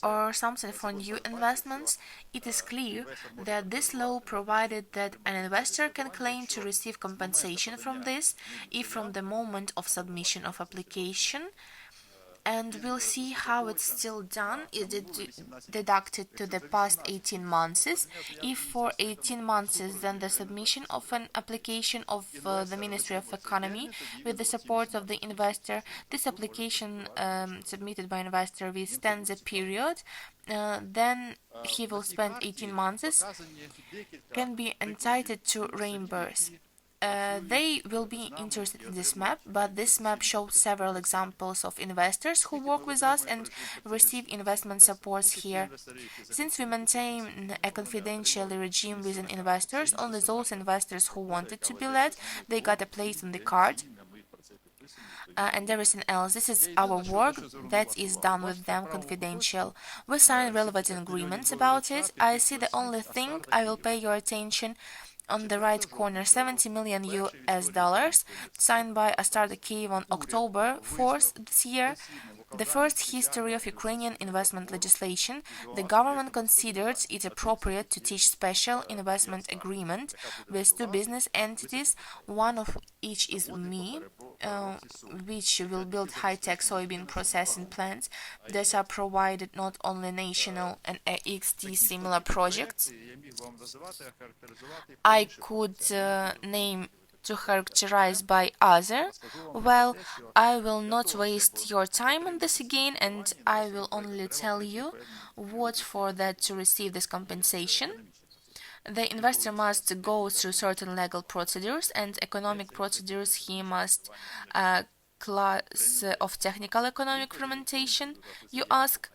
or something for new investments. It is clear that this law provided that an investor can claim to receive compensation from this if from the moment of submission of application, and we'll see how it's still done. Is it deducted to the past 18 months? If for 18 months, then the submission of an application of the Ministry of Economy with the support of the investor, this application submitted by investor withstands a period, then he will spend 18 months, can be entitled to reimburse. They will be interested in this map, but this map shows several examples of investors who work with us and receive investment supports here. Since we maintain a confidential regime with investors, only those investors who wanted to be led, they got a place on the card. And everything else, this is our work that is done with them confidential. We sign relevant agreements about it. I see the only thing I will pay your attention on the right corner, 70 million US dollars, signed by Astarta Kyiv on October 4th this year. The first history of Ukrainian investment legislation, the government considered it appropriate to teach special investment agreement with two business entities, one of each is me, which will build high-tech soybean processing plants that are provided not only national and XT similar projects. I could name to characterize by other. Well, I will not waste your time on this again, and I will only tell you what for that to receive this compensation. The investor must go through certain legal procedures and economic procedures. He must class of technical economic fermentation, you ask,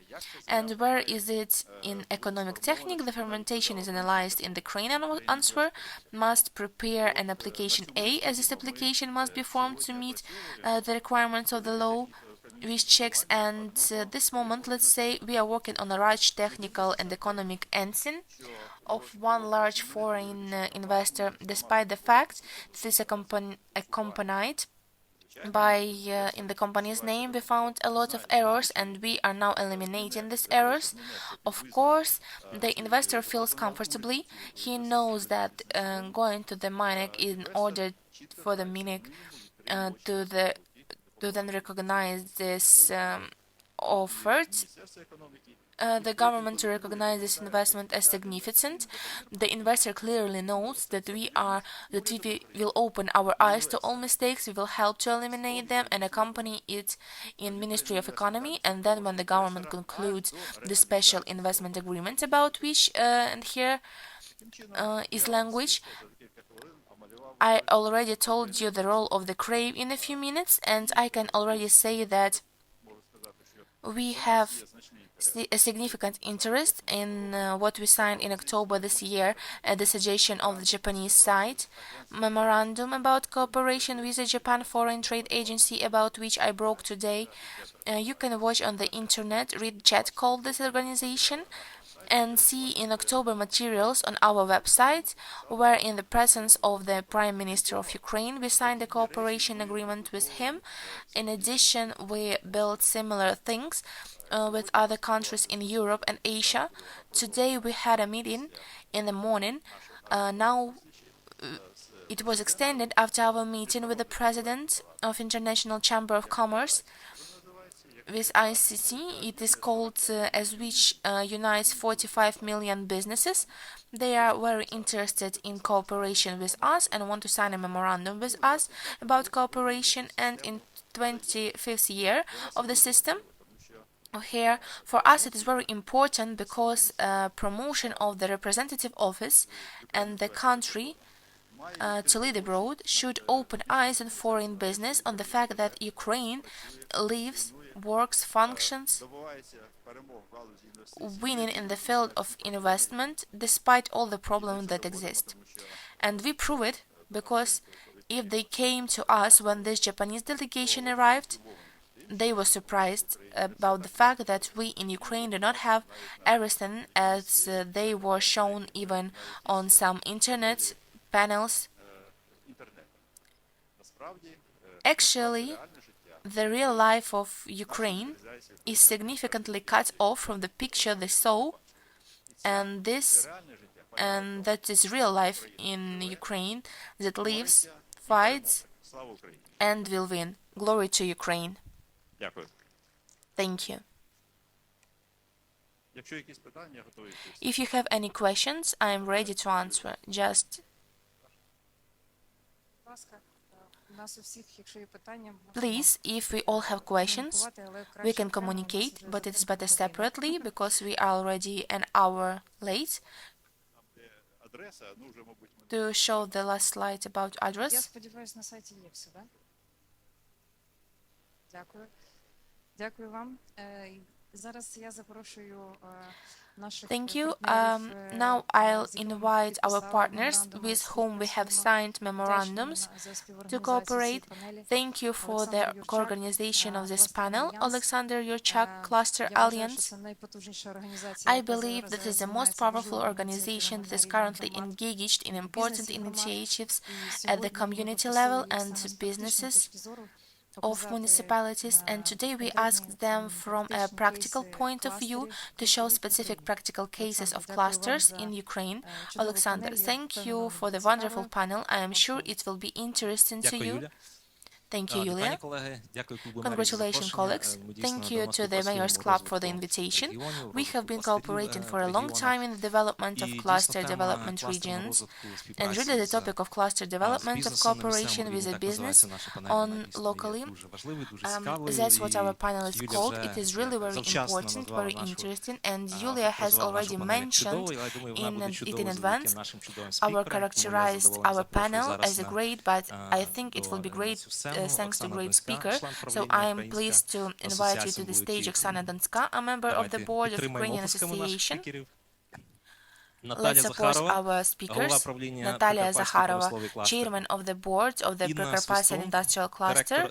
and where is it in economic technique? The fermentation is analyzed in the cranial answer, must prepare an application A, as this application must be formed to meet the requirements of the law. with checks, and this moment, let's say, we are working on a large technical and economic ensign of one large foreign investor, despite the fact that is accompanied by in the company's name. We found a lot of errors, and we are now eliminating these errors. Of course, the investor feels comfortably. He knows that going to the MINEC in order for the MINEC to then recognize this offered the government to recognize this investment as significant. The investor clearly knows that we will open our eyes to all mistakes, we will help to eliminate them and accompany it in Ministry of Economy, and then when the government concludes the special investment agreement about which, and here is language, I already told you the role of the CRAVE in a few minutes, and I can already say that we have a significant interest in what we signed in October this year at the suggestion of the Japanese side, memorandum about cooperation with the Japan Foreign Trade Agency, about which I broke today. You can watch on the internet, read chat called this organization, and see in October materials on our website, where in the presence of the Prime Minister of Ukraine we signed a cooperation agreement with him. In addition, we built similar things with other countries in Europe and Asia. Today we had a meeting in the morning. Now it was extended after our meeting with the President of International Chamber of Commerce with ICC. It is called as which unites 45 million businesses. They are very interested in cooperation with us and want to sign a memorandum with us about cooperation, and in 25th year of the system. Here, for us, it is very important because promotion of the representative office and the country to lead abroad should open eyes in foreign business on the fact that Ukraine lives, works, functions, winning in the field of investment despite all the problems that exist. And we prove it because if they came to us when this Japanese delegation arrived, they were surprised about the fact that we in Ukraine do not have everything as they were shown even on some internet panels. Actually, the real life of Ukraine is significantly cut off from the picture they saw, and that is real life in Ukraine that lives, fights, and will win. Glory to Ukraine. Thank you. If you have any questions, I am ready to answer. Just please, if we all have questions, we can communicate, but it's better separately because we are already an hour late. To show the last slide about address. Thank you. Now I'll invite our partners with whom we have signed memorandums to cooperate. Thank you for the co-organization of this panel, Alexander Yurchak Cluster Alliance. I believe that is the most powerful organization that is currently engaged in important initiatives at the community level and businesses of municipalities, and today we asked them from a practical point of view to show specific practical cases of clusters in Ukraine. Alexander, thank you for the wonderful panel. I am sure it will be interesting to you. Thank you, Yulia. Congratulations, colleagues. Thank you to the Mayor's Club for the invitation. We have been cooperating for a long time in the development of cluster development regions, and really the topic of cluster development of cooperation with the business on locally, that's what our panel is called. It is really very important, very interesting, and Yulia has already mentioned it in advance. Characterized our panel as a great, but I think it will be great thanks to great speaker. So I am pleased to invite you to the stage Oksana Donska, a member of the board of Ukrainian Association. Let's support our speakers. Natalia Zakharova, chairman of the board of the Prekarpathian Industrial Cluster,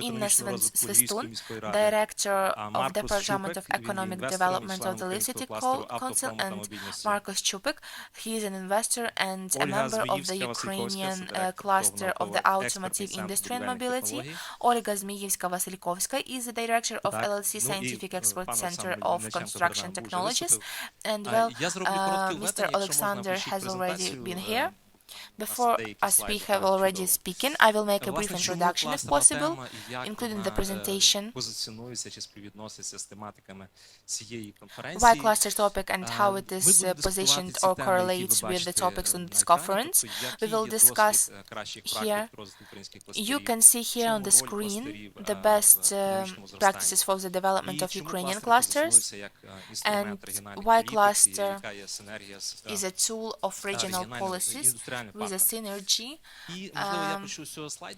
Inna Svistun, director of the Department of Economic Development of the Lviv City Council, and Markus Chupik. He is an investor and a member of the Ukrainian cluster of the automotive industry and mobility. Olga Zmievska-Vasilikovska is the director of LLC Scientific Expert Center of Construction Technologies. And well, Mr. Alexander has already been here. Before us we have already spoken, I will make a brief introduction if possible, including the presentation, why cluster topic and how it is positioned or correlates with the topics on this conference. We will discuss here. You can see here on the screen the best practices for the development of Ukrainian clusters and why cluster is a tool of regional policies with a synergy,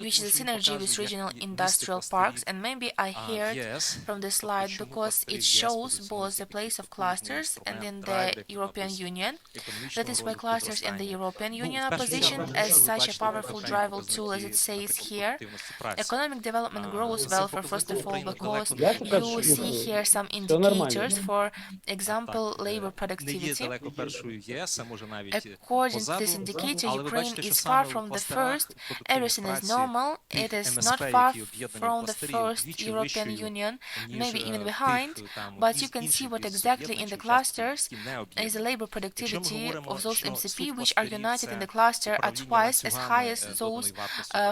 which is a synergy with regional industrial parks. And maybe I heard from the slide because it shows both the place of clusters and in the European Union. That is why clusters in the European Union are positioned as such a powerful driver tool, as it says here. Economic development grows well, for first of all, because you see here some indicators, for example, labor productivity. According to this indicator, Ukraine is far from the first. Everything is normal. It is not far from the first European Union, maybe even behind, but you can see what exactly in the clusters is the labor productivity of those MCP which are united in the cluster are twice as high as those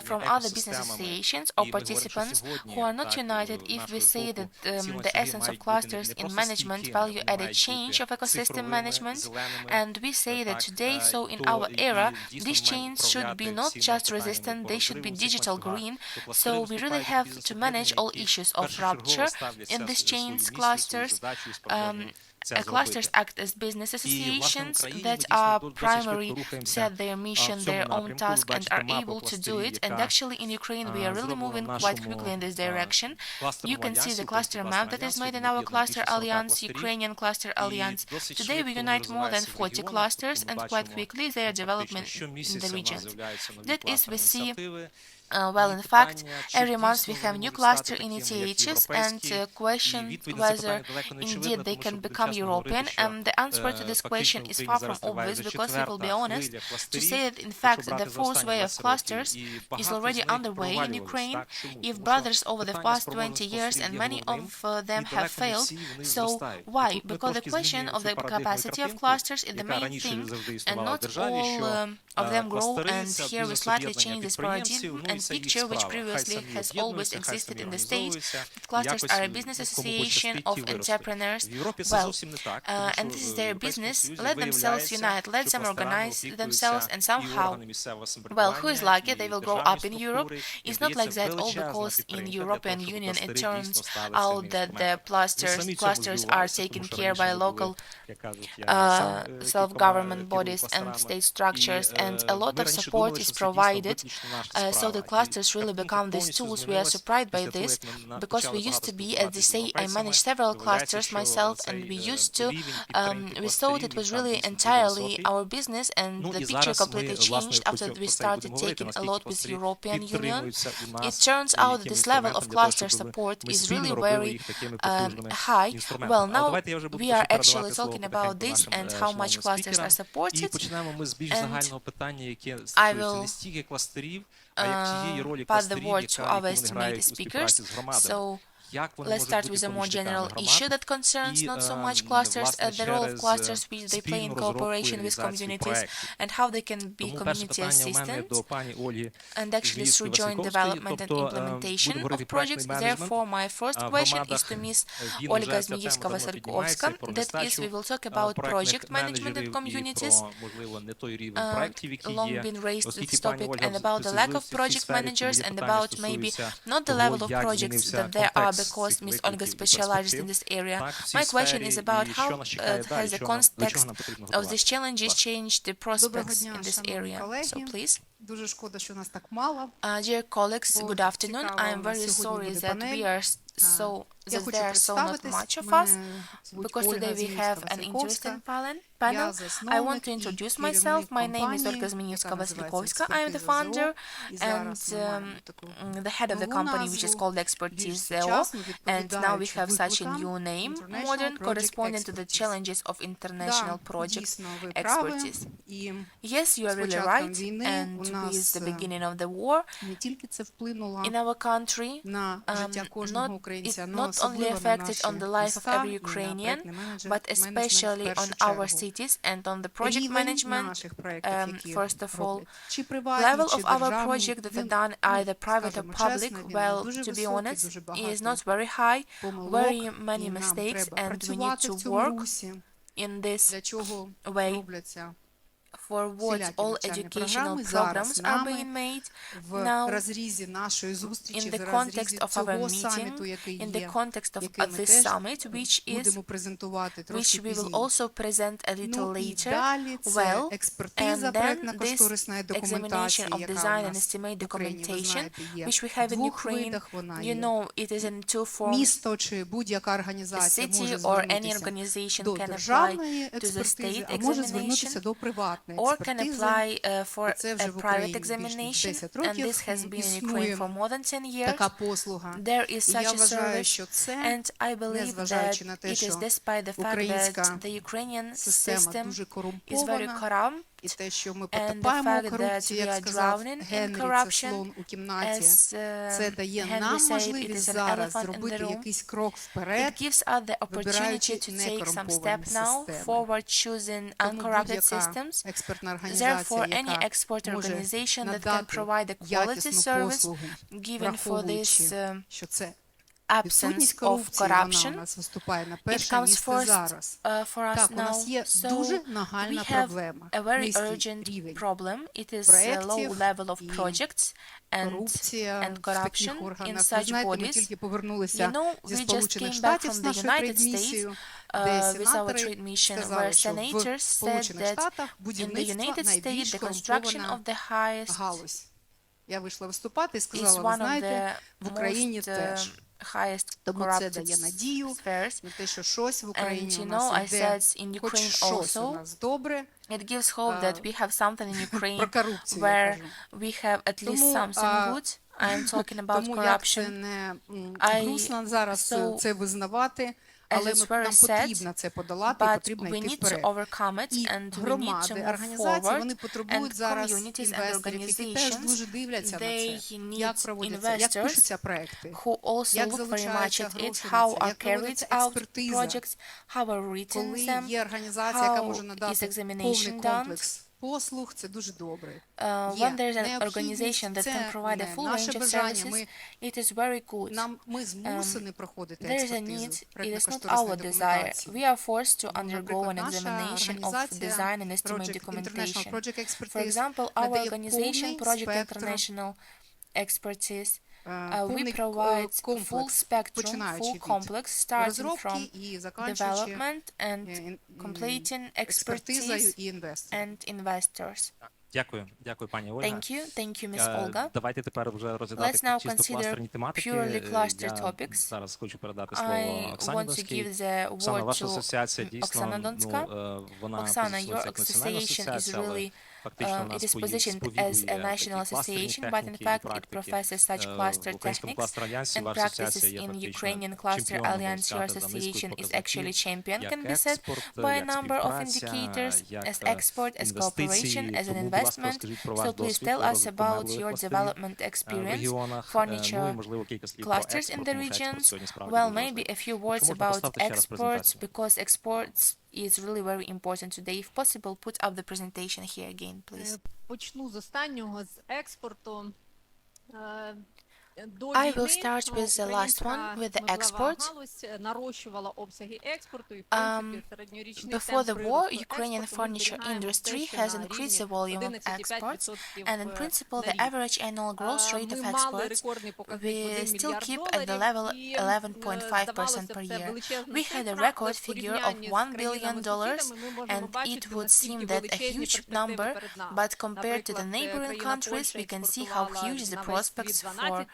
from other business associations or participants who are not united. If we say that the essence of clusters in management, value-added change of ecosystem management, and we say that today, so in our era, these chains should be not just resistant, they should be digital green. So we really have to manage all issues of rupture in these chains clusters. Clusters act as business associations that are primary, set their mission, their own task, and are able to do it. And actually in Ukraine we are really moving quite quickly in this direction. You can see the cluster map that is made in our cluster alliance, Ukrainian cluster alliance. Today we unite more than 40 clusters, and quite quickly they are developing in the regions. That is, we see well, in fact, every month we have new cluster initiatives and question whether indeed they can become European. And the answer to this question is far from obvious, because we will be honest to say that in fact the fourth wave of clusters is already underway in Ukraine. If brothers over the past 20 years, and many of them have failed, so why? Because the question of the capacity of clusters is the main thing, and not all of them grow. And here we slightly change this paradigm and picture which previously has always existed in the States. Clusters are a business association of entrepreneurs. Well, and this is their business. Let themselves unite, let them organize themselves, and somehow, well, who is lucky, they will grow up in Europe. It's not like that all because in European Union it turns out that the clusters are taken care by local self-government bodies and state structures, and a lot of support is provided, so the clusters really become these tools. We are surprised by this, because we used to be, as they say, I managed several clusters myself, and we used to, we thought it was really entirely our business, and the picture completely changed after we started taking a lot with European Union. It turns out that this level of cluster support is really very high. Well, now we are actually talking about this and how much clusters are supported, and I will pass the word to our estimated speakers. So let's start with a more general issue that concerns not so much clusters as the role of clusters which they play in cooperation with communities and how they can be community assistants, and actually through joint development and implementation of projects. Therefore, my first question is to Ms. Olga Zmievska-Vasilikovska. That is, we will talk about project management in communities. Long been raised this topic, and about the lack of project managers, and about maybe not the level of projects that there are, because Ms. Olga specializes in this area. My question is about how has the context of these challenges changed the prospects in this area. So please. Дуже шкода, що нас так мало. Dear colleagues, Бо good afternoon. цікава I am у нас very сьогодні sorry буде that панель. we are so Я that хочу there are so not представитись. much of us Мене звуть because Ольга today we have an Зміївська-Васильковська. interesting panel. Я I want засновник to і introduce керівник myself. My name is компанії, Olga яка називається Zminievska-Vasilikovska. I am the «Експертиза ЗО». founder І and зараз ми маємо таку the head of the нову company, which is назву, called більш Expertise ZO. сучасну, And now we відповідаючу have such a викликам new name, International modern, Project corresponding to the Expertise. challenges of international Да, project дійсно, ви праві. expertise. І Yes, you are з really початком right. війни And у with нас the beginning of the war, не тільки це вплинуло in our country, на життя кожного українця, it але not only особливо на affected наші on the life of міста every і на Ukrainian, проектний but менеджмент especially в першу on our чергу. cities and on the project Рівень management, наших проєктів, які first of all, роблять чи приватні, level чи of our державні, project that are він, done either private or скажімо public, чесно, він well, дуже to be високий, honest, дуже is багато not very high, помилок, very many і нам mistakes, треба and we need працювати to в цьому work русі, in this для чого way робляться for what всілякі all навчальні educational програми. programs Зараз are нами being made в now розрізі нашої зустрічі, in в the context розрізі of our цього meeting, саміту, який in the є, context of який ми this теж summit, which будемо презентувати we трошки will пізніше. also present a little Ну і later. далі це Well, експертиза and then проектно-кошторисної this документації, examination of яка design у and нас estimate в Україні, ви documentation, знаєте, є which we в have in двох Ukraine. видах. Вона You є know, it is in two forms. місто чи будь-яка A організація city може or any звернутися organization до can apply державної to the експертизи, state а може звернутися examination до приватної or can експертизи. apply І for це a вже в private Україні більш ніж examination, 10 and років this has been in Ukraine існує for more than 10 years. така послуга. There is І such я a вважаю, service, що це, and I believe that незважаючи на те, it is що despite the fact українська that the Ukrainian система system дуже is very корумпована, corrupt, і те, що ми and the потопаємо fact у that корупції, we як are сказав drowning in Генрі, це corruption, слон у кімнаті, as це дає Henry нам said, it можливість is an зараз elephant in зробити the room. якийсь крок вперед, It gives us the opportunity вибираючи to take some некорумповані step now системи. forward, choosing Тому uncorrupted будь-яка systems. експертна організація, Therefore, any яка export може organization that can надати provide a quality якісну service, послугу, given for враховуючи, this що це absence відсутність of корупції, вона у corruption, нас виступає на it перше comes місце first зараз. for us Так, у now. нас є So дуже we нагальна have проблема. a very Низький urgent рівень problem. It is a low проєктів level of і projects and корупція and в таких corruption in органах. Ви such знаєте, ми bodies. тільки You повернулися know, зі we just Сполучених came back Штатів from з the нашою United трейдмісією, States де with our сенатори trade mission, where сказали, що в senators said Сполучених that Штатах in the будівництво United States найбільш the construction корумпована of the highest галузь. Я вийшла виступати і is сказала, ви one of знаєте, the в Україні most теж. highest Тому це corrupted дає надію spheres. на те, що щось в And Україні you у know, нас I йде, said in хоч Ukraine щось у also, нас добре. it gives hope that we have something in Про Ukraine корупцію я where кажу. we have at least Тому, something good. I'm talking about тому як це corruption. не I- грустно зараз so, це визнавати, але it's very нам sad, потрібно це подолати, і but потрібно we йти need to вперед. overcome it І and we need to громади, move організації, forward, вони and потребують зараз communities and інвесторів, які теж organizations, дуже дивляться на це, they як need проводяться, як investors пишуться проекти, who also як look very much залучаються at it, гроші how на це, are як carried проводиться out експертиза, projects, how are written коли them, є організація, яка how може is надати повний examination done. комплекс послуг, це дуже добре. When there is an необхідність, organization that can це provide a не full наше range of бажання, services, it is very good. ми змусені проходити There is a експертизу need, it is not проектно-кошторисної our desire. документації. We are forced to Тому, undergo наприклад, an наша examination of організація design and estimate International documentation. Project For Expertise example, our надає organization, повний Project спектр, International Expertise, we повний provide full комплекс, spectrum, починаючи full від complex, starting розробки from і закінчуючи development and completing експертизою expertise і інвестором. and investors. Дякую, пані Ольга. Thank you, Miss Olga. Давайте тепер вже розглядати Let's now чисто consider кластерні тематики. purely cluster Я topics. зараз хочу передати слово I Оксані want to Донській. give the Оксана, word ваша to асоціація дійсно, Oksana Donska. вона Oksana, your позиціонується як національна association is асоціація, але really фактично it вона is positioned as a сповідує national такі кластерні association, but in техніки і fact it практики. professes such В cluster Українському techniques кластер альянсі and ваша асоціація practices є in фактично Ukrainian cluster чемпіоном, alliance. Your можна сказати, за низкою association is actually показників, champion, як can be said, експорт, by a як number of співпраця, indicators, як as export, as cooperation, інвестиції. as an Тому, будь ласка, investment. розкажіть про So ваш please досвід tell us розвитку about меблевих your кластерів development в experience, регіонах, ну і, furniture можливо, кілька слів про clusters in експорт, the тому що експорт regions. сьогодні справді Well, дуже maybe важливий. a few words Якщо можна, about поставте ще раз exports, презентацію. because exports is really very important today. If possible, put up the presentation here again, please. Почну з останнього, з експорту. I will start with the last one, with the export. Before the war, Ukrainian furniture industry has increased the volume of exports, and in principle, the average annual growth rate of exports we still keep at the level 11.5% per year. We had a record figure of $1 billion, and it would seem that a huge number, but compared to the neighboring countries, we can see how huge the prospects for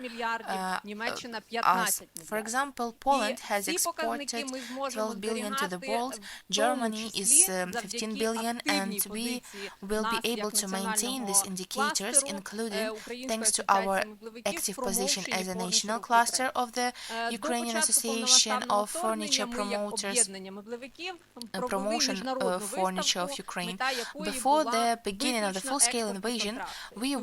us. For example, Poland has exported 12 billion to the world, Germany is 15 billion, and we will be able to maintain these indicators, including thanks to our active position as a national cluster of the Ukrainian Association of Furniture Promoters, promotion furniture of Ukraine. Before the beginning of the full-scale invasion, we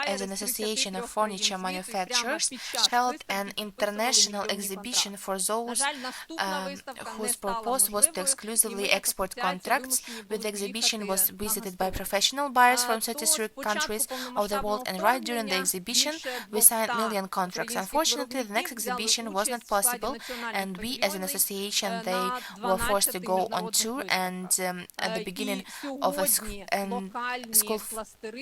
as an association of furniture manufacturers held an international exhibition for those whose purpose was to exclusively export contracts. With the exhibition was visited by professional buyers from 33 countries of the world, and right during the exhibition we signed million contracts. Unfortunately, the next exhibition was not possible, and we as an association they were forced to go on tour, and at the beginning of a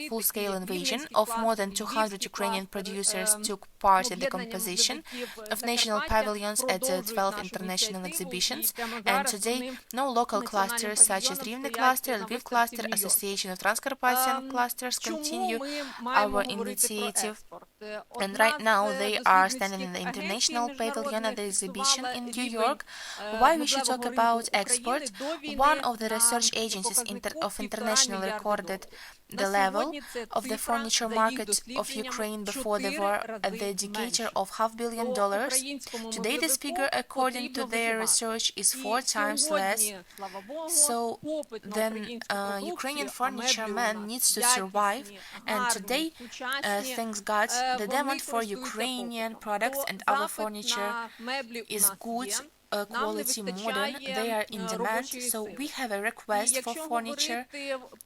full-scale invasion of more than 200 Ukrainian producers took part in the composition of national pavilions at the 12 international exhibitions, and today no local clusters such as Rivne cluster, Lviv cluster, Association of Transcarpathian clusters continue our initiative, and right now they are standing in the international pavilion at the exhibition in New York. Why we should talk about export? One of the research agencies of international recorded the level of the furniture market of Ukraine before the war at the indicator of $500 million. Today this figure, according to their research, is 4 times less. So then Ukrainian furniture man needs to survive, and today, thanks God, the demand for Ukrainian products and other furniture is good, quality, modern, they are in demand, so we have a request for furniture.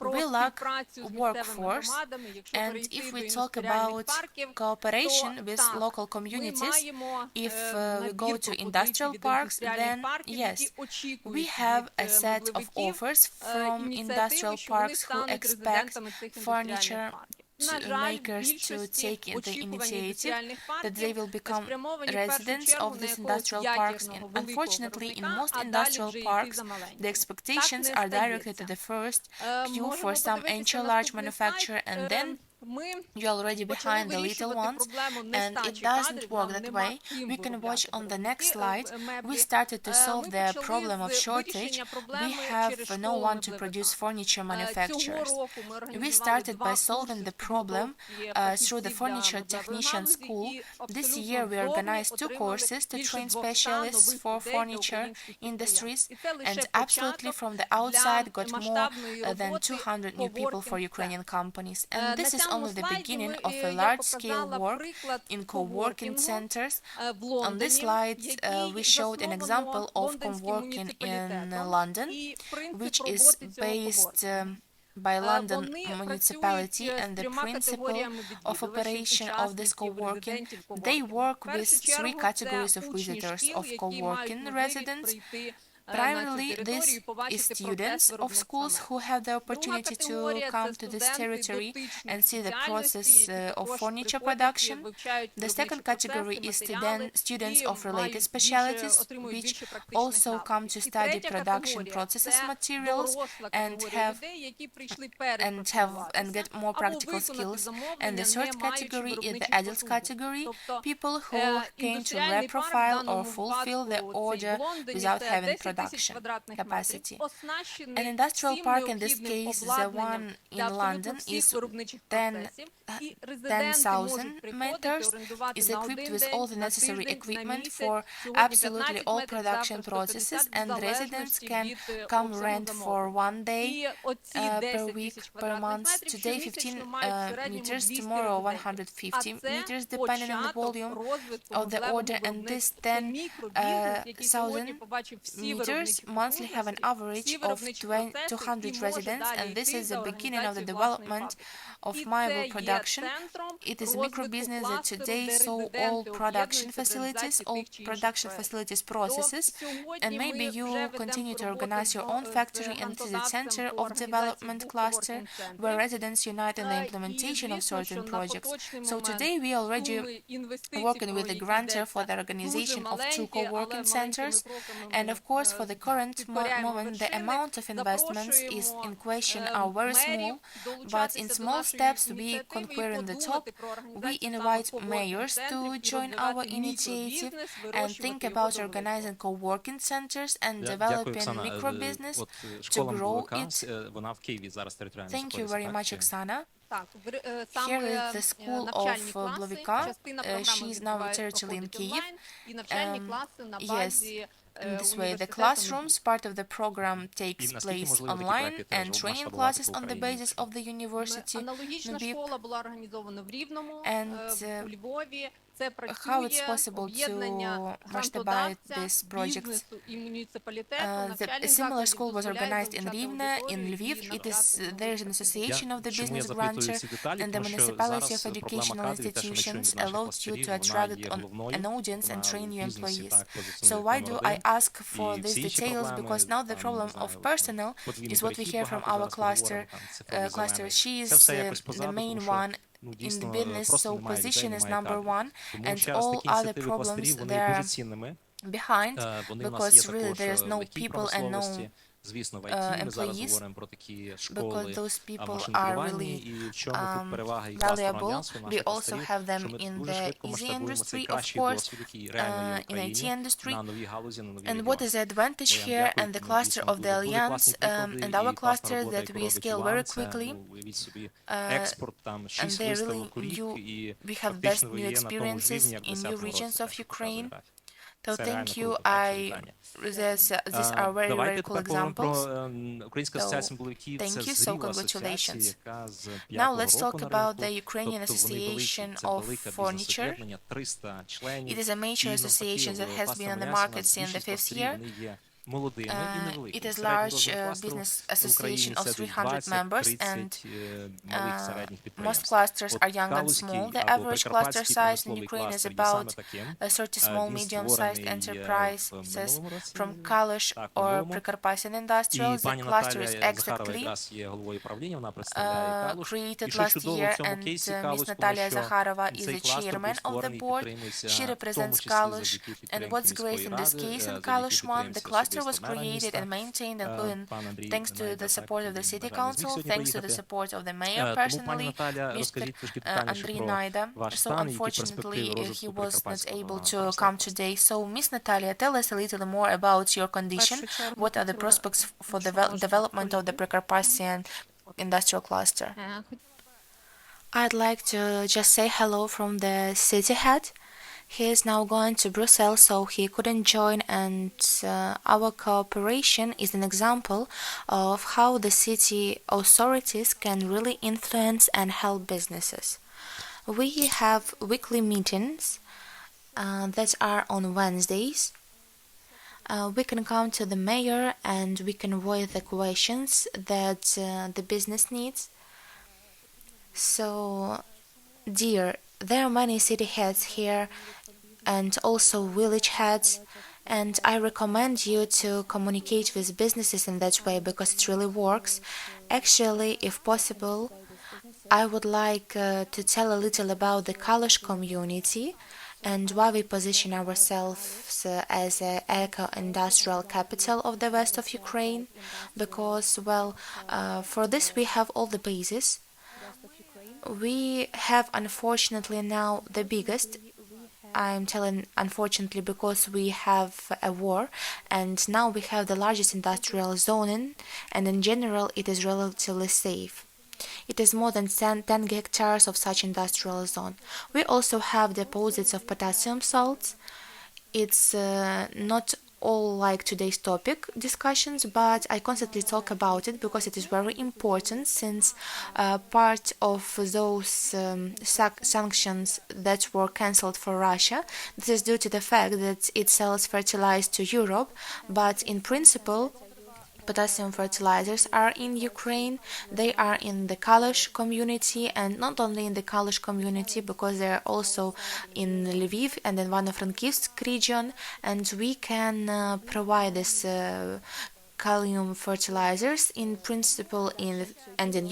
We lack workforce, and if we talk about cooperation with local communities, if we go to industrial parks, then yes, we have a set of offers from industrial parks who expect furniture makers to take the initiative that they will become residents of these industrial parks. And unfortunately, in most industrial parks, the expectations are directed to the first queue for some entry large manufacturer, and then you're already behind the little ones, and it doesn't work that way. We can watch on the next slide. We started to solve the problem of shortage. We have no one to produce furniture manufacturers. We started by solving the problem through the furniture technician school. This year we organized 2 courses to train specialists for furniture industries, and absolutely from the outside got more than 200 new people for Ukrainian companies. And this is only the beginning of a large-scale work in co-working centers. On this slide, we showed an example of co-working in London, which is based by London municipality, and the principle of operation of this co-working, they work with 3 categories of visitors of co-working residents. Primarily, this is students of schools who have the opportunity to come to this territory and see the process of furniture production. The second category is students of related specialities, which also come to study production processes, materials, and get more practical skills. And the third category is the adults category, people who came to reprofile or fulfill the order without having production capacity. An industrial park, in this case the one in London, is 10,000 meters, is equipped with all the necessary equipment for absolutely all production processes, and residents can come rent for 1 day per week, per month. Today 15 meters, tomorrow 150 meters, depending on the volume of the order, and this 10,000 meters kilometers monthly have an average of 200 residents, and this is the beginning of the development of viable production. It is a micro business that today saw all production facilities processes, and maybe you continue to organize your own factory, and it is a center of development cluster where residents unite in the implementation of certain projects. So today we already working with the grantor for the organization of 2 co-working centers, and of course for the current moment the amount of investments is in question are very small, but in small steps we conquering the top. We invite mayors to join our initiative and think about organizing co-working centers and developing micro-business to grow it. Thank you very much, Oksana. Here is the school of Blovika. She is now territorially in Kyiv. Yes, in this way, the classrooms, part of the program takes place online, and training classes on the basis of the university. And how it's possible to masturbate this project. A similar school was organized in Rivne, in Lviv. There is an association of the business grantor, and the municipality of educational institutions allowed you to attract an audience and train your employees. So why do I ask for these details? Because now the problem of personnel is what we hear from our cluster. She is the main one in the business, so position is number one, and all other problems they are behind, because really there is no people and no employees, because those people are really valuable. We also have them in the easy industry, of course, in IT industry. And what is the advantage here and the cluster of the Alliance and our cluster, that we scale very quickly, and they really we have best new experiences in new regions of Ukraine. So thank you. These are very, very cool examples. So thank you. So congratulations. Now let's talk about the Ukrainian Association of Furniture. It is a major association that has been on the market since the 5th year. It is a large business association of 300 members, and most clusters are young and small. The average cluster size in Ukraine is about 30 small, medium-sized enterprises from Kalish or Prekarpathian Industrial. The cluster is exactly created last year, and Ms. Natalia Zakharova is the chairman of the board. She represents Kalish, and what's great in this case, in Kalish 1, the cluster was created and maintained, including thanks to the support of the city council, thanks to the support of the mayor personally, Mr. Andriy Naida. So unfortunately he was not able to come today. So Miss Natalia, tell us a little more about your condition. What are the prospects for the development of the Prekarpathian industrial cluster? I'd like to just say hello from the city head. He is now going to Brussels, so he couldn't join, and our cooperation is an example of how the city authorities can really influence and help businesses. We have weekly meetings that are on Wednesdays. We can come to the mayor and we can voice the questions that the business needs. So, dear, there are many city heads here and also village heads, and I recommend you to communicate with businesses in that way because it really works. Actually, if possible, I would like to tell a little about the Kalish community and why we position ourselves as an eco-industrial capital of the west of Ukraine, because, well, for this we have all the bases. We have, unfortunately, now the biggest. I'm telling unfortunately because we have a war, and now we have the largest industrial zoning, and in general it is relatively safe. It is more than 10 hectares of such industrial zone. We also have deposits of potassium salts. It's not all like today's topic discussions, but I constantly talk about it because it is very important, since part of those sanctions that were cancelled for Russia, this is due to the fact that it sells fertilizer to Europe, but in principle potassium fertilizers are in Ukraine. They are in the Kalish community, and not only in the Kalish community, because they are also in Lviv and in Ivano-Frankivsk region, and we can provide this kalium fertilizers in principle in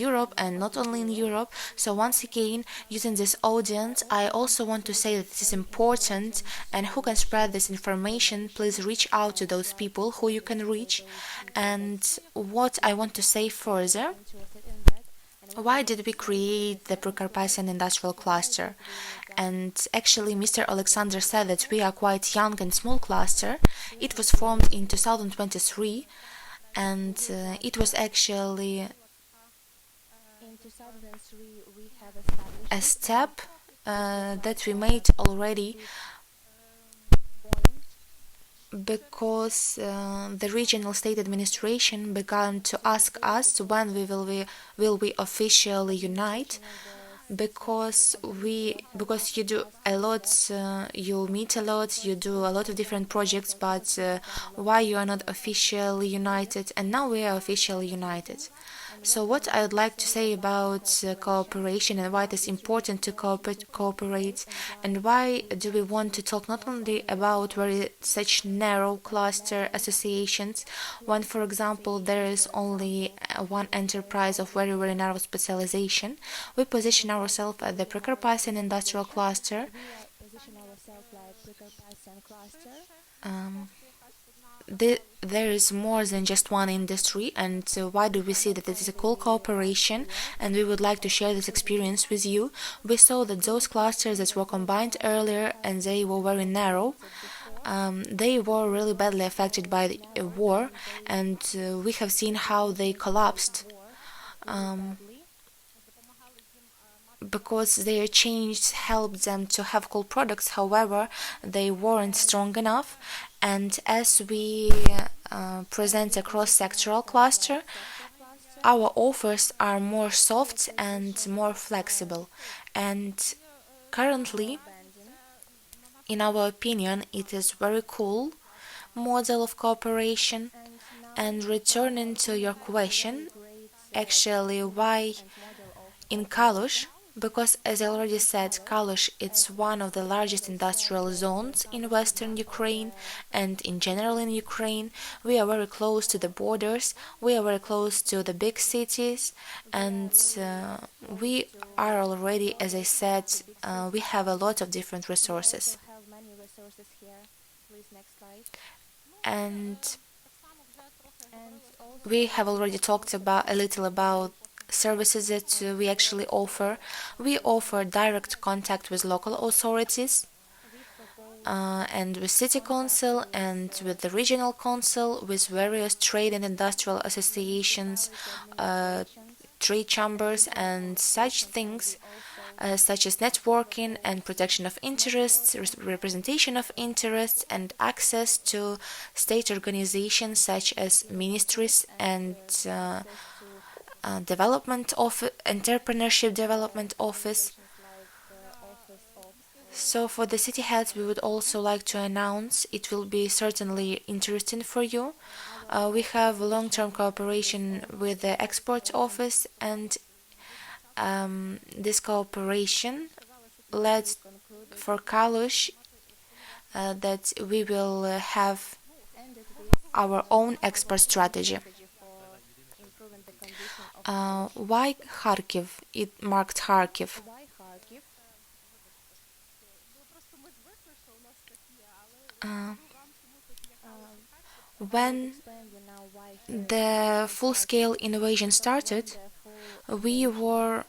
Europe, and not only in Europe. So once again, using this audience, I also want to say that this is important, and who can spread this information, please reach out to those people who you can reach. And what I want to say further, why did we create the Precarpathian Industrial Cluster? And actually, Mr. Alexander said that we are quite young and small cluster. It was formed in 2023, and it was actually in 2003 we have established a step that we made already, because the regional state administration began to ask us when we will we officially unite, because you do a lot, you meet a lot, you do a lot of different projects, but why you are not officially united? And now we are officially united. So what I would like to say about cooperation, and why it is important to cooperate, and why do we want to talk not only about such narrow cluster associations, when, for example, there is only one enterprise of very, very narrow specialization. We position ourselves at the Precarpathian Industrial Cluster. There is more than just one industry, and why do we see that it is a cool cooperation, and we would like to share this experience with you. We saw that those clusters that were combined earlier, and they were very narrow, they were really badly affected by the war, and we have seen how they collapsed, because their change helped them to have cool products. However, they weren't strong enough, and as we present a cross-sectoral cluster, our offers are more soft and more flexible. And currently, in our opinion, it is very cool model of cooperation. And returning to your question, actually, why in Kalush? Because, as I already said, Kalush it's one of the largest industrial zones in western Ukraine, and in general in Ukraine. We are very close to the borders, we are very close to the big cities, and we are already, as I said, we have a lot of different resources. And we have already talked about a little about services that we actually offer. We offer direct contact with local authorities, and with city council, and with the regional council, with various trade and industrial associations, trade chambers, and such things, such as networking and protection of interests, representation of interests, and access to state organizations such as ministries and development office, entrepreneurship development office. So for the city heads, we would also like to announce, it will be certainly interesting for you. We have long-term cooperation with the export office, and this cooperation led for Kalush that we will have our own export strategy. Why Kharkiv? It marked Kharkiv. When the full-scale invasion started, we were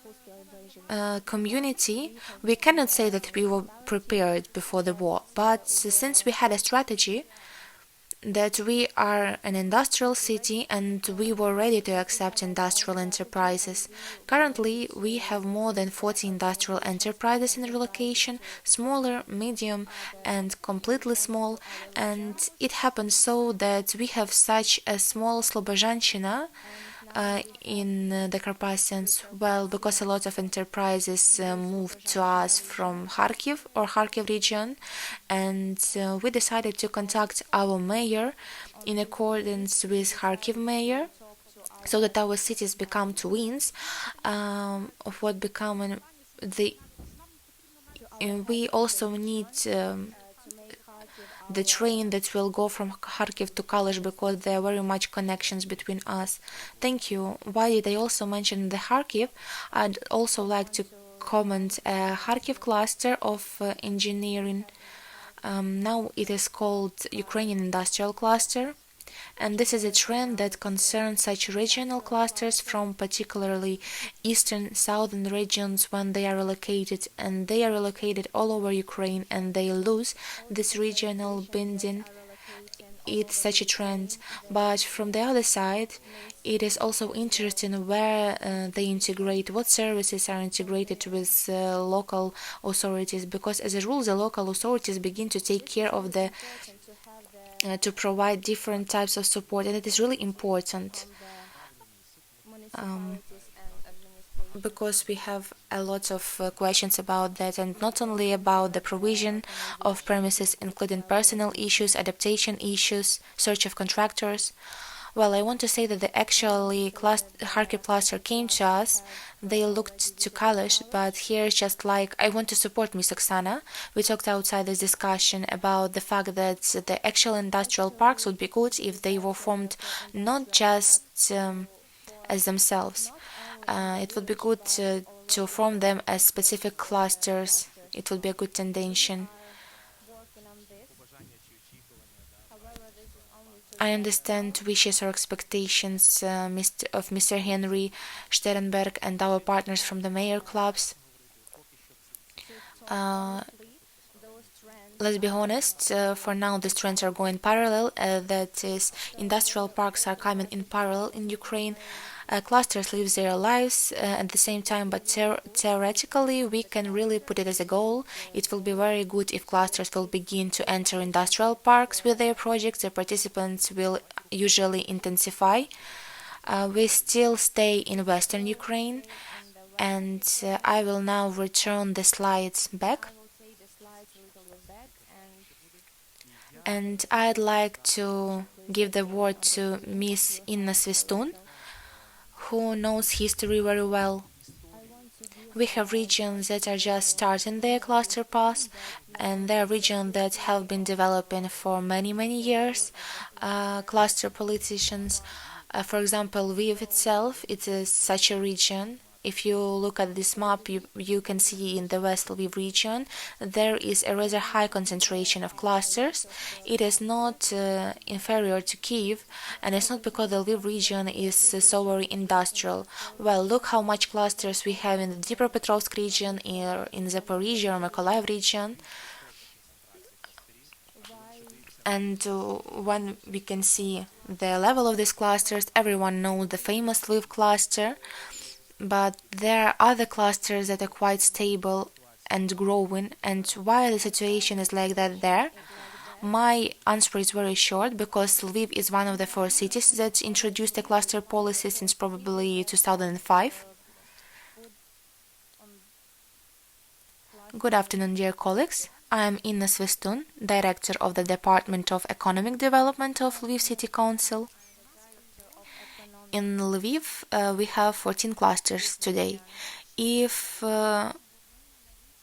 a community. We cannot say that we were prepared before the war, but since we had a strategy, that we are an industrial city and we were ready to accept industrial enterprises. Currently, we have more than 40 industrial enterprises in relocation, smaller, medium, and completely small. And it happens so that we have such a small Slobozhanщина in the Carpathians, well, because a lot of enterprises moved to us from Kharkiv or Kharkiv region, and we decided to contact our mayor in accordance with Kharkiv mayor, so that our cities become twins of what become the. We also need the train that will go from Kharkiv to Kalish because there are very much connections between us. Thank you. Why did I also mention the Kharkiv? I'd also like to comment a Kharkiv cluster of engineering. Now it is called Ukrainian Industrial Cluster. And this is a trend that concerns such regional clusters from particularly eastern, southern regions when they are relocated, and they are relocated all over Ukraine and they lose this regional binding. It's such a trend. But from the other side, it is also interesting where they integrate, what services are integrated with local authorities, because as a rule, the local authorities begin to take care of the to provide different types of support, and it is really important because we have a lot of questions about that, and not only about the provision of premises, including personal issues, adaptation issues, search of contractors. Well, I want to say that the actually Kharkiv cluster came to us. They looked to Kalish, but here it's just like, I want to support Ms. Oksana. We talked outside this discussion about the fact that the actual industrial parks would be good if they were formed not just as themselves. It would be good to form them as specific clusters. It would be a good tendency. I understand wishes or expectations of Mr. Henry Sternberg and our partners from the mayor clubs. Let's be honest, for now these trends are going parallel, that is, industrial parks are coming in parallel in Ukraine. Clusters live their lives at the same time, but theoretically we can really put it as a goal. It will be very good if clusters will begin to enter industrial parks with their projects. The participants will usually intensify. We still stay in Western Ukraine, and I will now return the slides back. And I'd like to give the word to Miss Inna Svistun, who knows history very well. We have regions that are just starting their cluster path, and there are regions that have been developing for many, many years. Cluster politicians, for example, Lviv itself, it is such a region. If you look at this map, you can see in the West Lviv region, there is a rather high concentration of clusters. It is not inferior to Kiev, and it's not because the Lviv region is so very industrial. Well, look how much clusters we have in the Dnipropetrovsk region, in Zaporizhia or Mykolaiv region. And when we can see the level of these clusters, everyone knows the famous Lviv cluster. But there are other clusters that are quite stable and growing. And why the situation is like that there? My answer is very short, because Lviv is one of the first cities that introduced a cluster policy since probably 2005. Good afternoon, dear colleagues. I am Inna Svistun, Director of the Department of Economic Development of Lviv City Council. In Lviv, we have 14 clusters today. If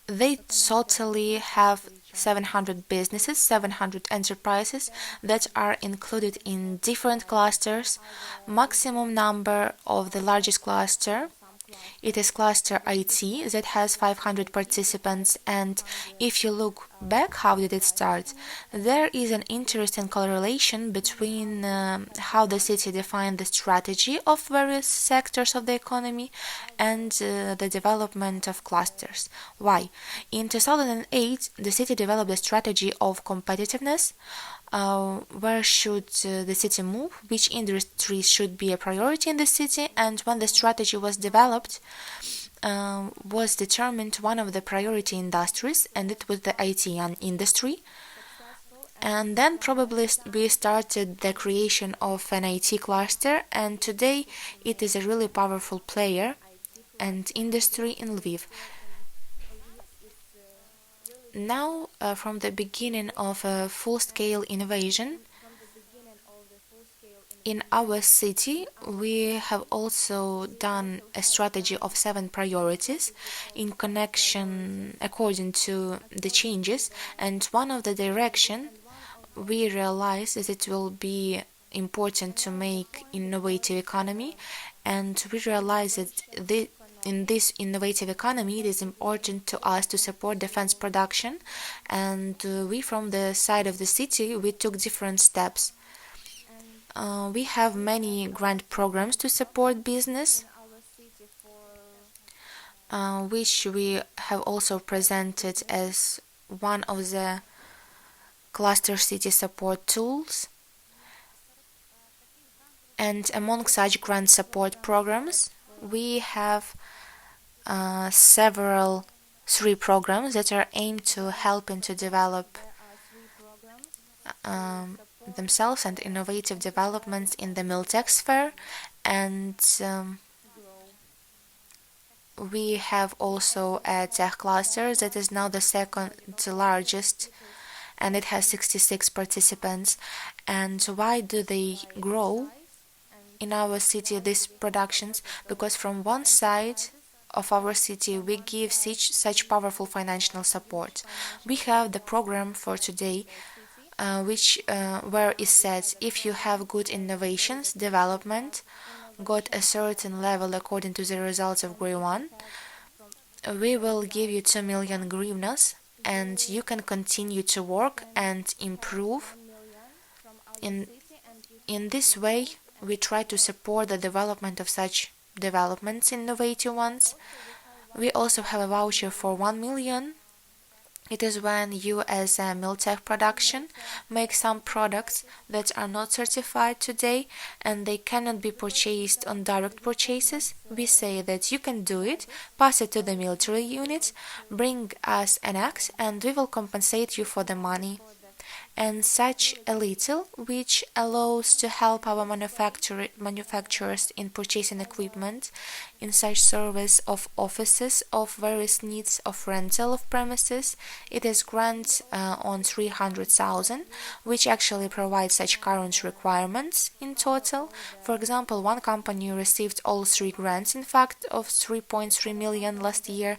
they totally have 700 businesses, 700 enterprises that are included in different clusters. Maximum number of the largest cluster, it is cluster IT that has 500 participants, and if you look back, how did it start? There is an interesting correlation between how the city defined the strategy of various sectors of the economy and the development of clusters. Why? In 2008, the city developed a strategy of competitiveness, where should the city move, which industries should be a priority in the city, and when the strategy was developed, was determined one of the priority industries, and it was the IT industry. And then probably we started the creation of an IT cluster, and today it is a really powerful player and industry in Lviv. Now, from the beginning of a full-scale innovation, in our city, we have also done a strategy of 7 priorities in connection according to the changes, and one of the direction we realize that it will be important to make innovative economy, and we realize that in this innovative economy, it is important to us to support defense production, and we from the side of the city, we took different steps. We have many grant programs to support business, which we have also presented as one of the cluster city support tools. And among such grant support programs, we have several 3 programs that are aimed to helping to develop themselves and innovative developments in the Miltech sphere, and we have also a tech cluster that is now the second largest, and it has 66 participants. And why do they grow in our city, these productions? Because from one side of our city, we give such powerful financial support. We have the program for today, where it says if you have good innovations, development, got a certain level according to the results of grade 1, we will give you 2 million hryvnias, and you can continue to work and improve. In this way, we try to support the development of such developments, innovative ones. We also have a voucher for 1 million. It is when you as a Miltech production make some products that are not certified today and they cannot be purchased on direct purchases. We say that you can do it, pass it to the military units, bring us an axe, and we will compensate you for the money. And such a little, which allows to help our manufacturers in purchasing equipment, in such service of offices, of various needs of rental of premises. It is grant on 300,000, which actually provides such current requirements in total. For example, one company received all 3 grants, in fact, of 3.3 million last year.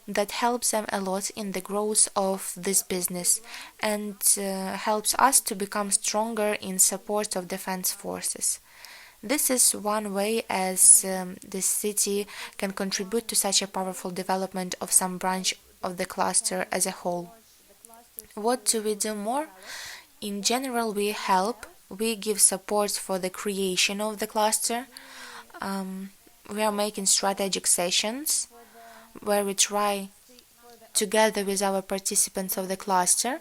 That helps them a lot in the growth of this business and helps us to become stronger in support of defense forces. This is one way as the city can contribute to such a powerful development of some branch of the cluster as a whole. What do we do more? In general, we help, we give support for the creation of the cluster. We are making strategic sessions where we try, together with our participants of the cluster,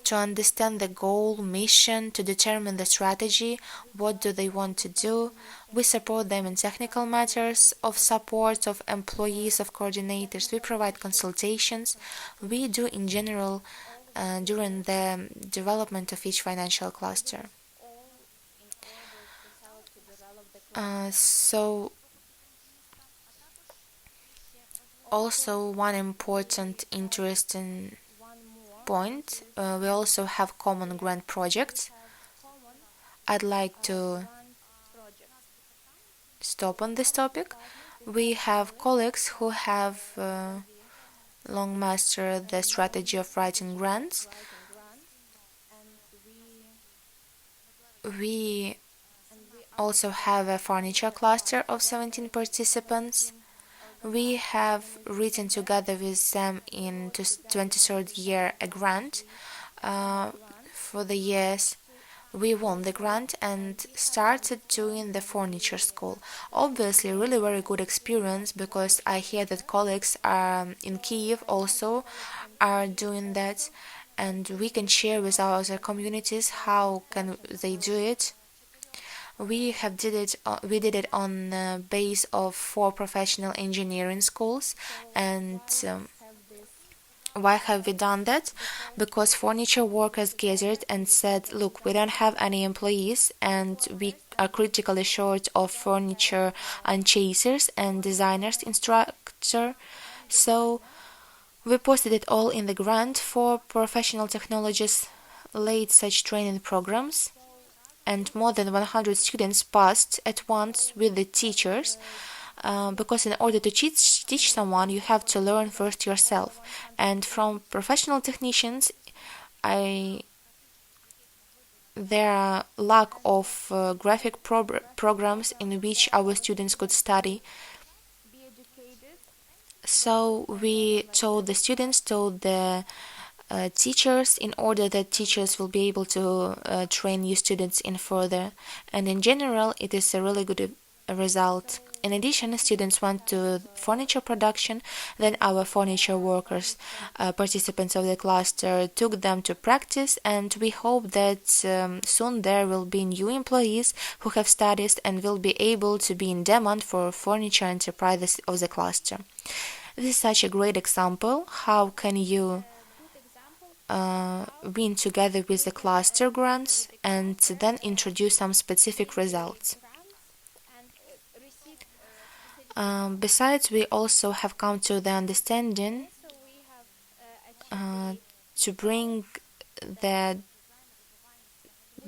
to understand the goal, mission, to determine the strategy, what do they want to do. We support them in technical matters of support of employees, of coordinators. We provide consultations. We do in general during the development of each financial cluster. So also one important interesting point, we also have common grant projects. I'd like to stop on this topic. We have colleagues who have long mastered the strategy of writing grants. We also have a furniture cluster of 17 participants. We have written together with them in 23rd year a grant for the years. We won the grant and started doing the furniture school. Obviously, really very good experience, because I hear that colleagues in Kyiv also are doing that. and we can share with our other communities how can they do it. We did it on the base of 4 professional engineering schools. And why have we done that? Because furniture workers gathered and said, look, we don't have any employees and we are critically short of furniture unchasers and designers instructor. So we posted it all in the grant for professional technologists, laid such training programs, and more than 100 students passed at once with the teachers, because in order to teach someone, you have to learn first yourself. And from professional technicians, there are lack of graphic programs in which our students could study. So we told the students, told the teachers, in order that teachers will be able to train new students in further. And in general, it is a really good result. In addition, students went to furniture production, then our furniture workers, participants of the cluster, took them to practice, and we hope that soon there will be new employees who have studied and will be able to be in demand for furniture enterprises of the cluster. This is such a great example. How can you win together with the cluster grants and then introduce some specific results? Besides, we also have come to the understanding to bring the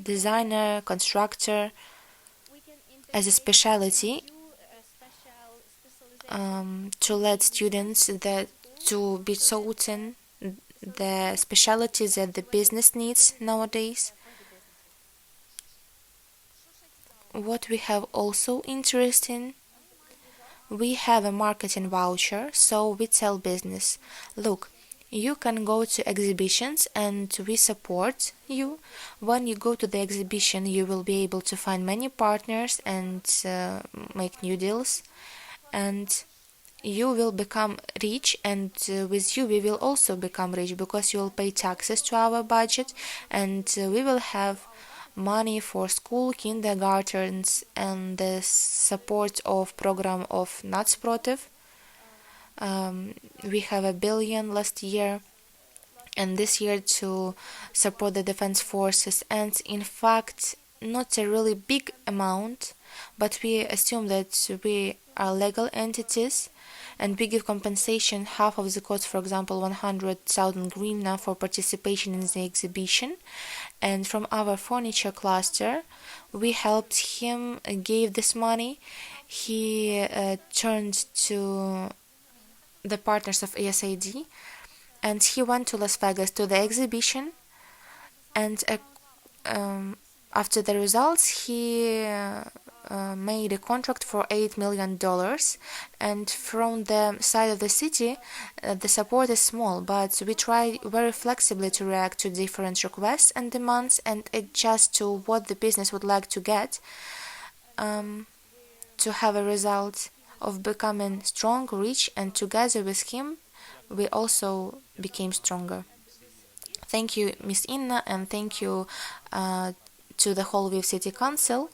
designer, constructor as a specialty, to let students that to be taught in the specialties that the business needs nowadays. What we have also interesting, we have a marketing voucher, so we tell business, look, you can go to exhibitions and we support you. When you go to the exhibition, you will be able to find many partners and make new deals, and you will become rich, and with you we will also become rich, because you will pay taxes to our budget, and we will have money for school, kindergartens, and the support of program of Natsprotiv. We have $1 billion last year, and this year to support the defense forces, and in fact not a really big amount, but we assume that we are legal entities, and we give compensation, half of the cost, for example 100,000 hryvnia for participation in the exhibition. And from our furniture cluster, we helped him, gave this money. He turned to the partners of ASAD, and he went to Las Vegas to the exhibition, and after the results he made a contract for $8 million, and from the side of the city the support is small, but we try very flexibly to react to different requests and demands and adjust to what the business would like to get, to have a result of becoming strong, rich, and together with him we also became stronger. Thank you, Miss Inna, and thank you to the whole Lviv City Council.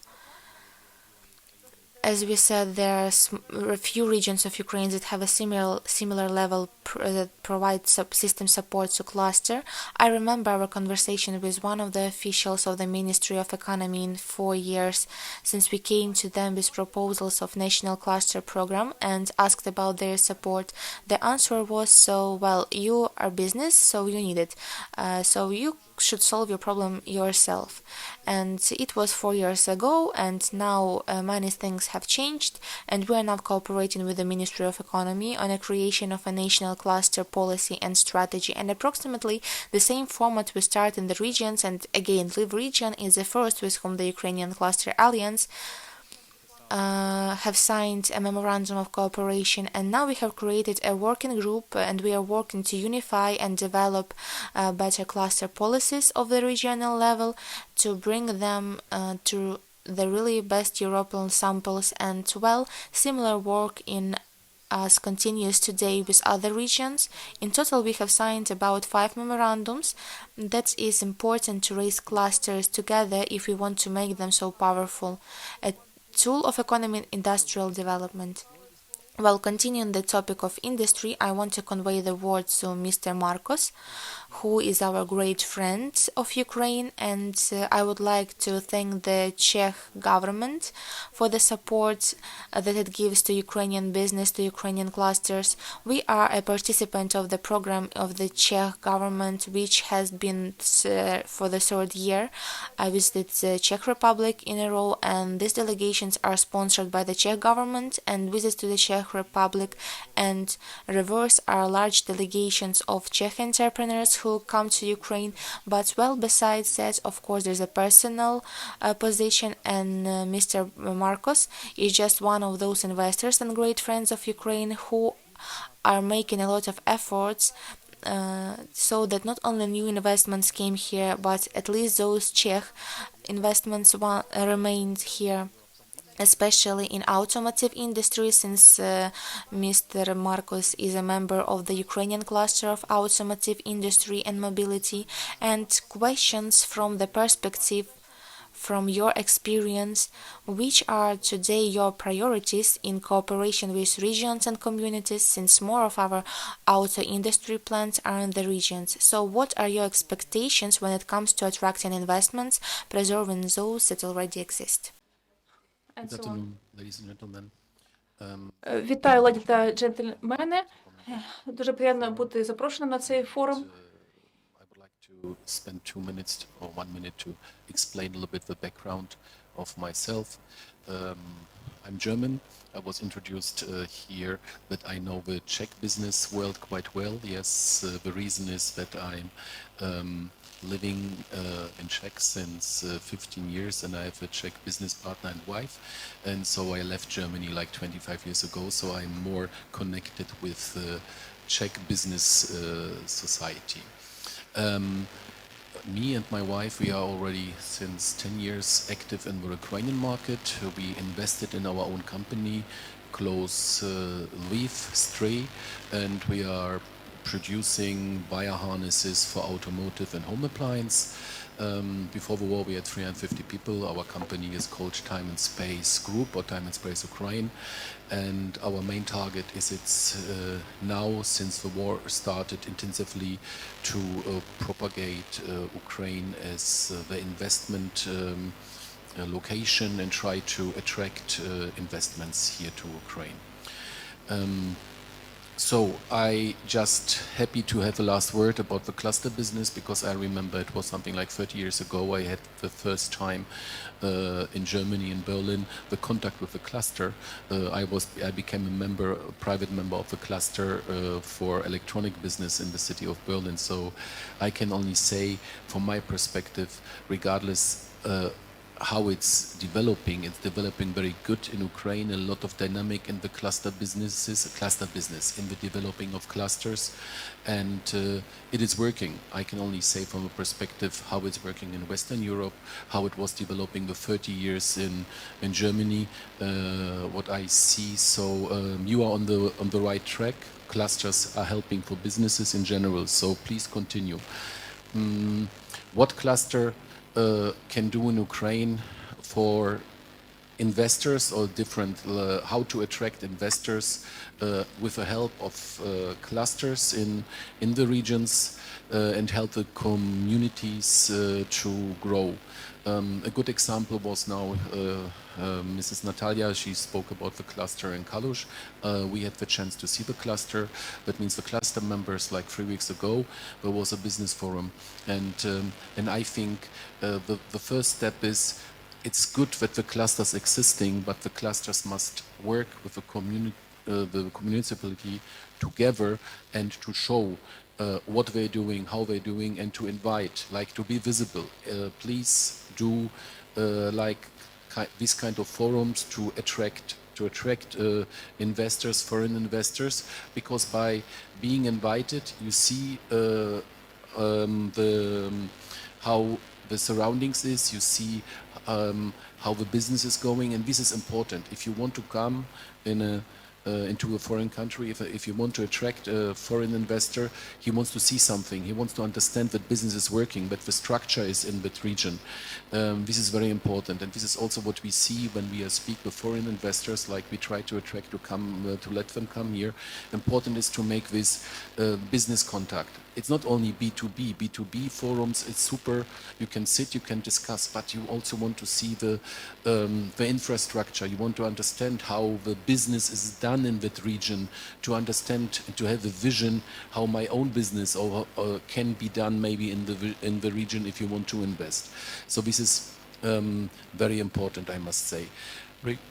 As we said, there are a few regions of Ukraine that have a similar level that provide system support to cluster. I remember our conversation with one of the officials of the Ministry of Economy in 4 years since we came to them with proposals of national cluster program and asked about their support. The answer was, so, well, you are business, so you need it. So you should solve your problem yourself. And it was 4 years ago, and now many things have changed, and we are now cooperating with the Ministry of Economy on a creation of a national cluster policy and strategy, and approximately the same format we start in the regions. And again, Lviv region is the first with whom the Ukrainian Cluster Alliance have signed a memorandum of cooperation, and now we have created a working group, and we are working to unify and develop better cluster policies of the regional level to bring them to the really best European samples, and well, similar work in as continues today with other regions. In total, we have signed about 5 memorandums. That is important to raise clusters together if we want to make them so powerful. A tool of economic and industrial development. While continuing the topic of industry, I want to convey the word to Mr. Marcos, who is our great friend of Ukraine, and I would like to thank the Czech government for the support that it gives to Ukrainian business, to Ukrainian clusters. We are a participant of the program of the Czech government, which has been for the third year. I visited the Czech Republic in a row, and these delegations are sponsored by the Czech government, and visits to the Czech Republic and reverse are large delegations of Czech entrepreneurs who come to Ukraine. But well, besides that, of course, there's a personal position, and Mr. Marcos is just one of those investors and great friends of Ukraine who are making a lot of efforts so that not only new investments came here, but at least those Czech investments remained here, especially in automotive industry, since Mr. Marcos is a member of the Ukrainian cluster of automotive industry and mobility. And questions from the perspective, from your experience, which are today your priorities in cooperation with regions and communities, since more of our auto industry plants are in the regions. So what are your expectations when it comes to attracting investments, preserving those that already exist? Good afternoon, ladies and gentlemen. Вітаю, леді та джентльмени. Дуже приємно бути запрошеним на цей форум. I would like to spend 2 minutes or 1 minute to explain a little bit the background of myself. I'm German. I was introduced here that I know the Czech business world quite well. Yes, the reason is that I'm living in Czech since 15 years, and I have a Czech business partner and wife, and so I left Germany like 25 years ago, so I'm more connected with Czech business society. Me and my wife, we are already since 10 years active in the Ukrainian market. We invested in our own company, close Lviv, Stray, and we are producing wire harnesses for automotive and home appliance. Before the war, we had 350 people. Our company is called Time and Space Group, or Time and Space Ukraine. And our main target is now, since the war started, intensively to propagate Ukraine as the investment location and try to attract investments here to Ukraine. So I just happy to have a last word about the cluster business, because I remember it was something like 30 years ago. I had the first time in Germany, in Berlin, the contact with the cluster. I became a private member of the cluster for electronic business in the city of Berlin. So I can only say, from my perspective, regardless how it's developing very good in Ukraine. A lot of dynamic in the cluster business in the developing of clusters, and it is working. I can only say from a perspective how it's working in Western Europe, how it was developing the 30 years in Germany, what I see. So you are on the right track. Clusters are helping for businesses in general, so please continue. What cluster can do in Ukraine for investors, or different how to attract investors with the help of clusters in the regions and help the communities to grow. A good example was now Mrs. Natalia. She spoke about the cluster in Kalush. We had the chance to see the cluster. That means the cluster members, like 3 weeks ago, there was a business forum, and I think the first step is, it's good that the clusters existing, but the clusters must work with the municipality together and to show what they're doing, how they're doing, and to invite, like to be visible. Please do these kind of forums to attract investors, foreign investors, because by being invited, you see how the surroundings is, you see how the business is going, and this is important. If you want to come in into a foreign country, if you want to attract a foreign investor, he wants to see something. He wants to understand that business is working, that the structure is in that region. This is very important, and this is also what we see when we speak with foreign investors. Like we try to attract to let them come here. Important is to make this business contact. It's not only B2B. B2B forums, it's super. You can sit, you can discuss, but you also want to see the infrastructure. You want to understand how the business is done in that region, to understand, to have a vision how my own business can be done maybe in the region if you want to invest. So this is very important, I must say.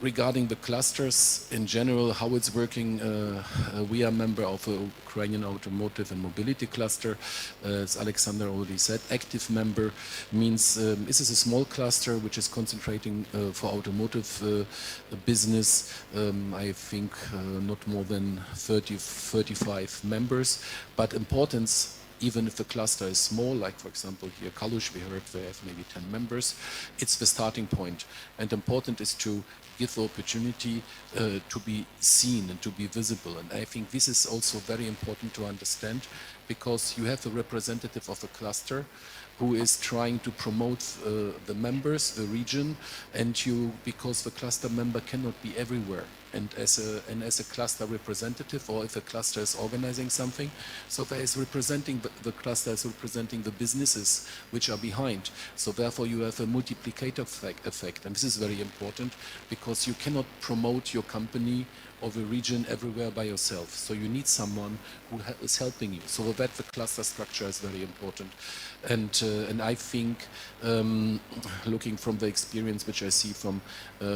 Regarding the clusters in general, how it's working, we are a member of the Ukrainian Automotive and Mobility Cluster. As Alexander already said, active member means this is a small cluster which is concentrating for automotive business. I think not more than 35 members, but importance, even if the cluster is small, like for example here Kalush, we heard they have maybe 10 members, it's the starting point. And important is to give the opportunity to be seen and to be visible. And I think this is also very important to understand, because you have a representative of a cluster who is trying to promote the members, the region, and because the cluster member cannot be everywhere. And as a cluster representative, or if a cluster is organizing something, so there is representing the cluster is representing the businesses which are behind. So therefore you have a multiplicator effect, and this is very important, because you cannot promote your company or the region everywhere by yourself. So you need someone who is helping you. So that the cluster structure is very important. And I think, looking from the experience which I see from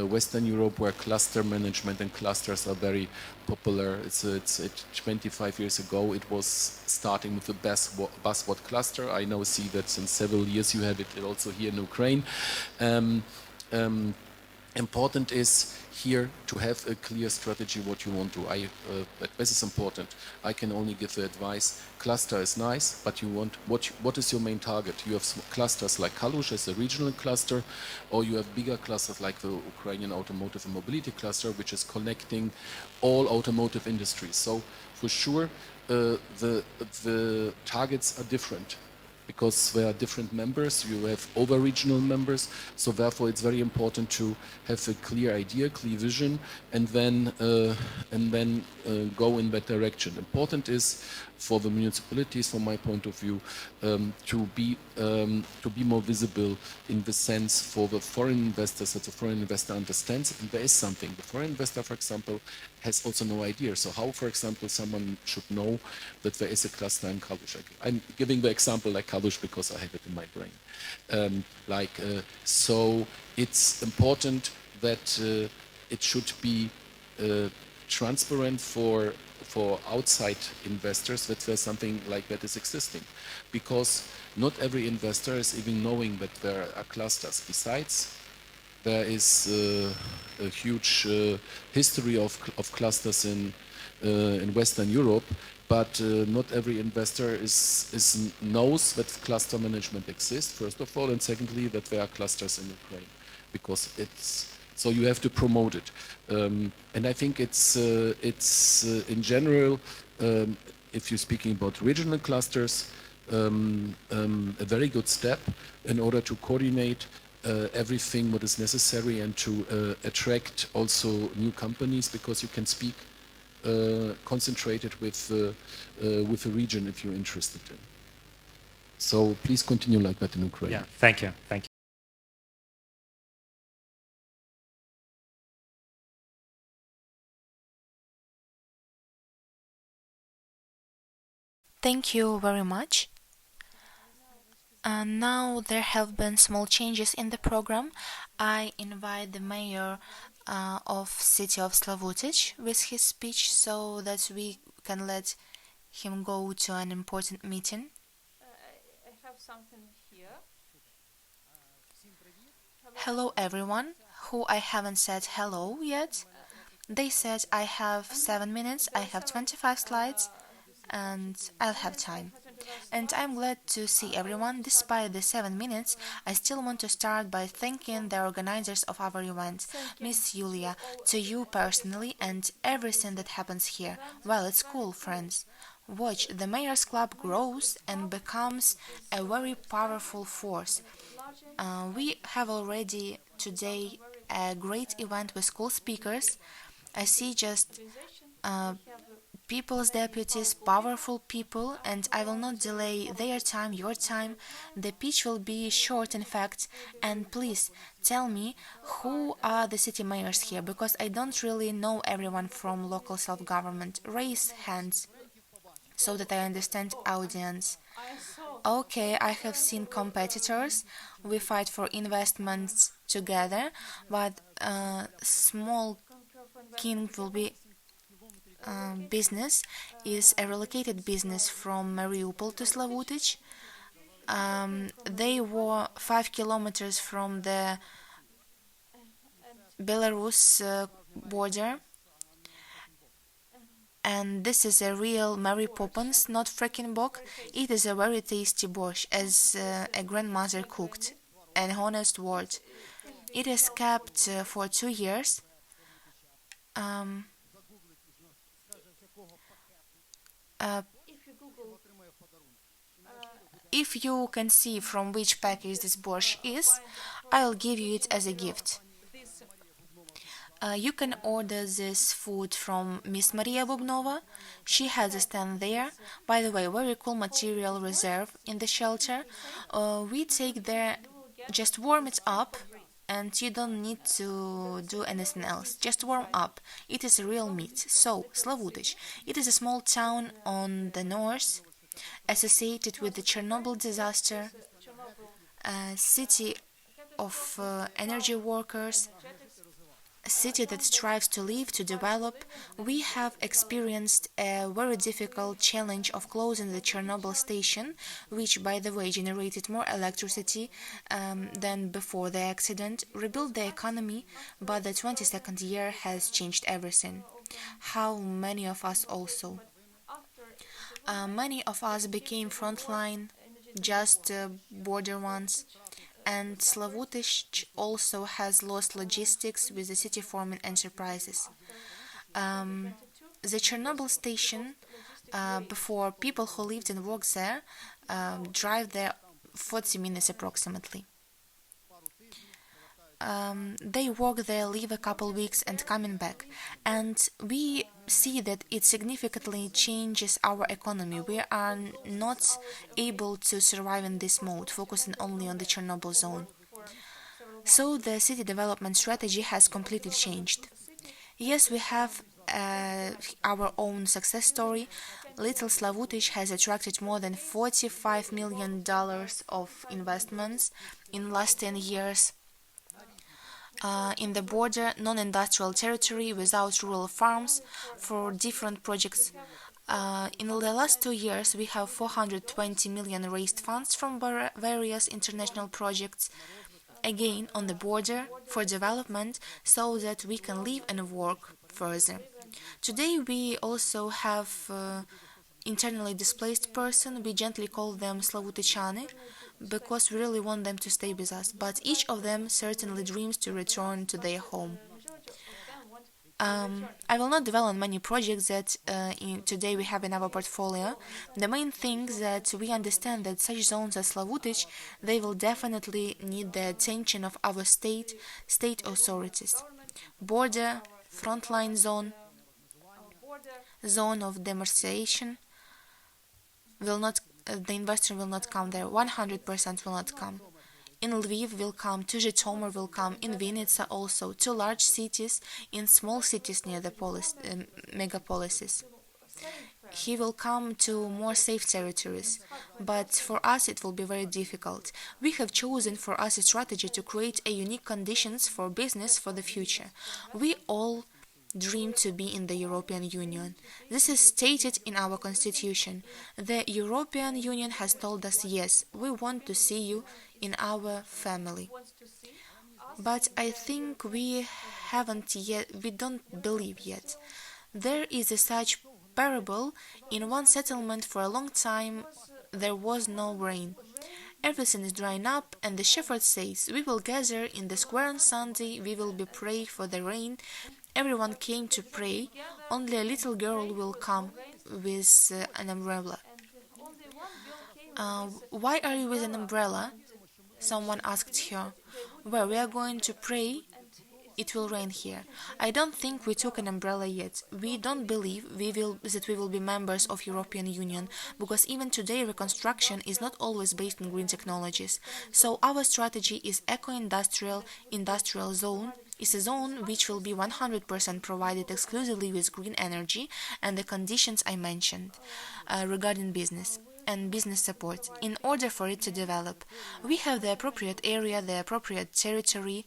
Western Europe, where cluster management and clusters are very popular, it's 25 years ago it was starting with the buzzword cluster. I now see that since several years you have it also here in Ukraine. Important is here to have a clear strategy what you want to. This is important. I can only give the advice. Cluster is nice, but you want what is your main target? You have clusters like Kalush as a regional cluster, or you have bigger clusters like the Ukrainian Automotive and Mobility Cluster, which is connecting all automotive industries. So for sure, the targets are different, because there are different members, you have over-regional members, so therefore it's very important to have a clear idea, clear vision, and then go in that direction. Important is for the municipalities, from my point of view, to be more visible in the sense for the foreign investors, that the foreign investor understands, and there is something. The foreign investor, for example, has also no idea. So how, for example, someone should know that there is a cluster in Kalush? I'm giving the example like Kalush because I have it in my brain. So it's important that it should be transparent for outside investors that there's something like that is existing, because not every investor is even knowing that there are clusters. Besides, there is a huge history of clusters in Western Europe, but not every investor knows that cluster management exists, first of all, and secondly, that there are clusters in Ukraine, because so you have to promote it. And I think it's in general, if you're speaking about regional clusters, a very good step in order to coordinate everything what is necessary, and to attract also new companies, because you can speak concentrated with a region if you're interested in. So please continue like that in Ukraine. Yeah, thank you. Thank you. Thank you very much. Now there have been small changes in the program. I invite the mayor of city of Slavutic with his speech, so that we can let him go to an important meeting. I have something here. Hello everyone who I haven't said hello yet. They said I have 7 minutes, I have 25 slides, and I'll have time. and I'm glad to see everyone. Despite the 7 minutes, I still want to start by thanking the organizers of our event, Miss Yulia, to you personally and everything that happens here. Well, it's cool, friends. Watch, the Mayor's Club grows and becomes a very powerful force. We have already today a great event with cool speakers. I see just people's deputies, powerful people, and I will not delay their time, your time. The pitch will be short, in fact, and please tell me who are the city mayors here, because I don't really know everyone from local self-government. Raise hands so that I understand audience. Okay, I have seen competitors. We fight for investments together, but small king will be business is a relocated business from Mariupol to Slavutich. They were 5 kilometers from the Belarus border. And this is a real Mary Poppins, not freaking bok. It is a very tasty borscht, as a grandmother cooked. An honest word. It is kept for 2 years. If you can see from which package this borscht is, I'll give you it as a gift. You can order this food from Miss Maria Bubnova. She has a stand there. By the way, very cool material reserve in the shelter. We take there, just warm it up, and you don't need to do anything else. Just warm up. It is real meat. So, Slavutich. It is a small town on the north, associated with the Chernobyl disaster, a city of energy workers, a city that strives to live, to develop. We have experienced a very difficult challenge of closing the Chernobyl station, which, by the way, generated more electricity than before the accident, rebuilt the economy, but the 22nd year has changed everything. How many of us also? Many of us became frontline, just border ones. And Slavutich also has lost logistics with the city forming enterprises. The Chernobyl station, before people who lived and worked there, drive there 40 minutes approximately. They work there, live a couple weeks and coming back. And we see that it significantly changes our economy. We are not able to survive in this mode, focusing only on the Chernobyl zone. So the city development strategy has completely changed. Yes, we have our own success story. Little Slavutich has attracted more than $45 million of investments in last 10 years. In the border, non-industrial territory without rural farms for different projects. In the last 2 years, we have 420 million raised funds from various international projects, again on the border for development, so that we can live and work further. Today, we also have internally displaced person. We gently call them Slavutichani, because we really want them to stay with us, but each of them certainly dreams to return to their home. I will not dwell on many projects that today we have in our portfolio. The main thing that we understand that such zones as Slavutich, they will definitely need the attention of our state authorities. Border, frontline zone, zone of demarcation will not. The investor will not come there. 100% will not come. In Lviv will come, to Zhytomyr will come, in Vinnytsia also, to large cities, in small cities near the megapolises. He will come to more safe territories, but for us it will be very difficult. We have chosen for us a strategy to create a unique conditions for business for the future. We all dream to be in the European Union. This is stated in our constitution. The European Union has told us, yes, we want to see you in our family. But I think we don't believe yet. There is a such parable in one settlement for a long time. there was no rain. Everything is drying up, and the shepherd says, "We will gather in the square on Sunday, we will be praying for the rain." Everyone came to pray, only a little girl will come with an umbrella. Why are you with an umbrella? Someone asked her. "Well, we are going to pray. It will rain here." I don't think we took an umbrella yet. We don't believe that we will be members of European Union, because even today reconstruction is not always based on green technologies. So our strategy is industrial zone, is a zone which will be 100% provided exclusively with green energy and the conditions I mentioned regarding business and business support in order for it to develop. We have the appropriate area, the appropriate territory,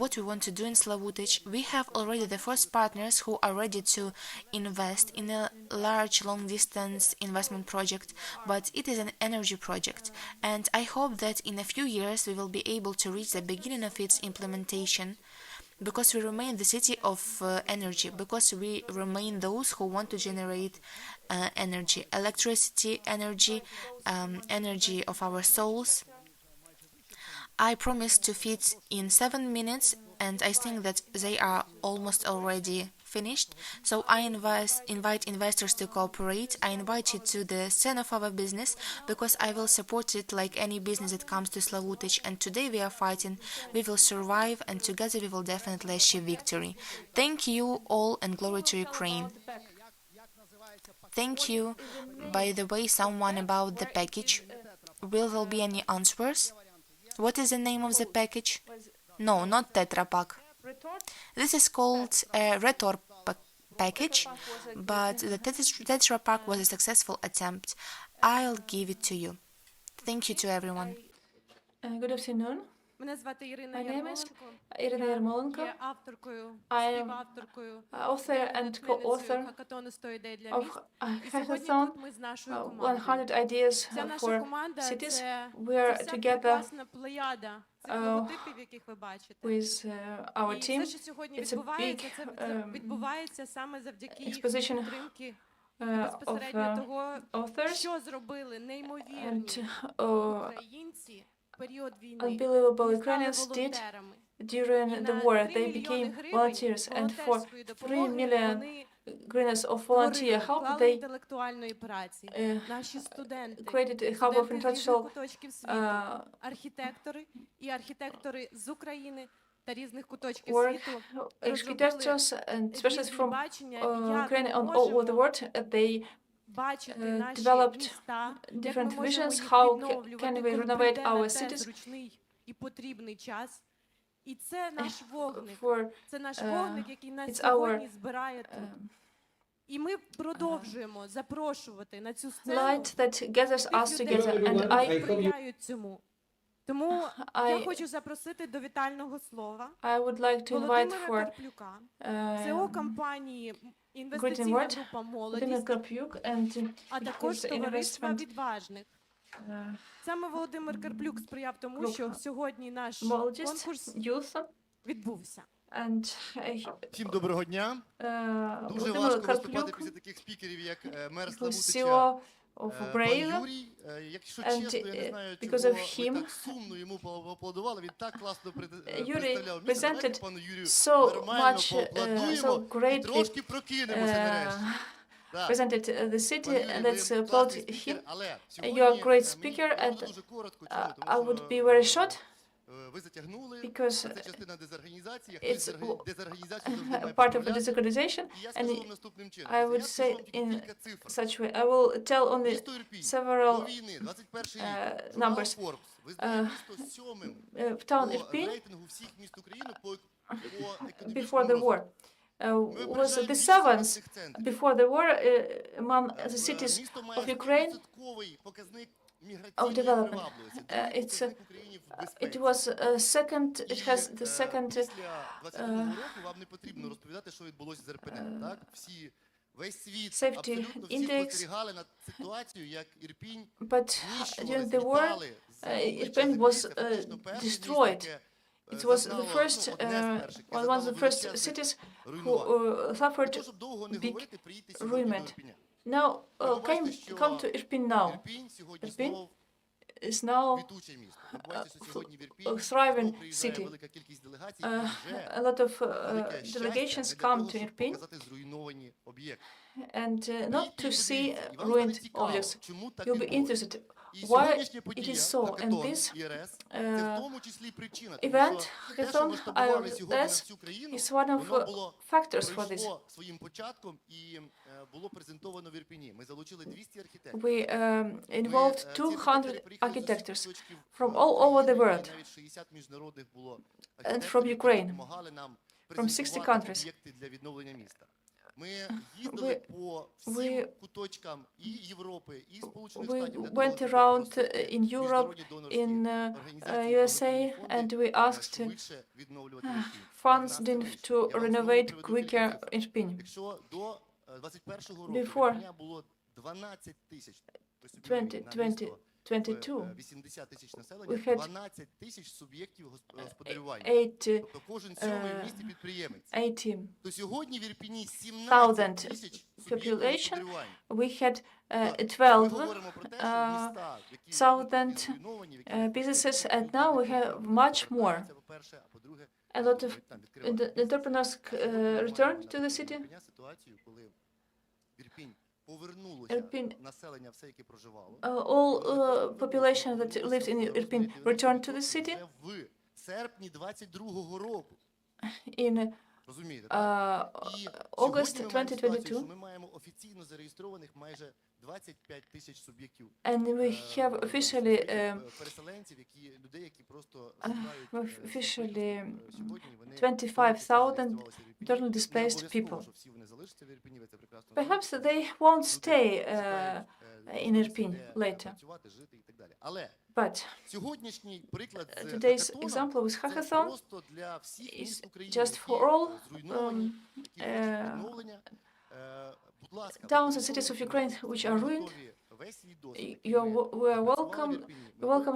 what we want to do in Slavutic. We have already the first partners who are ready to invest in a large long-distance investment project, but it is an energy project, and I hope that in a few years we will be able to reach the beginning of its implementation, because we remain the city of energy, because we remain those who want to generate energy, electricity, energy, energy of our souls. I promised to fit in 7 minutes, and I think that they are almost already finished. So I invite investors to cooperate. I invite you to the scene of our business, because I will support it like any business that comes to Slavutic. And today we are fighting, we will survive, and together we will definitely achieve victory. Thank you all, and glory to Ukraine. Thank you. By the way, someone about the package. Will there be any answers? What is the name of the package? No, not Tetra Pak. This is called a Retor package, but the Tetra Pak was a successful attempt. I'll give it to you. Thank you to everyone. Good afternoon. Мене звати Ірина My name is Ярмоленко. Irina Я Yarmolenko. є авторкою, I am співавторкою, author and co-author хакатону «100 ідей для of міст». І сьогодні Hackathon тут ми з нашою командою. 100 Ideas Ця наша for команда Cities. це We are вся together прекрасна плеяда цих логотипів, яких ви бачите. with our І team. все, що сьогодні It's a відбувається, big це відбувається саме завдяки їхній exposition підтримки, безпосередньо of того, authors що зробили неймовірні and українці в період війни. unbelievable Вони стали Ukrainians did волонтерами. during the war. They became volunteers, and for 3 million greeners of volunteer help, they інтелектуальної праці. Наші студенти, created a hub of студенти з різних intellectual куточків світу, архітектори з України та різних куточків work, світу architects and specialists from бачення, Ukraine як and ми all over the можемо world. They бачити наші developed міста, як ми different можемо visions. їх How відновлювати, can we коли renovate прийде our на те cities? зручний і потрібний час. І це наш вогник. For Це наш вогник, який нас it's сьогодні our збирає тут. І ми продовжуємо запрошувати на цю сцену light that gathers us тих людей, together, and які I сприяють цьому. Тому я I хочу запросити до вітального слова would like to invite Володимира for Карплюка, СЕО компанії greeting «Інвестиційна word група Vladimir «Молодість», Karpiuk and а також his товариства investment відважних. Саме Володимир Карплюк сприяв тому, group що сьогодні наш Молодість, конкурс youth, відбувся. and Всім доброго дня. Дуже Володимир важко виступати Карплюк, після таких спікерів, як мер who's Славутича, CEO of пан Braille, Юрій. Якщо and чесно, я не знаю, because чого of ви him, так сумно йому поаплодували. Він так класно Yuri представляв місто. Давайте presented пану Юрію so нормально much, поаплодуємо so і greatly трошки прокинемося нарешті. Так. presented the city, Пане and Юрій, let's ви applaud класний him. спікер, але You are a great сьогодні speaker, мені and дуже коротко. Чому? I Тому would що be very short, ви затягнули, because це частина дезорганізації, хтось it's дезорганізацію завжди має part of the поправляти. disorganization, І я and скажу вам наступним чином. I Я would скажу say вам тільки in кілька цифр. such way. I will tell only Місто Ірпінь several до війни, 21-й рік, журнал numbers. Forbes визнає місто сьомим В town по Irpin, рейтингу всіх міст України по економічному before the war, was the seventh before the war among the cities Місто of має Ukraine 100% показник of міграційної development. привабливості. Другий It's показник України в it безпеці. was second. It has the І, second. після 22-го року вам не потрібно розповідати, що відбулося з РПН. Так? Весь світ, Safety абсолютно всі index. спостерігали на ситуацію, як Ірпінь But знищували, during the war, злітали з обличчя Irpin землі. was Це фактично перше місто, destroyed. яке It was зазнало, the first, одне з перших, яке one of зазнало the first величезних cities who руйнувань. Для suffered того, щоб довго не big говорити, приїдьте сьогодні до ruin. Ірпіня. Now, come to Irpin now. Irpin is now a thriving city. A lot of delegations come to Irpin and not to see ruined objects. You'll be interested why it is so. And this event, hackathon IRS, is one of factors for this. We involved 200 architects from all over the world and from Ukraine, from 60 countries. We went around in Europe, in USA, and we asked funding to renovate quicker Irpin. Before 2022, we had 80,000 population. We had 12,000 businesses, and now we have much more. A lot of entrepreneurs returned to the city. Irpin, all population that lived in Irpin returned to the city. In August 2022, and we have officially 25,000 internally displaced people. Perhaps they won't stay in Irpin later. But today's example with hackathon is just for all towns and cities of Ukraine which are ruined. We are welcome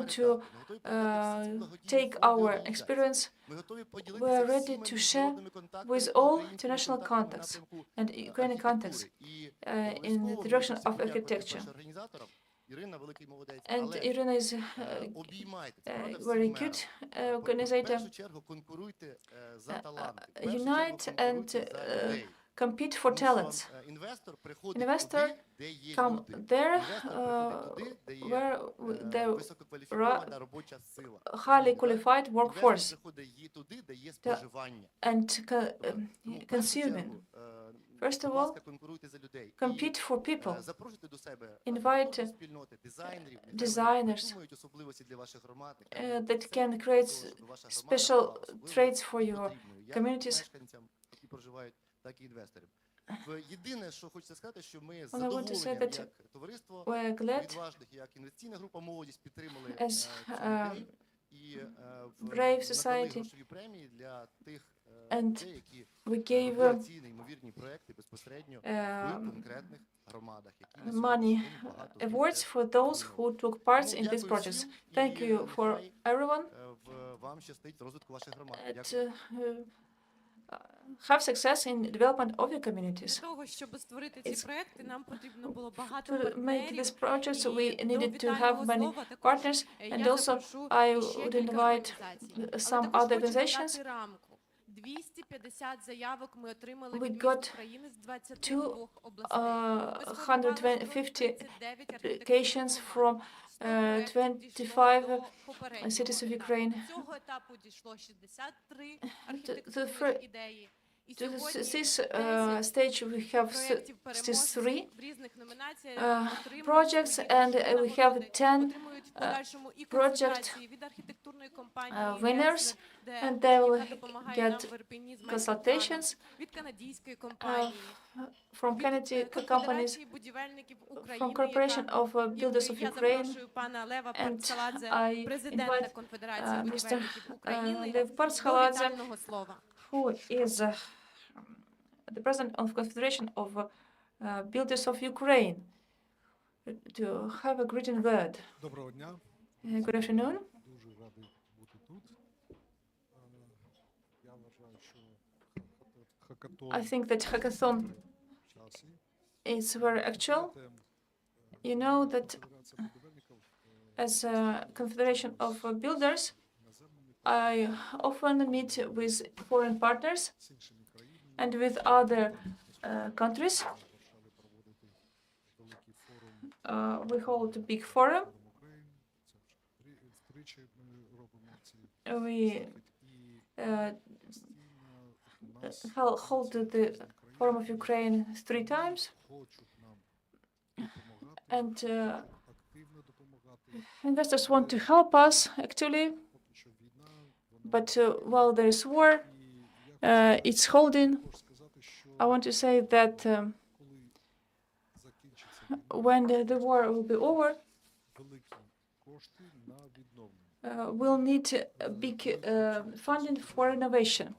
to take our experience. We are ready to share with all international contacts and Ukrainian contacts in the direction of architecture. And Irina is a very good organizer. Unite and compete for talents. Investor come there where there are highly qualified workforce and consuming. First of all, compete for people. Invite designers that can create special traits for your communities. And I want to say that we're glad as a brave society, and we gave money awards for those who took part in these projects. Thank you for everyone. Have success in development of your communities. To make this project, we needed to have many partners, and also I would invite some other organizations. We got 250 applications from 25 cities of Ukraine. To this stage, we have 63 projects, and we have 10 project winners, and they will get consultations from Canadian companies, from Corporation of Builders of Ukraine, and I invite Mr. Lev Partshaladze, who is the president of Confederation of Builders of Ukraine, to have a greeting word. Good afternoon. I think that hackathon It's very actual. You know that as a Confederation of Builders, I often meet with foreign partners and with other countries. We hold a big forum. We hold the Forum of Ukraine 3 times. And investors want to help us, actually. But while there is war, it's holding. I want to say that when the war will be over, we'll need big funding for innovation.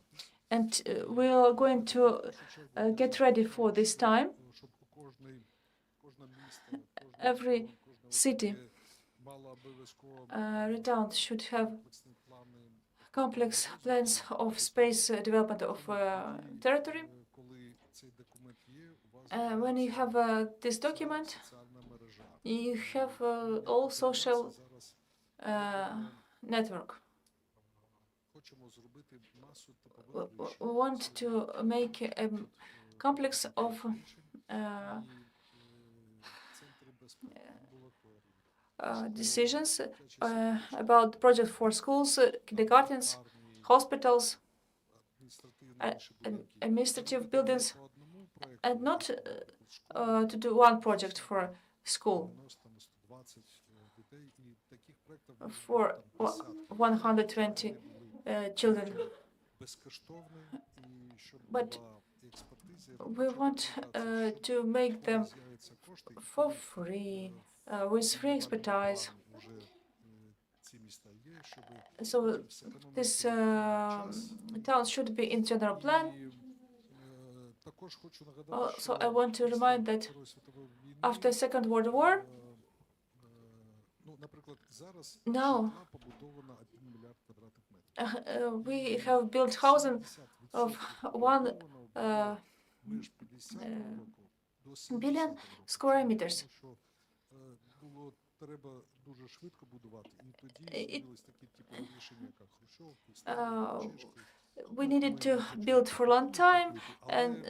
And we are going to get ready for this time. Every city, town should have complex plans of space development of territory. When you have this document, you have all social network. We want to make a complex of decisions about projects for schools, kindergartens, hospitals, administrative buildings, and not to do one project for school for 120 children. But we want to make them for free, with free expertise. So this town should be in general plan. So I want to remind that after Second World War, now we have built houses of 1 billion square meters. We needed to build for a long time and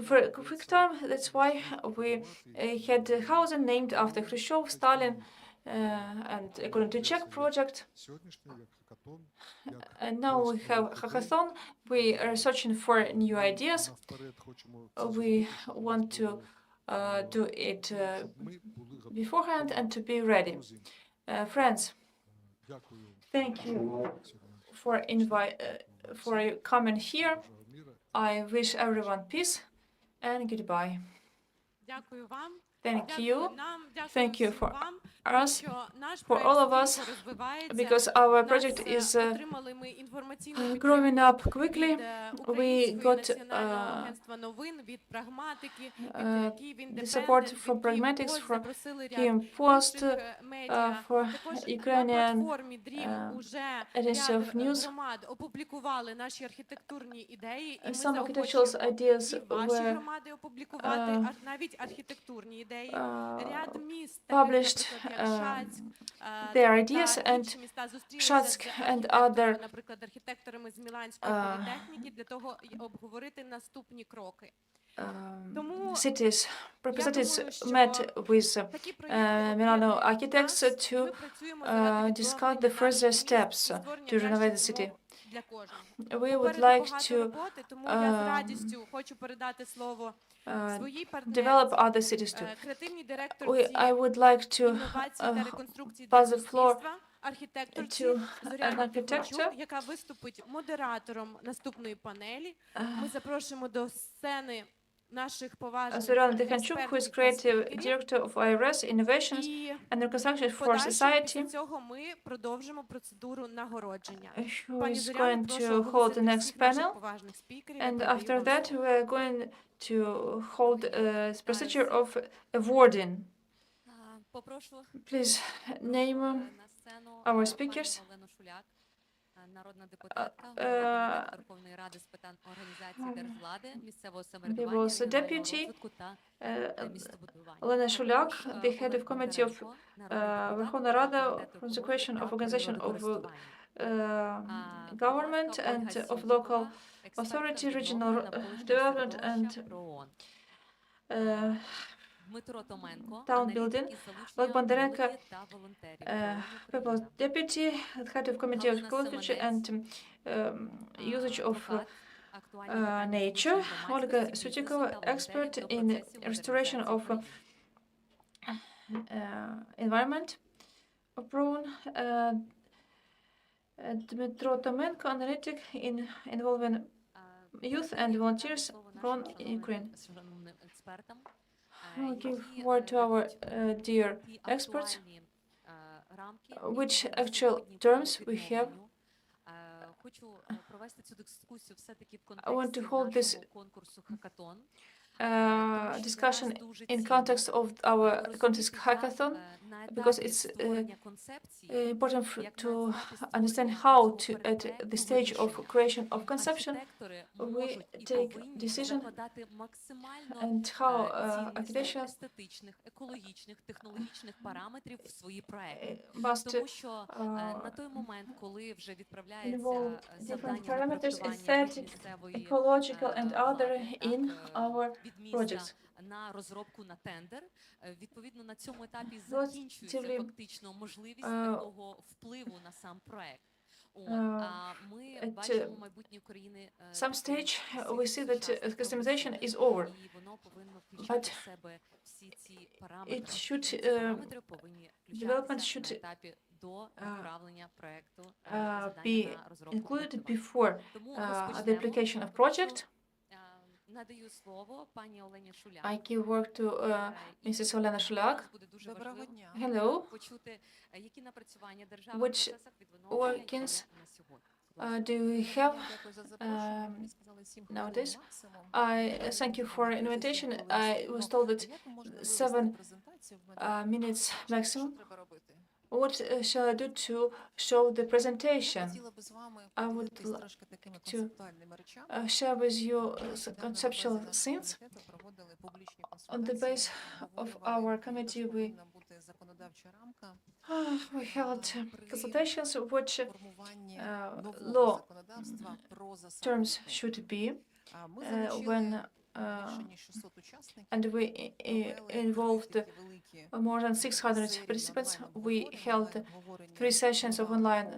for a quick time. That's why we had a house named after Khrushchev, Stalin, and according to Czech project. And now we have hackathon. We are searching for new ideas. We want to do it beforehand and to be ready. Friends, thank you for coming here. I wish everyone peace and goodbye. Thank you. Thank you for us, for all of us, because our project is growing up quickly. We got the support from Pragmatics, from Kyiv Post, for Ukrainian agency of news. Some architectural ideas were published their ideas, and Шацьк and other cities representatives met with Milano architects to discuss the further steps to renovate the city. We would like to develop other cities too. I would like to pass the floor to an architecture. Яка виступить модератором наступної панелі. Ми запрошуємо до сцени наших поважних експертів, who is creative director of IRS, Innovations and Reconstruction for Society. Після цього ми продовжимо процедуру нагородження. Who is going to hold the next panel, and after that we are going to hold a procedure of awarding. Please name our speakers. There was a deputy, Олена Шуляк, the head of committee of Верховна Рада for the question of organization of government and of local authority, regional development and town building. Oleg Bondarenko, People's Deputy, head of Committee of Ecology and usage of nature. Olga Sutikova, expert in restoration of environment. Prone Dmitro Tomenko, analytic in involving youth and volunteers from Ukraine. I'll give word to our dear experts. Which actual terms we have? I want to hold this discussion in context of our contest hackathon because it's important to understand how to, at the stage of creation of conception, we take decision and how architecture must involve different parameters, aesthetic, ecological, and other in our projects. Positively, at some stage, we see that customization is over, but it should development should be included before the application of project. I give work to Mrs. Olena Shuliak. Hello. Which workings do we have nowadays? I thank you for invitation. I was told that 7 minutes maximum. What shall I do to show the presentation? I would like to share with you conceptual things. On the base of our committee, we held consultations which law terms should be when and we involved more than 600 participants. We held 3 sessions of online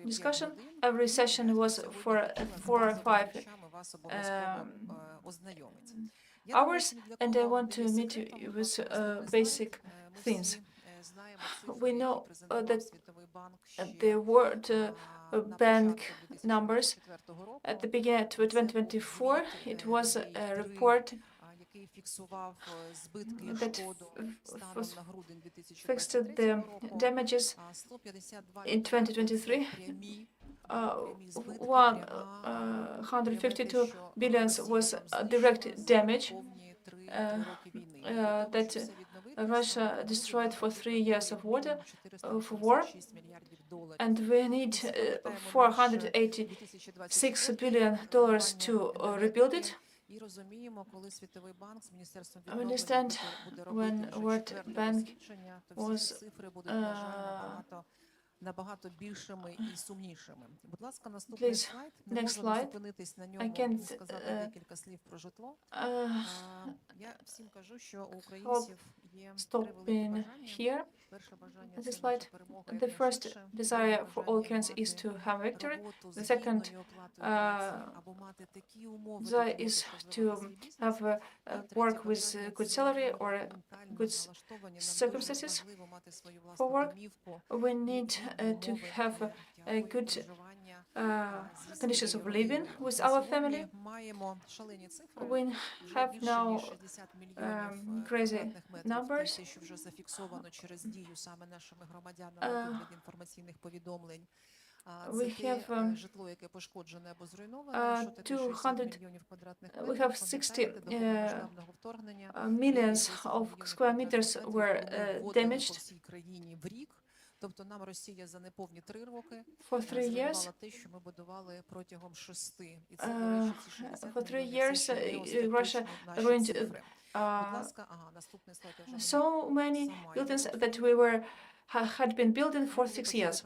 discussion. Every session was for 4 or 5 hours, and I want to meet you with basic things. We know that the World Bank numbers at the beginning of 2024, it was a report that fixed the damages in 2023. 152 billion was direct damage that Russia destroyed for 3 years of war, and we need $486 billion to rebuild it. I understand when World Bank was please, next slide. I can't stopping here. This slide. The first desire for all Ukrainians is to have victory. The second desire is to have work with good salary or good circumstances for work. We need to have good conditions of living with our family. We have now crazy numbers. We have 200. We have 60 millions of square meters were damaged. For 3 years, for 3 years, Russia ruined so many buildings that had been built in for 6 years.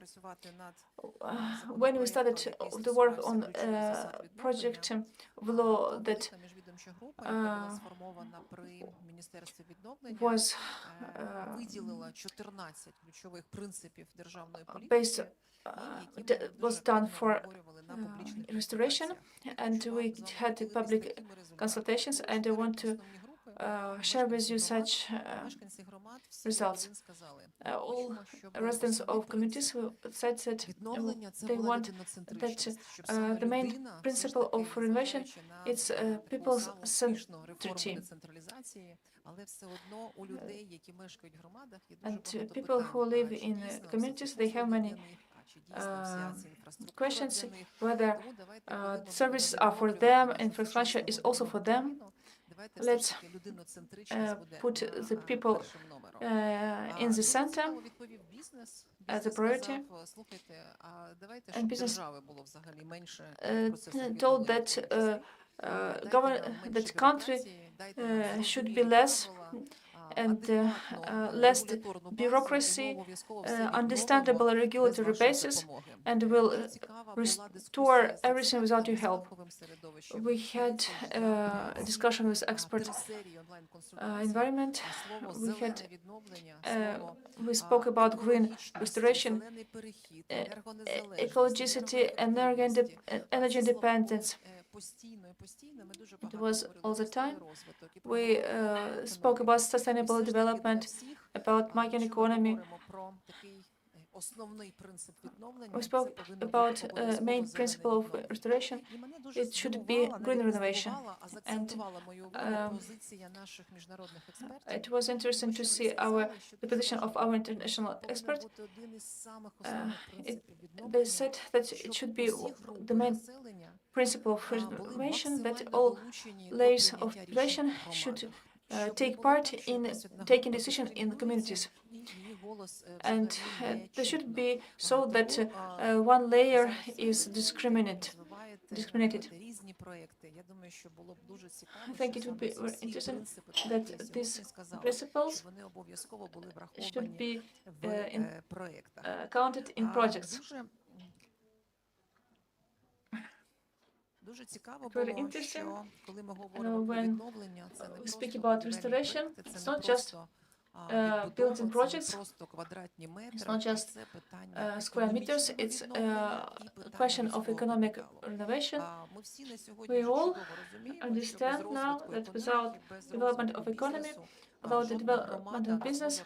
When we started to work on a project of law that was based was done for restoration, and we had public consultations, and I want to share with you such results. All residents of communities said that they want that the main principle of renovation is people's centrity. And people who live in communities, they have many questions whether services are for them, infrastructure is also for them. Let's put the people in the center as a priority. And business told that that country should be less and less bureaucracy, understandable regulatory basis, and will restore everything without your help. We had a discussion with expert environment. We spoke about green restoration, ecologicity, energy independence. It was all the time. We spoke about sustainable development, about market economy. We spoke about main principle of restoration. It should be green renovation. And it was interesting to see the position of our international experts. They said that it should be the main principle of renovation, that all layers of population should take part in taking decision in the communities. And there should be so that one layer is discriminated. I think it would be very interesting that these principles should be counted in projects. Very interesting. When we speak about restoration, it's not just building projects, it's not just square meters, it's a question of economic renovation. We all understand now that without development of economy, without the development of business,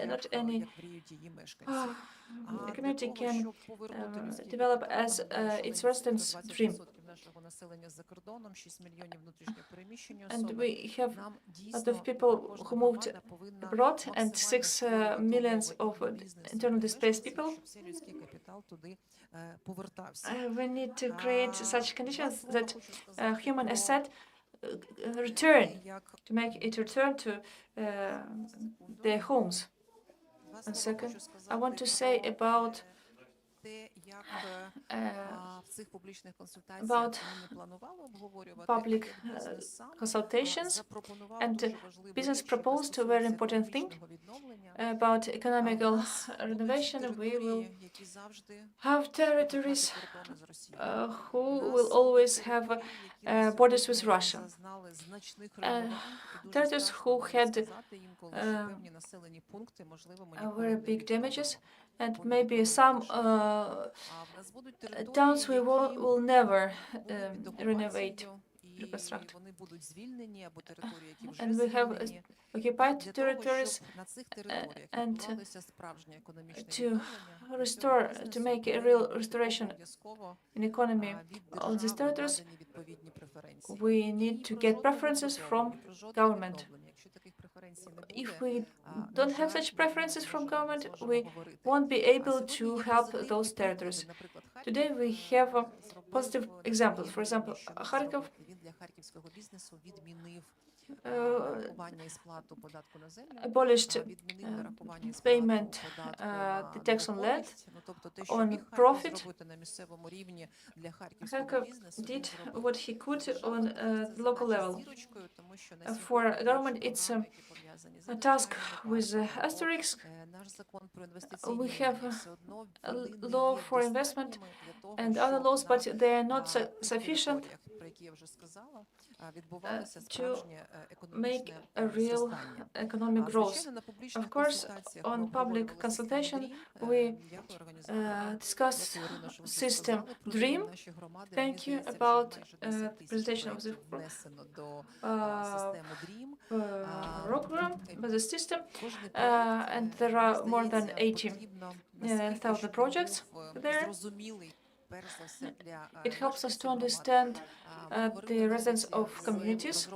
not any community can develop as its residents dream. And we have a lot of people who moved abroad and 6 million of internally displaced people. We need to create such conditions that human asset return, to make it return to their homes. One second. I want to say about public consultations, and business proposed a very important thing about economical renovation. We will have territories who will always have borders with Russia. Territories who had very big damages, and maybe some towns we will never renovate, reconstruct. And we have occupied territories, and to restore, to make a real restoration in economy of these territories, we need to get preferences from government. If we don't have such preferences from government, we won't be able to help those territories. Today we have positive examples. For example, Kharkov abolished payment, the tax on land, on profit. Харкov did what he could on the local level. For government, it's a task with asterisk. We have a law for investment and other laws, but they are not sufficient to make a real economic growth. Of course, on public consultation, we discussed system DREAM. Thank you about the presentation of the program, the system, and there are more than 80,000 projects there. It helps us to understand the residents of communities.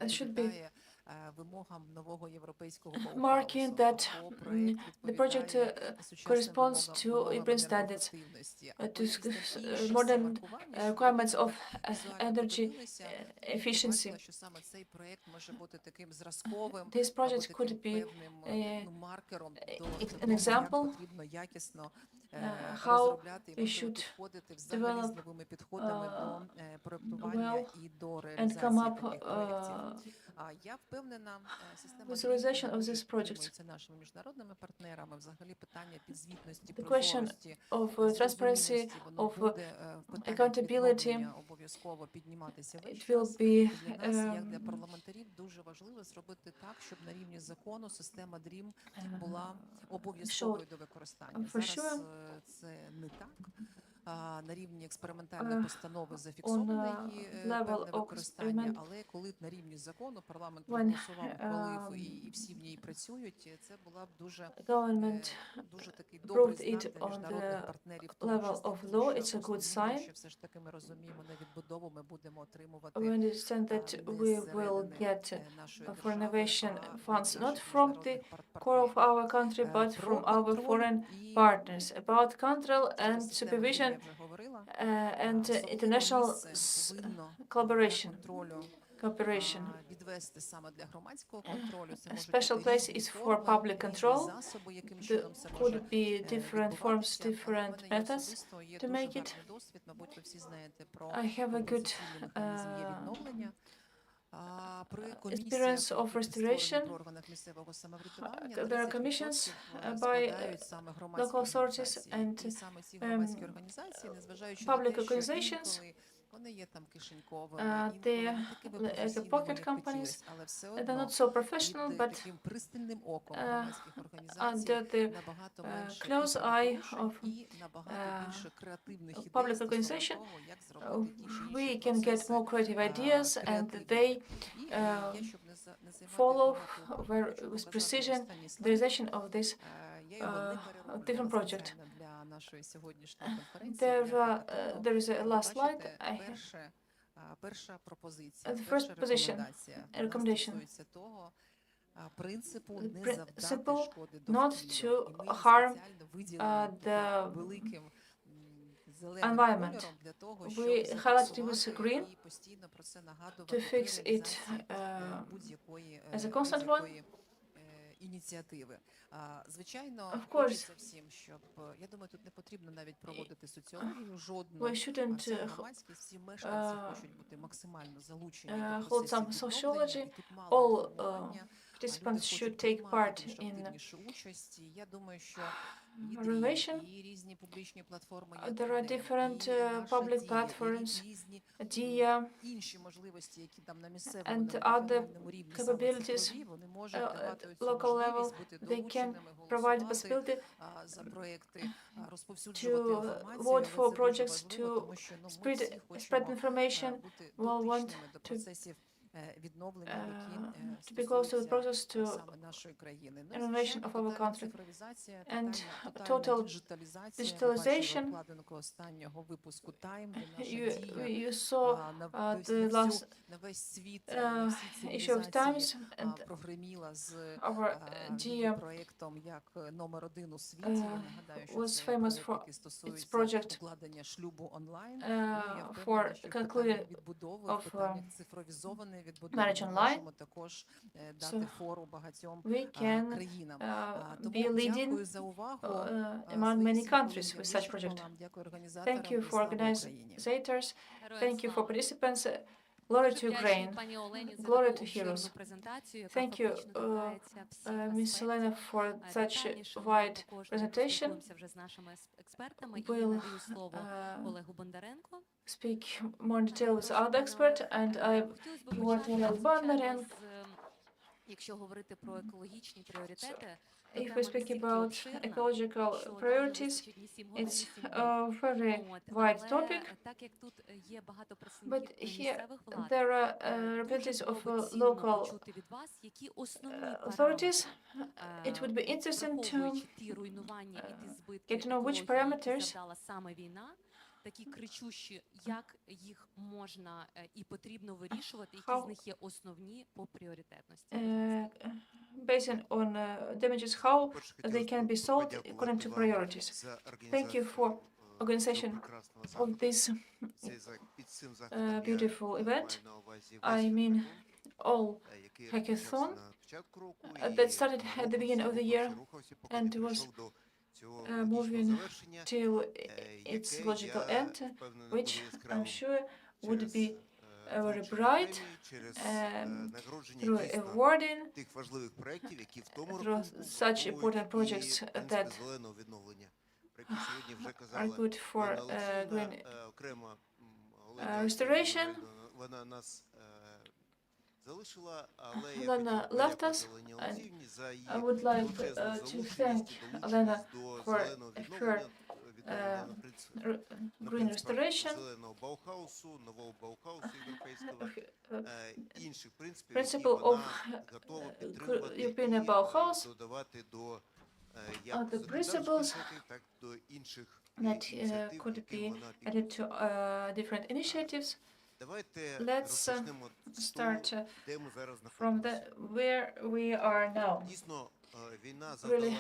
It should be marking that the project corresponds to European standards, to modern requirements of energy efficiency. This project could be an example how we should develop well and come up with the realization of this project. The question of transparency, of accountability, it will be showed for sure. На рівні експериментальної постанови зафіксований певне використання, але коли на рівні закону парламент проголосував, ухвалив і всі в ній працюють, це була б дуже такий добрий знак для міжнародних партнерів, в тому числі, тому що все ж таки ми розуміємо, на відбудову ми будемо отримувати We understand that we will get for innovation funds not from the core of our country, but from our foreign partners. About control and supervision and international cooperation. A special place is for public control. There could be different forms, different methods to make it. I have a good experience of restoration. There are commissions by local authorities and public organizations. They're like pocket companies. They're not so professional, but under the close eye of public organization, we can get more creative ideas, and they follow with precision the realization of this different project. There is a last slide. The first position, recommendation. Principle not to harm the environment. We highlighted it with green to fix it as a constant one. Ініціативи. Звичайно, хочеться всім, щоб, я думаю, тут не потрібно навіть проводити соціологію жодну. Це громадськість, всі мешканці хочуть бути максимально залучені до процесів відновлення, і тут мало врахування, participants should take part in renovation. There are different public platforms, DIA, and other capabilities at local level. They can provide the possibility to vote for projects, to spread information. We'll want to відновлення, які to be close to the process to саме нашої країни. Ну і renovation звичайно, of our тотальна country цифровізація, and тотальна total діджиталізація. Ви бачили digitalization. обкладинку останнього випуску Time, де наша You, дія you saw the last на весь світ, на всі issue of цивілізації Times, and прогреміла з our її dear проєктом як номер один у світі. Я нагадаю, що was це famous проєкт, for який its стосується project укладення шлюбу онлайн. Ну, я for впевнена, що в питаннях concluding відбудови, в of питаннях цифровізованої відбудови marriage ми online. можемо також дати фору багатьом We can країнам. be Тому leading дякую за увагу. among Своїх many 7 countries хвилин я with such вичерпала. project. Дякую Thank організаторам you і for слава Україні. organizers. Thank you for participants. Glory to Ukraine. Glory to heroes. Thank you, Ms. Elena, for such a wide presentation. We'll speak more in detail with other expert, and I want to Oleg Bondarenko. Якщо говорити про екологічні пріоритети, If we speak about ecological priorities, it's a very wide topic, but here there are representatives of local authorities. It would be interesting to get to know which parameters такі кричущі, як їх можна і потрібно вирішувати, які з них є основні по пріоритетності? Based on damages, how they can be solved according to priorities. Thank you for organization of this beautiful event. I mean, all hackathon that started at the beginning of the year and was moving till its logical end, which I'm sure would be very bright through awarding, through such important projects that are good for green restoration. Lena left us, and I would like to thank Lena for her green restoration, principle of European Bauhaus, other principles that could be added to different initiatives. Let's start from where we are now. Really,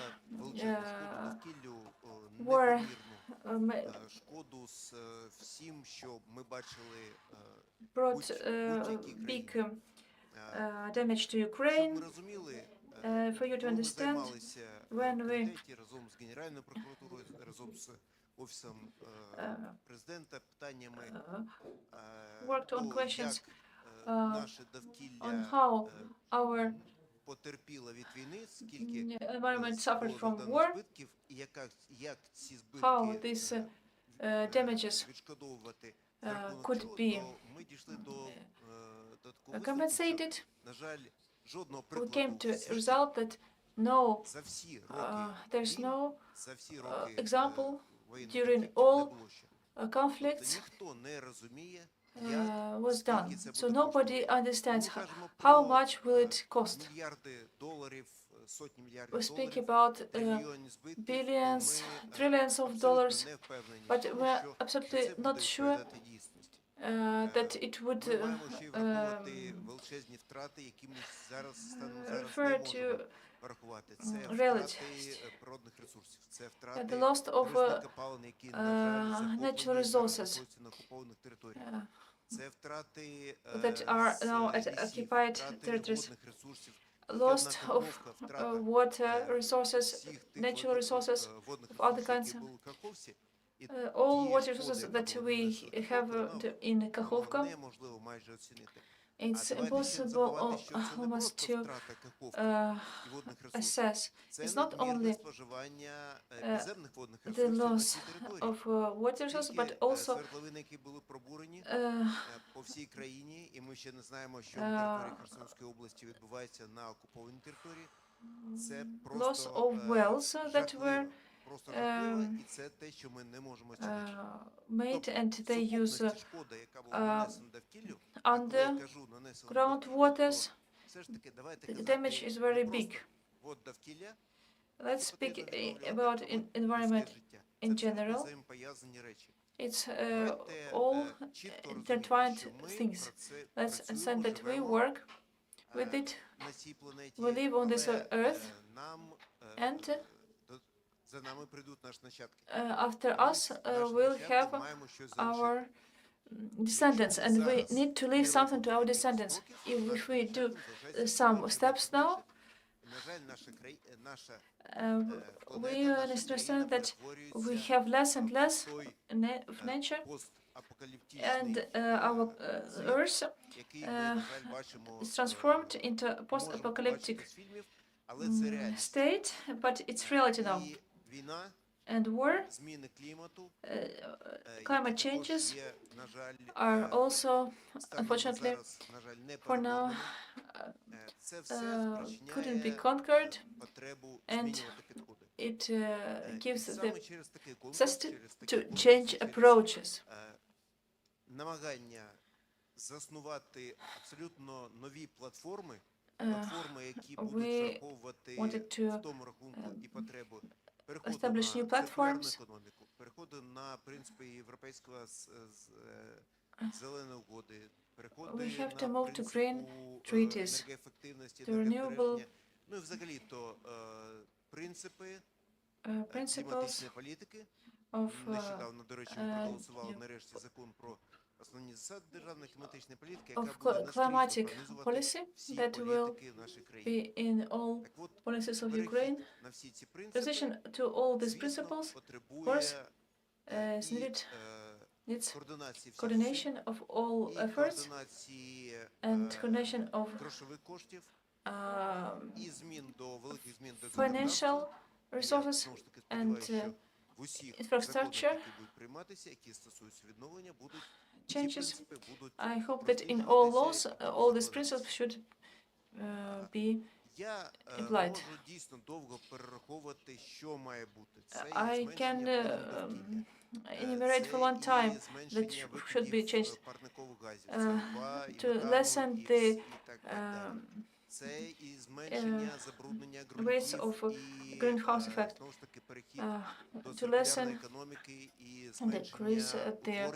war brought big damage to Ukraine. For you to understand, when we worked on questions on how our environment suffered from war, how these damages could be compensated, we came to a result that there's no example during all conflicts was done. So nobody understands how much will it cost. We speak about billions, trillions of dollars, but we're absolutely not sure that it would refer to reality. The loss of natural resources that are now at occupied territories, loss of water resources, natural resources of other kinds. All water resources that we have in Kakhovka, it's impossible almost to assess. It's not only the loss of water resources, but also loss of wells that were made, and they use underground waters, the damage is very big. Let's speak about environment in general. It's all intertwined things. Let's understand that we work with it. We live on this earth, and after us we'll have our descendants, and we need to leave something to our descendants. If we do some steps now, we understand that we have less and less of nature, and our earth is transformed into a post-apocalyptic state, but it's reality now. And war, climate changes are also, unfortunately, for now, couldn't be conquered, and it gives the necessity to change approaches. We wanted to establish new platforms. We have to move to green treaties, to renewable principles of climatic policy that will be in all policies of Ukraine. Transition to all these principles, of course, is needs coordination of all efforts and coordination of financial resources and infrastructure changes. I hope that in all laws, all these principles should be applied. I can enumerate for one time that should be changed to lessen the rates of greenhouse effect, to lessen and decrease the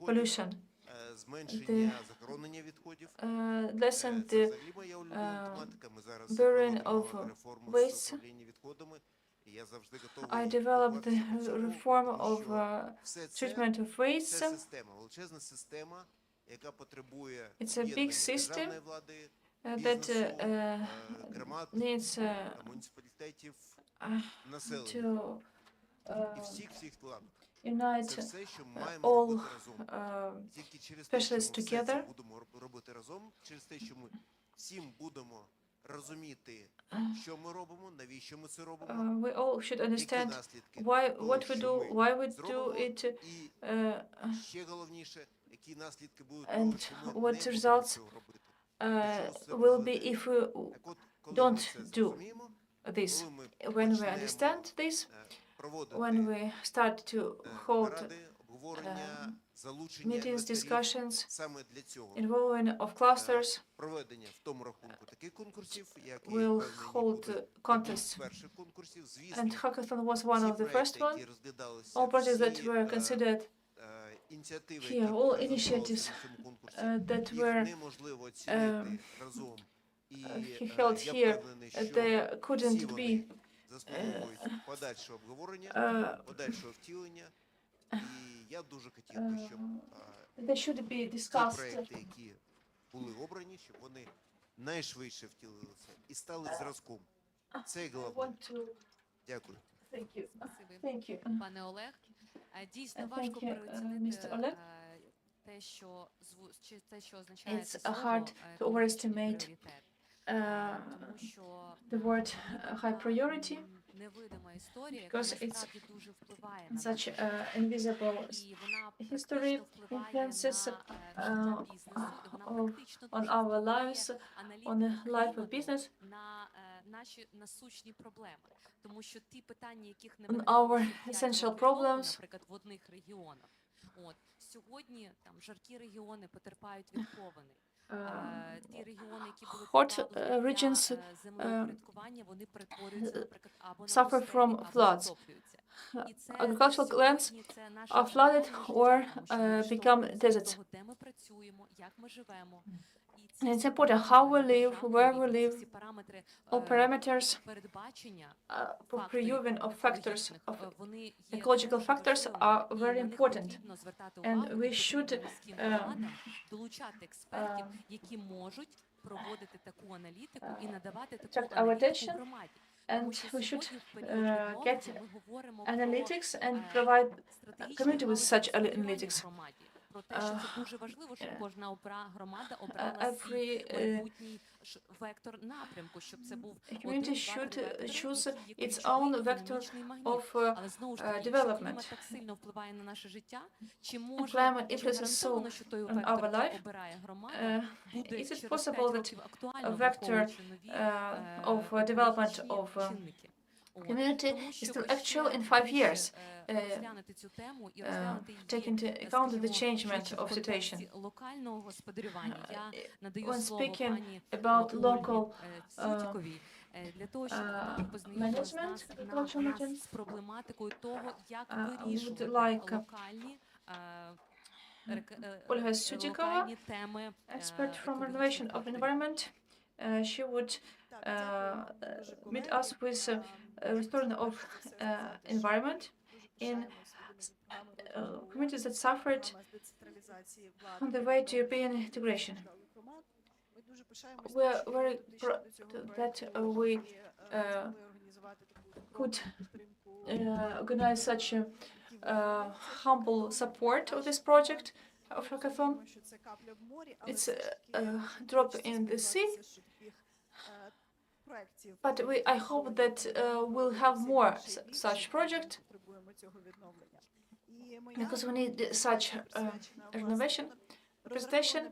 pollution, lessen the burden of waste. I developed the reform of treatment of waste. It's a big system that needs to unite all specialists together. We all should understand what we do, why we do it, and what results will be if we don't do this. When we understand this, when we start to hold meetings, discussions, involvement of clusters, we'll hold contests. And hackathon was one of the first ones. All projects that were considered here, all initiatives that were held here, they couldn't be they should be discussed. Thank you. Thank you. Пане Олег, дійсно важко переоцінити те, що означає це слово пріоритет. Тому що the word high priority, невидима історія, яка насправді дуже впливає на such invisible history influences on our lives, on the life of business, на наші насущні проблеми. Тому що ті питання, яких не on our essential problems, наприклад, в одних регіонах, Сьогодні там жаркі регіони потерпають від повеней. Ті регіони, які були Hot западом regions для землеупорядкування, вони перетворюються, наприклад, або на suffer пустелі, from або floods. затоплюються. І це Agricultural lands сьогодні це наше are flooded щоденне or життя, тому що ми become відштовхуємося від deserts. того, де ми працюємо, як ми живемо. І And ці it's всі important how we параметри live, на державному where we рівні, ці live, всі параметри all parameters передбачення for факторів previewing of factors екологічних, of вони є ecological дуже factors важливими, are і very на них important. потрібно звертати And увагу, we і should потрібно міським громадам долучати експертів, які можуть проводити таку аналітику і надавати таку attract our аналітику attention. громаді. And Тому що we should сьогодні в період відновлення ми говоримо про analytics and provide стратегічні community with such галузі analytics. громаді. Про те, що це дуже важливо, щоб кожна громада обрала свій Every майбутній вектор напрямку, щоб це був один, community два, should три вектори, choose які є its ключовий own vector економічний магніт. of Але знову ж таки, якщо development. клімат так сильно впливає на наше життя, чи може, Climate чи influences гарантовано, so що той on вектор, our який life? обирає громада, буде Is it через 5 possible that років актуально, a vector враховуючи нові of development екологічні of чинники? community Тому, is щоб still ще actual in 5 years, більше розглянути цю тему і розглянути take її, into account the скажімо, changement швидше of в контексті situation. локального господарювання. Я надаю When слово speaking пані about local Ольгі Цютіковій для того, щоб вона познайомила management, нас з проблематикою того, як would вирішувати like локальні Olga Sutikova, локальні теми expert from renovation of environment. She would meet us with restoring of environment in communities that suffered on the way to European integration. We are very proud that we could organize such a humble support of this project of hackathon. It's a drop in the sea, but I hope that we'll have more such projects because we need such renovation. The presentation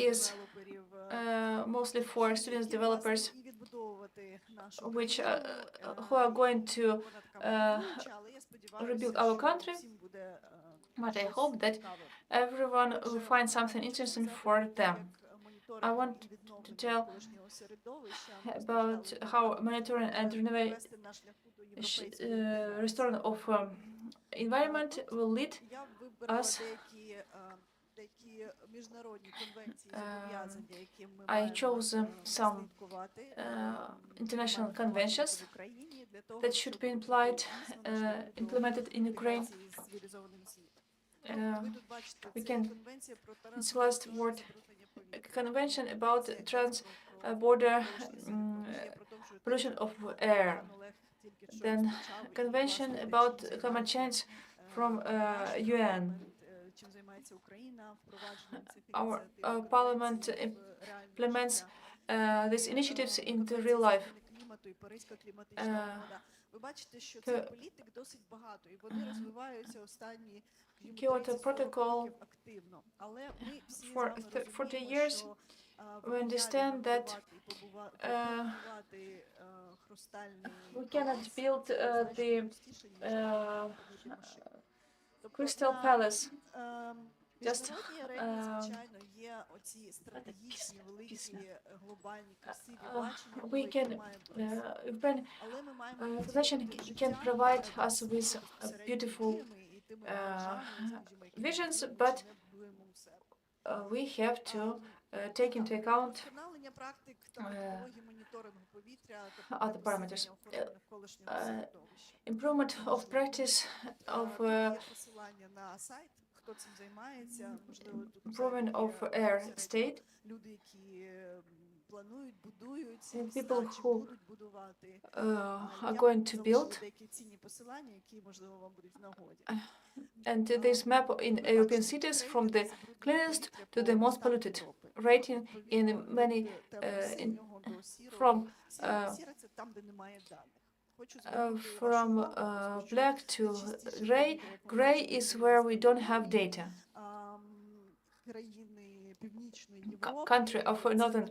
is mostly for students, developers, which who are going to rebuild our country. But I hope that everyone will find something interesting for them. I want to tell about how monitoring and restoring of environment will lead us. I chose some international conventions that should be implemented in Ukraine. We can, it's last word, convention about trans-border pollution of air. Then convention about climate change from UN. Our parliament implements these initiatives into real life. Kyoto Protocol for 40 years, we understand that we cannot build the Crystal Palace. Just we can foundation can provide us with beautiful visions, but we have to take into account other parameters. Improvement of practice of improvement of air state. And people who are going to build. And this map in European cities from the cleanest to the most polluted, rating in many from black to gray. Gray is where we don't have data. Country of Northern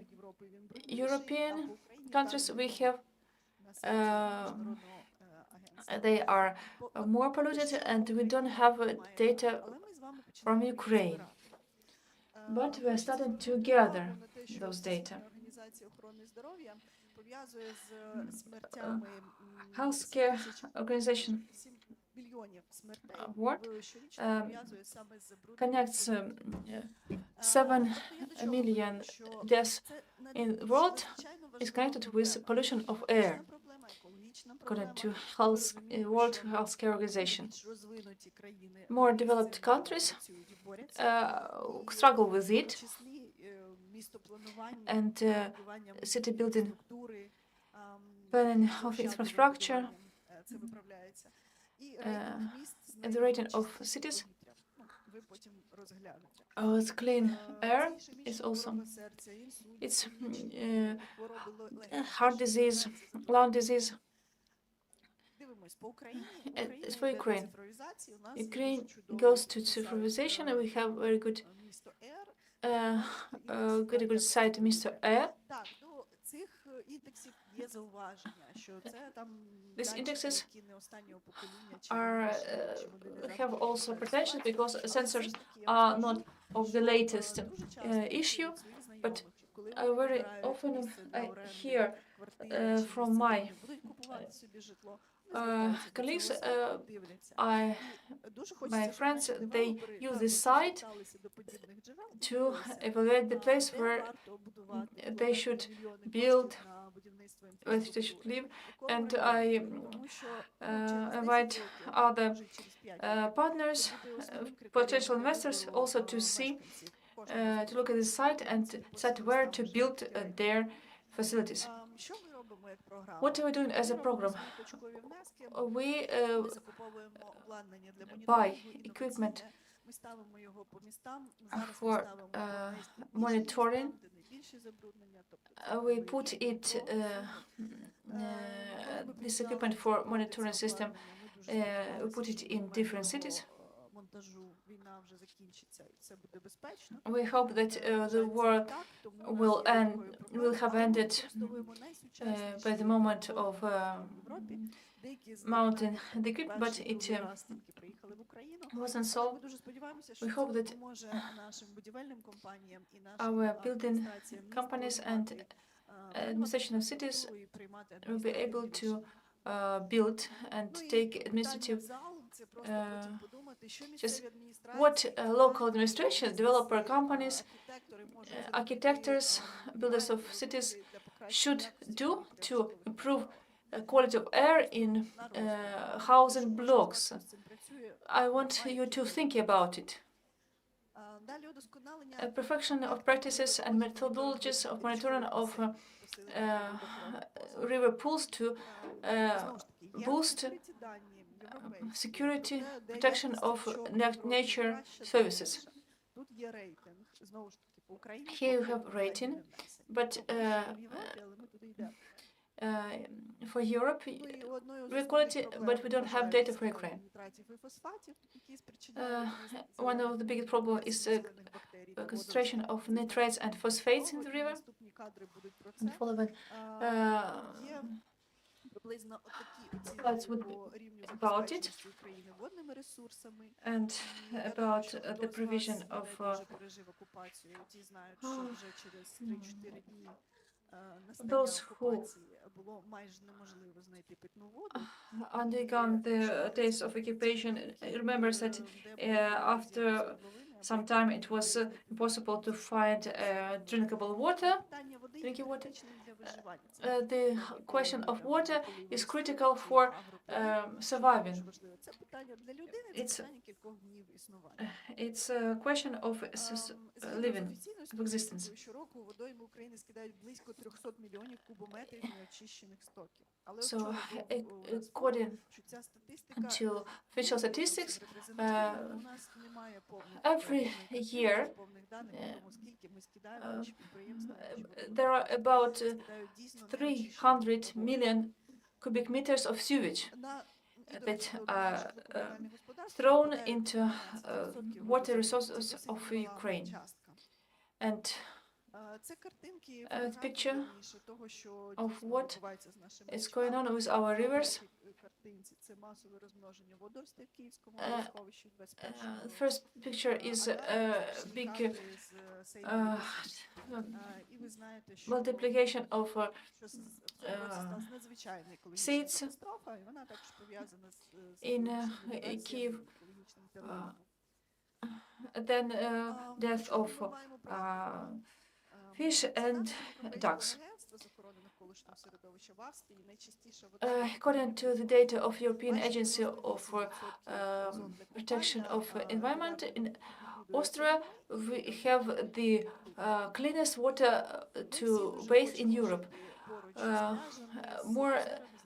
European countries, we have they are more polluted, and we don't have data from Ukraine. But we're starting to gather those data. Healthcare Organization World connects 7 million deaths in the world is connected with pollution of air, according to World Healthcare Organization. More developed countries struggle with it, and city building, planning of infrastructure, and the rating of cities with clean air is also. It's heart disease, lung disease. It's for Ukraine. Ukraine goes to civilization, and we have very good, good site, Mr. Air. These indexes are have also pretensions because sensors are not of the latest issue, but very often I hear from my colleagues, my friends, they use this site to evaluate the place where they should build, where they should live, and I invite other partners, potential investors, also to see, to look at the site and decide where to build their facilities. What are we doing as a program? We buy equipment for monitoring. We put it, this equipment for monitoring system, we put it in different cities. We hope that the war will have ended by the moment of mounting the equipment, but it wasn't so. We hope that our building companies and administration of cities will be able to build and take administrative just what local administration, developer companies, architects, builders of cities should do to improve quality of air in housing blocks. I want you to think about it. Perfection of practices and methodologies of monitoring of river pools to boost security, protection of nature services. Here you have rating, but for Europe, we quality, but we don't have data for Ukraine. One of the biggest problems is concentration of nitrates and phosphates in the river. And following slides would be about it and about the provision of those who undergone the days of occupation. Remembers that after some time it was impossible to find drinkable water. The question of water is critical for surviving. It's a question of living, of existence. So, according to official statistics, every year there are about 300 million cubic meters of sewage that are thrown into water resources of Ukraine. And picture of what is going on with our rivers. The first picture is a big multiplication of seeds in Kiev. Then death of fish and ducks. According to the data of European Agency of Protection of Environment, in Austria we have the cleanest water to bathe in Europe.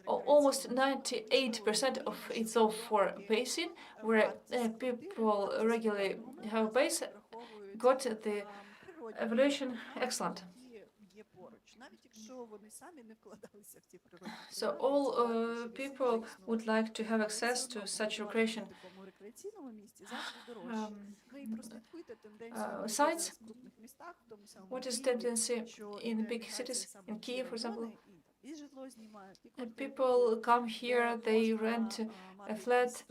Almost 98% of it's all for basin, where people regularly have bath, got the evaluation excellent. So all people would like to have access to such recreation sites. What is tendency in big cities, in Kiev, for example? People come here, they rent a flat,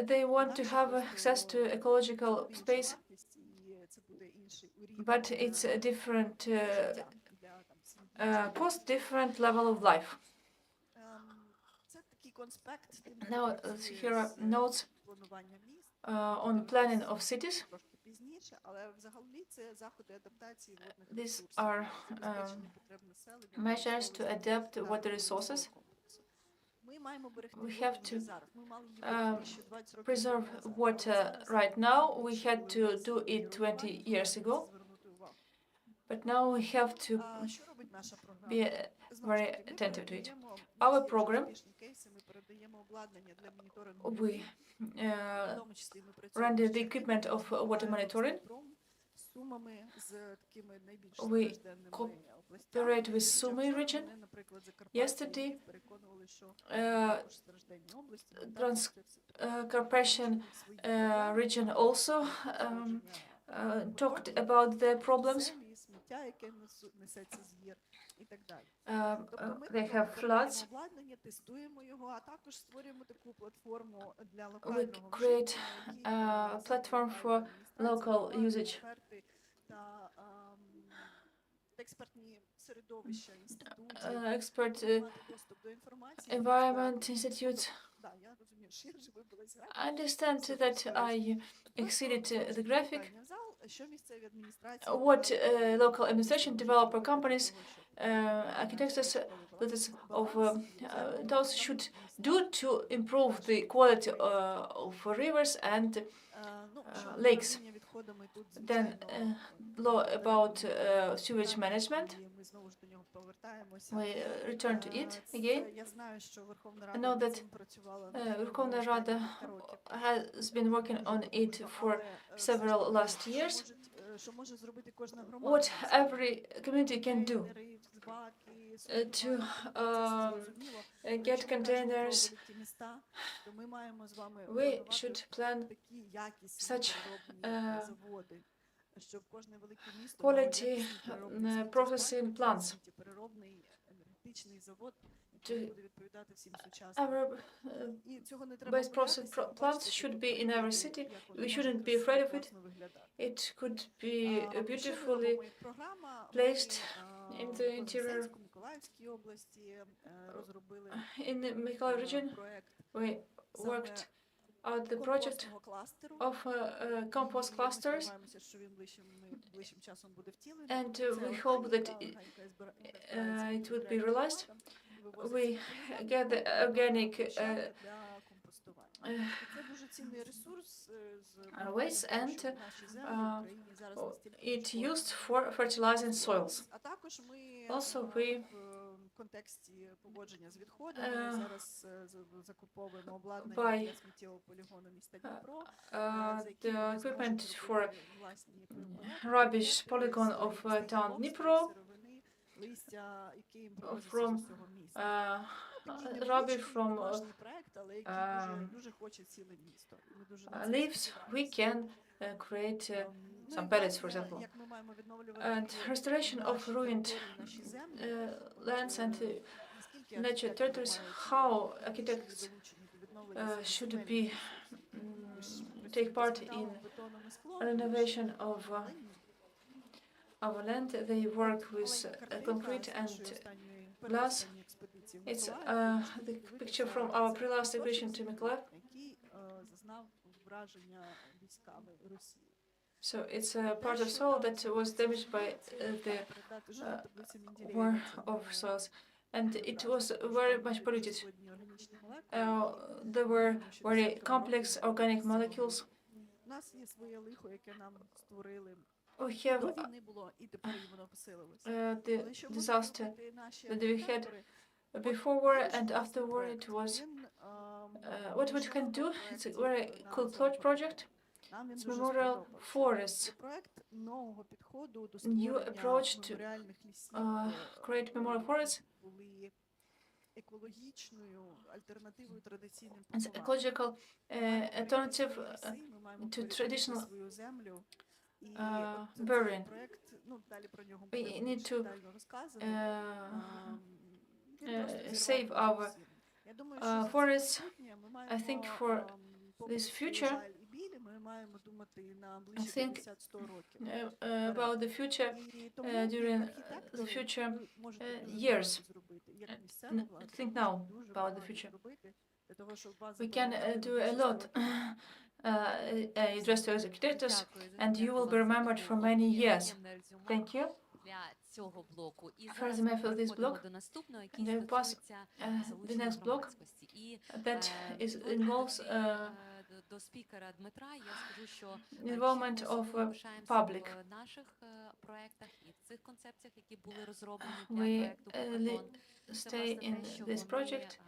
they want to have access to ecological space, but it's a different cost, different level of life. Now here are notes on planning of cities. These are measures to adapt water resources. We have to preserve water right now. We had to do it 20 years ago, but now we have to be very attentive to it. Our program, we render the equipment of water monitoring. We cooperate with Sumy region. Yesterday, Transcarpathian region also talked about their problems. They have floods. We create a platform for local usage. Expert environment institutes. I understand that I exceeded the graphic. What local administration, developer companies, architects, of those should do to improve the quality of rivers and lakes. Then law about sewage management. We return to it again. I know that Verkhovna Rada has been working on it for several last years. What every community can do to get containers, we should plan such quality processing plants. Our best process plants should be in our city. We shouldn't be afraid of it. It could be beautifully placed in the interior. In the Mykolaiv region, we worked on the project of compost clusters, and we hope that it would be realized. We get the organic waste and it used for fertilizing soils. Also, we buy the equipment for rubbish polygon of town Dnipro from rubbish from leaves, we can create some pellets, for example. And restoration of ruined lands and nature territories, how architects should be take part in renovation of our land. They work with concrete and glass. It's the picture from our pre-last expedition to Mykolaiv. So it's a part of soil that was damaged by the war of soils, and it was very much polluted. There were very complex organic molecules. We have the disaster that we had before war and after war. It was what we can do. It's a very cool project. It's memorial forests. New approach to create memorial forests. It's ecological alternative to traditional burying. We need to save our forests. I think for this future, I think about the future during the future years. Think now about the future. We can do a lot. Address to executives, and you will be remembered for many years. Thank you. Further for this block, and I will pass the next block that involves involvement of public. We stay in this project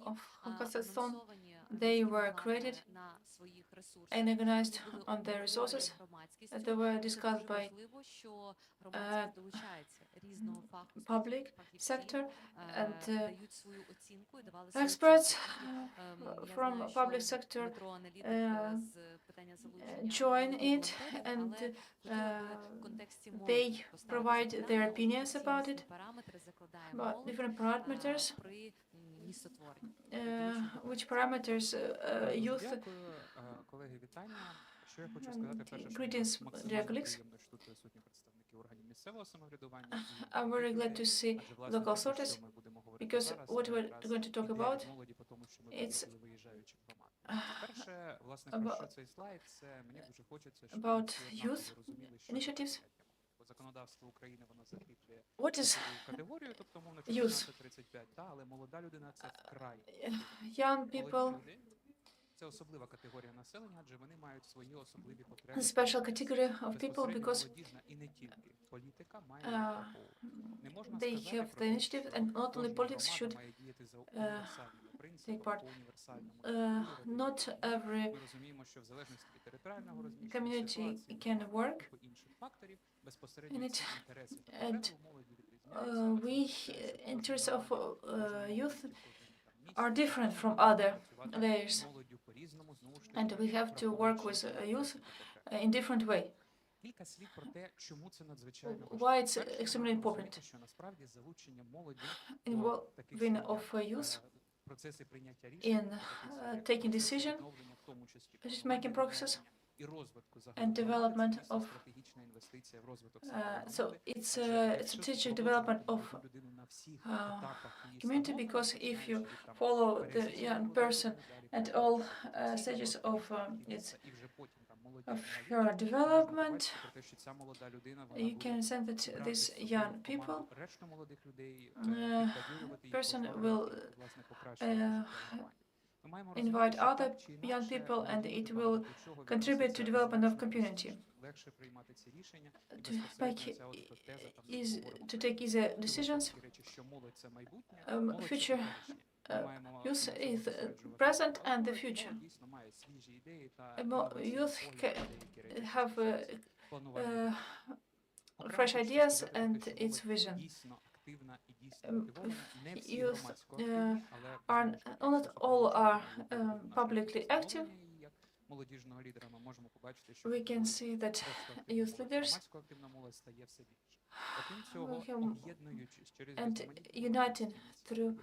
of Kazakhstan. They were created and organized on their resources. They were discussed by public sector and experts from public sector join it, and they provide their opinions about it, about different parameters. Which parameters youth. Greetings, dear colleagues. I'm very glad to see local authorities, because what we're going to talk about, it's about youth initiatives. What is youth? Young people, a special category of people, because they have the initiative, and not only politics should take part. Not every community can work in it, and interests of youth are different from other layers, and we have to work with youth in different way. Why it's extremely important? Involving of youth in taking decision, decision-making process, and development of. So it's a strategic development of community, because if you follow the young person at all stages of her development, you can sense that this young people person will invite other young people, and it will contribute to development of community. To make to take easy decisions. Future youth is present and the future. Youth have fresh ideas and its vision. youth are not all are publicly active. We can see that youth leaders and uniting through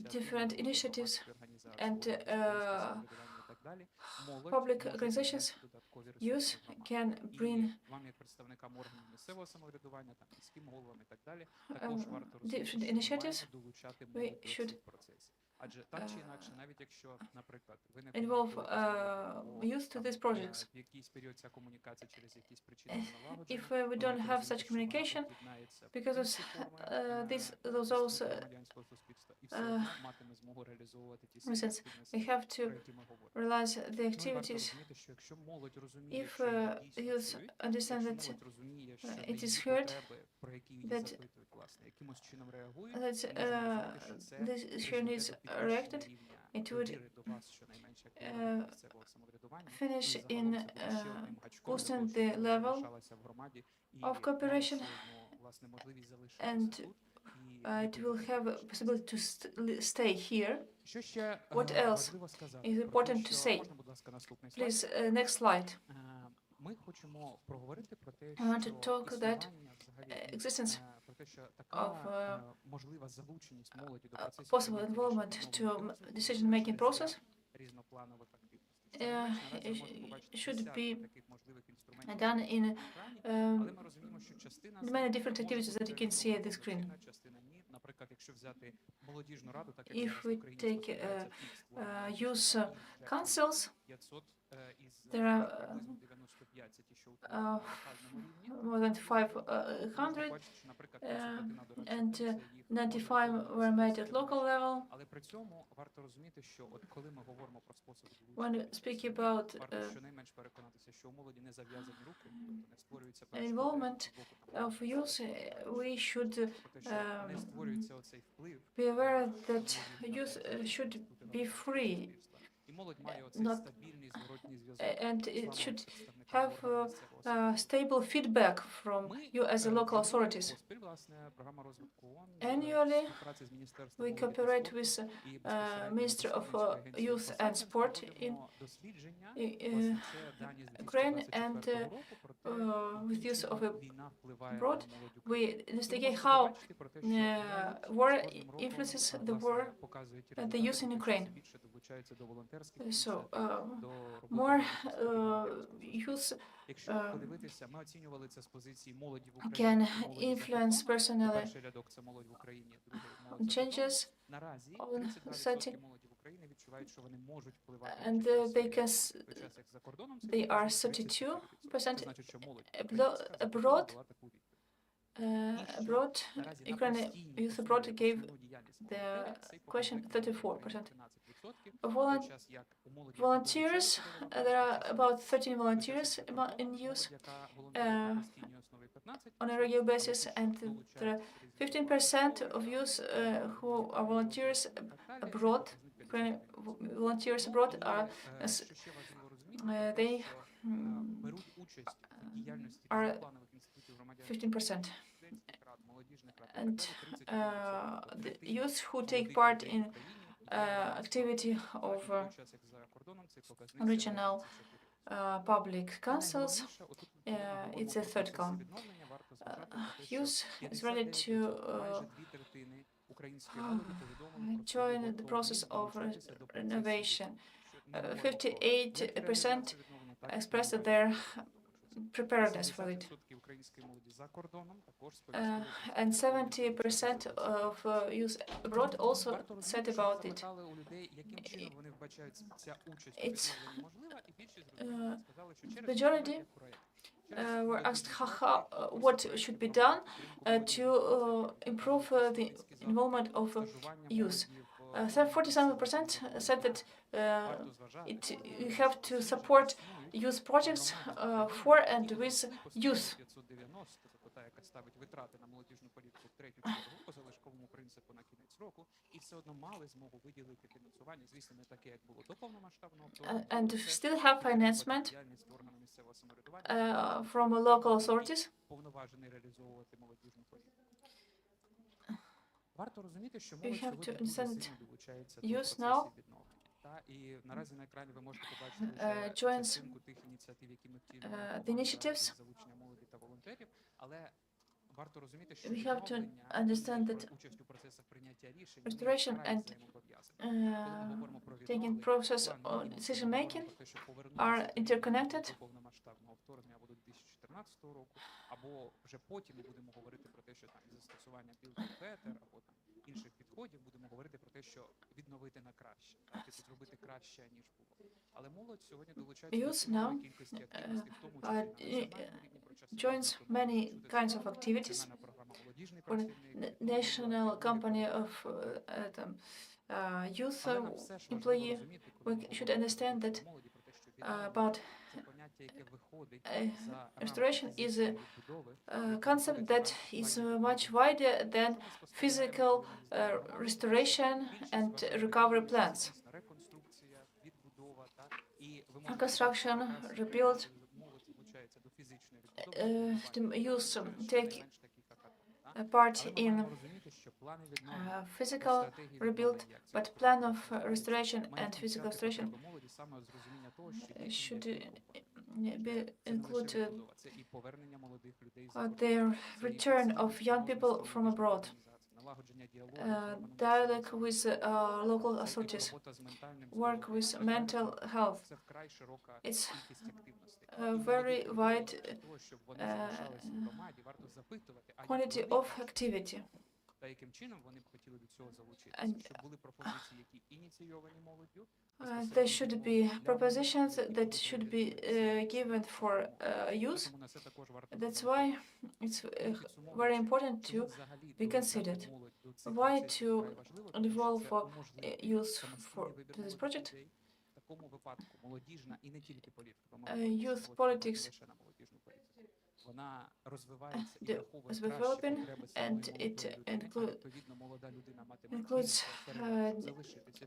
different initiatives and public organizations, youth can bring different initiatives. We should involve youth to these projects. If we don't have such communication, because of those reasons, we have to realize the activities. If youth understand that it is heard, that this issue needs reacted, it would finish in boosting the level of cooperation, and it will have a possibility to stay here. What else is important to say? Please, next slide. I want to talk that existence of possible involvement to decision-making process should be done in many different activities that you can see at the screen. If we take youth councils, there are more than 500, and 95 were made at local level. When we speak about involvement of youth, we should be aware that youth should be free, and it should have stable feedback from you as the local authorities. Annually, we cooperate with Ministry of Youth and Sport in Ukraine, and with youth of abroad, we investigate how war influences the youth in Ukraine. So more youth can influence personally changes on society, and they are 32% abroad. Ukrainian youth abroad gave the question 34%. Volunteers, there are about 13 volunteers in youth on a regular basis, and there are 15% of youth who are volunteers abroad. Ukrainian volunteers abroad are they are 15%. And the youth who take part in activity of regional public councils, it's a third column. Youth is ready to join the process of renovation. 58% expressed their preparedness for it. And 70% of youth abroad also said about it. It's majority were asked what should be done to improve the involvement of youth. 47% said that you have to support youth projects for and with youth. And still have financement from local authorities. We have to understand that youth now joins the initiatives. We have to understand that restoration and taking process on decision making are interconnected. Або вже потім ми будемо говорити про те, що там із застосування build back better, або там інших підходів будемо говорити про те, що відновити на краще, так, типу зробити краще, ніж було. Але молодь сьогодні долучається до чималої кількості активностей, в тому числі на національному рівні, про час Joins many kinds of activities. For national company of youth employee, we should understand that about restoration is a concept that is much wider than physical restoration and recovery plans. Reconstruction, rebuild, the youth take a part in physical rebuild, but plan of restoration and physical restoration should include the return of young people from abroad, dialogue with local authorities, work with mental health. It's a very wide quantity of activity. And there should be propositions that should be given for youth. That's why it's very important to be considered. Why to develop for youth for this project? Youth politics is developing, and it includes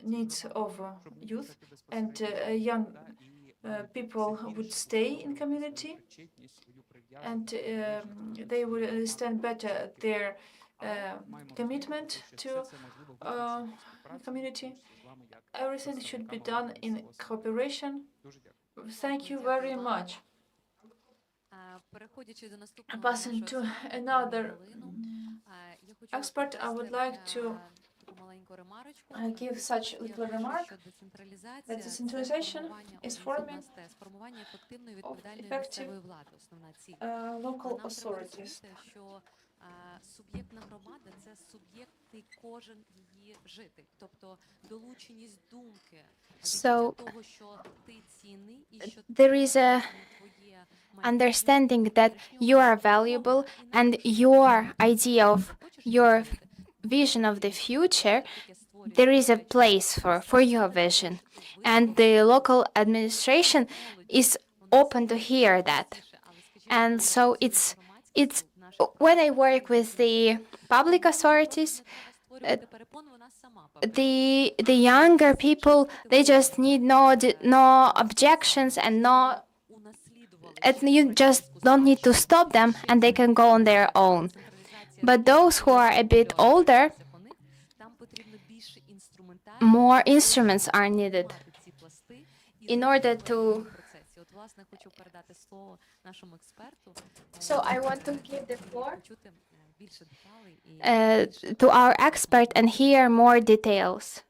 needs of youth, and young people would stay in community, and they would understand better their commitment to community. Everything should be done in cooperation. Thank you very much. Passing to another expert, I would like to give such a little remark that the centralization is forming of effective local authorities. Суб'єктна громада – це суб'єкт і кожен її житель, тобто долученість думки до того, що ти цінний і що there is a understanding that you are valuable and your idea of your vision of the future, there is a place for your vision, and the local administration is open to hear that. And so it's when I work with the public authorities, the younger people, they just need no objections and you just don't need to stop them, and they can go on their own. But those who are a bit older, more instruments are needed in order to. So I want to give the floor to our expert and hear more details.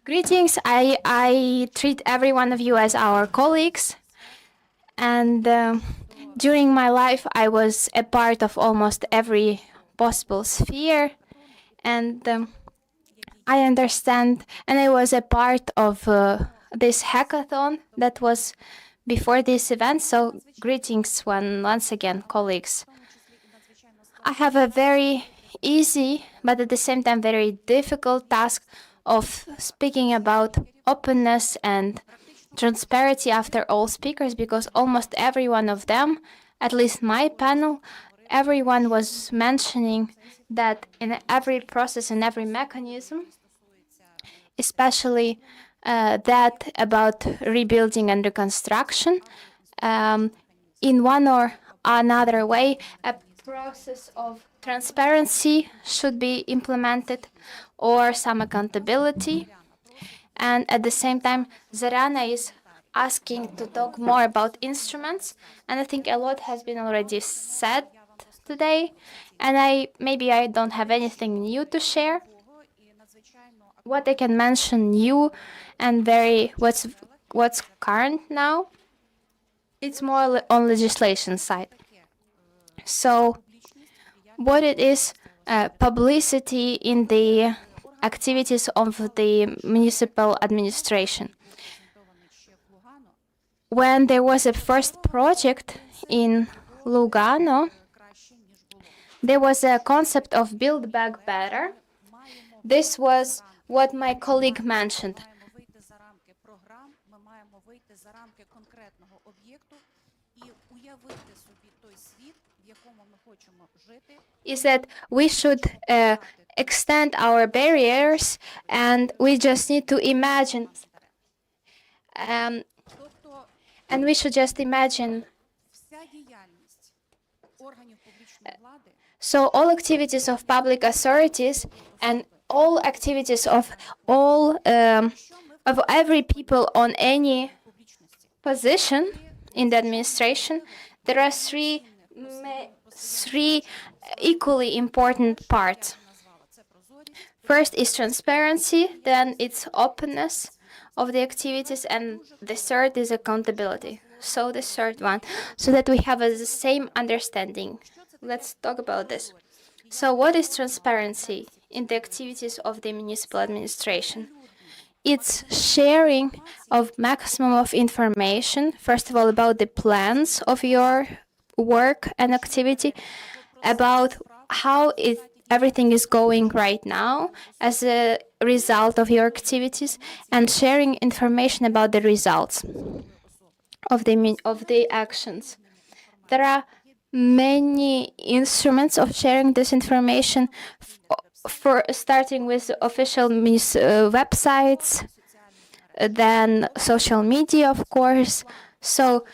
Greetings. I treat every one of you as our colleagues, and during my life I was a part of almost every possible sphere, and I understand, and I was a part of this hackathon that was before this event, so greetings once again, colleagues. I have a very easy, but at the same time very difficult task of speaking about openness and transparency after all speakers, because almost every one of them, at least my panel, everyone was mentioning that in every process and every mechanism, especially that about rebuilding and reconstruction, in one or another way, a process of transparency should be implemented or some accountability. And at the same time, Zarana is asking to talk more about instruments, and I think a lot has been already said today, and maybe I don't have anything new to share. What I can mention new and what's current now, it's more on legislation side. So what it is, publicity in the activities of the municipal administration. When there was a first project in Lugano, there was a concept of build back better. This was what my colleague mentioned. Is that we should extend our barriers, and we just need to imagine, and we should just imagine. So all activities of public authorities and all activities of every people on any position in the administration, there are three equally important parts. First is transparency, then it's openness of the activities, and the third is accountability. So the third one, so that we have the same understanding. Let's talk about this. So what is transparency in the activities of the municipal administration? It's sharing of maximum of information, first of all, about the plans of your work and activity, about how everything is going right now as a result of your activities, and sharing information about the results of the actions. There are many instruments of sharing this information, for starting with official websites, then social media, of course. So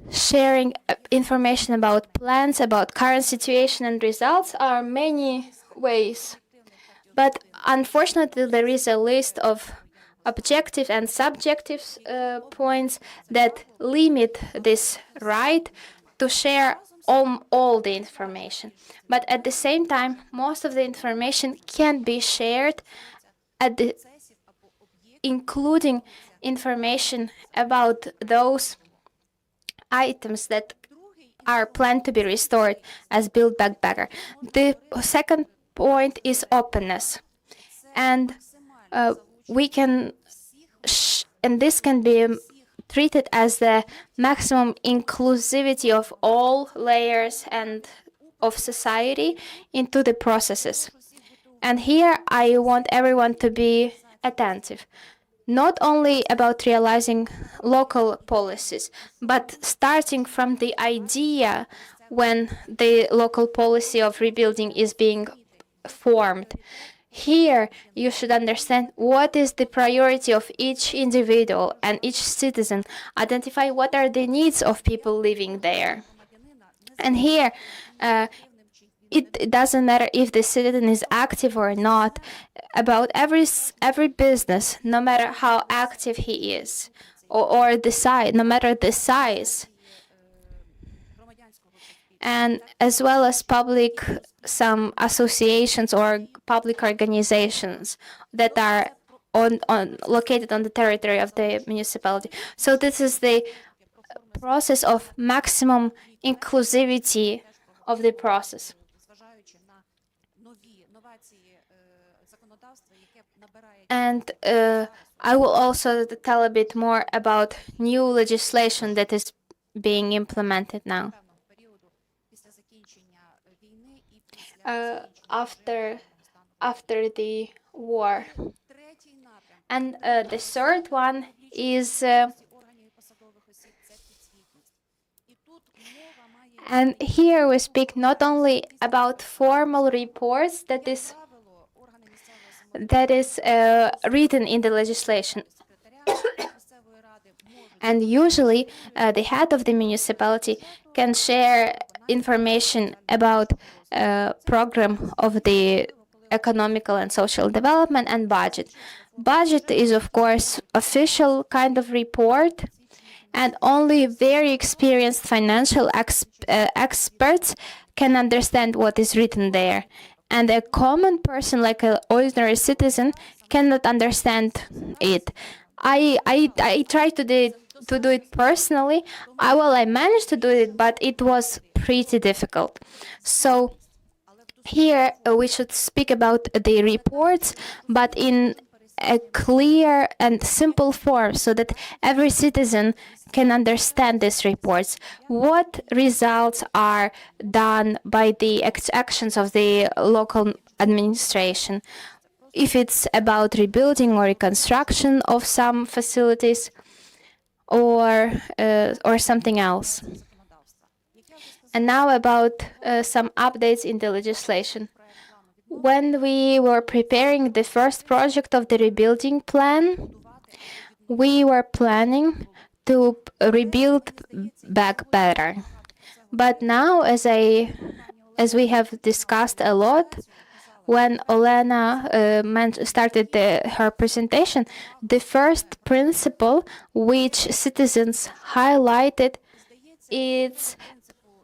sharing information about plans, about current situation and results are many ways. But unfortunately, there is a list of objective and subjective points that limit this right to share all the information. But at the same time, most of the information can be shared, including information about those items that are planned to be restored as Build Back Better. The second point is openness, and we can, and this can be treated as the maximum inclusivity of all layers and of society into the processes. And here I want everyone to be attentive. Not only about realizing local policies, but starting from the idea when the local policy of rebuilding is being formed. Here, you should understand what is the priority of each individual and each citizen. Identify what are the needs of people living there. And here, it doesn't matter if the citizen is active or not, about every business, no matter how active he is, or the size, no matter the size, and as well as some associations or public organizations that are located on the territory of the municipality. So this is the process of maximum inclusivity of the process. And I will also tell a bit more about new legislation that is being implemented now. After the war. And the third one is and here we speak not only about formal reports that is written in the legislation. And usually, the head of the municipality can share information about program of the economical and social development and budget. Budget is, of course, official kind of report, and only very experienced financial experts can understand what is written there. And a common person, like an ordinary citizen, cannot understand it. I tried to do it personally. I managed to do it, but it was pretty difficult. So here we should speak about the reports, but in a clear and simple form so that every citizen can understand these reports. What results are done by the actions of the local administration? If it's about rebuilding or reconstruction of some facilities or something else. And now about some updates in the legislation. When we were preparing the first project of the rebuilding plan, we were planning to rebuild back better. But now, as we have discussed a lot, when Olena started her presentation, the first principle which citizens highlighted is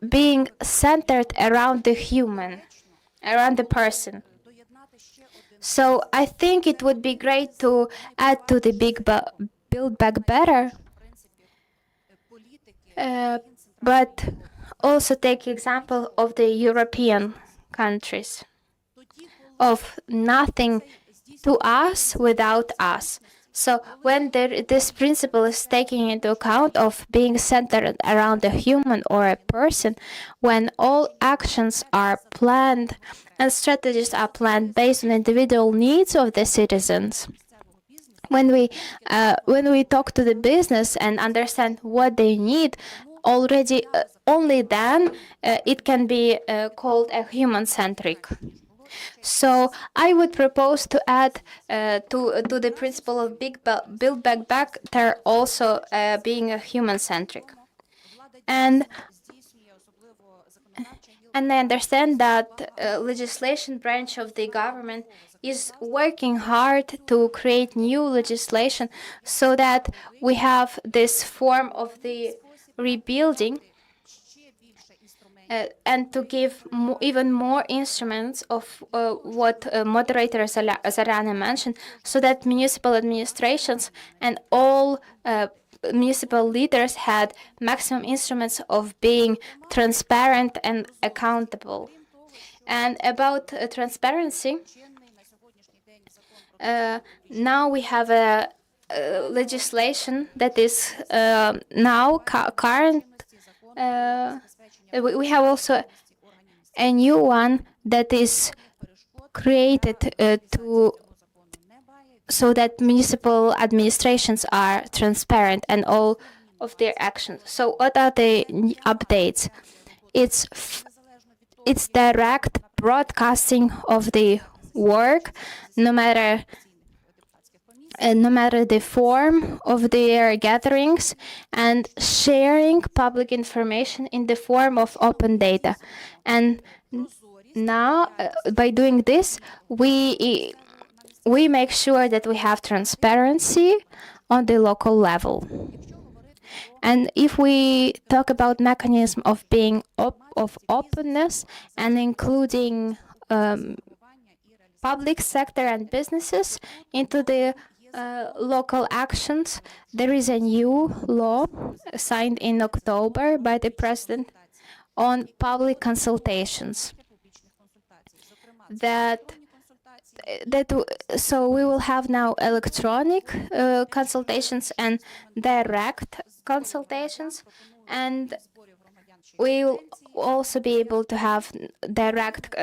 being centered around the human, around the person. So I think it would be great to add to the Build Back Better, but also take example of the European countries, of nothing to us without us. So when this principle is taken into account of being centered around a human or a person, when all actions are planned and strategies are planned based on individual needs of the citizens, when we talk to the business and understand what they need, already only then it can be called a human-centric. So I would propose to add to the principle of Build Back Better also being a human-centric. And I understand that legislation branch of the government is working hard to create new legislation so that we have this form of the rebuilding and to give even more instruments of what moderator Zarana mentioned, so that municipal administrations and all municipal leaders had maximum instruments of being transparent and accountable. And about transparency, now we have a legislation that is now current. We have also a new one that is created so that municipal administrations are transparent and all of their actions. So what are the updates? It's direct broadcasting of the work, no matter the form of their gatherings, and sharing public information in the form of open data. And now, by doing this, we make sure that we have transparency on the local level. And if we talk about mechanism of being of openness and including public sector and businesses into the local actions, there is a new law signed in October by the President on public consultations. So we will have now electronic consultations and direct consultations, and we'll also be able to have direct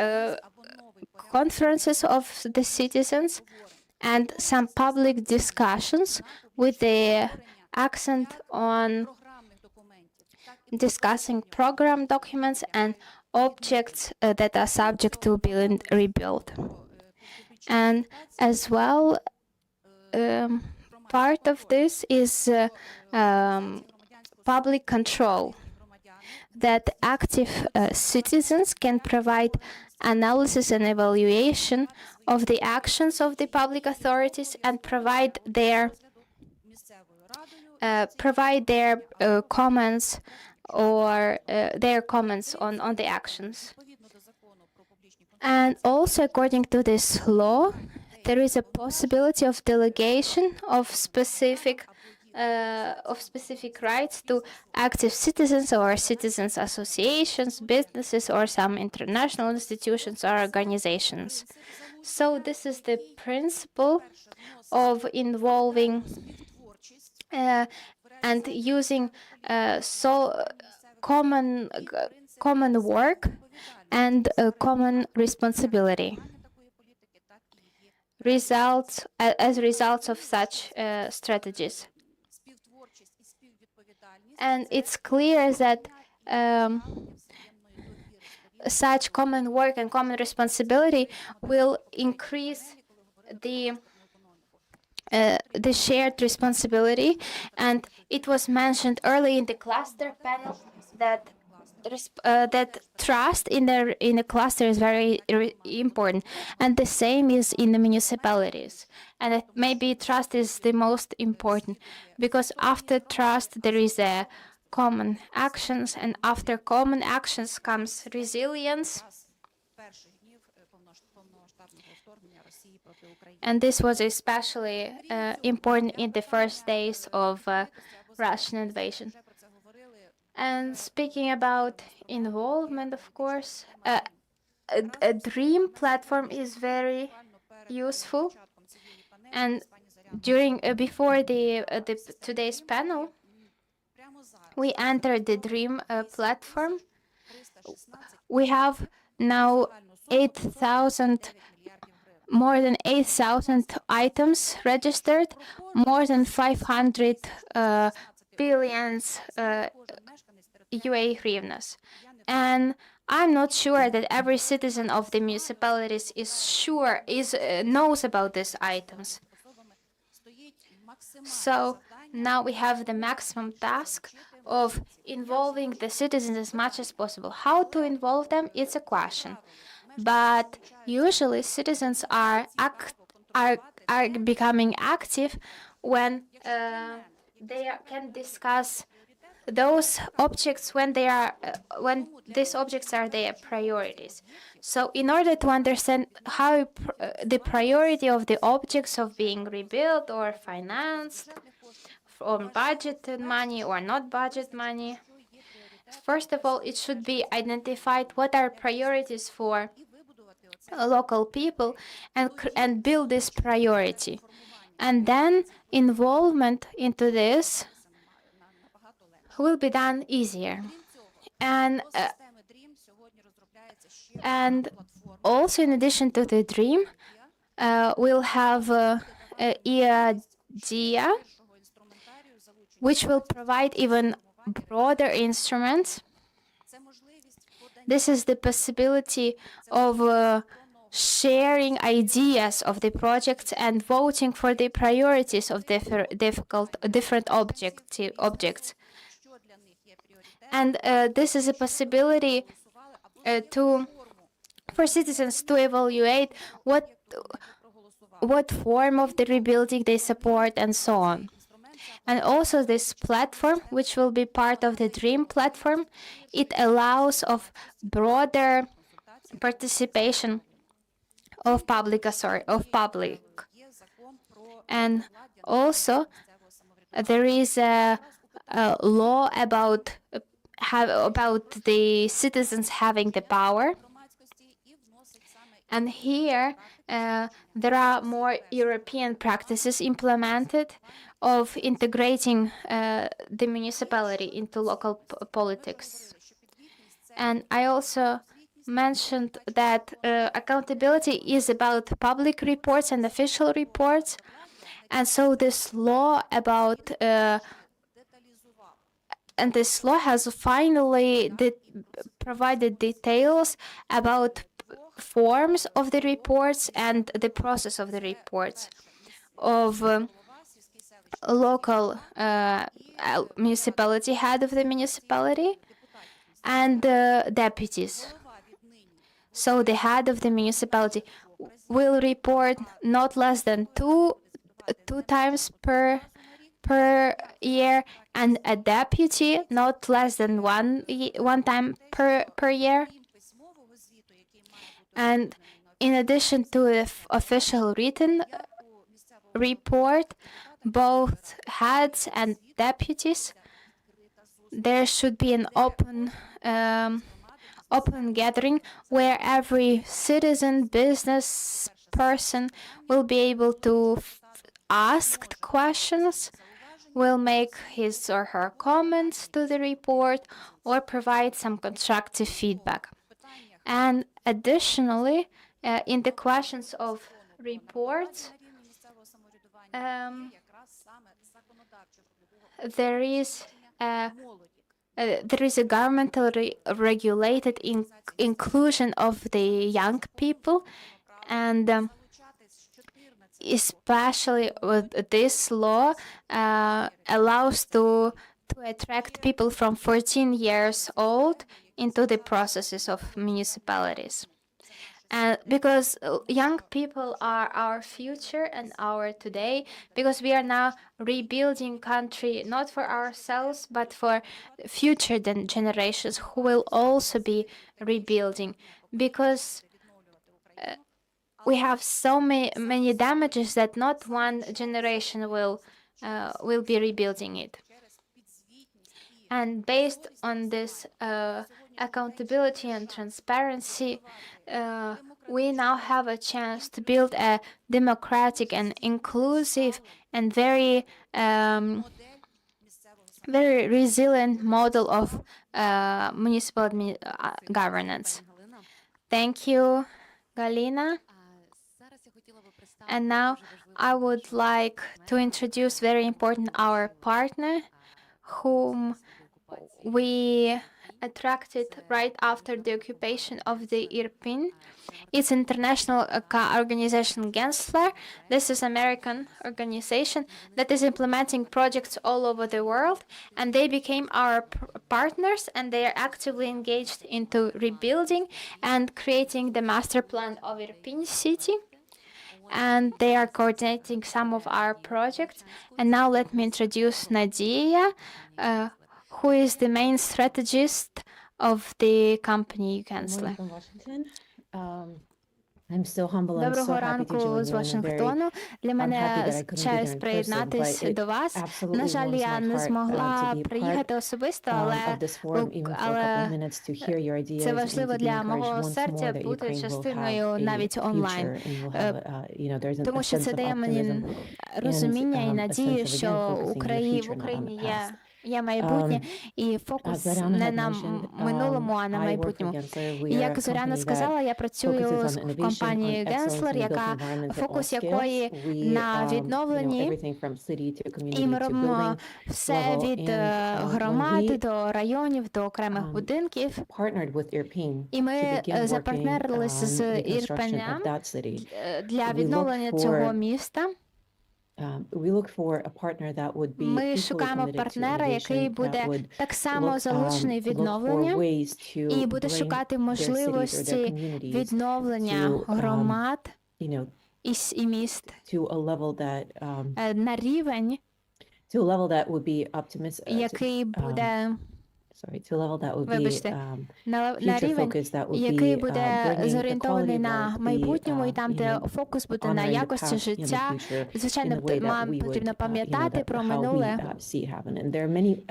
conferences of the citizens and some public discussions with the accent on discussing program documents and objects that are subject to being rebuilt. And as well, part of this is public control, that active citizens can provide analysis and evaluation of the actions of the public authorities and provide their comments or their comments on the actions. And also, according to this law, there is a possibility of delegation of specific rights to active citizens or citizens associations, businesses, or some international institutions or organizations. So this is the principle of involving and using common work and common responsibility as results of such strategies. And it's clear that such common work and common responsibility will increase the shared responsibility. And it was mentioned early in the cluster panel that trust in a cluster is very important, and the same is in the municipalities. And maybe trust is the most important, because after trust there is a common actions, and after common actions comes resilience. And this was especially important in the first days of Russian invasion. And speaking about involvement, of course, a dream platform is very useful. And before today's panel, we entered the dream platform. We have now more than 8,000 items registered, more than 500 billions UA hryvnias. And I'm not sure that every citizen of the municipalities knows about these items. So now we have the maximum task of involving the citizens as much as possible. How to involve them? It's a question. But usually citizens are becoming active when they can discuss those objects when these objects are their priorities. So in order to understand how the priority of the objects of being rebuilt or financed from budgeted money or not budget money, first of all, it should be identified what are priorities for local people and build this priority. And then involvement into this will be done easier. And also, in addition to the dream, we'll have EIDEA, which will provide even broader instruments. This is the possibility of sharing ideas of the projects and voting for the priorities of different objects. And this is a possibility for citizens to evaluate what form of the rebuilding they support and so on. And also this platform, which will be part of the DREAM platform, it allows of broader participation of public. And also there is a law about the citizens having the power. And here there are more European practices implemented of integrating the municipality into local politics. And I also mentioned that accountability is about public reports and official reports. And so this law has finally provided details about forms of the reports and the process of the reports, of local municipality, head of the municipality, and deputies. So the head of the municipality will report not less than two times per year, and a deputy not less than one time per year. And in addition to the official written report, both heads and deputies, there should be an open gathering where every citizen, business person will be able to ask questions, will make his or her comments to the report, or provide some constructive feedback. And additionally, in the questions of reports, there is a governmentally regulated inclusion of the young people, and especially with this law allows to attract people from 14 years old into the processes of municipalities. Because young people are our future and our today, because we are now rebuilding country not for ourselves but for future generations who will also be rebuilding, because we have so many damages that not one generation will be rebuilding it. And based on this accountability and transparency, we now have a chance to build a democratic and inclusive and very resilient model of municipal governance. Thank you, Galina. And now I would like to introduce very important our partner, whom we attracted right after the occupation of the Irpin. It's international organization Gensler. This is American organization that is implementing projects all over the world, and they became our partners, and they are actively engaged into rebuilding and creating the master plan of Irpin city. And they are coordinating some of our projects. And now let me introduce Nadia, who is the main strategist of the company Gensler. I'm so humble and so Доброго happy to ранку join з you, and I'm Вашингтону. Для happy that мене I couldn't be there честь in person, приєднатись but it до вас. absolutely На жаль, warms я my не heart to змогла be a part приїхати особисто, of this forum, even for a couple of minutes, to hear your ideas це and важливо to be для encouraged мого once more серця that бути Ukraine will have частиною навіть a онлайн. future and will have, there's a Тому що sense це of дає мені optimism розуміння і and a sense надію, of, again, що focusing on the в future, not on Україні the past. є майбутнє, і фокус не на минулому, а на майбутньому. І як Зоряна сказала, я працюю з компанією Gensler, яка фокус якої на відновленні, і ми робимо все від громад до районів, до окремих будинків. І ми запартнерилися з Ірпенем для відновлення цього міста. Ми шукаємо партнера, який буде так само залучений в відновлення і буде шукати можливості відновлення громад і міст на рівень, який буде на рівень, який буде зорієнтований на майбутньому, і там, де фокус буде на якості життя. Звичайно, нам потрібно пам'ятати про минуле.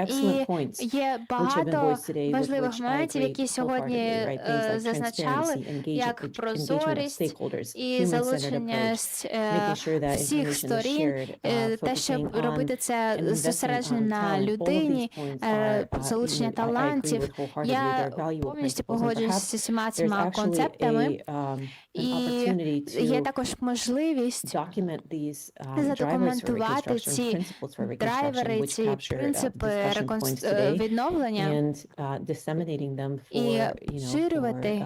І є багато важливих моментів, які сьогодні зазначали, як прозорість і залучення всіх сторін, те, щоб робити це зосереджено на людині, залучення талантів. Я повністю погоджуюся з усіма цими концептами. І є також можливість задокументувати ці драйвери, ці принципи відновлення і поширювати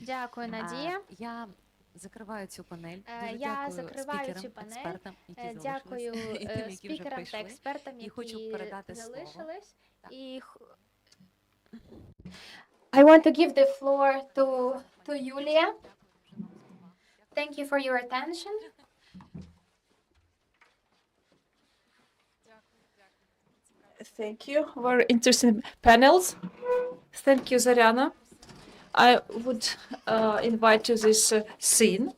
Дякую, Надія. Я закриваю цю панель. Дуже Я дякую закриваю спікерам, цю панель. експертам, які Дякую залишились, і тим, які вже спікерам та прийшли. експертам, І хочу які передати слово. залишились. I want to give the floor to Julia. Thank you for your attention. Thank you. Very interesting panels. Thank you, Zarina. I would invite to this scene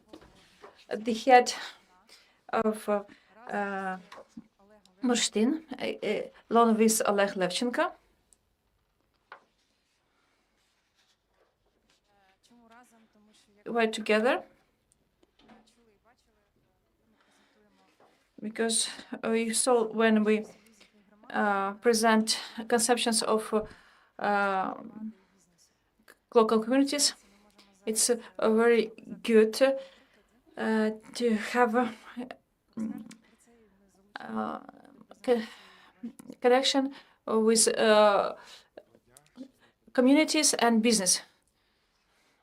the head of Бурштин, along with Oleg Levchenko. We're together because you saw when we present conceptions of local communities, it's very good to have a connection with communities and business.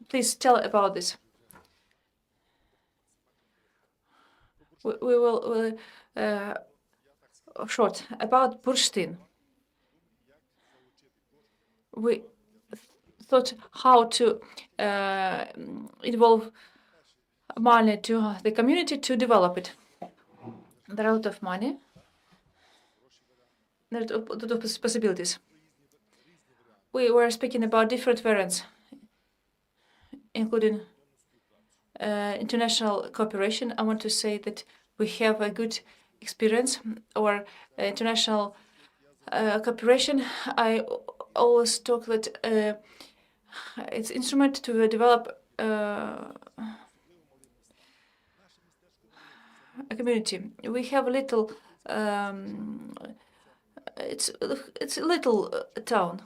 Please tell about this. We will short about Burштyn. We thought how to involve money to the community to develop it. There are a lot of money. There are a lot of possibilities. We were speaking about different variants, including international cooperation. I want to say that we have a good experience or international cooperation. I always talk that it's instrument to develop a community. We have a little. It's a little town.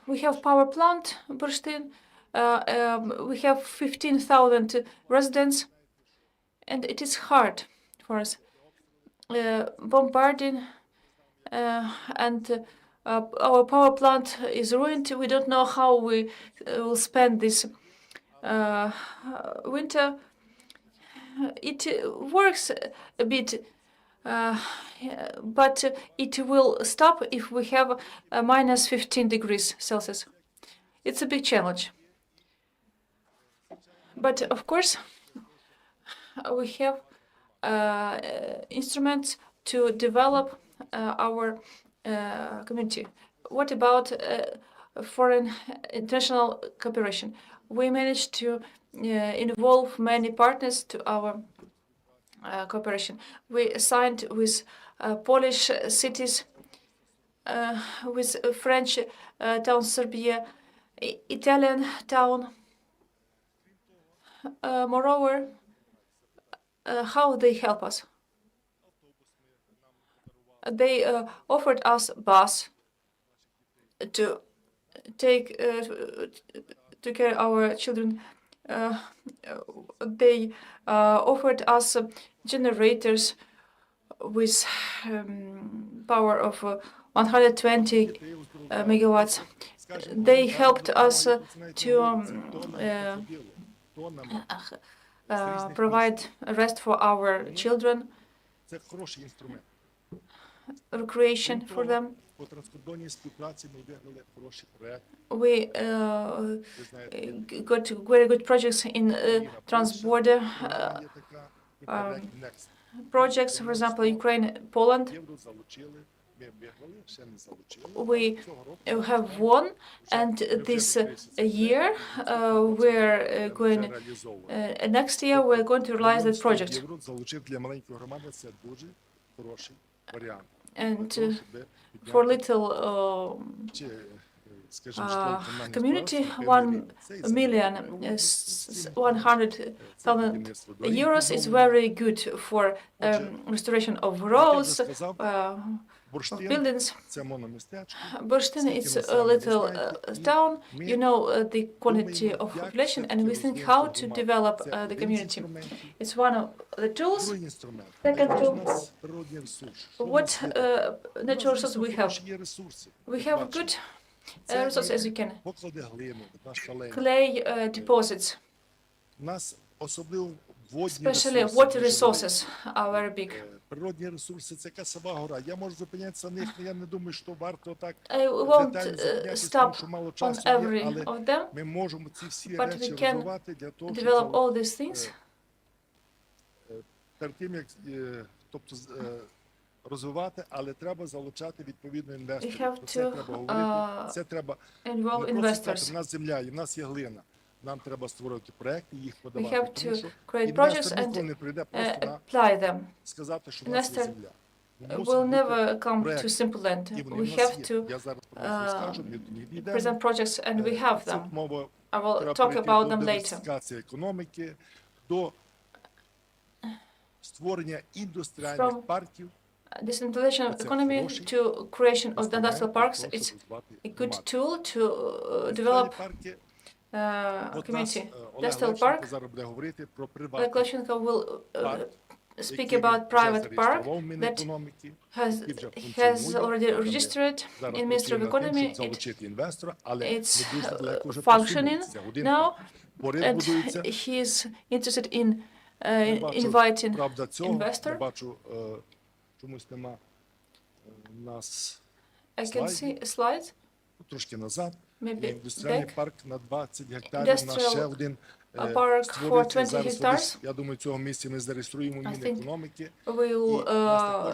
We have power plant, Burштyn. We have 15,000 residents, and it is hard for us. Bombarding and our power plant is ruined. We don't know how we will spend this winter. It works a bit, but it will stop if we have a minus 15 degrees Celsius. It's a big challenge. But of course, we have instruments to develop our community. What about foreign international cooperation? We managed to involve many partners to our cooperation. We signed with Polish cities, with French town Serbia, Italian town. Moreover, how they help us? They offered us bus to take to carry our children. They offered us generators with power of 120 megawatts. They helped us to provide rest for our children, recreation for them. We got very good projects in transborder projects, for example, Ukraine, Poland. We have won, and this year we're going. Next year we're going to realize that project. And for little community, 1,100,000 euros is very good for restoration of roads, of buildings. Burштyn is a little town. You know the quantity of population, and we think how to develop the community. It's one of the tools. Second tool, what natural resources we have? We have good resources, as you can. Clay deposits. Especially water resources are very big. I won't stop on every of them, but we can develop all these things. We have to involve investors. Нам треба створити проекти, їх We подавати, have тому to що create projects інвестор ніколи and не прийде просто на apply them. сказати, що в нас є Investor земля. will never come to проект, simple land. і вони в We нас have є. to Я зараз про них розкажу, ми до них дійдемо. present projects and we have Це them. мова I will треба talk перейти about до them later. диверсифікації економіки, до створення індустріальних From парків. decentralization of economy to creation of industrial parks, it's a good tool to develop community. Industrial park, Олег Лещенко will speak about private park that has already registered in Ministry of Economy. It's functioning now, and he is interested in inviting investor. Чомусь нема нас I can see slides. Трошки назад. Maybe Індустріальний back. парк на 20 гектарів, на ще один Park for створюється. 20 Зараз hectares. я думаю, цього місця ми зареєструємо I think Мінекономіки. we'll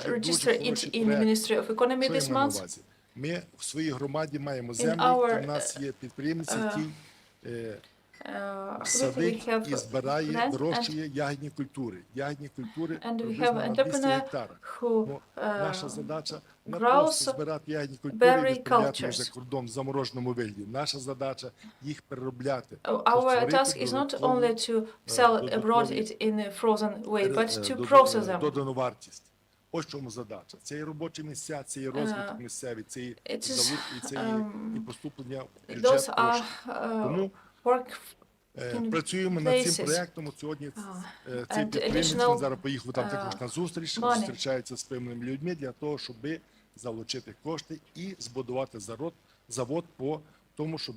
register it in Ministry of Economy this month. Ми в своїй громаді маємо In землі, our, і в нас є підприємець, який we садить have і збирає, land вирощує ягідні культури. Ягідні культури and we приблизно have на an 200 entrepreneur гектарах. who Наша задача не grows просто збирати ягідні культури і berry відправляти їх cultures. за кордон в замороженому вигляді. Наша задача їх переробляти. Our task is not only to sell abroad it in a frozen way, but to process them. Додану вартість. Ось в чому задача. Це і робочі місця, це і розвиток місцевий, це і залучення, це і поступлення в бюджет Those are коштів. Тому work працюємо над цим places. проєктом. От сьогодні цей And підприємець, він additional, зараз поїхав там також на зустріч, money. зустрічається з певними людьми для того, щоб залучити кошти і збудувати завод по тому, щоб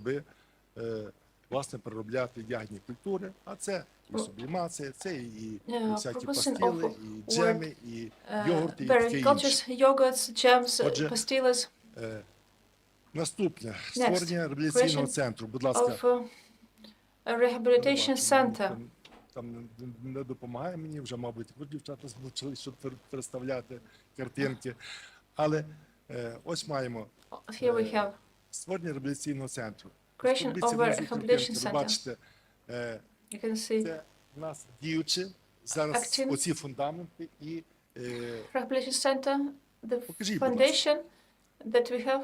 власне переробляти ягідні культури, а це і сублімація, це і всякі пастили, і джеми, і йогурти, і таке інше. Yogurts, jams, Отже, pastillas. Наступне створення реабілітаційного центру. Будь ласка. Of a rehabilitation center. Там не допомагає мені, вже, мабуть, дівчата змучили, щоб представляти картинки. Але ось маємо Here we have створення реабілітаційного центру. creation of a rehabilitation Ви center. бачите, You can see це в нас діючі зараз acting оці фундаменти і rehabilitation center, the Покажіть, будь foundation that we have.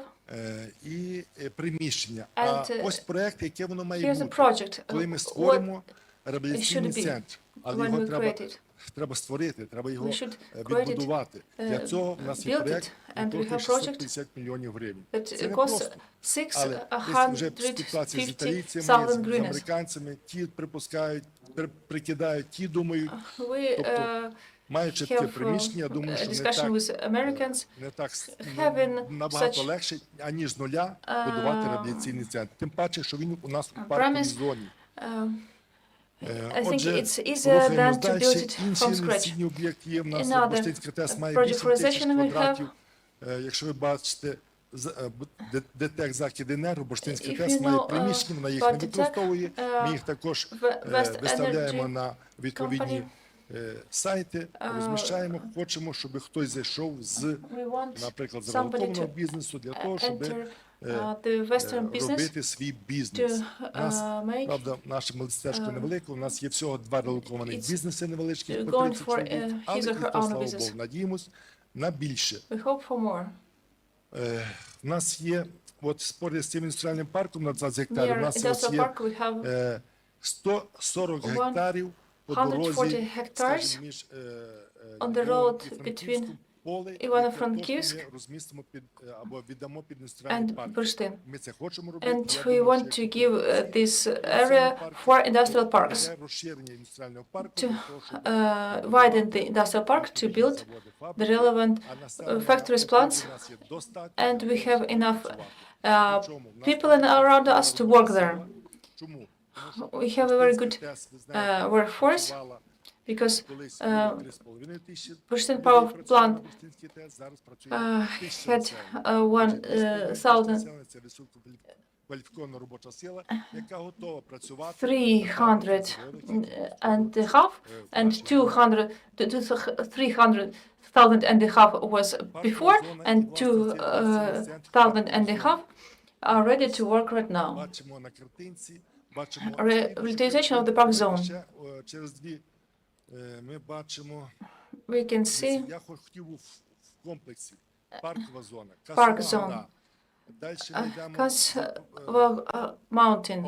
І приміщення. And, А ось проект, яке воно має here's a бути. project, Коли ми what створимо it реабілітаційний should be центр, але when його we create it. треба створити, треба його We should create it, відбудувати. Для цього в нас є build проект, it, and we який have 650 мільйонів гривень. That Це не costs просто. Але десь вже в співпраці з 650,000 італійцями, з greeners. американцями, ті припускають, прикидають, ті думають. We Тобто, маючи таке have приміщення, я думаю, що discussion with Americans. не так having набагато such, легше, аніж з нуля будувати реабілітаційний центр. Тим паче, що він у нас у парковій premise, зоні. I think Отже, it's easier than рухаємось to далі. build it from Інший scratch. інвестиційний об'єкт є в нас. Another Бурштинська ТЕС має project 8 for тисяч recession we have. квадратів. Якщо ви бачите, ДТЕК Західенерго, Бурштинська If ТЕС you має know, приміщення, вона їх не about DTEC, використовує. Ми їх також West виставляємо Energy на відповідні сайти, розміщаємо. Хочемо, щоб хтось зайшов з, We want наприклад, з somebody регулятивного to бізнесу для того, щоб enter the Western business робити свій бізнес. У нас, make правда, наше містечко невелике, у нас є всього 2 релокованих it's бізнеси невеличких, по going 30 for, чоловік, але і his то, or her слава own Богу, business. надіємось на більше. We hope for more. У нас є, от поряд з цим індустріальним парком на 20 гектарів, у Near нас ось industrial є park we have 140 гектарів по 140 дорозі, hectares скажімо, між on the Львовом road і between Франківськом, поле, Ivano-Frankivsk яке ми розмістимо під, або віддамо під індустріальний and парк. Burштyn. Ми це хочемо робити. And Я we думаю, want що to якщо give this індустріальний area парк, for industrial parks це розширення індустріального парку to для того, щоб widen the industrial park to build заводи, фабрики, the relevant а населення factories, округу plants, у нас є достатньо, and we have enough Причому в нас people around us to work there. Чому? We have a very good ТЕС, ви знаєте, workforce працювала because колись 3,5 тисячі Burштyn людей Power працювало Plant в Бурштинській ТЕС, зараз працює 1000 had населення. 1,000 Це висококваліфікована робоча сила, яка готова працювати 300 and a half and 300,000 and a half was before and 2,000 and a half are ready to work right now. Бачимо на картинці revitalization of the park zone. We can see park zone, Mountain.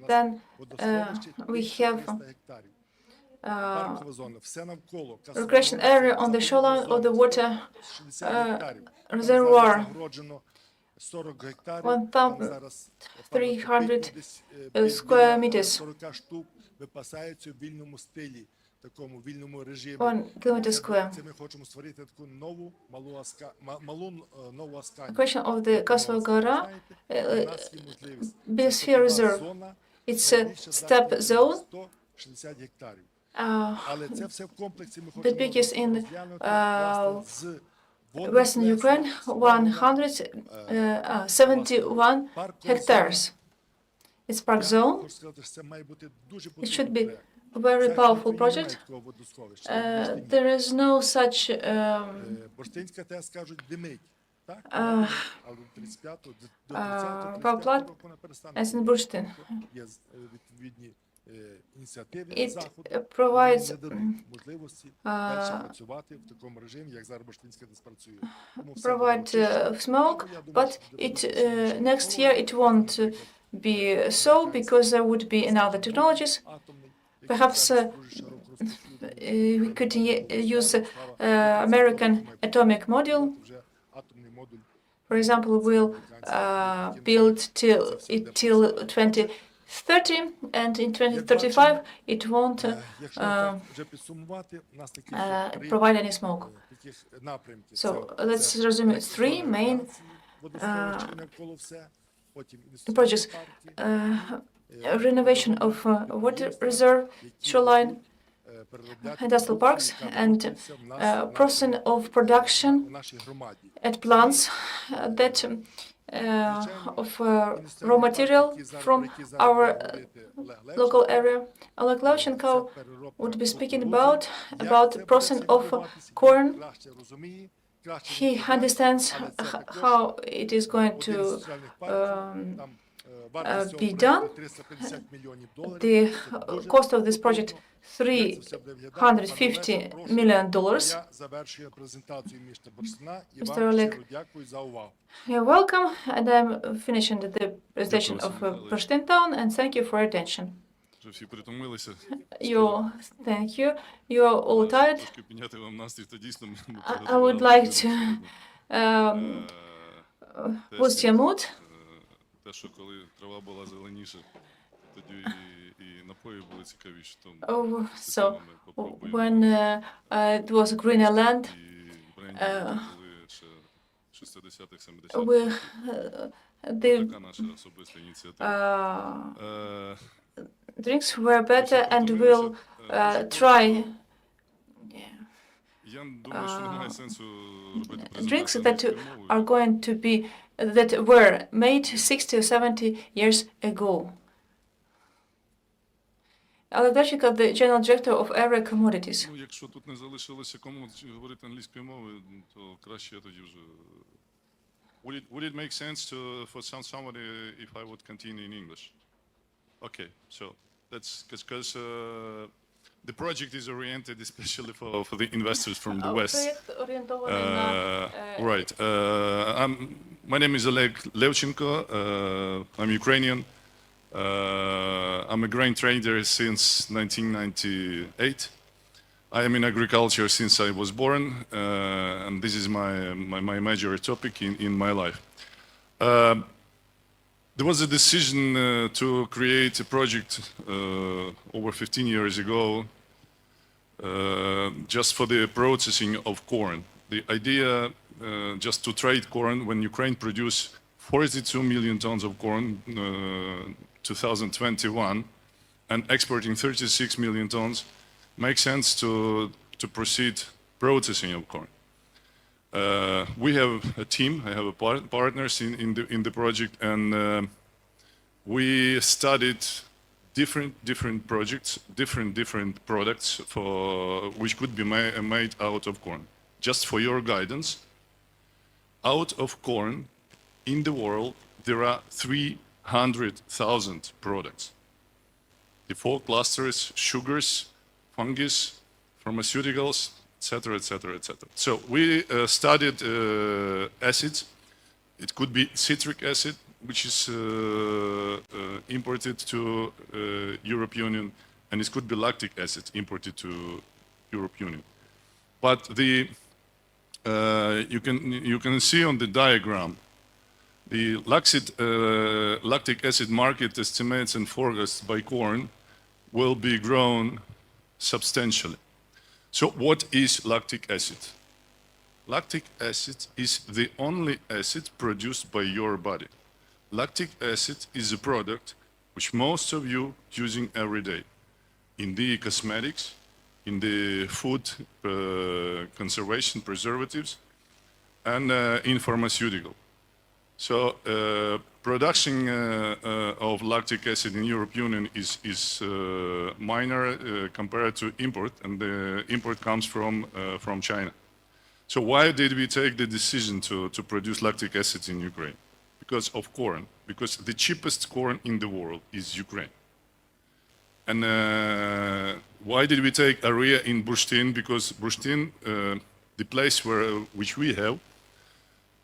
Then we have recreation area on the shoreline of the water reservoir, 1,300 square meters. 1 kilometer square. A question of the Kasva Gora Biosphere Reserve. It's a step zone. The biggest in Western Ukraine, 171 hectares. It's park zone. It should be a very powerful project. There is no such power plant as in Burштyn. It provides smoke, but next year it won't be so because there would be another technologies. Perhaps we could use American atomic module. For example, we'll build till 2030, and in 2035 it won't provide any smoke. So let's resume three main projects. Renovation of water reserve, shoreline, industrial parks, and processing of production at plants that of raw material from our local area. Oleg Lavchenko would be speaking about processing of corn. He understands how it is going to be done. The cost of this project, $350 million. Mr. Oleg, you're welcome, and I'm finishing the presentation of Burштyn town, and thank you for your attention. Thank you. You are all tired. I would like to boost your mood. So when it was greener land, the drinks were better, and we'll try drinks that are going to be that were made 60 or 70 years ago. Oleg Lavchenko, the General Director of Area Commodities. Would it make sense for somebody if I would continue in English? Okay, so that's because the project is oriented especially for the investors from the West. Right. My name is Oleg Lavchenko. I'm Ukrainian. I'm a grain trader since 1998. I am in agriculture since I was born, and this is my major topic in my life. There was a decision to create a project over 15 years ago just for the processing of corn. The idea just to trade corn when Ukraine produced 42 million tons of corn 2021 and exporting 36 million tons makes sense to proceed processing of corn. We have a team, I have partners in the project, and we studied different projects, different products which could be made out of corn. Just for your guidance, out of corn in the world, there are 300,000 products. The 4 clusters: sugars, fungus, pharmaceuticals, etc., etc., etc. So we studied acids. It could be citric acid, which is imported to Europe Union, and it could be lactic acid imported to Europe Union. But the you can see on the diagram the lactic acid market estimates and forecasts by corn will be grown substantially. So what is lactic acid? Lactic acid is the only acid produced by your body. Lactic acid is a product which most of you using every day in the cosmetics, in the food conservation preservatives, and in pharmaceutical. So production of lactic acid in Europe Union is minor compared to import, and the import comes from China. So why did we take the decision to produce lactic acid in Ukraine? Because of corn, because the cheapest corn in the world is Ukraine. And why did we take area in Burштyn? Because Burштyn, the place which we have,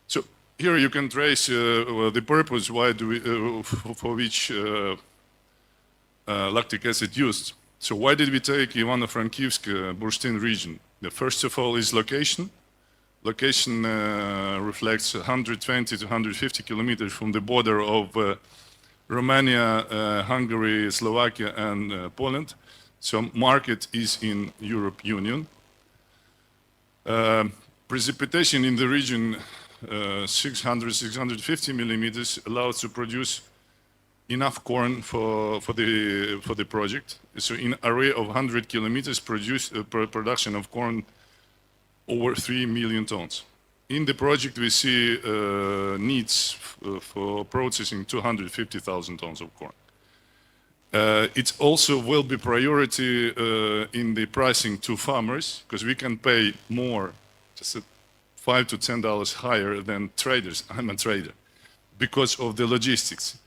so here you can trace the purpose why do we, for which lactic acid used. So why did we take Ivano-Frankivsk, Burштyn region? The first of all is location. Location reflects 120 to 150 kilometers from the border of Romania, Hungary, Slovakia, and Poland. So market is in Europe Union. Precipitation in the region 600-650 millimeters allows to produce enough corn for the project. So in area of 100 kilometers production of corn over 3 million tons. In the project, we see needs for processing 250,000 tons of corn. It also will be priority in the pricing to farmers, because we can pay more, just $5 to $10 higher than traders. I'm a trader, because of the logistics.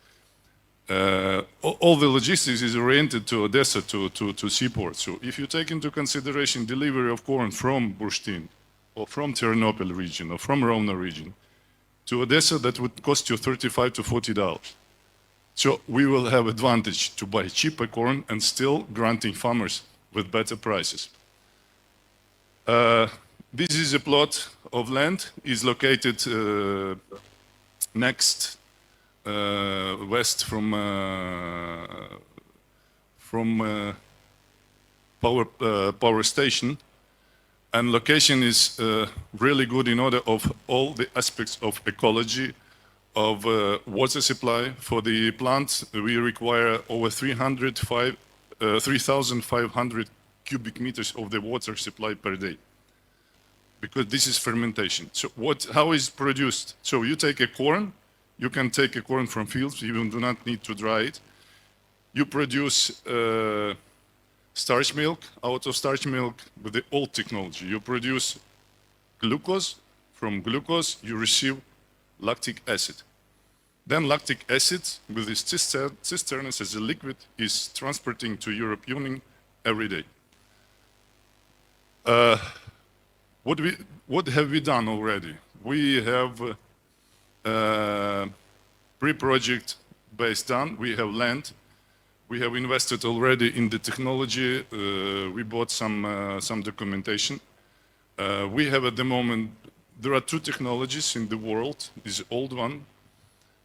All the logistics is oriented to Odessa, to seaport. So if you take into consideration delivery of corn from Burштyn, or from Ternopil region, or from Rovno region, to Odessa, that would cost you $35 to $40. So we will have advantage to buy cheaper corn and still granting farmers with better prices. This is a plot of land, is located next west from power station, and location is really good in order of all the aspects of ecology, of water supply. For the plants, we require over 3,500 cubic meters of the water supply per day, because this is fermentation. So how is produced? So you take a corn, you can take a corn from fields, you do not need to dry it. You produce starch milk. Out of starch milk, with the old technology, you produce glucose. From glucose, you receive lactic acid. Then lactic acid, with this cisterns as a liquid, is transporting to Europe Union every day. What have we done already? We have pre-project base done. We have land. We have invested already in the technology. We bought some documentation. We have at the moment, there are 2 technologies in the world. This is old one,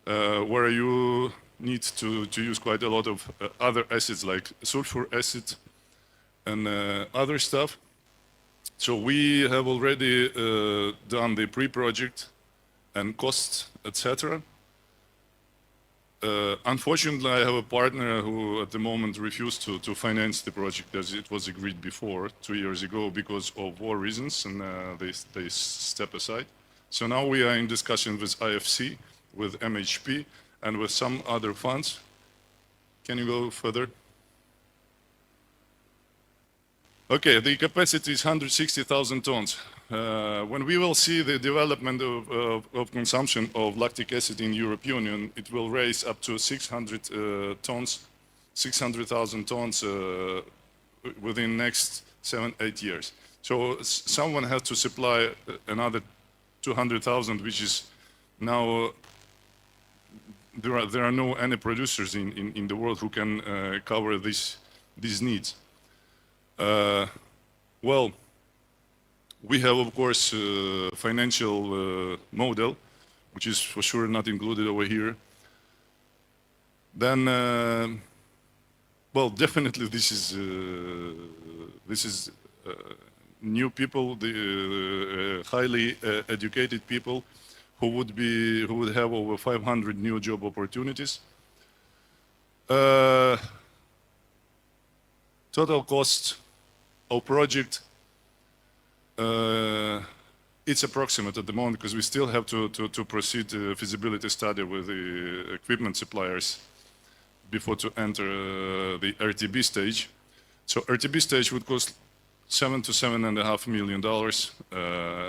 where you need to use quite a lot of other acids like sulfur acid and other stuff. So we have already done the pre-project and costs, etc. Unfortunately, I have a partner who at the moment refused to finance the project as it was agreed before, 2 years ago, because of war reasons, and they step aside. So now we are in discussion with IFC, with MHP, and with some other funds. Can you go further? Okay, the capacity is 160,000 tons. When we will see the development of consumption of lactic acid in European Union, it will raise up to 600,000 tons within next 7-8 years. So someone has to supply another 200,000, which is now there are no any producers in the world who can cover these needs. Well, we have, of course, financial model, which is for sure not included over here. Then, well, definitely this is new people, the highly educated people who would have over 500 new job opportunities. Total cost of project, it's approximate at the moment because we still have to proceed feasibility study with the equipment suppliers before to enter the RTB stage. So RTB stage would cost $7 to $7.5 million.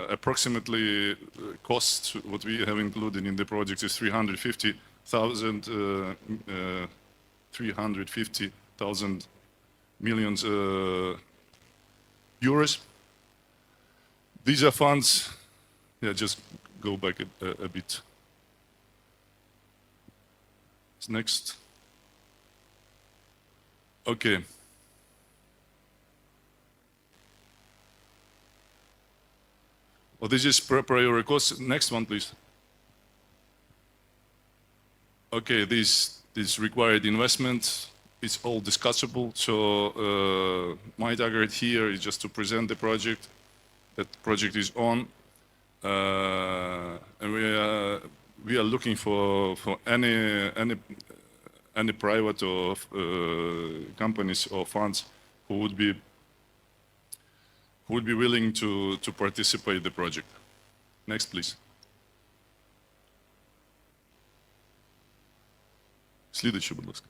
Approximately cost, what we have included in the project is 350,000 millions euros. These are funds, yeah, just go back a bit. Next. Okay. Well, this is priority cost. Next one, please. Okay, this required investment is all discussable. So my target here is just to present the project. That project is on, and we are looking for any private or companies or funds who would be willing to participate in the project. Next, please. Следующий, будь ласка.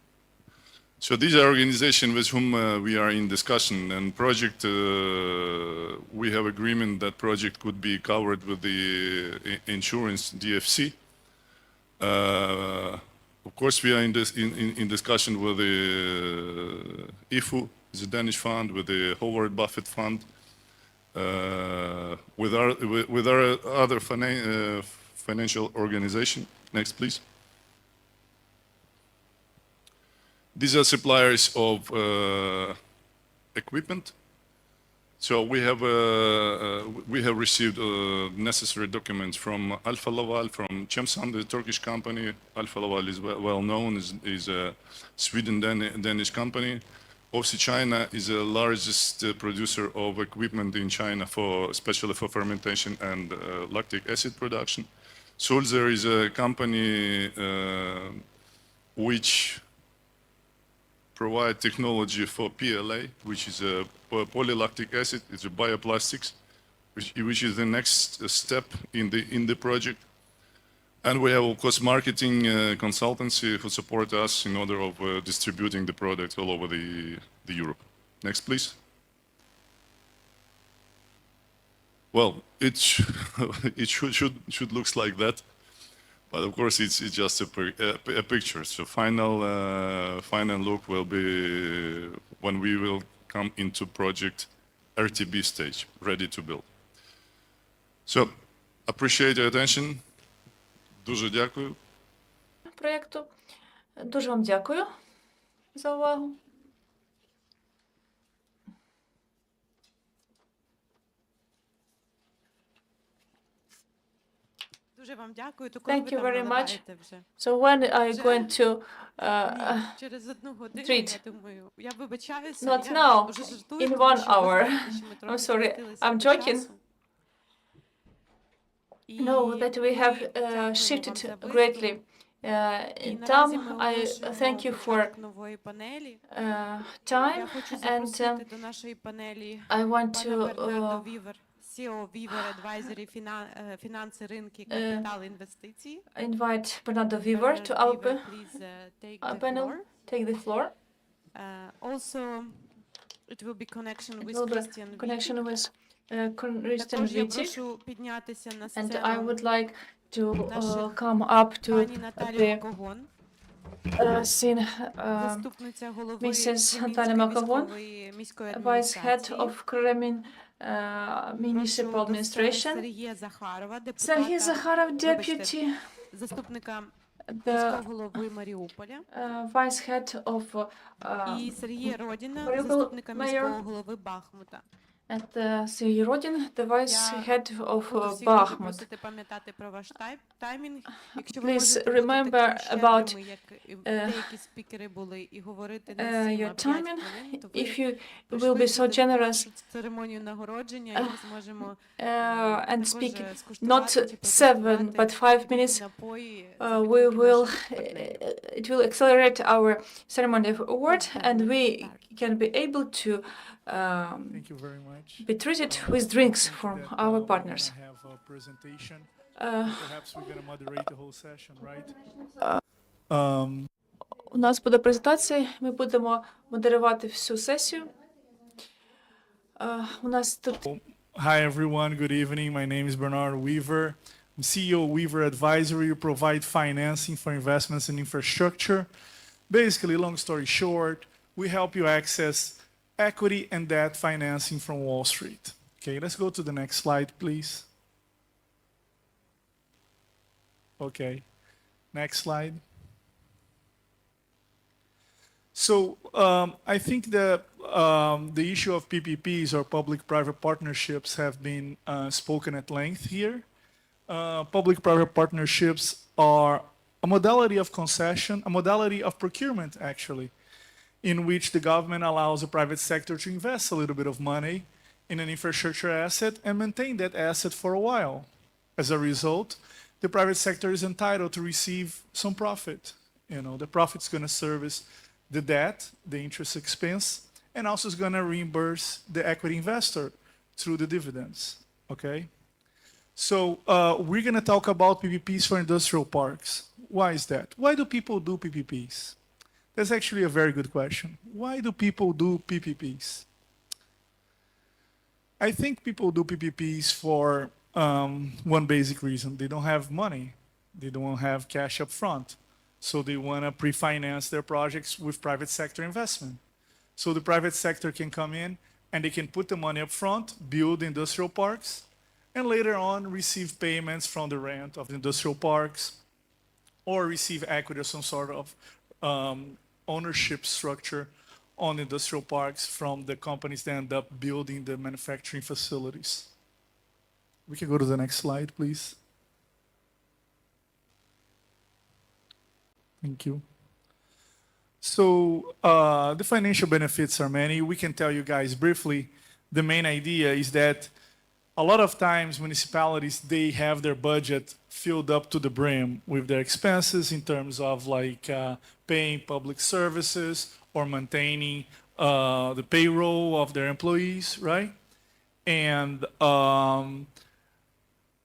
So these are organizations with whom we are in discussion, and project, we have agreement that project could be covered with the insurance DFC. Of course, we are in discussion with the IFU, the Danish fund, with the Howard Buffett fund, with our other financial organization. Next, please. These are suppliers of equipment. So we have received necessary documents from Alfa Laval, from Chemsan, the Turkish company. Alfa Laval is well known, is a Sweden-Danish company. OFC China is the largest producer of equipment in China, especially for fermentation and lactic acid production. Sulzer is a company which provide technology for PLA, which is a polylactic acid. It's a bioplastics, which is the next step in the project. And we have, of course, marketing consultancy who support us in order of distributing the product all over the Europe. Next, please. Well, it should looks like that. But of course, it's just a picture. So final look will be when we will come into project RTB stage, ready to build. So, appreciate your attention. Дуже дякую. Проєкту. Дуже вам дякую за увагу. Дуже вам дякую. То коли Thank ви you там very much. наливаєте вже? So when are you going to Через 1 годину, treat? я думаю. Я вибачаюся, Not я now, вже жартую, in тому 1 що ви hour. знаєте, що ми I'm трохи sorry, скоротилися I'm по joking. часу. Know that we have shifted greatly in time. I thank you for time, and I want to CEO Viver Advisory фінанси, ринки, капітал, інвестиції. Invite Bernardo Viver to our Please take the panel. floor. Take the floor. Also, It will be connection It with will be Christian connection Vitti. with Christian Також я Vitti. прошу піднятися на And I сцену would like to наших come up to пані Наталію the Макогон, scene заступниця голови Mrs. Natalia Кремінської Makavon, міської Vice Head адміністрації. of Kremin Municipal Прошу до сцени Administration. Сергія Захарова, Sergei депутата, Zakharov, вибачте, Deputy, заступника the міського голови Маріуполя. Vice Head of І Сергія Родіна, Mariupol заступника Mayor. міського голови Бахмута. And Sergei Rodin, the Vice Head of Буду всіх дуже Bakhmut. просити пам'ятати про ваш таймінг. Якщо ви Please можете бути remember такими about щедрими, як і деякі спікери були, і говорити не 7, your а 5 timing. хвилин, то If ви you will прийшли be so сюди на generous нашу церемонію нагородження, і ми зможемо and також speak скуштувати not чи 7 протестувати but 5 minutes, напої we will it will accelerate our ceremony of award, and we can be able to Thank you very much. be treated with drinks from our We're partners. gonna have a presentation. Uh, Perhaps we're gonna moderate the whole session, right? У нас буде презентація, ми будемо модерувати всю сесію. У нас тут Hi everyone, good evening. My name is Bernard Weaver. I'm CEO of Weaver Advisory. We provide financing for investments in infrastructure. Basically, long story short, we help you access equity and debt financing from Wall Street. Okay, let's go to the next slide, please. Okay, next slide. So I think the issue of PPPs or public-private partnerships have been spoken at length here. Public-private partnerships are a modality of concession, a modality of procurement, actually, in which the government allows the private sector to invest a little bit of money in an infrastructure asset and maintain that asset for a while. As a result, the private sector is entitled to receive some profit. You know, the profit's going to service the debt, the interest expense, and also is going to reimburse the equity investor through the dividends. Okay? So we're going to talk about PPPs for industrial parks. Why is that? Why do people do PPPs? That's actually a very good question. Why do people do PPPs? I think people do PPPs for one basic reason. They don't have money. They don't have cash up front. So they want to pre-finance their projects with private sector investment. So the private sector can come in and they can put the money up front, build industrial parks, and later on receive payments from the rent of the industrial parks or receive equity or some sort of ownership structure on industrial parks from the companies that end up building the manufacturing facilities. We can go to the next slide, please. Thank you. So the financial benefits are many. We can tell you guys briefly. The main idea is that a lot of times municipalities, they have their budget filled up to the brim with their expenses in terms of like paying public services or maintaining the payroll of their employees, right? And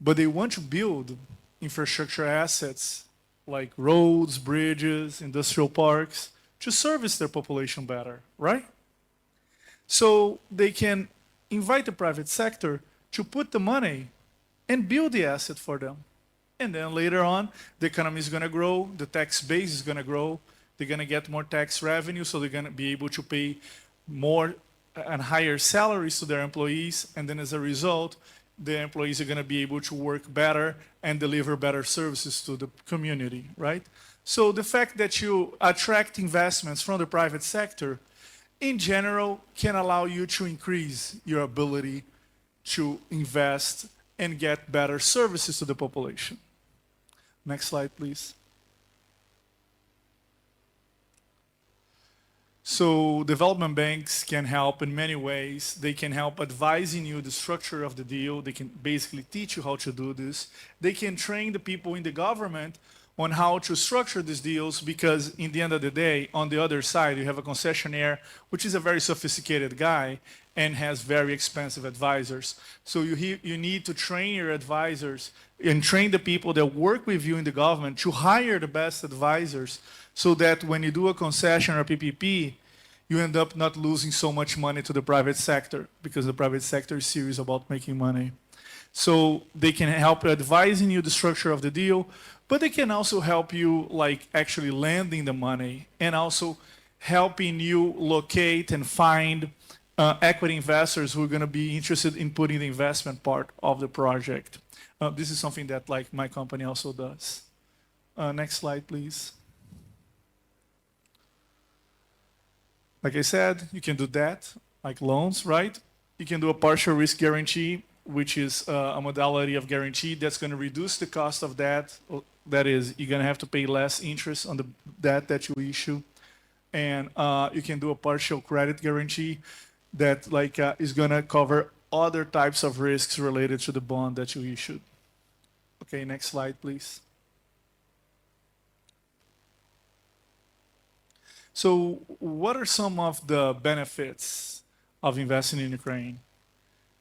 but they want to build infrastructure assets like roads, bridges, industrial parks to service their population better, right? So they can invite the private sector to put the money and build the asset for them. And then later on, the economy is going to grow, the tax base is going to grow, they're going to get more tax revenue, so they're going to be able to pay more and higher salaries to their employees, and then as a result, the employees are going to be able to work better and deliver better services to the community, right? So the fact that you attract investments from the private sector, in general, can allow you to increase your ability to invest and get better services to the population. Next slide, please. So development banks can help in many ways. They can help advising you the structure of the deal. They can basically teach you how to do this. They can train the people in the government on how to structure these deals, because in the end of the day, on the other side, you have a concessionaire, which is a very sophisticated guy and has very expensive advisors. So you need to train your advisors and train the people that work with you in the government to hire the best advisors, so that when you do a concession or a PPP, you end up not losing so much money to the private sector because the private sector is serious about making money. So they can help advising you the structure of the deal, but they can also help you like actually lending the money and also helping you locate and find equity investors who are going to be interested in putting the investment part of the project. This is something that like my company also does. Next slide, please. Like I said, you can do that, like loans, right? You can do a partial risk guarantee, which is a modality of guarantee that's going to reduce the cost of debt. That is, you're going to have to pay less interest on the debt that you issue. And you can do a partial credit guarantee that like is going to cover other types of risks related to the bond that you issued. Okay, next slide, please. So what are some of the benefits of investing in Ukraine?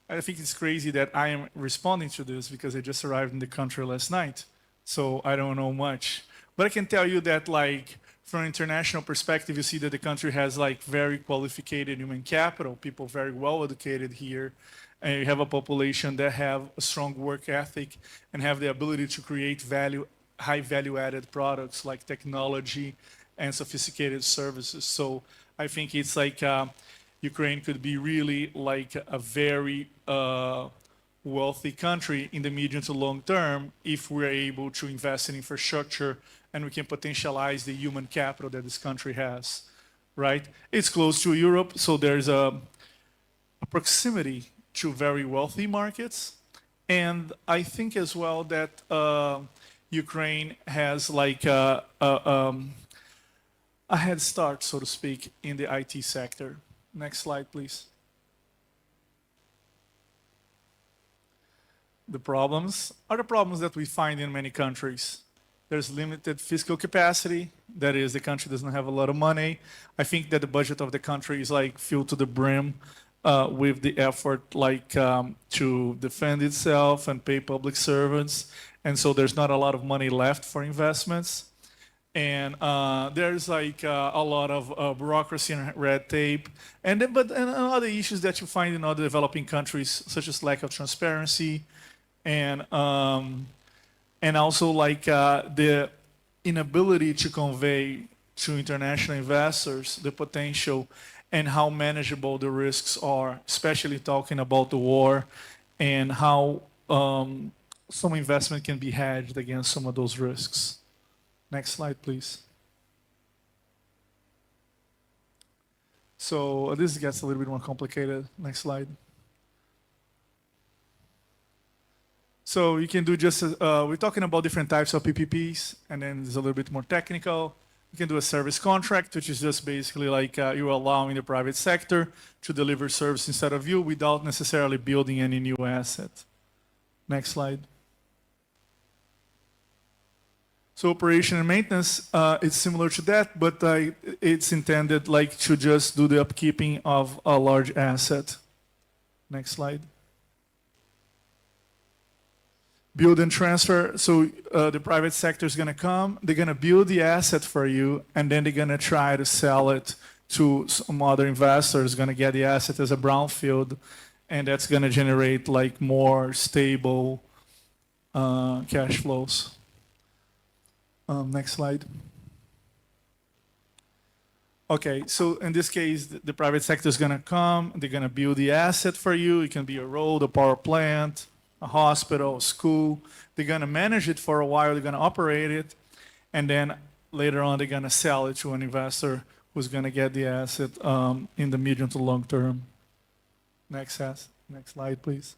I think it's crazy that I am responding to this because I just arrived in the country last night. So I don't know much. But I can tell you that like from an international perspective, you see that the country has like very qualified human capital, people very well educated here. And you have a population that have a strong work ethic and have the ability to create value, high value added products like technology and sophisticated services. So I think it's like Ukraine could be really like a very wealthy country in the medium to long term if we're able to invest in infrastructure and we can potentialize the human capital that this country has, right? It's close to Europe, so there's a proximity to very wealthy markets. And I think as well that Ukraine has like a head start, so to speak, in the IT sector. Next slide, please. The problems are the problems that we find in many countries. There's limited fiscal capacity. That is, the country doesn't have a lot of money. I think that the budget of the country is like filled to the brim with the effort like to defend itself and pay public servants. And so there's not a lot of money left for investments. And there's like a lot of bureaucracy and red tape, and other issues that you find in other developing countries, such as lack of transparency, and also like the inability to convey to international investors the potential and how manageable the risks are, especially talking about the war and how some investment can be hedged against some of those risks. Next slide, please. So this gets a little bit more complicated. Next slide. So you can do just, we're talking about different types of PPPs, and then it's a little bit more technical. You can do a service contract, which is just basically like you're allowing the private sector to deliver service instead of you without necessarily building any new asset. Next slide. So operation and maintenance, it's similar to that, but it's intended like to just do the upkeeping of a large asset. Next slide. Build and transfer. So the private sector is going to come, they're going to build the asset for you, and then they're going to try to sell it to some other investors, going to get the asset as a brownfield, and that's going to generate like more stable cash flows. Next slide. Okay, so in this case, the private sector is going to come, they're going to build the asset for you. It can be a road, a power plant, a hospital, a school. They're going to manage it for a while, they're going to operate it, and then later on they're going to sell it to an investor who's going to get the asset in the medium to long term. Next slide, please.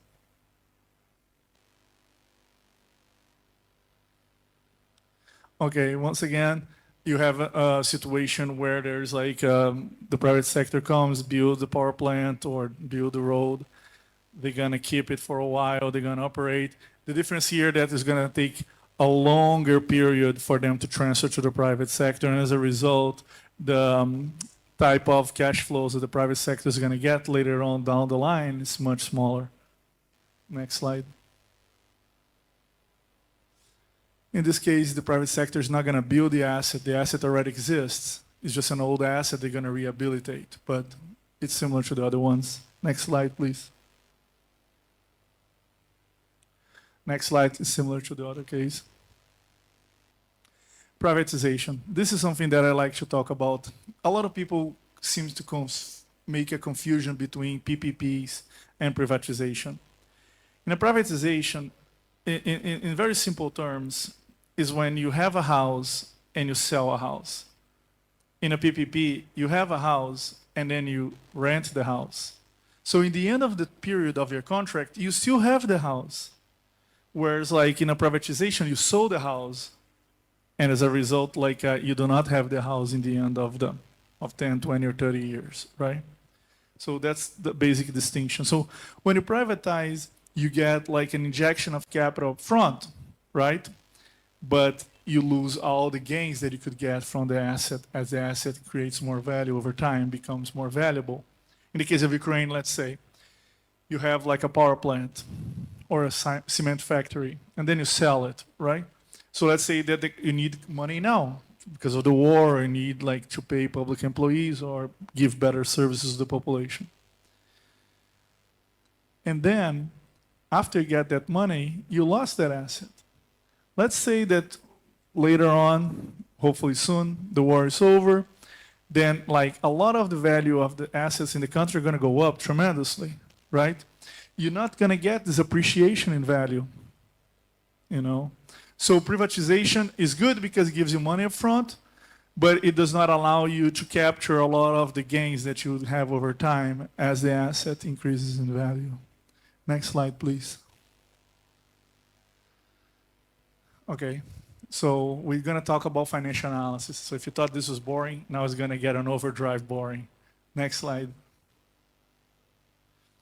Okay, once again, you have a situation where there's like the private sector comes, build the power plant or build the road. They're going to keep it for a while. They're going to operate. The difference here that is going to take a longer period for them to transfer to the private sector. And as a result, the type of cash flows that the private sector is going to get later on down the line is much smaller. Next slide. In this case, the private sector is not going to build the asset. The asset already exists. It's just an old asset they're going to rehabilitate, but it's similar to the other ones. Next slide, please. Next slide is similar to the other case. Privatization. This is something that I like to talk about. A lot of people seem to make a confusion between PPPs and privatization. In a privatization, in very simple terms, is when you have a house and you sell a house. In a PPP, you have a house and then you rent the house. So in the end of the period of your contract, you still have the house. Whereas like in a privatization, you sold the house, and as a result, like you do not have the house in the end of 10, 20, or 30 years, right? So that's the basic distinction. So when you privatize, you get like an injection of capital up front, right? But you lose all the gains that you could get from the asset as the asset creates more value over time, becomes more valuable. In the case of Ukraine, let's say, you have like a power plant or a cement factory, and then you sell it, right? So let's say that you need money now because of the war, you need like to pay public employees or give better services to the population. And then after you get that money, you lost that asset. Let's say that later on, hopefully soon, the war is over, then like a lot of the value of the assets in the country are going to go up tremendously, right? You're not going to get this appreciation in value, you know? So privatization is good because it gives you money up front, but it does not allow you to capture a lot of the gains that you have over time as the asset increases in value. Next slide, please. Okay, so we're going to talk about financial analysis. So if you thought this was boring, now it's going to get an overdrive boring. Next slide.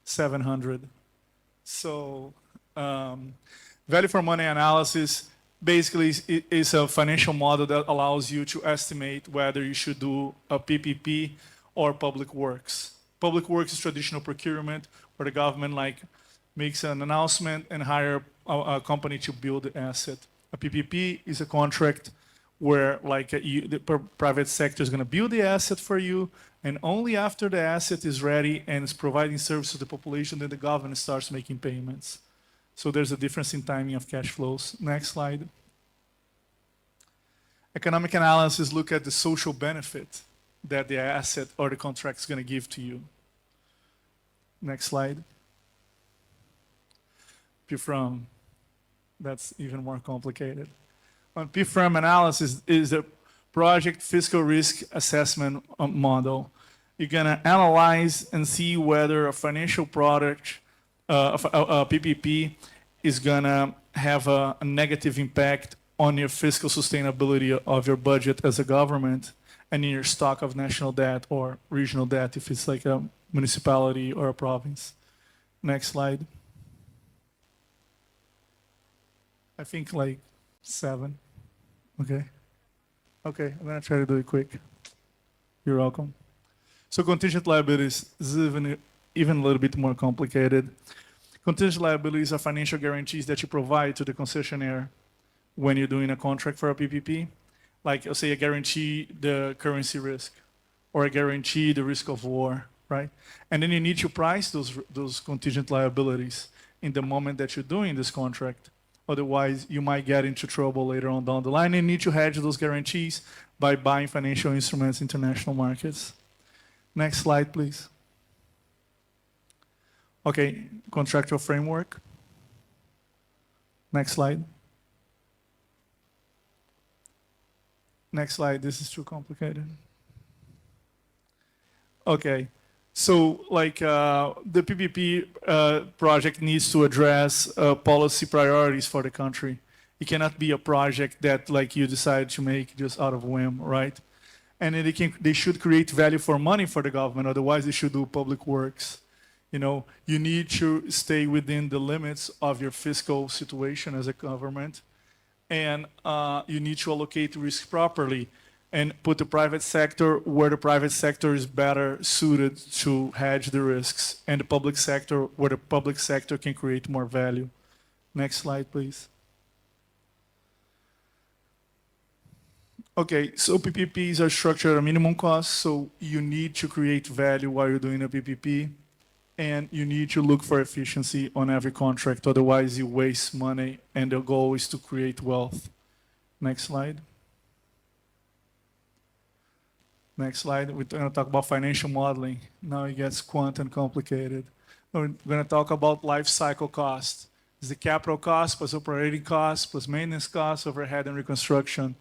700. So value for money analysis basically is a financial model that allows you to estimate whether you should do a PPP or public works. Public works is traditional procurement where the government like makes an announcement and hire a company to build the asset. A PPP is a contract where like the private sector is going to build the asset for you, and only after the asset is ready and is providing service to the population, then the government starts making payments. So there's a difference in timing of cash flows. Next slide. Economic analysis look at the social benefit that the asset or the contract is going to give to you. Next slide. PFROM. That's even more complicated. On PFROM analysis is a project fiscal risk assessment model. You're going to analyze and see whether a financial product, a PPP, is going to have a negative impact on your fiscal sustainability of your budget as a government and in your stock of national debt or regional debt if it's like a municipality or a province. Next slide. I think like 7. Okay. Okay, I'm gonna try to do it quick. You're welcome. So contingent liabilities is even a little bit more complicated. Contingent liabilities are financial guarantees that you provide to the concessionaire when you're doing a contract for a PPP. Like, I'll say, a guarantee the currency risk, or a guarantee the risk of war, right? And then you need to price those contingent liabilities in the moment that you're doing this contract. Otherwise, you might get into trouble later on down the line and need to hedge those guarantees by buying financial instruments in international markets. Next slide, please. Okay, contractual framework. Next slide. Next slide, this is too complicated. Okay, so like the PPP project needs to address policy priorities for the country. It cannot be a project that like you decide to make just out of whim, right? And then they should create value for money for the government, otherwise they should do public works. You know, you need to stay within the limits of your fiscal situation as a government, and you need to allocate risk properly and put the private sector where the private sector is better suited to hedge the risks, and the public sector where the public sector can create more value. Next slide, please. Okay, so PPPs are structured at a minimum cost, so you need to create value while you're doing a PPP, and you need to look for efficiency on every contract, otherwise you waste money, and the goal is to create wealth. Next slide. Next slide, we're going to talk about financial modeling. Now it gets quant and complicated. We're going to talk about life cycle cost. It's the capital cost plus operating cost plus maintenance cost, overhead and reconstruction.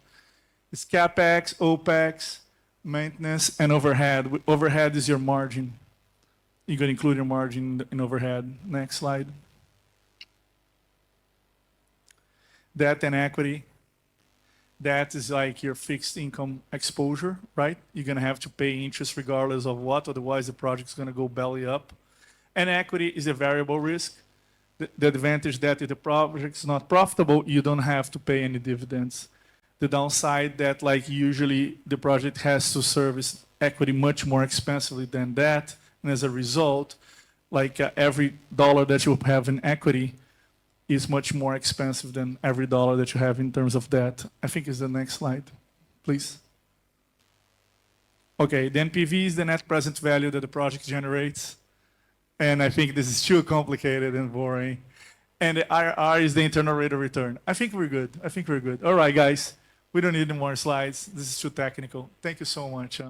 It's CapEx, OpEx, maintenance, and overhead. Overhead is your margin. You can include your margin in overhead. Next slide. Debt and equity. That is like your fixed income exposure, right? You're going to have to pay interest regardless of what, otherwise the project's going to go belly up. And equity is a variable risk. The advantage that if the project is not profitable, you don't have to pay any dividends. The downside that like usually the project has to service equity much more expensively than that. And as a result, like every dollar that you have in equity is much more expensive than every dollar that you have in terms of debt. I think is the next slide, please. Okay, the NPV is the net present value that the project generates. And I think this is too complicated and boring. And the IRR is the internal rate of return. I think we're good. I think we're good. All right, guys. We don't need any more slides. This is too technical. Thank you so much.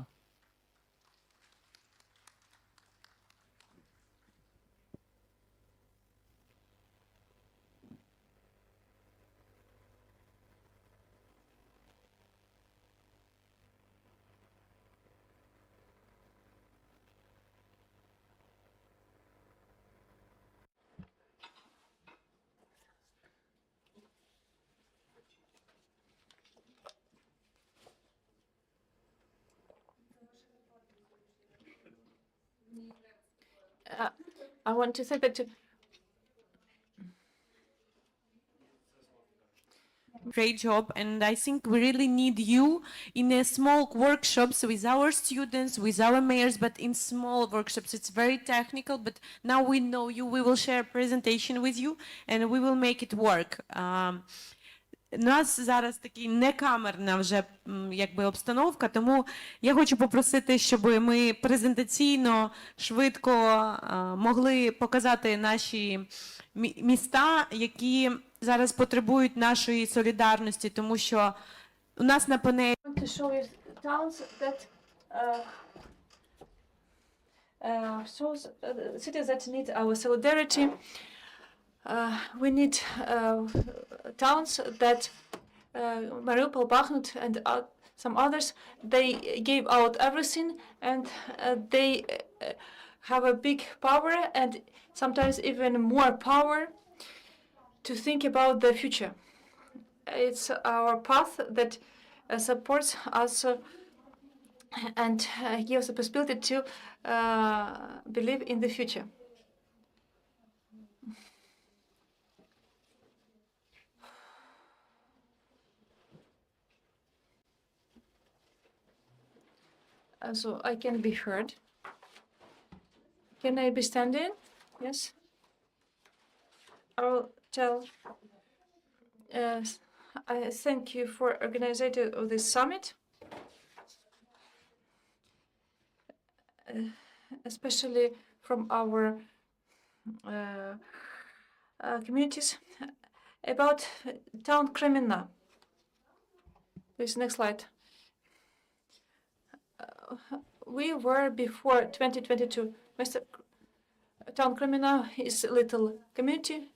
I want to say that great job, and I think we really need you in a small workshops with our students, with our mayors, but in small workshops. It's very technical, but now we know you. We will share a presentation with you, and we will make it work. У нас зараз такий некамерна вже якби обстановка, тому я хочу попросити, щоб ми презентаційно швидко могли показати наші міста, які зараз потребують нашої солідарності, тому що у нас на панелі to show you towns that shows cities that need our solidarity. We need towns that Mariupol, Bakhmut, and some others. They gave out everything, and they have a big power, and sometimes even more power to think about the future. It's our path that supports us and gives the possibility to believe in the future. So I can be heard. Can I be standing? Yes. I'll tell. I thank you for organizing of this summit, especially from our communities, about town Kremina. Please, next slide. We were before 2022. Town Kremina is a little community,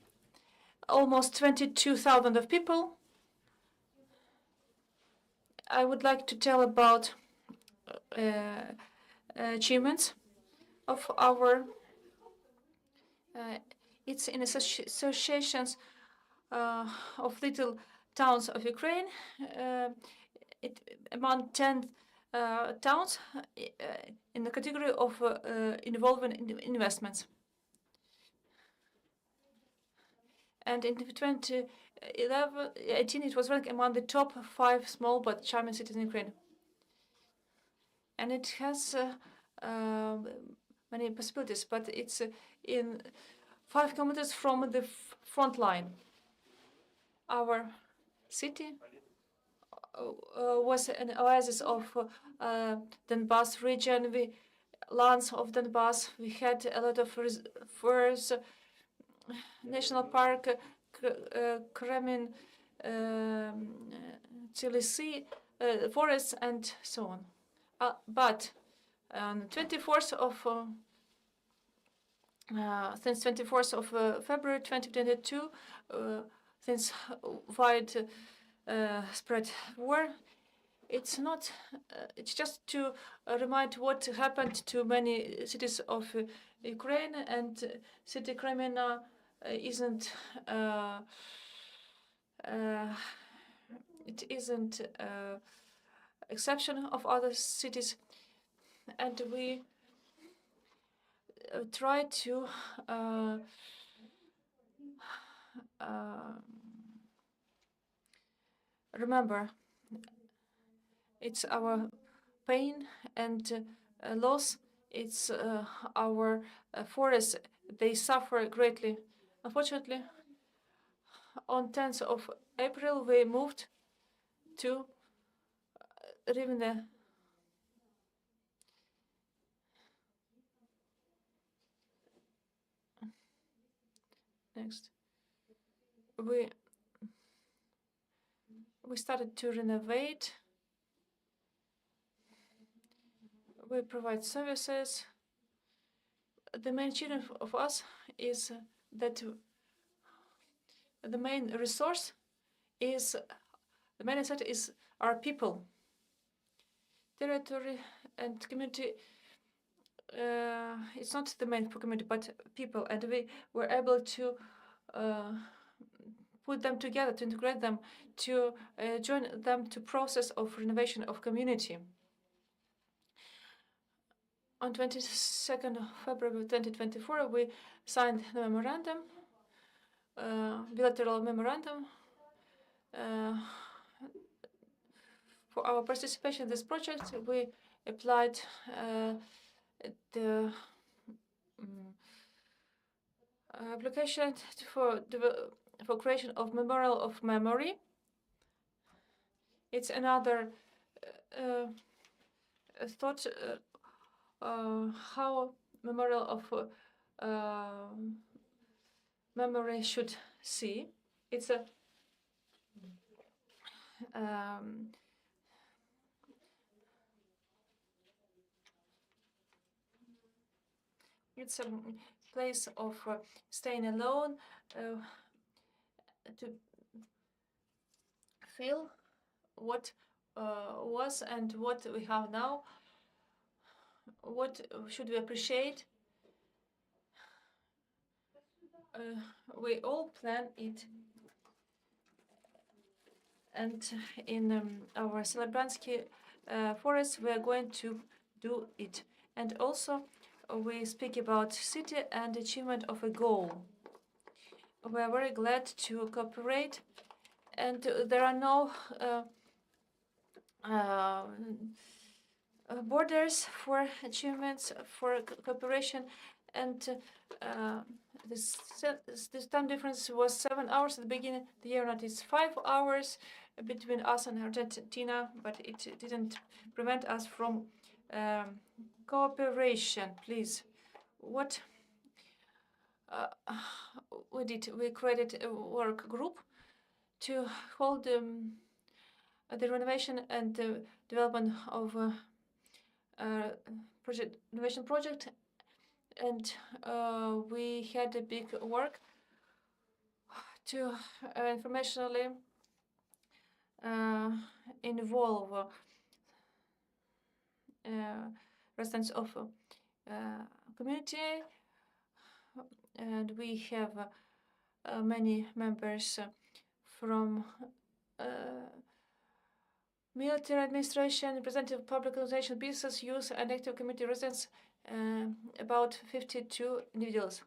almost 22,000 of people. I would like to tell about achievements of our. It's in associations of little towns of Ukraine. Among 10 towns in the category of involving investments. And in 2018, it was ranked among the top 5 small but charming cities in Ukraine. And it has many possibilities, but it's in 5 kilometers from the front line. Our city was an oasis of Donbass region. Lands of Donbass. We had a lot of forests, national park, Kremen, Sea, forests, and so on. But on 24th of since 24th of February 2022, since wide spread war, it's not. It's just to remind what happened to many cities of Ukraine, and city Crimea isn't. It isn't exception of other cities, and we try to remember it's our pain and loss. It's our forests. They suffer greatly. Unfortunately, on 10th of April, we moved to Rivne. Next, we started to renovate. We provide services. The main challenge of us is that the main resource is the main asset is our people, territory, and community. It's not the main for community, but people, and we were able to put them together, to integrate them, to join them to process of renovation of community. On 22nd of February 2024, we signed the memorandum, bilateral memorandum, for our participation in this project. We applied the application for creation of memorial of memory. It's another thought how memorial of memory should see. It's a it's a place of staying alone, to feel what was and what we have now. What should we appreciate? We all plan it, and in our Celebransky forest we are going to do it. And also we speak about city and achievement of a goal. We are very glad to cooperate, and there are no borders for achievements, for cooperation, and this time difference was 7 hours at the beginning of the year. Now it's 5 hours between us and Argentina, but it didn't prevent us from cooperation. Please, what we did, we created a work group to hold the renovation and development of renovation project, and we had a big work to informationally involve residents of community, and we have many members from military administration, representative public organization, business, youth, and active community residents, about 52 individuals.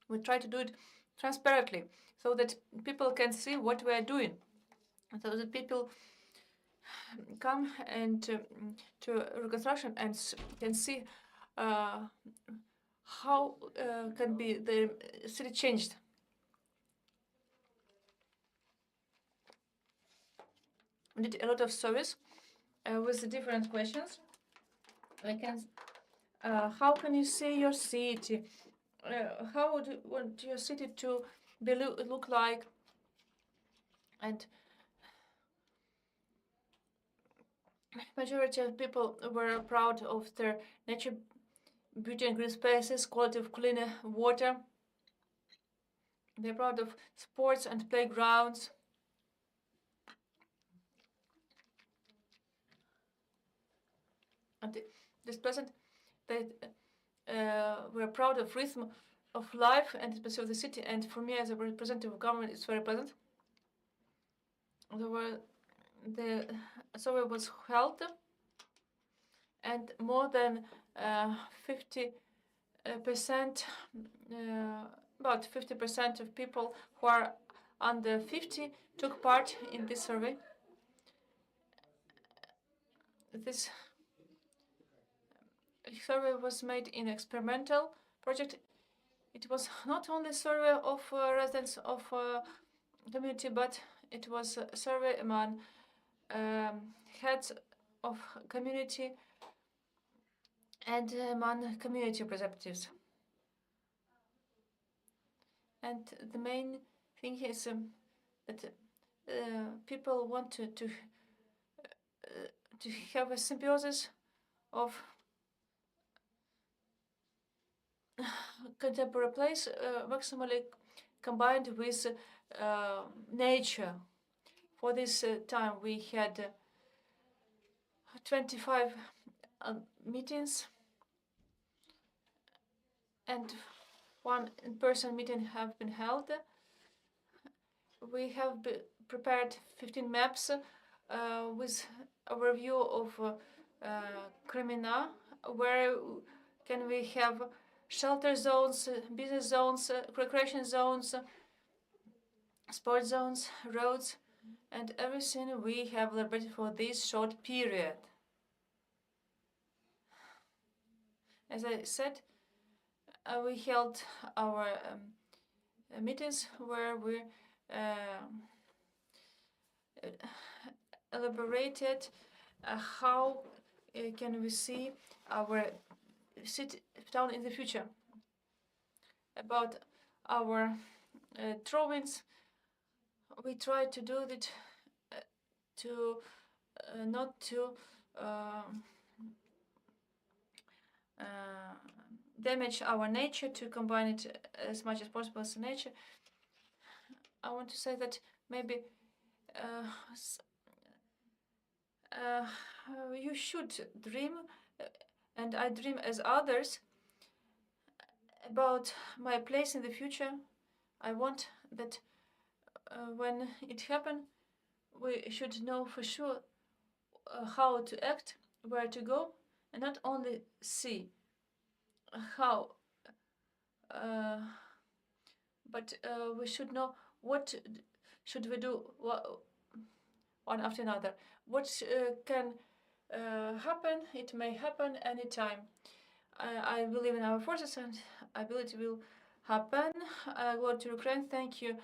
We try to do it transparently so that people can see what we are doing, so that people come and to reconstruction and can see how can be the city changed. We did a lot of surveys with different questions. How can you see your city? How would you want your city to look like? And majority of people were proud of their nature, beauty and green spaces, quality of clean water. They're proud of sports and playgrounds. And this present, they were proud of rhythm of life and especially of the city. And for me, as a representative of government, it's very pleasant. The survey was held, and more than 50%, about 50% of people who are under 50 took part in this survey. This survey was made in experimental project. It was not only a survey of residents of community, but it was a survey among heads of community and among community representatives. And the main thing is that people want to have a symbiosis of contemporary place maximally combined with nature. For this time, we had 25 meetings, and one in-person meeting have been held. We have prepared 15 maps with a review of Crimea, where can we have shelter zones, business zones, recreation zones, sport zones, roads, and everything we have elaborated for this short period. As I said, we held our meetings where we elaborated how can we see our city town in the future. About our drawings, we try to do that to not to damage our nature, to combine it as much as possible as nature. I want to say that maybe you should dream, and I dream as others, about my place in the future. I want that when it happens, we should know for sure how to act, where to go, and not only see how, but we should know what should we do one after another. What can happen? It may happen anytime. I believe in our forces, and I believe it will happen. I go to Ukraine. Thank you,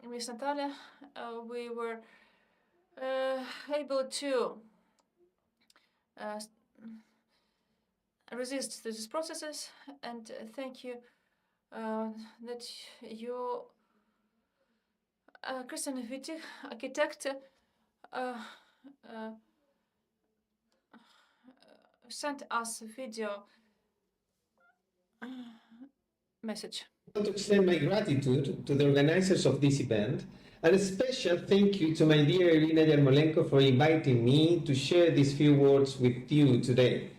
Ms. Natalia. We were able to resist these processes, and thank you that you, Christian Wittig, architect, sent us a video message. I want to extend my gratitude to the organizers of this event, and a special thank you to my dear Irina Yarmolenko for inviting me to share these few words with you today.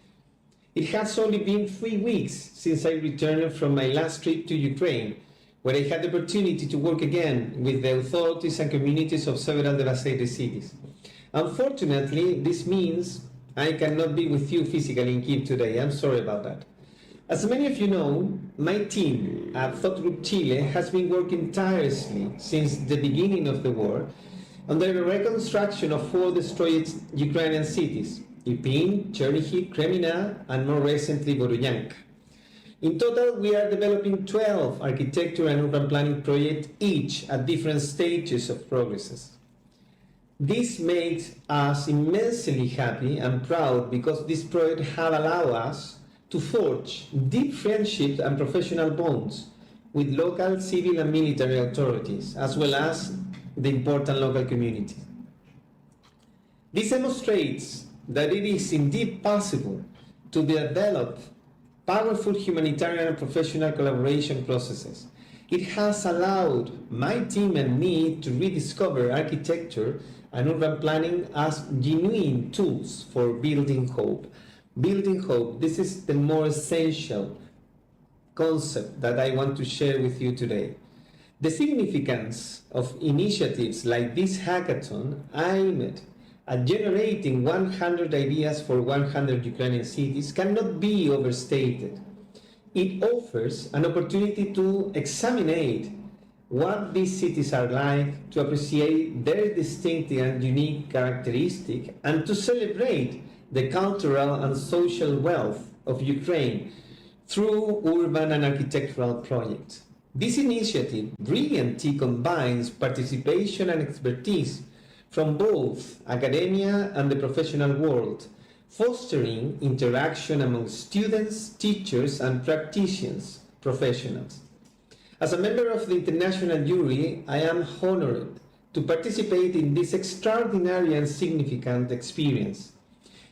It has only been 3 weeks since I returned from my last trip to Ukraine, where I had the opportunity to work again with the authorities and communities of several devastated cities. Unfortunately, this means I cannot be with you physically in Kyiv today. I'm sorry about that. As many of you know, my team at Thought Group Chile has been working tirelessly since the beginning of the war on the reconstruction of 4 destroyed Ukrainian cities: Irpin, Chernihiv, Kremina, and more recently Borodyanka. In total, we are developing 12 architecture and urban planning projects, each at different stages of progress. This makes us immensely happy and proud because this project has allowed us to forge deep friendships and professional bonds with local civil and military authorities, as well as the important local community. This demonstrates that it is indeed possible to develop powerful humanitarian and professional collaboration processes. It has allowed my team and me to rediscover architecture and urban planning as genuine tools for building hope. Building hope, this is the more essential concept that I want to share with you today. The significance of initiatives like this hackathon aimed at generating 100 ideas for 100 Ukrainian cities cannot be overstated. It offers an opportunity to examine what these cities are like, to appreciate their distinctive and unique characteristics, and to celebrate the cultural and social wealth of Ukraine through urban and architectural projects. This initiative brilliantly combines participation and expertise from both academia and the professional world, fostering interaction among students, teachers, and practitioners, professionals. As a member of the international jury, I am honored to participate in this extraordinary and significant experience.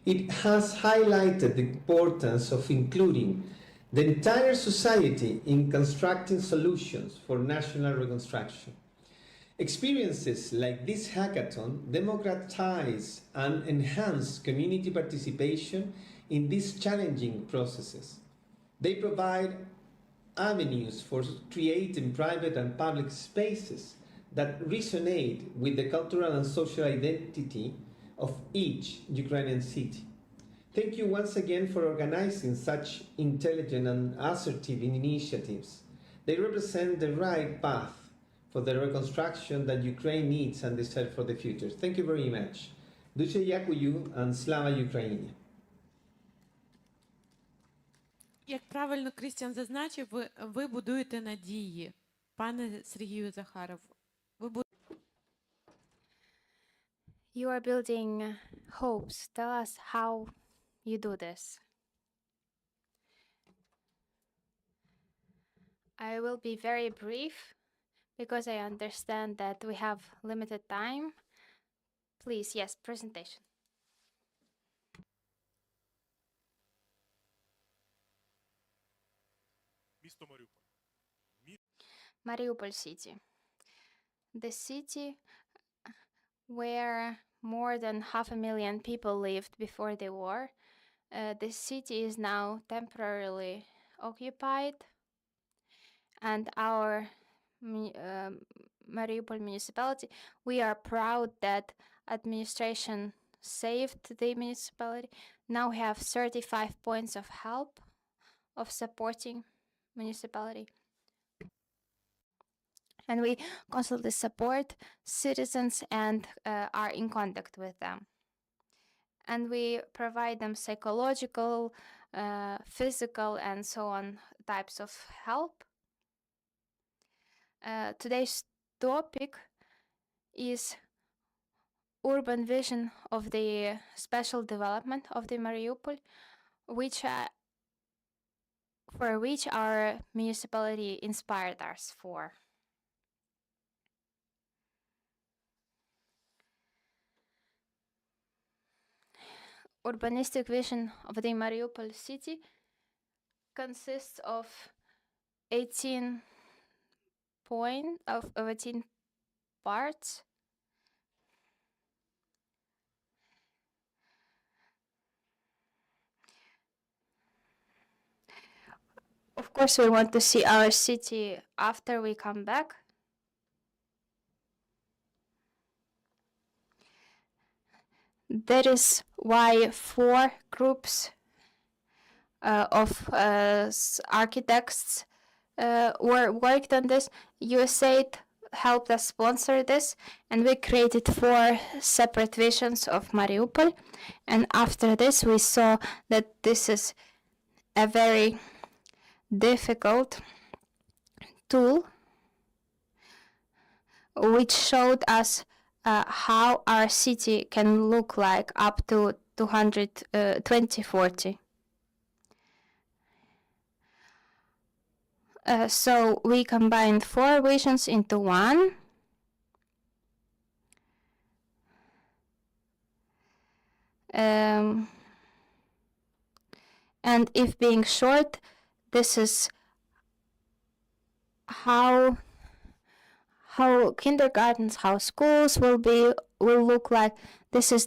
It has highlighted the importance of including the entire society in constructing solutions for national reconstruction. Experiences like this hackathon democratize and enhance community participation in these challenging processes. They provide avenues for creating private and public spaces that resonate with the cultural and social identity of each Ukrainian city. Thank you once again for organizing such intelligent and assertive initiatives. They represent the right path for the reconstruction that Ukraine needs and deserves for the future. Thank you very much. Дуже дякую and слава Україні. Як правильно Крістіан зазначив, ви будуєте надії. Пане Сергію Захаров, You are building hopes. Tell us how you do this. I will be very brief because I understand that we have limited time. Please, yes, presentation. Mariupol city. The city where more than 500,000 people lived before the war. The city is now temporarily occupied, and our Mariupol municipality, we are proud that administration saved the municipality. Now we have 35 points of help, of supporting municipality. And we constantly support citizens and are in contact with them. And we provide them psychological, physical, and so on types of help. Today's topic is urban vision of the special development of the Mariupol, for which our municipality inspired us for. Urbanistic vision of the Mariupol city consists of 18 parts. Of course, we want to see our city after we come back. That is why 4 groups of architects worked on this. USAID helped us sponsor this, and we created 4 separate visions of Mariupol. And after this, we saw that this is a very difficult tool, which showed us how our city can look like up to 2040. So we combined 4 visions into one. And if being short, this is how kindergartens, how schools will look like. This is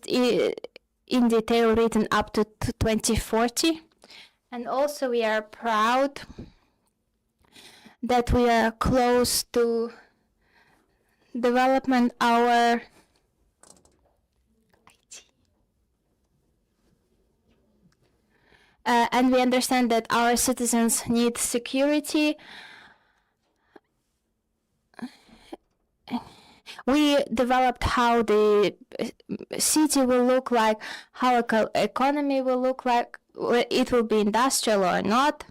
in detail written up to 2040. And also we are proud that we are close to development our and we understand that our citizens need security. We developed how the city will look like, how economy will look like, it will be industrial or not.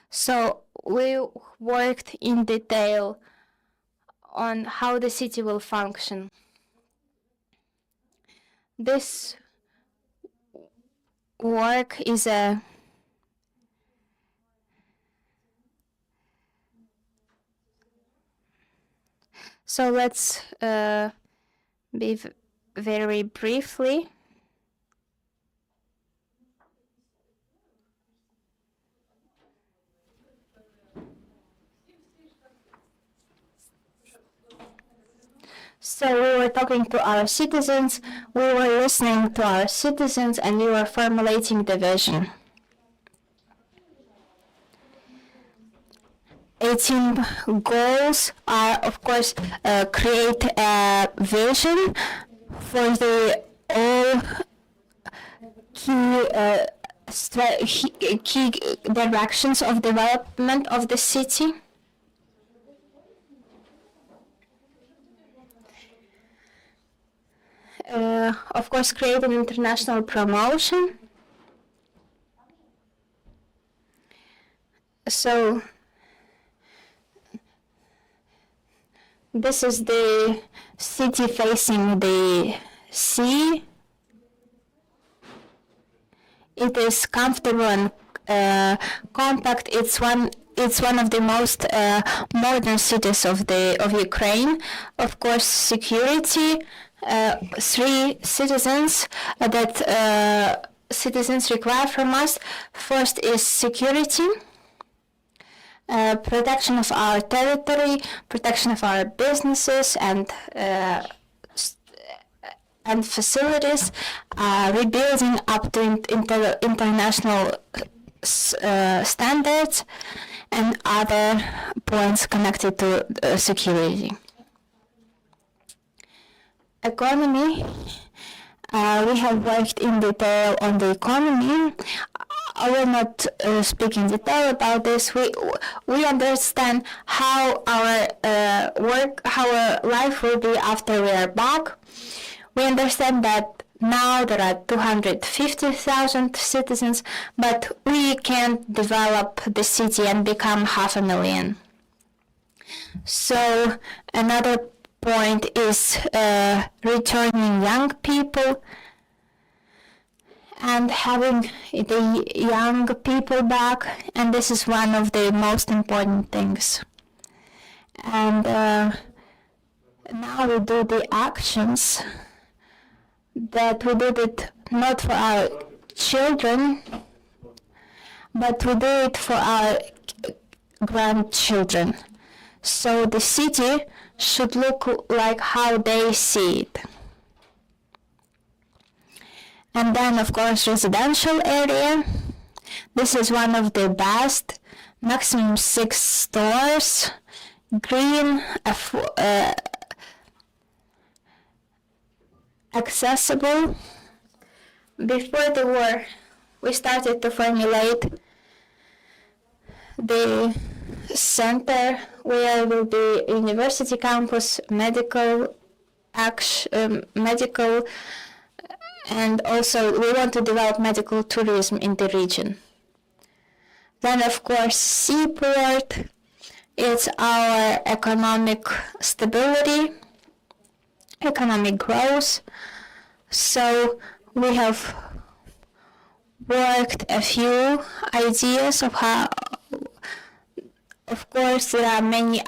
So we worked in detail on how the city will function. This work is a so let's be very briefly. So we were talking to our citizens, we were listening to our citizens, and we were formulating the vision. 18 goals are, of course, create a vision for the all key directions of development of the city. Of course, create an international promotion. So this is the city facing the sea. It is comfortable and compact. It's one of the most modern cities of Ukraine. Of course, security. 3 citizens that citizens require from us. First is security, protection of our territory, protection of our businesses and facilities, rebuilding up to international standards, and other points connected to security. Economy. We have worked in detail on the economy. I will not speak in detail about this. We understand how our life will be after we are back. We understand that now there are 250,000 citizens, but we can't develop the city and become 500,000. So another point is returning young people and having the young people back, and this is one of the most important things. And now we do the actions that we did it not for our children, but we do it for our grandchildren. So the city should look like how they see it. And then, of course, residential area. This is one of the best, maximum 6 stores, green, accessible. Before the war, we started to formulate the center where will be university campus, medical, and also we want to develop medical tourism in the region. Then, of course, seaport. It's our economic stability. economic growth. So we have worked a few ideas of how. Of course, there are many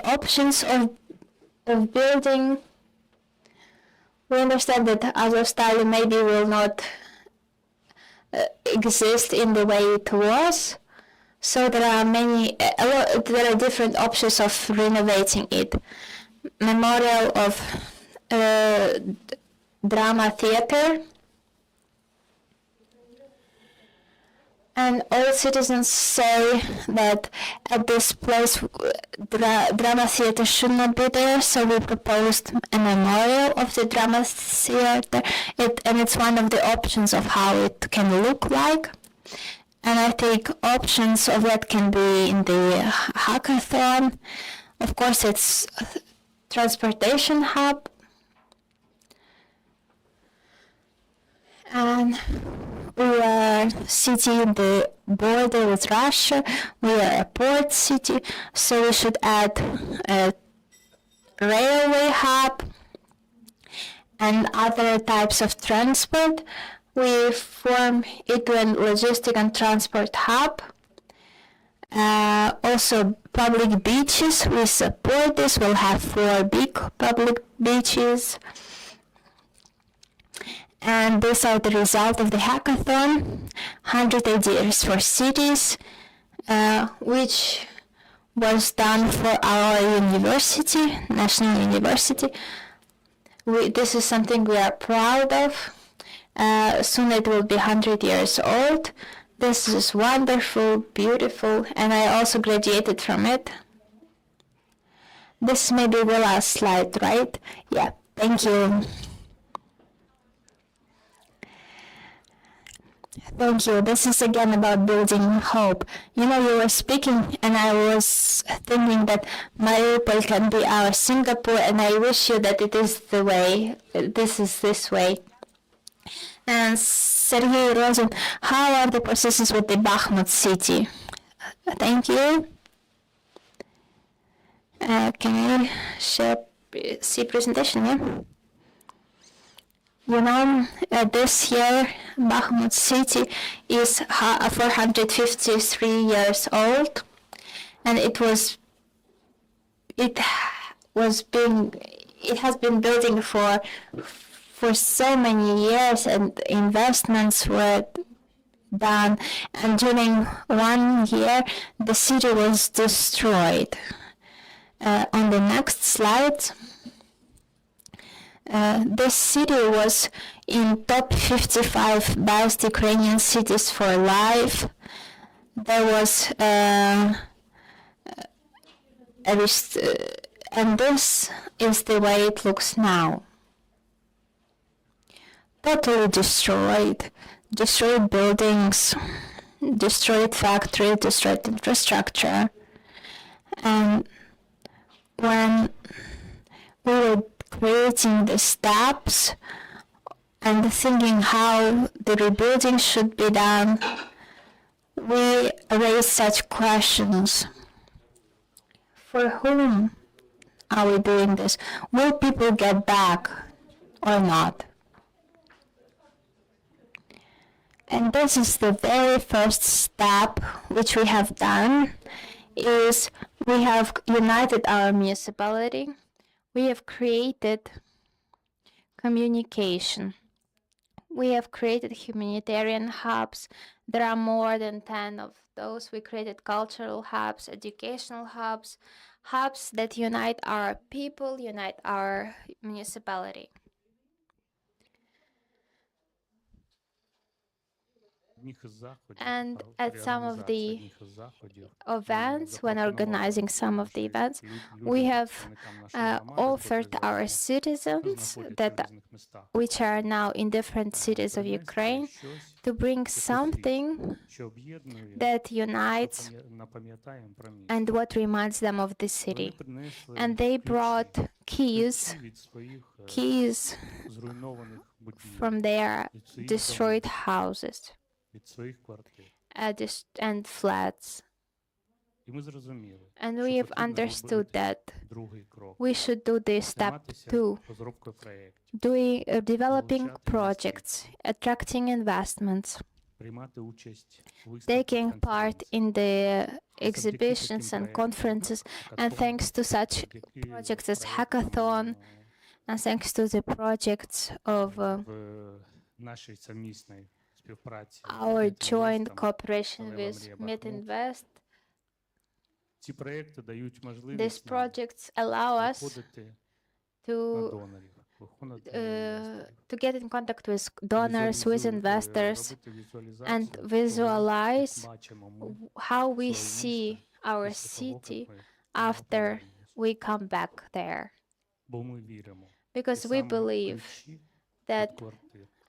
options of building. We understand that Azovstal maybe will not exist in the way it was. So there are there are different options of renovating it. Memorial of Drama Theater. And all citizens say that at this place drama theater should not be there, so we proposed a memorial of the drama theater, and it's one of the options of how it can look like. And I think options of that can be in the hackathon. Of course, it's a transportation hub. And we are a city in the border with Russia. We are a port city, so we should add a railway hub and other types of transport. We form it a logistic and transport hub. Also, public beaches. We support this. We'll have 4 big public beaches. And these are the result of the hackathon, 100 ideas for cities, which was done for our university, National University. This is something we are proud of. Soon it will be 100 years old. This is wonderful, beautiful, and I also graduated from it. This may be the last slide, right? Yeah, thank you. Thank you. This is again about building hope. You know, you were speaking and I was thinking that Mariupol can be our Singapore, and I wish you that it is the way, this way. And Sergei Rozin, how are the processes with the Bakhmut city? Thank you. Can I see presentation, yeah? You know, this year, Bakhmut city is 453 years old, and it has been building for so many years, and investments were done. And during 1 year, the city was destroyed. On the next slide. This city was in top 55 best Ukrainian cities for life. There was and this is the way it looks now. Totally destroyed buildings, destroyed factories, destroyed infrastructure. And when we were creating the steps and thinking how the rebuilding should be done, we raised such questions. For whom are we doing this? Will people get back or not? And this is the very first step which we have done, is we have united our municipality. We have created communication. We have created humanitarian hubs. There are more than 10 of those. We created cultural hubs, educational hubs, hubs that unite our people, unite our municipality. And at some of the events, when organizing some of the events, we have offered our citizens which are now in different cities of Ukraine to bring something that unites and what reminds them of the city. And they brought keys from their destroyed houses and flats. And we have understood that we should do this step 2, developing projects, attracting investments, taking part in the exhibitions and conferences, and thanks to such projects as hackathon, and thanks to the projects of our joint cooperation with MidInvest, these projects allow us to get in contact with donors, with investors, and visualize how we see our city after we come back there. Because we believe that,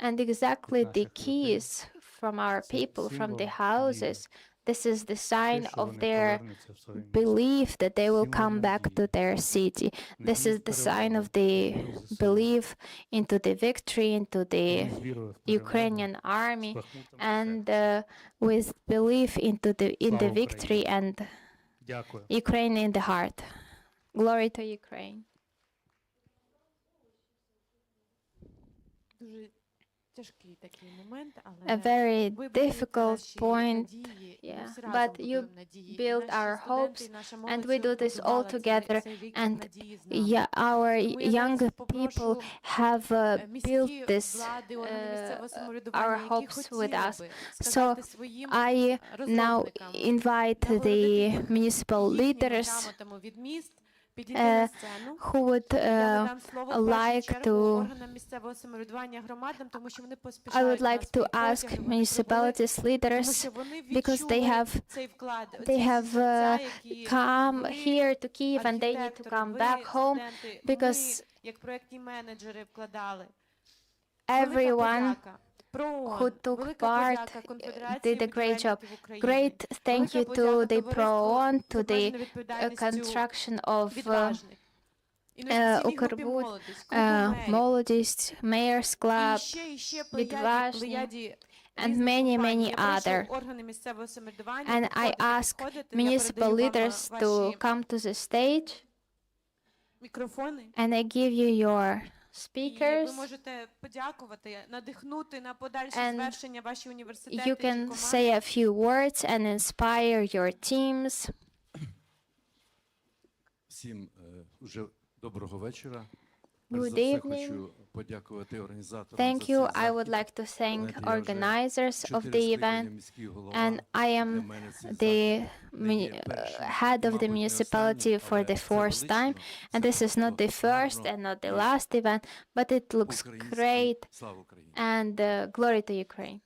and exactly the keys from our people, from the houses, this is the sign of their belief that they will come back to their city. This is the sign of the belief into the victory, into the Ukrainian army, and with belief in the victory and Ukraine in the heart. Glory to Ukraine. A very difficult point, yeah, but you build our hopes, and we do this all together, and yeah, our young people have built this our hopes with us. So I now invite the municipal leaders who would like to, I would like to ask municipalities leaders, because they have come here to Kyiv and they need to come back home, because everyone who took part did a great job. Great thank you to the ProOn, to the construction of Укрбуд, Молодість, Mayor's Club, Відважні, and many other. And I ask municipal leaders to come to the stage, and I give you your speakers, and you can say a few words and inspire your teams. Всім уже доброго вечора. Good evening. Thank you. I would like to thank organizers of the event, and I am the head of the municipality for the 4th time, and this is not the first and not the last event, but it looks great, and glory to Ukraine.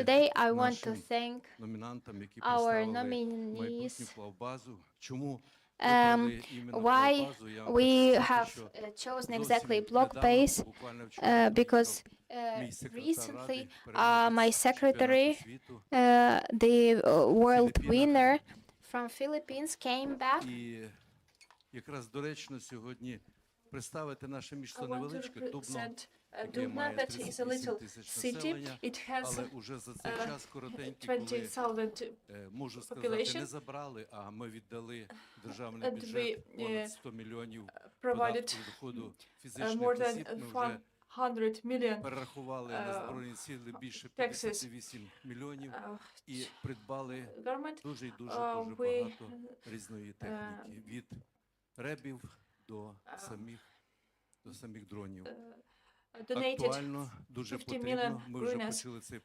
Today I want to thank our nominees. Why we have chosen exactly block base, because recently my secretary, the world winner from Philippines, came back. Представити наше місто невеличке, Дубно, Dubna is a little city. It has 20,000 можу сказати, не забрали, а ми віддали державний бюджет понад 100 мільйонів податку доходу фізичних осіб. Ми вже перерахували на Збройні Сили більше 58 мільйонів і придбали дуже і дуже багато різної техніки, від ребів до самих дронів. Актуально, дуже потрібно. Ми вже почали цей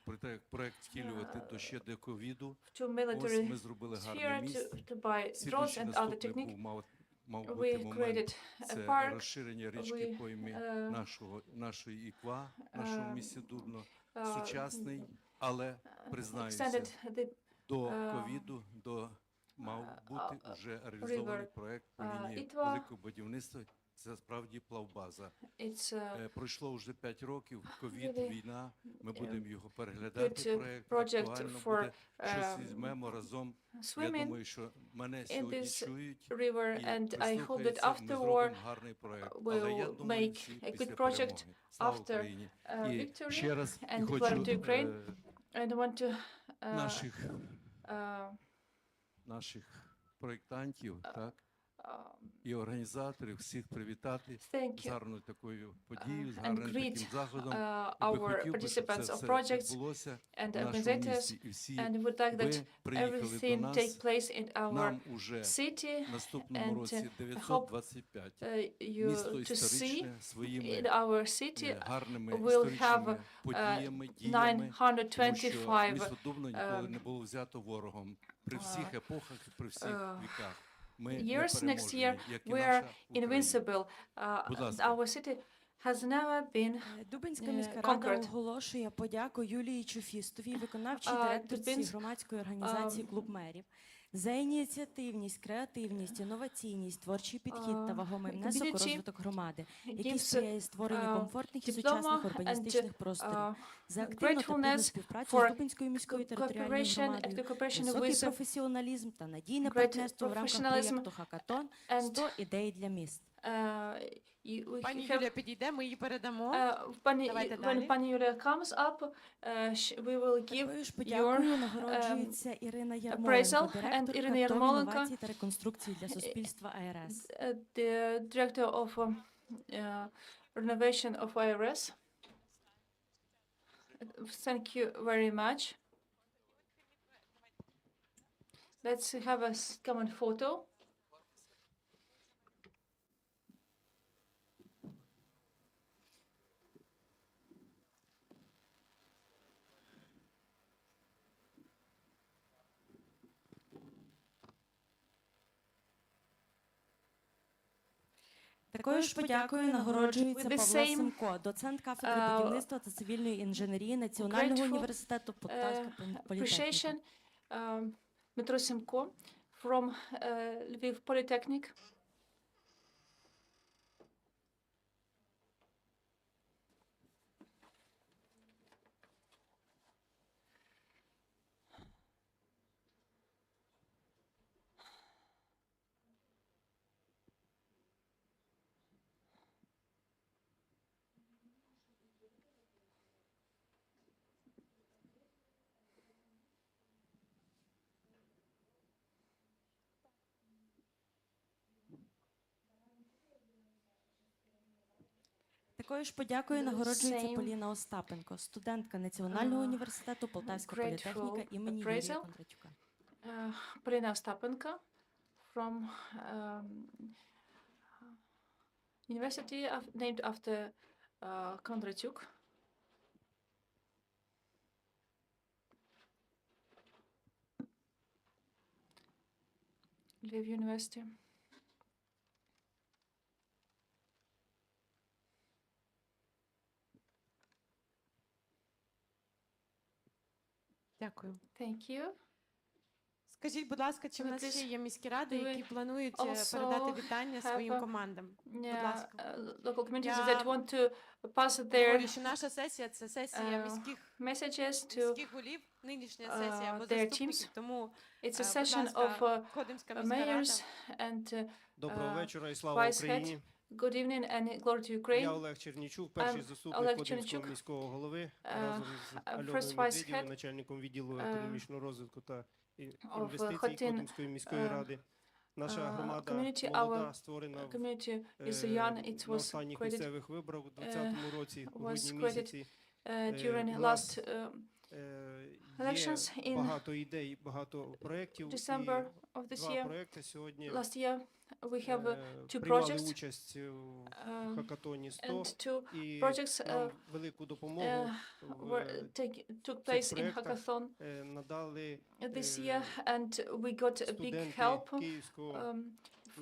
проект втілювати ще до ковіду. Ось ми зробили гарне місце. Слідуючий наступний мав бути момент. Це розширення річки пойми нашої іква, нашого місця Дубно. Сучасний, але, признаюся, до ковіду, мав бути вже реалізований проект по лінії великого будівництва. Це справді плавбаза. Пройшло вже 5 років, ковід, війна, ми будемо його переглядати, проект актуально буде, щось візьмемо разом. Я думаю, що мене сьогодні чують і прислухаються, ми зробимо гарний проект. Але я думаю, всі після перемоги. Слава Україні! І ще раз хочу наших наших проєктантів, так, і організаторів, всіх привітати з гарною такою подією, з гарним таким заходом. І би хотів би, щоб це все відбулося в нашому місті. І всі ви приїхали до нас. Нам уже в наступному році 925. Місто історичне своїми гарними історичними подіями, діями, тому що місто Дубно ніколи не було взято ворогом при всіх епохах і при всіх віках. Years next year we are invincible. Our city has never been Дубинська міська рада conquered. оголошує подяку Юлії Чуфістовій, виконавчій директорці громадської організації «Клуб мерів», за ініціативність, креативність, інноваційність, творчий підхід та вагомий внесок у розвиток громади, який сприяє створенню комфортних і сучасних урбаністичних просторів, за активну та плідну співпрацю з Дубинською міською територіальною громадою, високий професіоналізм та надійне партнерство в рамках проєкту «Хакатон. 100 ідей для міст». Пані Юлія підійде, ми її передамо. When пані Юлія comes up, we will give your нагороджується Ірина appraisal and Ірина Ярмоленко, інновацій та реконструкції для суспільства АРС. The director of renovation of IRS. Thank you very much. Let's have a common photo. Такою ж подякою нагороджується Павло Семко, доцент кафедри будівництва та цивільної інженерії Національного університету Полтавська політехніка. Дмитро Семко from Lviv Polytechnic. Такою ж подякою нагороджується Поліна Остапенко, студентка Національного університету Полтавська політехніка імені Юрія Кондратюка. Поліна Остапенко from university named after Kondratyuk. Lviv University. Дякую. Thank you. Скажіть, будь ласка, чи в нас ще є міські ради, які планують передати вітання своїм командам? Будь ласка. Local communities that want to pass their що наша сесія – це сесія messages to голів, нинішня сесія або their заступників, teams. тому, It's a session of mayors and Доброго вечора і слава Україні. Good evening and glory to Ukraine. Я Олег Чернічук, перший заступник Кодимського міського голови, разом з Альоною Медведєвою, начальником відділу економічного розвитку та інвестицій Кодимської міської ради. Наша громада молода, створена на останніх місцевих виборах у 2020 році, у грудні місяці. During last elections є багато ідей, багато проєктів. December of this Два year. проєкти сьогодні Last year we have two приймали projects. участь в хакатоні 100 And two і projects нам велику допомогу took place in hackathon надали this year, and we got a big help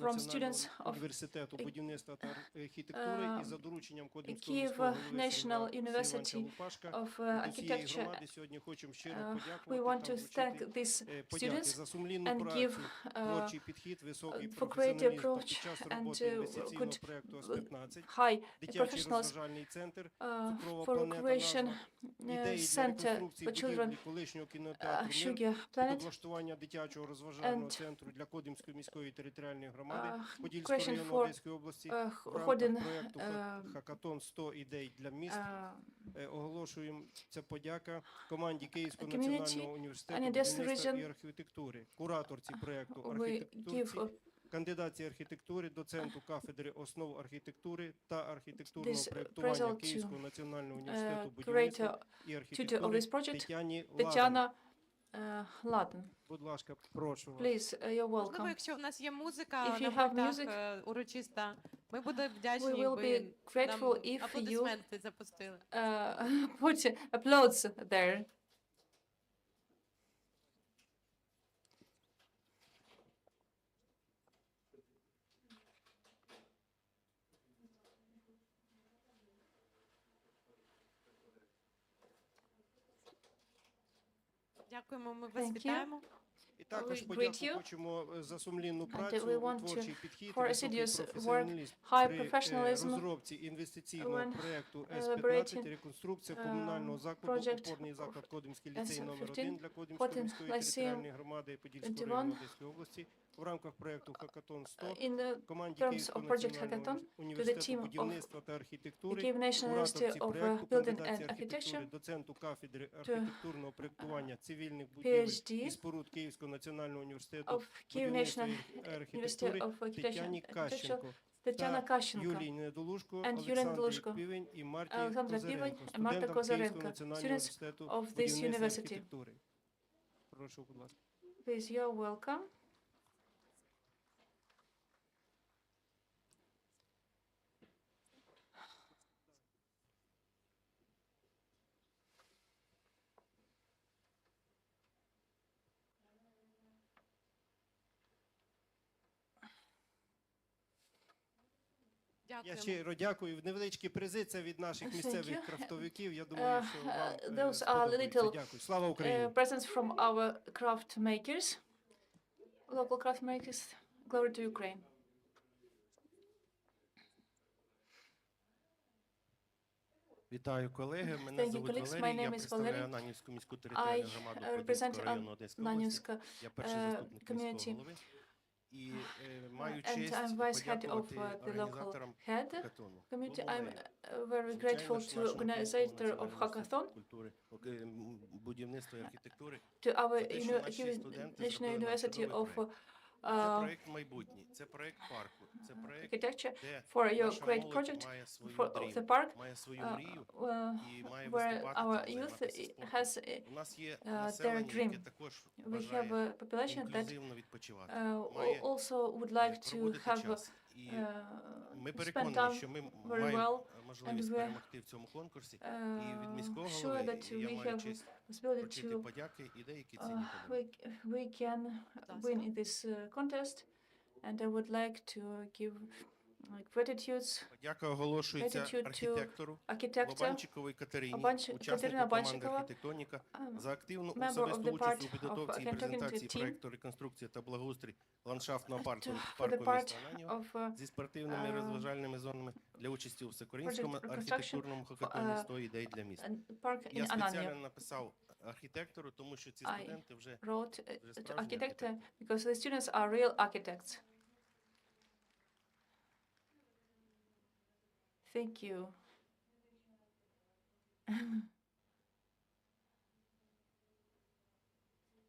from students of університету будівництва та архітектури і за дорученням Кодимського Kyiv міського National голови University of Architecture. громади сьогодні хочемо щиро подякувати We want to thank these подяки students за сумлінну and працю, give творчий підхід, високий for creative професіоналізм approach під час and роботи інвестиційного good проєкту ОС-15, high дитячий professionals розважальний центр, цифрова for планета, creation назва, ідеї для center реконструкції for children, будівлі колишнього кінотеатру «Мир», Sugar Planet, облаштування дитячого розважального and центру для Кодимської міської територіальної громади громади Подільського question району for Одеської області в рамках holding проєкту «Хакатон 100 ідей для міст». Оголошуємо ця подяка команді Київського національного університету будівництва і архітектури, кураторці проєкту архітектурці, кандидатці архітектури, доценту кафедри основ архітектури та архітектурного проєктування Київського національного університету будівництва і архітектури Тетяні Ладен. Будь ласка, прошу вас. Please, you're Можливо, welcome. якщо в нас є музика If you на have пультах music, урочиста, ми будемо вдячні, we will be якби grateful нам if you аплодисменти запустили. put applause there. Дякуємо, ми вас Thank you. вітаємо. І також We greet подяку you. хочемо за сумлінну we працю, want творчий to підхід, for високий assiduous work, професіоналізм high при professionalism розробці інвестиційного when проєкту elaborating С-15 реконструкція комунального закладу, project опорний заклад Кодимський ліцей номер S-15, 1 для Кодимської міської Lyceum територіальної громади Подільського 21. району Одеської області в рамках проєкту «Хакатон 100» In the команді terms Київського of Project національного Hackathon, to the університету team of будівництва та the архітектури, Kyiv National кураторці University of проєкту, Building кандидатці and архітектури, Architecture, доценту кафедри архітектурного проєктування цивільних будівель PhD і споруд Київського національного університету of Kyiv будівництва National і University архітектури of Тетяні Architecture, Кащенко Тетяна та Кащенко, Юлії Недолужко, and Юлія Олександрі Недолужко, Півень і Марті Олександра Півень Козаренко, and Marta студентам Київського Kozarenko, національного students університету of this будівництва і university. архітектури. Прошу, будь ласка. Please, you're welcome. Я Дякуємо. щиро дякую. Невеличкі призи це від наших Thank місцевих you. крафтовиків. Я думаю, що вам Those are сподобається. little Дякую. Слава Україні! presents from our craft makers, local craft makers. Glory to Ukraine. Вітаю, колеги. Мене Thank you, звуть colleagues. My Валерій. Я name is представляю Valery. Ананівську міську територіальну громаду represent Подільського району Одеської області. Nanivska Я перший заступник community. міського голови. І маю And честь I'm vice head of подякувати the local організаторам head хакатону. community. I'm very Звичайно grateful ж, to нашому organizer Київському of національному hackathon, інституту культури, будівництва і архітектури. to our За те, що наші Kyiv студенти National зробили нам University чудовий of проект. Це проект майбутній, це проект парку, це проект, architecture де for your наша great молодь project має свою for the дрім, park, має свою мрію і має where виступати our та youth займатися спортом. has У нас є their населення, яке dream. також We have бажає a population that інклюзивно відпочивати, має also would like to проводити have час. І ми spend переконані, time що ми very маємо well, можливість and we're, перемогти в цьому конкурсі. І від міського sure голови that я we маю have честь possibility вручити to подяки і деякі цінні подарунки. we can win in this contest, and I would like to give gratitudes. Подяка оголошується Gratitude to архітектору architecture Лобанчиковій Катерині, Катерина учаснику команди Банчикова, «Архітектоніка», за активну member of особисту the участь у part підготовці і of презентації team, проекту «Реконструкція та благоустрій ландшафтного парку for the парку part міста Ананіва» of зі спортивними і розважальними зонами для участі у всеукраїнському project архітектурному reconstruction хакатоні for 100 ідей для міста. park Я in спеціально Ananya. написав архітектору, тому що ці I студенти вже wrote вже to справжні architect архітектори. because the students are real architects. Thank you.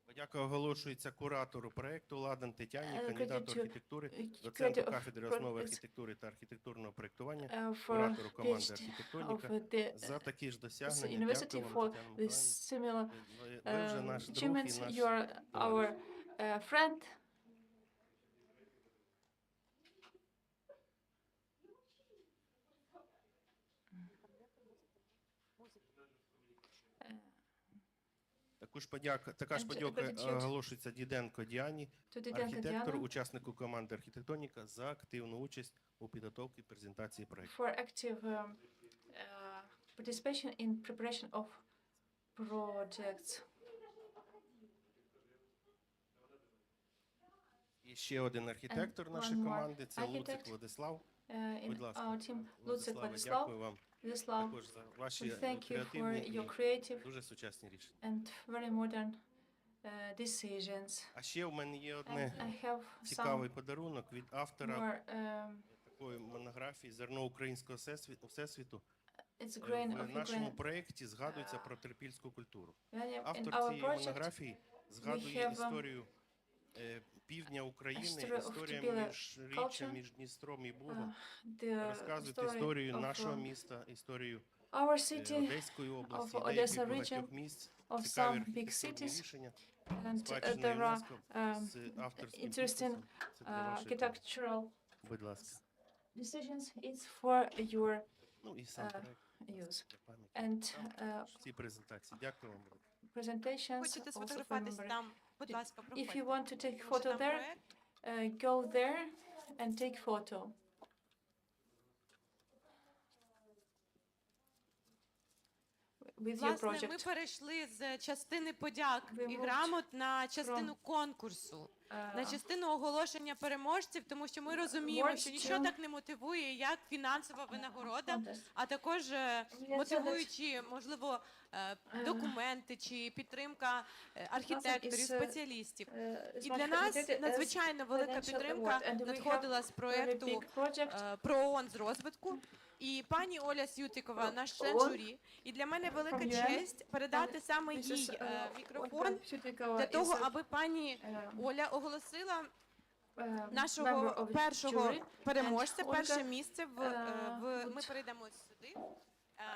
Подяка оголошується куратору проекту Ладан Тетяні, Credit кандидату to- архітектури, credit доценту of кафедри основи projects, архітектури та архітектурного проєктування, for куратору команди PhD архітектоніка of the за такі ж this досягнення. university Дякую for вам, Тетяна this Миколаївна. similar Ви вже наш друг і achievements. наш You are our товариш. friend. Така ж And подяка gratitude оголошується Діденко Діані, to Діденко архітектору, Діані учаснику команди архітектоніка за активну участь у підготовці і презентації проекту. for active participation in preparation of projects. І ще один архітектор And нашої one more команди – це Луцик architect, Владислав. In Будь ласка, our team, Луцик Владиславе, Владислав. дякую вам Владислав, також за ваші we thank you for креативні your і creative дуже сучасні рішення. and very modern decisions. А ще в мене є And одне I have цікавий some подарунок від автора more. такої монографії «Зерно українського всесвіту». It's grain В of нашому Ukraine. проєкті згадується про трипільську культуру. In Автор our цієї project, монографії we згадує have історію півдня України, history of історія Tripoli міжріччя culture, між Дністром і Бугом. the Розказують story історію of нашого міста, історію our city, Одеської of області, Odessa деяких region, багатьох місць, of цікаві some big архітектурні cities, рішення, and спадщина there are ЮНЕСКО з авторським interesting підписом. Це для вашої architectural будь ласка. decisions. It's for your Ну і сам проект use. для пам'яті. And В цій презентації. Дякую вам. presentations Хочете also сфотографуватись remember. там? Будь ласка, If проходьте. you want to take Може, photo там there, проект? go there and take photo. With your Власне, ми project. перейшли з частини подяк We і moved грамот на частину конкурсу, на частину оголошення переможців, тому що ми розуміємо, що нічого так не мотивує, як фінансова винагорода, а також мотивуючі, можливо, документи чи підтримка архітекторів, спеціалістів. І для нас надзвичайно велика підтримка надходила з проєкту про ООН з розвитку. І пані Оля Сютикова, наш член журі, і для мене велика честь передати саме їй мікрофон для того, аби пані Оля оголосила нашого першого переможця, перше місце ми перейдемо сюди,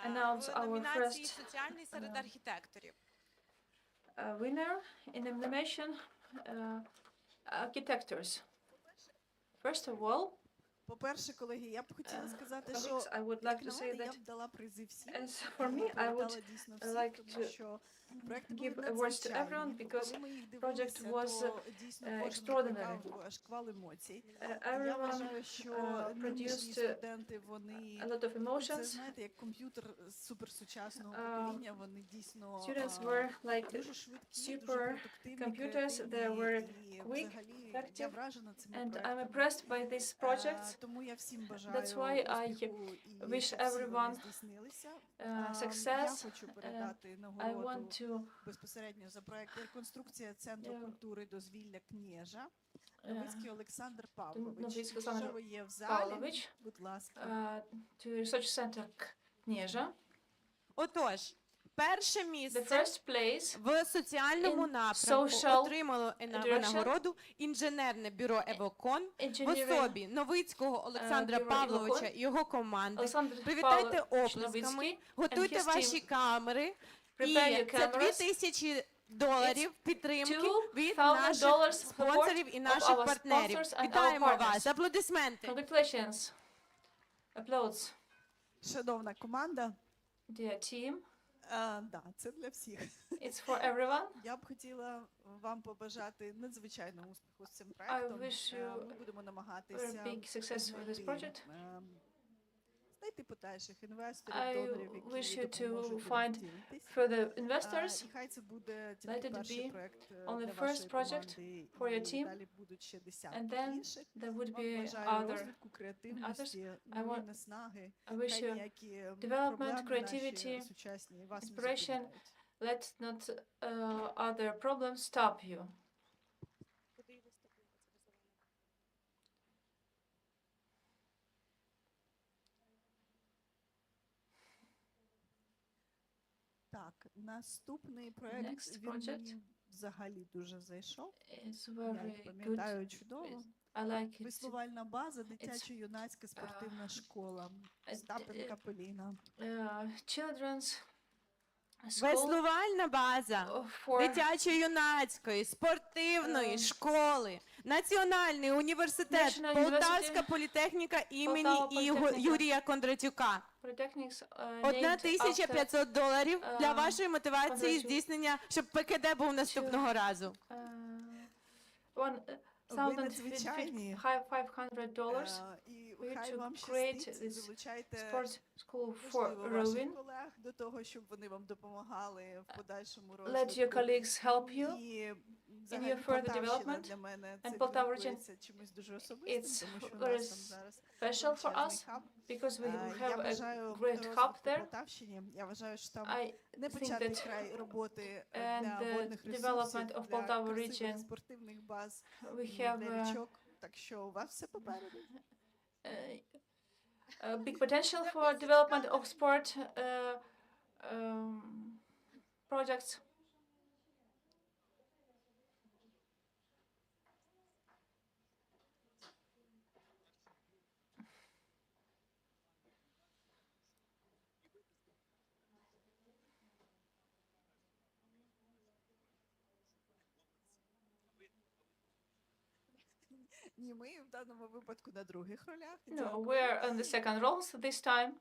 в номінації «Соціальний серед архітекторів». Winner in the nomination architectures. First of all, по-перше, колеги, я б хотіла сказати, що I would як like на to say мене, я that б дала призи всім. as for me, I would Дійсно like всім, тому to що проекти give були awards to everyone надзвичайні. because Коли ми їх project дивилися, was то дійсно кожен extraordinary. викликав шквал емоцій. Я Everyone вважаю, що нинішні produced студенти, вони, a lot of це, emotions. знаєте, як комп'ютер суперсучасного покоління, вони дійсно Students were like дуже швидкі, super дуже продуктивні, computers. They креативні, were і quick, взагалі я effective, вражена цими and I'm проектами. impressed by these projects. Тому я всім бажаю That's why I успіху і wish щоб всі вони everyone здійснилися. success. Я хочу передати I нагороду want to безпосередньо за проект «Реконструкція Центру культури дозвілля Кнєжа». Новицький Олександр Павлович. Новицький Якщо Олександр ви є в залі, Павлович, будь ласка. to Research Center Кнєжа. Отож, перше The місце first place в соціальному in напрямку social отримало direction винагороду інженерне бюро «Евокон» в Engineering, особі Новицького Олександра бюро Павловича «Евокон». і його команди. Олександр Привітайте Павлович оплесками, Новицький готуйте and his ваші team. камери. І Prepare your це cameras. $2000 підтримки від $2,000 наших support спонсорів і of наших our партнерів. sponsors and our Вітаємо partners. вас. Аплодисменти. Congratulations. Applause. Шановна команда, Dear team, да, це для всіх. it's for everyone. Я б хотіла вам побажати надзвичайного успіху з цим I проектом. wish you Ми будемо very намагатися big success with this project. знайти подальших інвесторів, I донорів, wish які you to допоможуть find втілитись. further investors. І хай це буде Let тільки it перший be проект only для first вашої project команди, for your і team. далі будуть ще And десятки then інших. there would Вам be бажаю other розвитку, креативності, I нової want- наснаги. I wish Хай you ніякі development, проблеми creativity, наші сучасні вас не inspiration. зупиняють. Let not other problems stop you. Так, наступний проект, Next він project мені взагалі дуже зайшов. It's Я very їх пам'ятаю good. чудово. I like it. Веслувальна база, дитячо-юнацька спортивна школа. Остапенка Поліна. Children's school Веслувальна база for дитячо-юнацької спортивної школи, Національний університет, National Полтавська University, політехніка імені Полтава політехніка. Юрія Кондратюка. polytechnics named after $1500 для вашої мотивації Кондратюк. здійснення, щоб ПКД був наступного разу. Ви надзвичайні. $500 І for you хай to вам create щастить. this Залучайте sports school for можливо, ваших rowing. колег до того, щоб вони вам допомагали в подальшому Let your розвитку. colleagues help you. І in your further development. Для мене And це Poltava region, відгукується чимось дуже особистим, it's тому що у very нас там зараз special for величезний us хаб. because we Я have a бажаю great hub розвитку there. Полтавщині. Я вважаю, що там I не think початий that край роботи and для the водних ресурсів, development of для Poltava красивих region, спортивних баз, we have для річок. Так що у вас все попереду. a big potential for development of sport projects. Ні, ми в даному випадку на других ролях. No, we're on the second roles this time.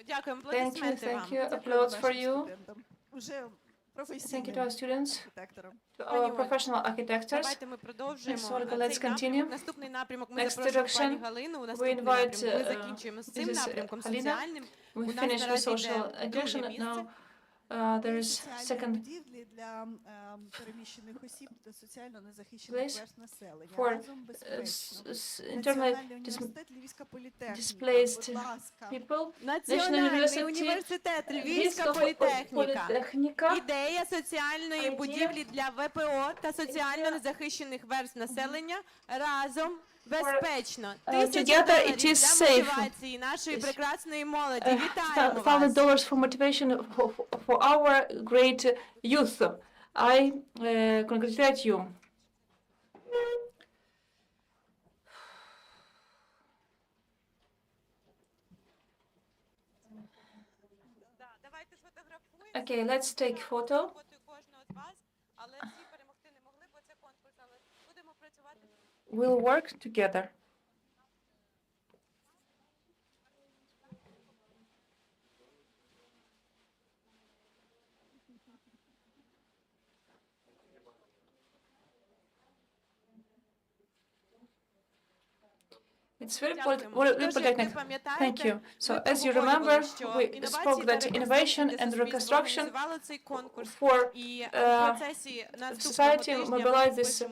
Дякуємо. Thank you, Аплодисменти thank вам. you. Applause for you. Уже Thank you професійним to our students, архітекторам. to our professional architectors. Давайте ми продовжуємо Next, Olga, цей let's continue. напрямок. Наступний напрямок ми Next запрошуємо пані direction, Галину. we Наступний invite, напрямок. Ми закінчуємо з цим this is напрямком Halina. соціальним. We У нас finished with наразі social йде друге education. місце. Now there is Соціальні second будівлі для переміщених осіб та соціально незахищених place верств населення. for Разом безпечно. internally Національний університет Львівська політехніка. displaced Будь ласка. people. Національний університет Львівська політехніка. політехніка. Ідея соціальної Idea. будівлі для ВПО та соціально незахищених верств населення разом безпечно. Тисячі together it доларів is для safe. мотивації нашої прекрасної молоді. Вітаємо $1,000 вас! for motivation for our great youth. I congratulate you. Давайте сфотографуємося. Okay, let's take photo. Роботою кожного з вас, але всі перемогти не могли, бо це конкурс, але будемо працювати. We'll work together. It's very important. Thank you. So, as you remember, we spoke that innovation and reconstruction for society mobilize this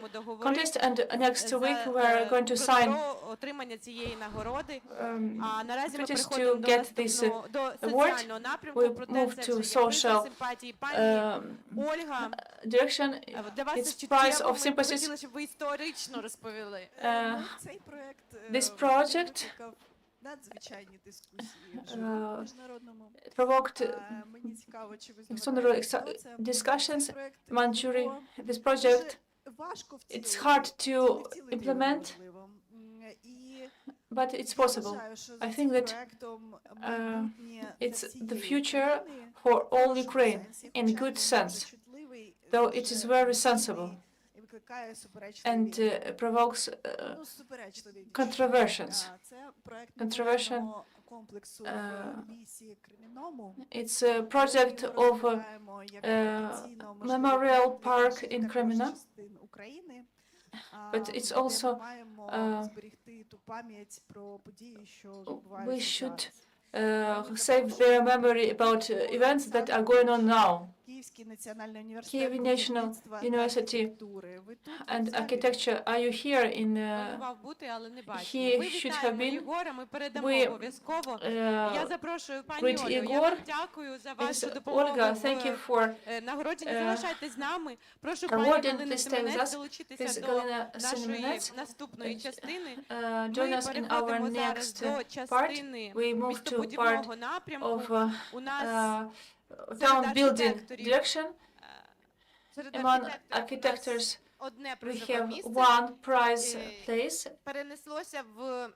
contest, and next week we are going to sign отримання цієї нагороди. treaties Наразі ми to переходимо до get this наступного, до award. соціального напрямку, We проте move все to ж є приз social симпатії пані Ольга. direction. Для вас It's це prize чуттєво, of ми б sympathies. хотіли, щоб ви історично розповіли. Цей проект This project надзвичайні дискусії вже uh, в міжнародному. provoked Мені цікаво, чи ви extraordinary здогадаєтесь, хто це. discussions Цей проект among jury. його This project, дуже важко it's втілити. hard to Втілити його implement, неможливо. І but it's я possible. вважаю, що I за think цим that проектом майбутнє для it's the всієї future України for в all хорошому Ukraine сенсі, in хоча good він sense, дуже чутливий, though it дуже is very емоційний sensible і викликає суперечливі and provokes суперечливі controversies. Це проект Controversial, меморіального комплексу в лісі Кремінному. It's a project of memorial park in Kremina, України. but it's Де also ми маємо зберегти ту пам'ять про події, що we відбуваються should зараз. save their memory about events that are going on now. Київський національний університет Kyiv National будівництва та University архітектури. Ви тут, and в залі? architecture. Are you here in? Планував бути, але не бачимо. He Ми should have вітаємо been. Єгора, ми передамо We, обов'язково. Я запрошую пані greet Олю. Я Igor. вам дякую за вашу допомогу Olga, thank you for в нагородженні. Залишайтесь з нами. Прошу пані awarding Галину this time with Семенець us. долучитися Please, до Galina нашої Semenets, наступної частини. join Ми us in our переходимо зараз next до part. частини We move to містобудівного part напрямку. of У нас town building архітекторів, direction. серед Among архітекторів architectors, одне we призове have місце. one prize place. Перенеслося в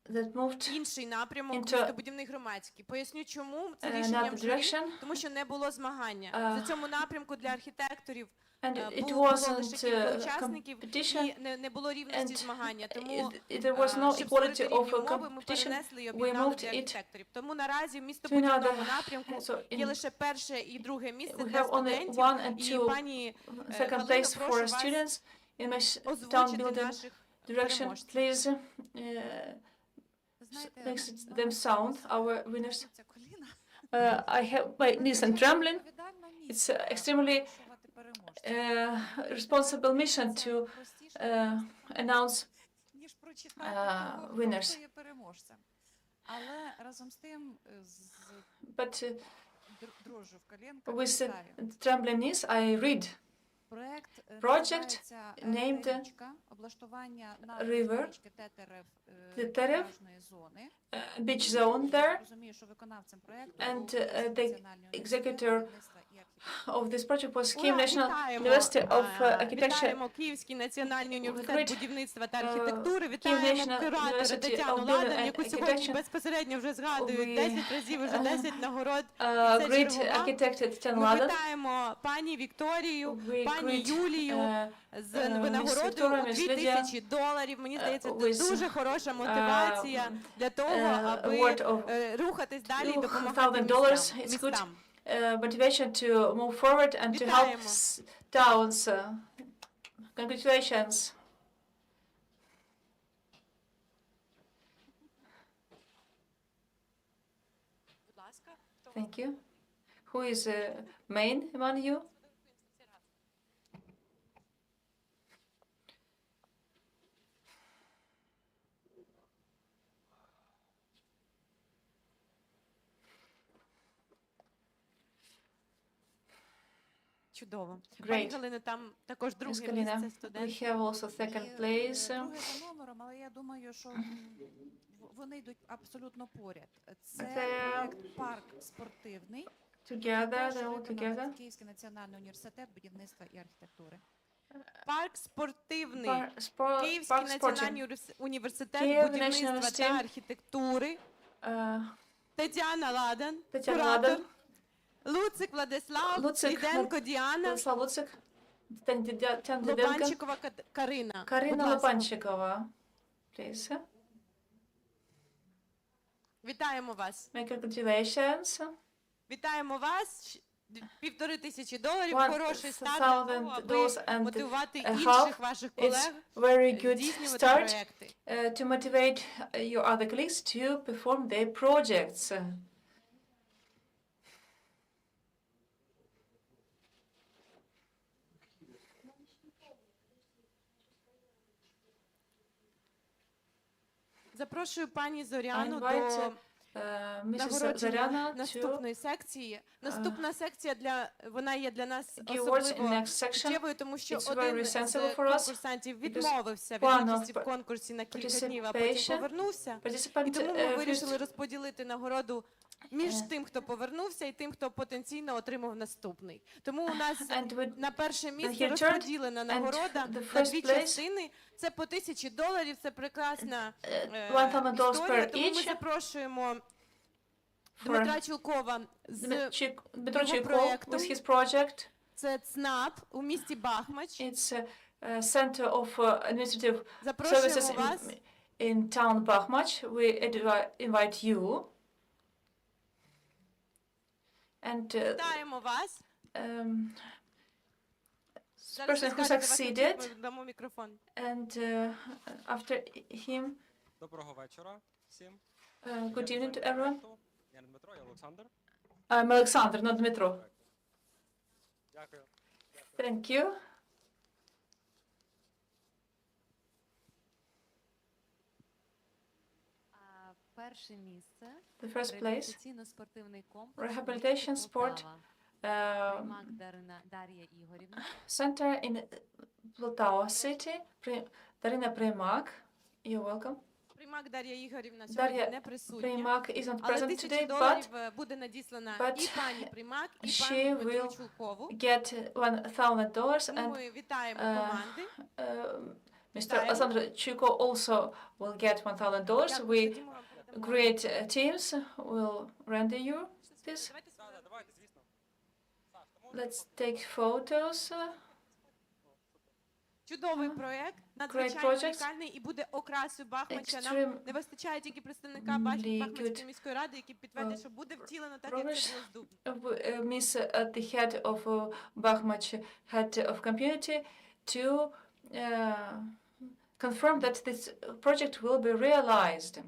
that moved інший напрямок into містобудівний громадський. Поясню, чому це рішення в another журі, direction. тому що не було змагання. За цьому напрямку для архітекторів And it було лише wasn't кілька учасників competition, і не було рівності and змагання. Тому, there was no щоб equality створити of рівні умови, ми competition. перенесли і We об'єднали moved для it архітекторів. Тому наразі в to містобудівному another. напрямку So є in, лише перше і друге місце we для have only студентів. one and І two пані second Галино, place for прошу вас students in my town озвучити building наших direction. переможців. Please make them sound, our winners. I have my knees and trembling. It's extremely responsible mission to announce winners. Але разом з тим, But дрожжу в коленках, with trembling knees, I read project named River, the Terev beach zone there, and the executor of this project was Kyiv National University of Architecture. Вітаємо Київський національний університет будівництва та архітектури. Kyiv Вітаємо National куратора University Тетяну of Building Ладан, and яку сьогодні Architecture. безпосередньо вже згадують We, 10 разів, вже 10 нагород. І great це чергова. architect Tetiana Ми Ладан. вітаємо пані Вікторію, We пані greet, Юлію з Miss винагородою Victoria, у Miss Lydia, $2000. Мені здається, це with, дуже хороша мотивація для того, аби award of рухатись далі і допомагати $2,000. It's good містам. motivation to move forward and to help Вітаємо. towns. Congratulations. Thank you. Who is main among you? Чудово. Great. Пані Галино, там також Miss друге Galina, місце we студент. have also second place. друге за номером, але я думаю, що вони йдуть абсолютно поряд. Це проект парк спортивний. Together, Теж they're all виконав together. Київський національний університет будівництва і архітектури. Парк спортивний. Київський Park національний Sporting. університет Kyiv будівництва National та Team. архітектури. Тетяна Ладан, Тетяна куратор. Ладан. Луцик Владислав, Луцик Діденко Діана, Владислав Луцик. Тетяна Діденко. Лобанчикова Карина. Будь Карина ласка. Лопанчикова. Please. Вітаємо вас. My congratulations. Вітаємо вас. $1500, хороший старт для того, аби $1,000 and мотивувати a інших half. ваших It's колег very good здійснювати start проекти. to motivate your other colleagues to perform their projects. Запрошую пані Зоряну invite, до Mrs. нагородження Зоряна to наступної секції. Наступна секція вона є для нас give words in особливо next section. суттєвою, тому що It's один very з sensible for us конкурсантів because відмовився від one of участі в конкурсі на кілька днів, а participation- потім повернувся. І participant тому ми refused- вирішили розподілити нагороду між тим, хто повернувся, і тим, хто потенційно отримав наступний. Тому у нас на перше місце he turned, розподілена нагорода the на first дві place- частини. Це по $1000, це прекрасна $1,000 історія, per тому ми each. запрошуємо For Дмитра Чулкова з Дмитро його Чайков проєктом. with his project. Це ЦНАП у місті Бахмач. It's a center of administrative Запрошуємо services вас. in town Bakhmach. We invite you. And Вітаємо вас. Person Зараз who ви скажете, вас succeeded. не чутно, дамо мікрофон. And after him, Доброго вечора всім. good evening to everyone. Я не Дмитро, я Олександр. I'm Alexander, not Dmitro. Дякую. Thank you. Перше місце. The first place, Реабілітаційно-спортивний комплекс. rehabilitation sport Примак Дар'я Ігорівна. center in Poltava city. Darina Primak, you're welcome. Примак Дар'я Ігорівна сьогодні Дар'я не присутня. Primak isn't Але present today, $1000 буде надіслана і but пані Примак, і she пану Дмитру will Чулкову. get $1,000 Тому and ми вітаємо команди. Mr. Alexander Chuko also will get $1,000. We create teams will render you this. Let's take photos. Чудовий проєкт, надзвичайно унікальний і буде окрасою Бахмача. Нам не вистачає тільки представника Бахмацької міської ради, який підтвердить, що буде втілено так, як це було здобуто. Miss at the head of Bakhmach, head of community, to confirm that this project will be realized.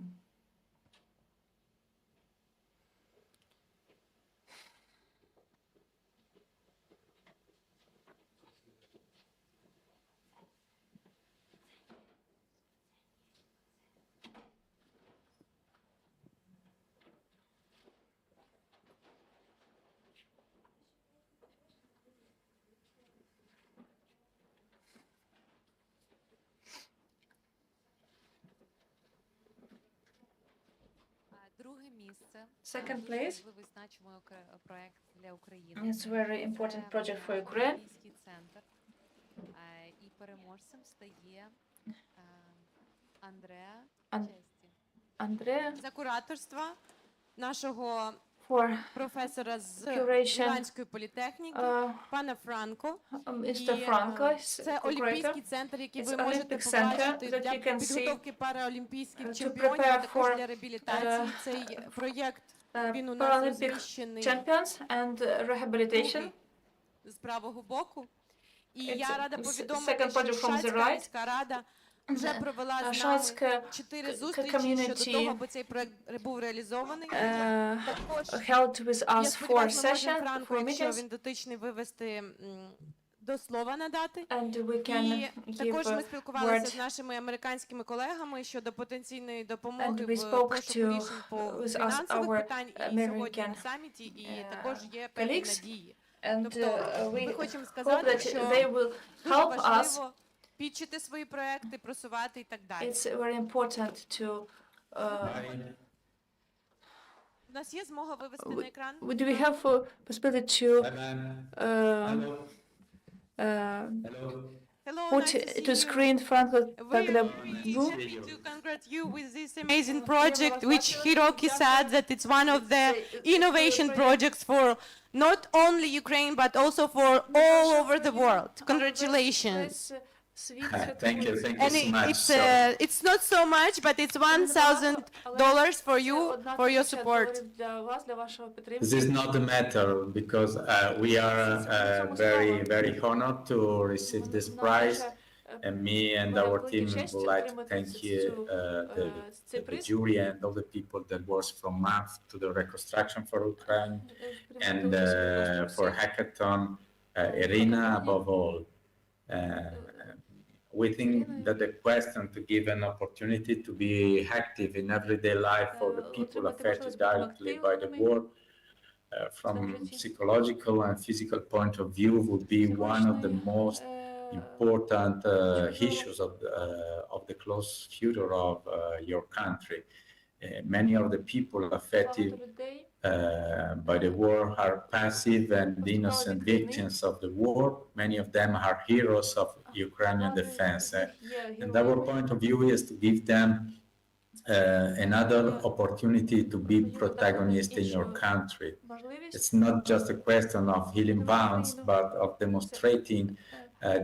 Second place. It's a very important project for Ukraine. І переможцем стає Андреа за кураторства нашого професора з Міланської політехніки, пана Франко. Це Олімпійський центр, який ви можете побачити для підготовки параолімпійських чемпіонів, а також для реабілітації. Цей проєкт, він у нас розміщений з правого боку. І я рада повідомити, що Шацька міська рада вже провела з нами 4 зустрічі щодо того, аби цей проект був реалізований. Також я сподіваюся, ми можемо Франко, якщо він дотичний, вивести до слова надати. І також ми спілкувалися з нашими американськими колегами щодо потенційної допомоги в пошуку рішень по фінансових питань і сьогодні на саміті, і також є певні надії. Тобто ми хочемо сказати, що дуже важливо підчити свої проекти, просувати і так далі. It's very important to У нас є змога вивести на екран? do we have possibility to put to screen Franco Paglabu? To congratulate you with this amazing project, which Hiroki said that it's one of the innovation projects for not only Ukraine but also for all over the world. Congratulations. Thank you so much. It's not so much, but it's $1,000 for you, for your support. This is not a matter because we are very honored to receive this prize. And me and our team would like to thank you, the jury and all the people that works from months to the reconstruction for Ukraine and for hackathon, Irina above all. We think that the question to give an opportunity to be active in everyday life for the people affected directly by the war from psychological and physical point of view would be one of the most important issues of the close future of your country. Many of the people affected by the war are passive and innocent victims of the war. Many of them are heroes of Ukrainian defense. And our point of view is to give them another opportunity to be protagonists in your country. It's not just a question of healing wounds, but of demonstrating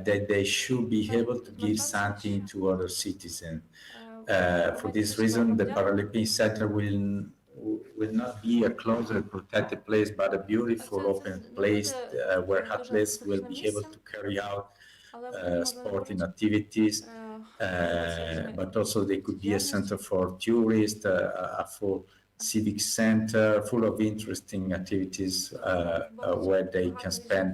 that they should be able to give something to other citizens. For this reason, the Paralympic Center will not be a closed, protected place, but a beautiful open place where athletes will be able to carry out sporting activities, but also they could be a center for tourists, a full civic center full of interesting activities where they can spend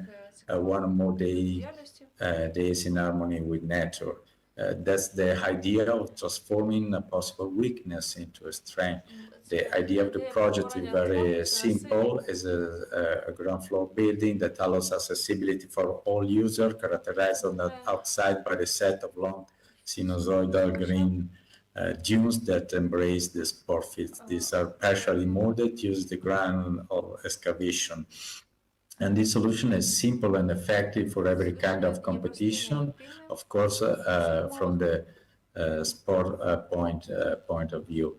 one or more days in harmony with nature. That's the idea of transforming a possible weakness into a strength. The idea of the project is very simple. It's a ground floor building that allows accessibility for all users, characterized on the outside by the set of long sinusoidal green dunes that embrace the sport fields. These are partially molded, use the ground of excavation. And this solution is simple and effective for every kind of competition, of course, from the sport point of view.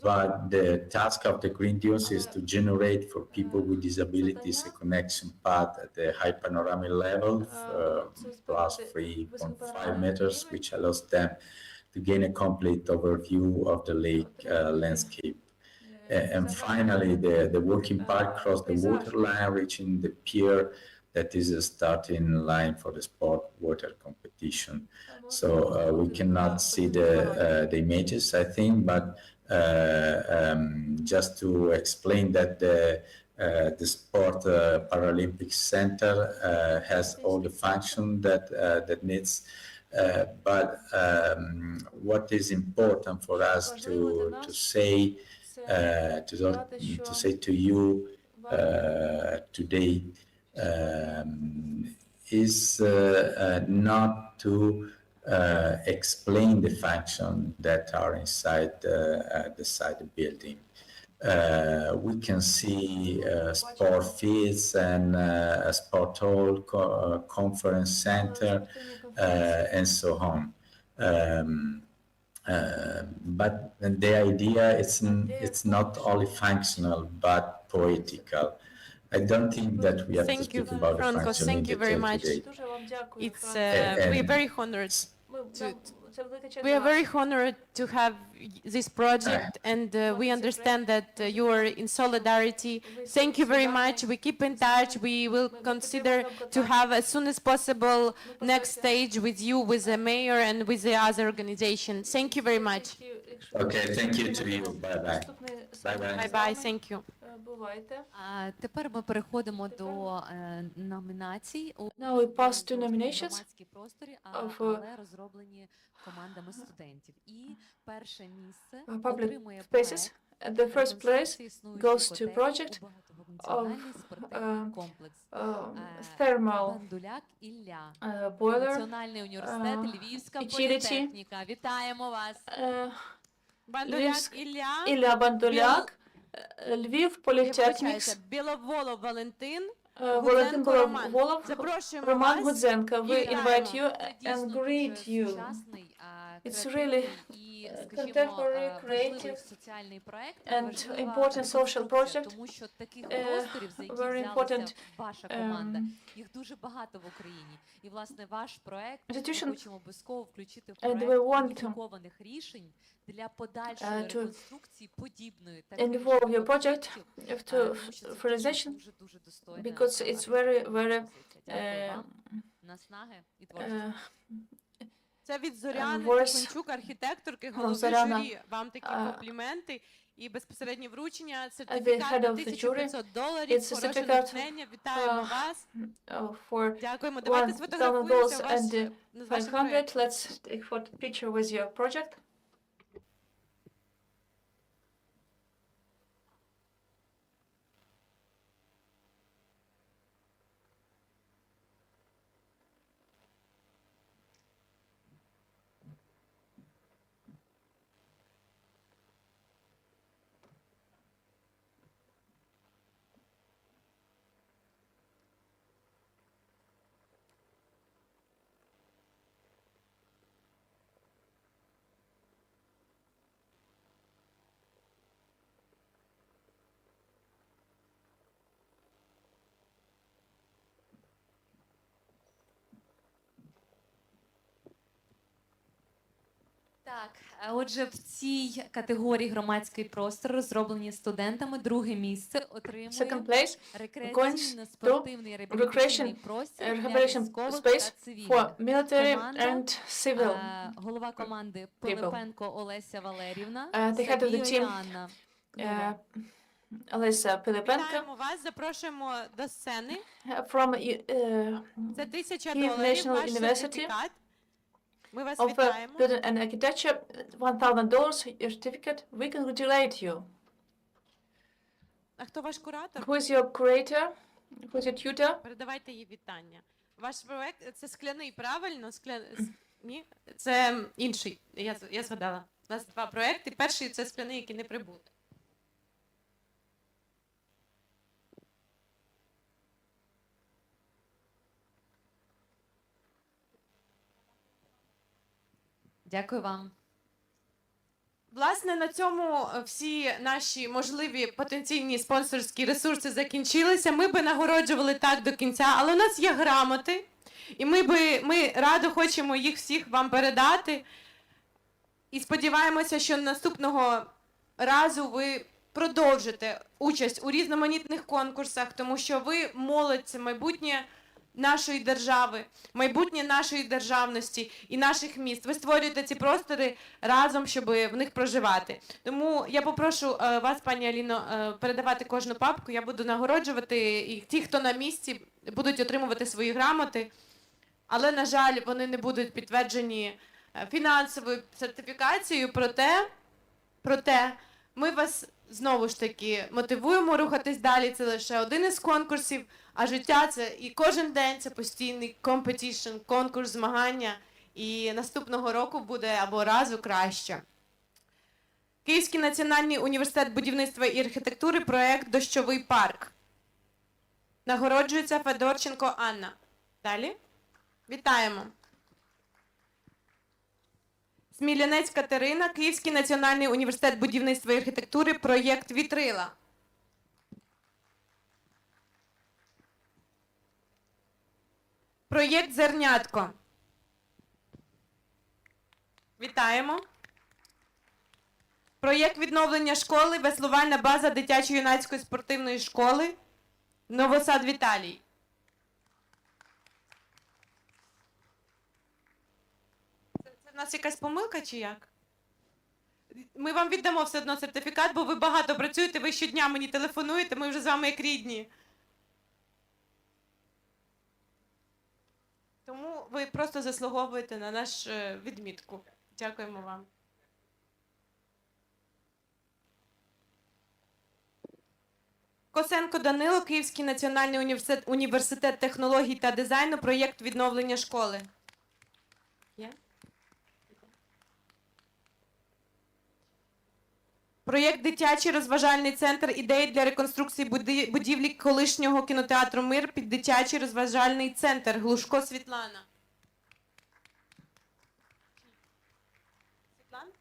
But the task of the Green Dunes is to generate for people with disabilities a connection path at the high panoramic level, plus 3.5 meters, which allows them to gain a complete overview of the lake landscape. And finally, the walking path crossed the water line, reaching the pier that is a starting line for the sport water competition. So we cannot see the images, I think, but just to explain that the Sport Paralympic Center has all the function that needs. But what is important for us to say to say to you today is not to explain the functions that are inside the side building. We can see sport fields and a sport hall, conference center, and so on. But the idea it's not only functional but poetical. I don't think that we have to speak about the function Thank you very much. today. It's we're very honored to have this project, and we understand that you are in solidarity. Thank you very much. We keep in touch. We will consider to have as soon as possible next stage with you, with the mayor, and with the other organization. Thank you very much. Okay, thank you to you. Bye-bye. Bye-bye. Bye-bye. Thank you. А тепер ми переходимо до номінацій у Now we pass to nominations громадській просторі, of але розроблені командами студентів. І перше місце public отримує spaces. проект The first place реконструкції існуючої goes to котельні project у багатофункціональний спортивний комплекс. thermal Бандуляк Ілля, boiler, Національний університет, Львівська utility. політехніка. Вітаємо вас. Бандуляк Ілля. Ілля Бандуляк, Львів, Політехнікс. Біловолов Валентин. Валентин Біловолов, Запрошуємо Роман вас. Гудзенко. We invite you Це and дійсно greet дуже you. сучасний, It's креативний really і, contemporary, важливий creative соціальний проект, and важлива important social реконструкція, project. тому що таких просторів, за які Very взялася important, ваша команда, їх дуже багато в Україні. І, власне, ваш проект ми institution. хочемо обов'язково включити в And we проект want уніфікованих рішень для подальшої to реконструкції подібної таких involve your project об'єктів, to тому що це for realization дуже достойна because it's very, very Дякую вам. Наснаги і творчості. Це від Зоряни voice Тихончук, архітекторки, from голови Зоряна, журі. Вам такі компліменти і безпосереднє вручення the сертифікат head на of the jury. $1500. It's a Хороше certificate натхнення. Вітаємо вас. For Дякуємо. Давайте $1,000 сфотографуємося and з вашим 500. проектом. Let's take a picture with your project. Так, отже, в цій категорії громадський простор, розроблені студентами, друге місце отримує Second place рекреаційно-спортивний реабілітаційний простір для rehabilitation військових space та цивільних. for military Команда, and civil. голова команди Пилипенко Олеся Валерівна, The head of the team, Іоанна Кнова. Олеся Пилипенко. Вітаємо вас, запрошуємо до сцени. From Це Kyiv $1000, National ваш University сертифікат. Ми вас of вітаємо. Building and Architecture, $1,000 your certificate. We congratulate you. А хто ваш куратор? Who is your curator? Who is your tutor? Передавайте їй вітання. Ваш проект це скляний, правильно? Ні, це інший. Я згадала. У нас два проекти. Перший це скляний, який не прибув. Дякую вам. Власне, на цьому всі наші можливі потенційні спонсорські ресурси закінчилися. Ми би нагороджували так до кінця, але у нас є грамоти, і ми радо хочемо їх всіх вам передати. І сподіваємося, що наступного разу ви продовжите участь у різноманітних конкурсах, тому що ви молодь, це майбутнє нашої держави, майбутнє нашої державності і наших міст. Ви створюєте ці простори разом, щоб в них проживати. Тому я попрошу вас, пані Аліно, передавати кожну папку. Я буду нагороджувати, і ті, хто на місці, будуть отримувати свої грамоти. Але, на жаль, вони не будуть підтверджені фінансовою сертифікацією, проте ми вас знову ж таки мотивуємо рухатись далі. Це лише один із конкурсів, а життя це і кожен день це постійний компетішн, конкурс, змагання. І наступного року буде або разу краще. Київський національний університет будівництва і архітектури, проєкт «Дощовий парк». Нагороджується Федорченко Анна. Далі. Вітаємо. Смілянець Катерина, Київський національний університет будівництва і архітектури, проєкт «Вітрила». Проєкт «Зернятко». Вітаємо. Проєкт відновлення школи, веслувальна база дитячо-юнацької спортивної школи, Новосад Віталій. Це в нас якась помилка чи як? Ми вам віддамо все одно сертифікат, бо ви багато працюєте, ви щодня мені телефонуєте, ми вже з вами як рідні. Тому ви просто заслуговуєте на нашу відмітку. Дякуємо вам. Косенко Данило, Київський національний університет технологій та дизайну, проєкт відновлення школи. Є? Проєкт «Дитячий розважальний центр. Ідеї для реконструкції будівлі колишнього кінотеатру «Мир» під дитячий розважальний центр. Глушко Світлана. Світлана?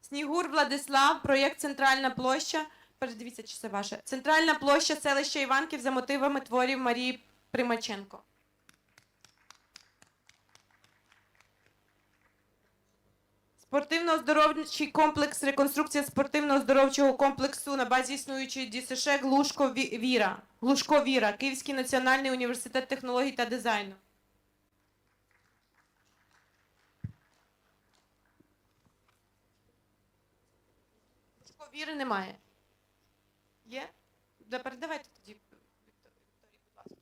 Снігур Владислав, проєкт «Центральна площа». Передивіться, чи це ваше. «Центральна площа селища Іванків» за мотивами творів Марії Примаченко. Спортивно-оздоровчий комплекс, реконструкція спортивно-оздоровчого комплексу на базі існуючої ДСШ Глушко Віра. Глушко Віра, Київський національний університет технологій та дизайну. Глушко Віри немає. Є? Передавайте тоді, Вікторії, будь ласка.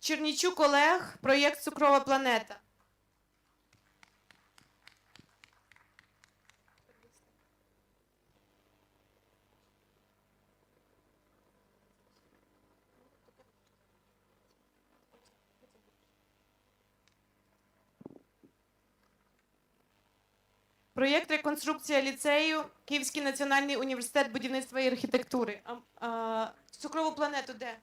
Чернічук Олег, проєкт «Цукрова планета». Проєкт «Реконструкція ліцею», Київський національний університет будівництва і архітектури. Цукрову планету де?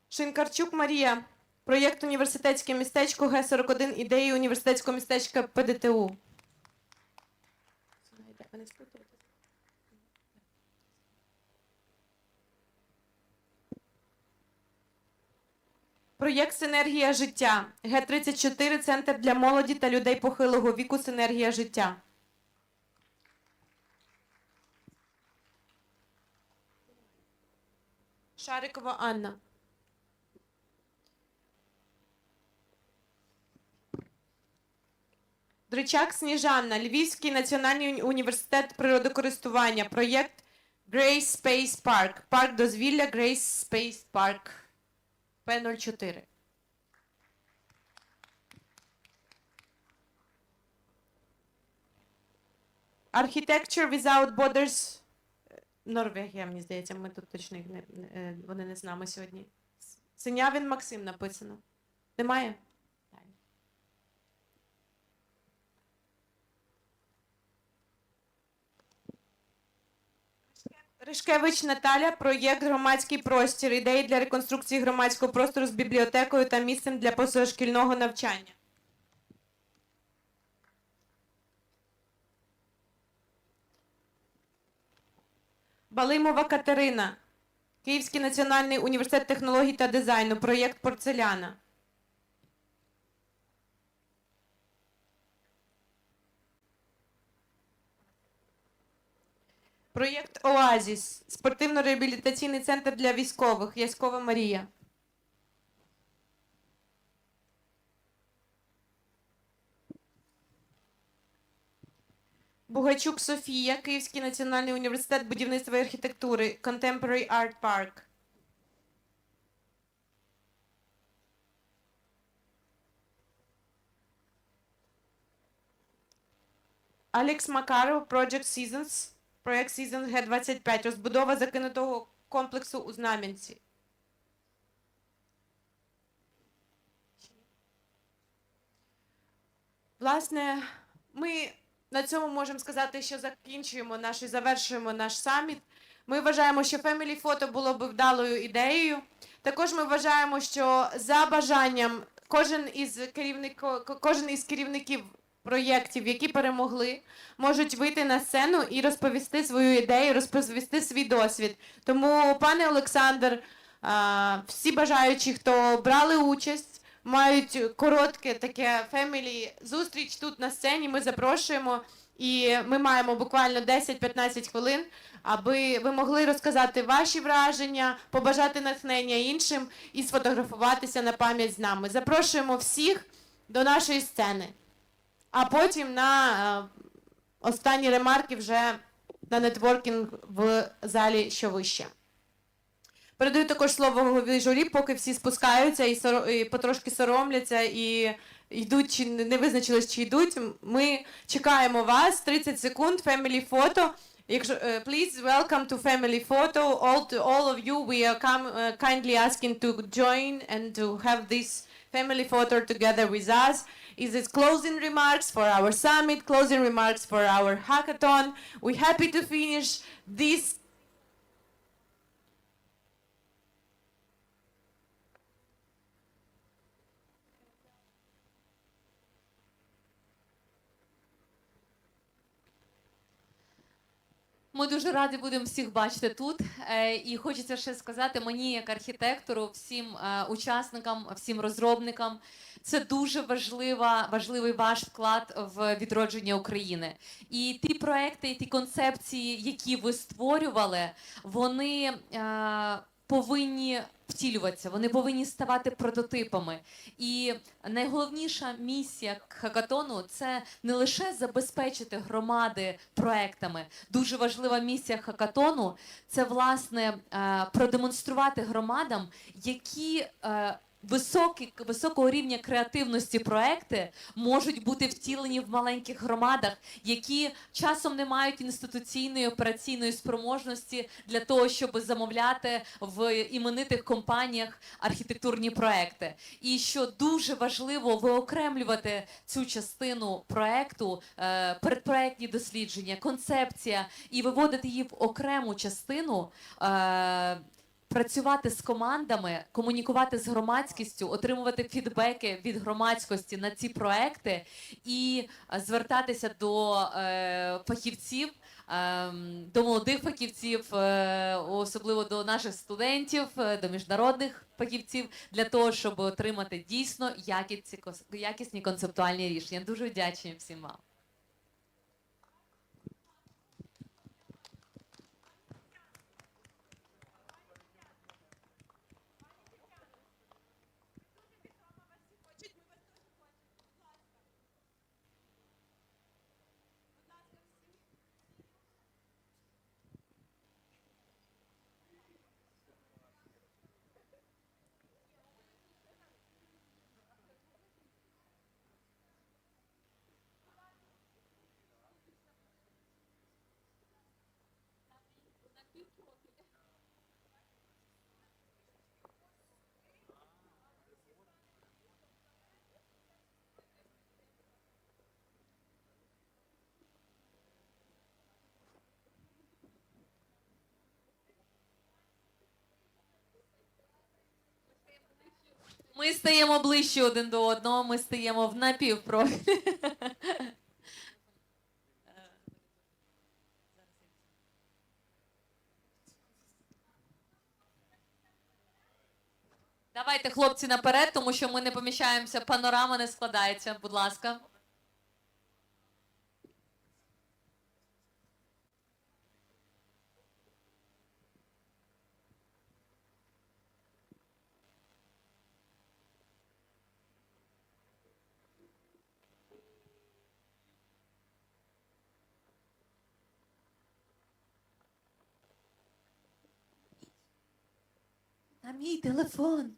Шинкарчук Марія. Проєкт «Університетське містечко Г-41. Ідеї університетського містечка ПДТУ». Проєкт «Синергія життя». Г-34. Центр для молоді та людей похилого віку «Синергія життя». Шарикова Анна. Дричак Сніжанна, Львівський національний університет природокористування, проєкт Grace Space Park, парк дозвілля Grace Space Park, П-04. Architecture Without Borders, Норвегія, мені здається, ми тут точно вони не з нами сьогодні. Синявін Максим написано. Немає? Ришкевич Наталя, проєкт «Громадський простір. Ідеї для реконструкції громадського простору з бібліотекою та місцем для позашкільного навчання». Балимова Катерина, Київський національний університет технологій та дизайну, проєкт «Порцеляна». Проєкт «Оазіс», спортивно-реабілітаційний центр для військових, Яськова Марія. Бугайчук Софія, Київський національний університет будівництва і архітектури, Contemporary Art Park. Алекс Макаров, Project Seasons, проєкт Seasons Г-25, розбудова закинутого комплексу у Знам'янці. Власне, ми на цьому можемо сказати, що закінчуємо і завершуємо наш саміт. Ми вважаємо, що Family Photo було б вдалою ідеєю. Також ми вважаємо, що за бажанням кожен із керівників проєктів, які перемогли, можуть вийти на сцену і розповісти свою ідею, розповісти свій досвід. Тому, пане Олександр, всі бажаючі, хто брали участь, мають коротке таке фемілі-зустріч тут на сцені, ми запрошуємо. І ми маємо буквально 10-15 хвилин, аби ви могли розказати ваші враження, побажати натхнення іншим і сфотографуватися на пам'ять з нами. Запрошуємо всіх до нашої сцени. А потім на останні ремарки вже на нетворкінг в залі, що вище. Передаю також слово голові журі, поки всі спускаються і потрошки соромляться, і йдуть, чи не визначились, чи йдуть. Ми чекаємо вас, 30 секунд, family photo. Please welcome to family photo. All of you, we are kindly asking to join and to have this family photo together with us. Is this closing remarks for our summit, closing remarks for our hackathon. We're happy to finish this. Ми дуже раді будемо всіх бачити тут. І хочеться ще сказати мені, як архітектору, всім учасникам, всім розробникам, це дуже важливий ваш вклад в відродження України. І ті проекти, і ті концепції, які ви створювали, вони повинні втілюватися, вони повинні ставати прототипами. І найголовніша місія хакатону – це не лише забезпечити громади проектами. Дуже важлива місія хакатону – це, власне, продемонструвати громадам, які високого рівня креативності проекти можуть бути втілені в маленьких громадах, які часом не мають інституційної операційної спроможності для того, щоб замовляти в іменитих компаніях архітектурні проекти. І що дуже важливо виокремлювати цю частину проекту, передпроектні дослідження, концепція, і виводити її в окрему частину, працювати з командами, комунікувати з громадськістю, отримувати фідбеки від громадськості на ці проекти і звертатися до фахівців, до молодих фахівців, особливо до наших студентів, до міжнародних фахівців, для того, щоб отримати дійсно якісні концептуальні рішення. Дуже вдячні всім вам. Ми стаємо ближче один до одного, ми стаємо в напівпрофіль. Давайте, хлопці, наперед, тому що ми не поміщаємося, панорама не складається, будь ласка. На мій телефон.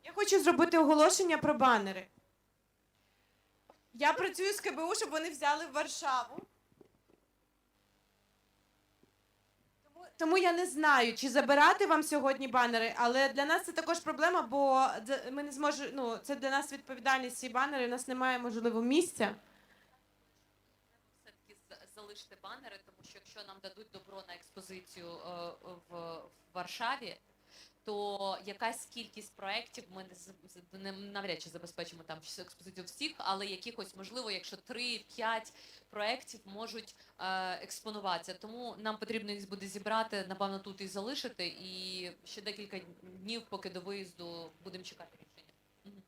Я хочу зробити оголошення про банери. Я працюю з КБУ, щоб вони взяли в Варшаву. Тому я не знаю, чи забирати вам сьогодні банери, але для нас це також проблема, бо ми не зможемо, це для нас відповідальність, ці банери, у нас немає, можливо, місця. Все-таки залишити банери, тому що якщо нам дадуть добро на експозицію в Варшаві, то якась кількість проєктів ми навряд чи забезпечимо там експозицію всіх, але якихось, можливо, якщо 3-5 проєктів можуть експонуватися. Тому нам потрібно їх буде зібрати, напевно, тут і залишити, і ще декілька днів, поки до виїзду, будемо чекати рішення.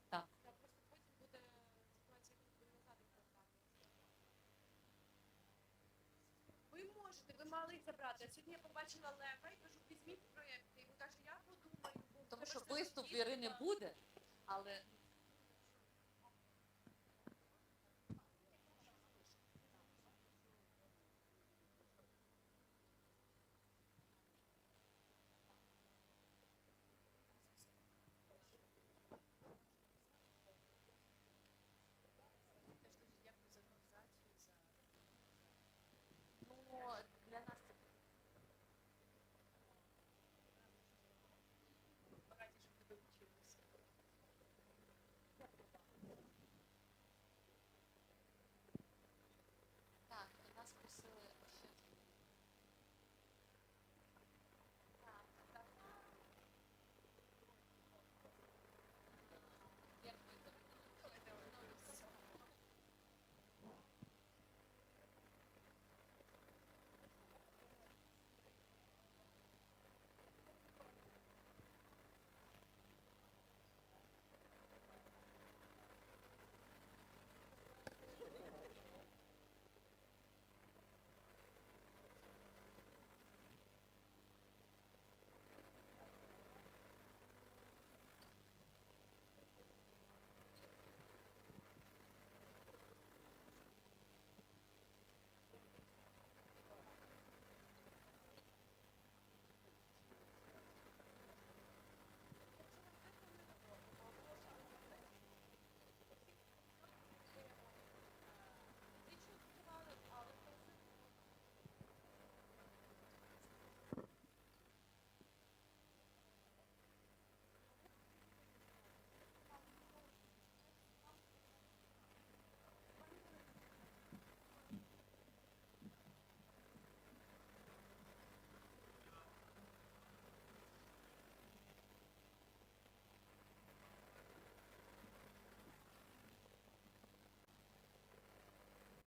Так. Ви можете, ви мали їх забрати. Сьогодні я побачила Лева і кажу, візьміть проєкти. І він каже, я подумаю. Тому що виступ Ірини буде, але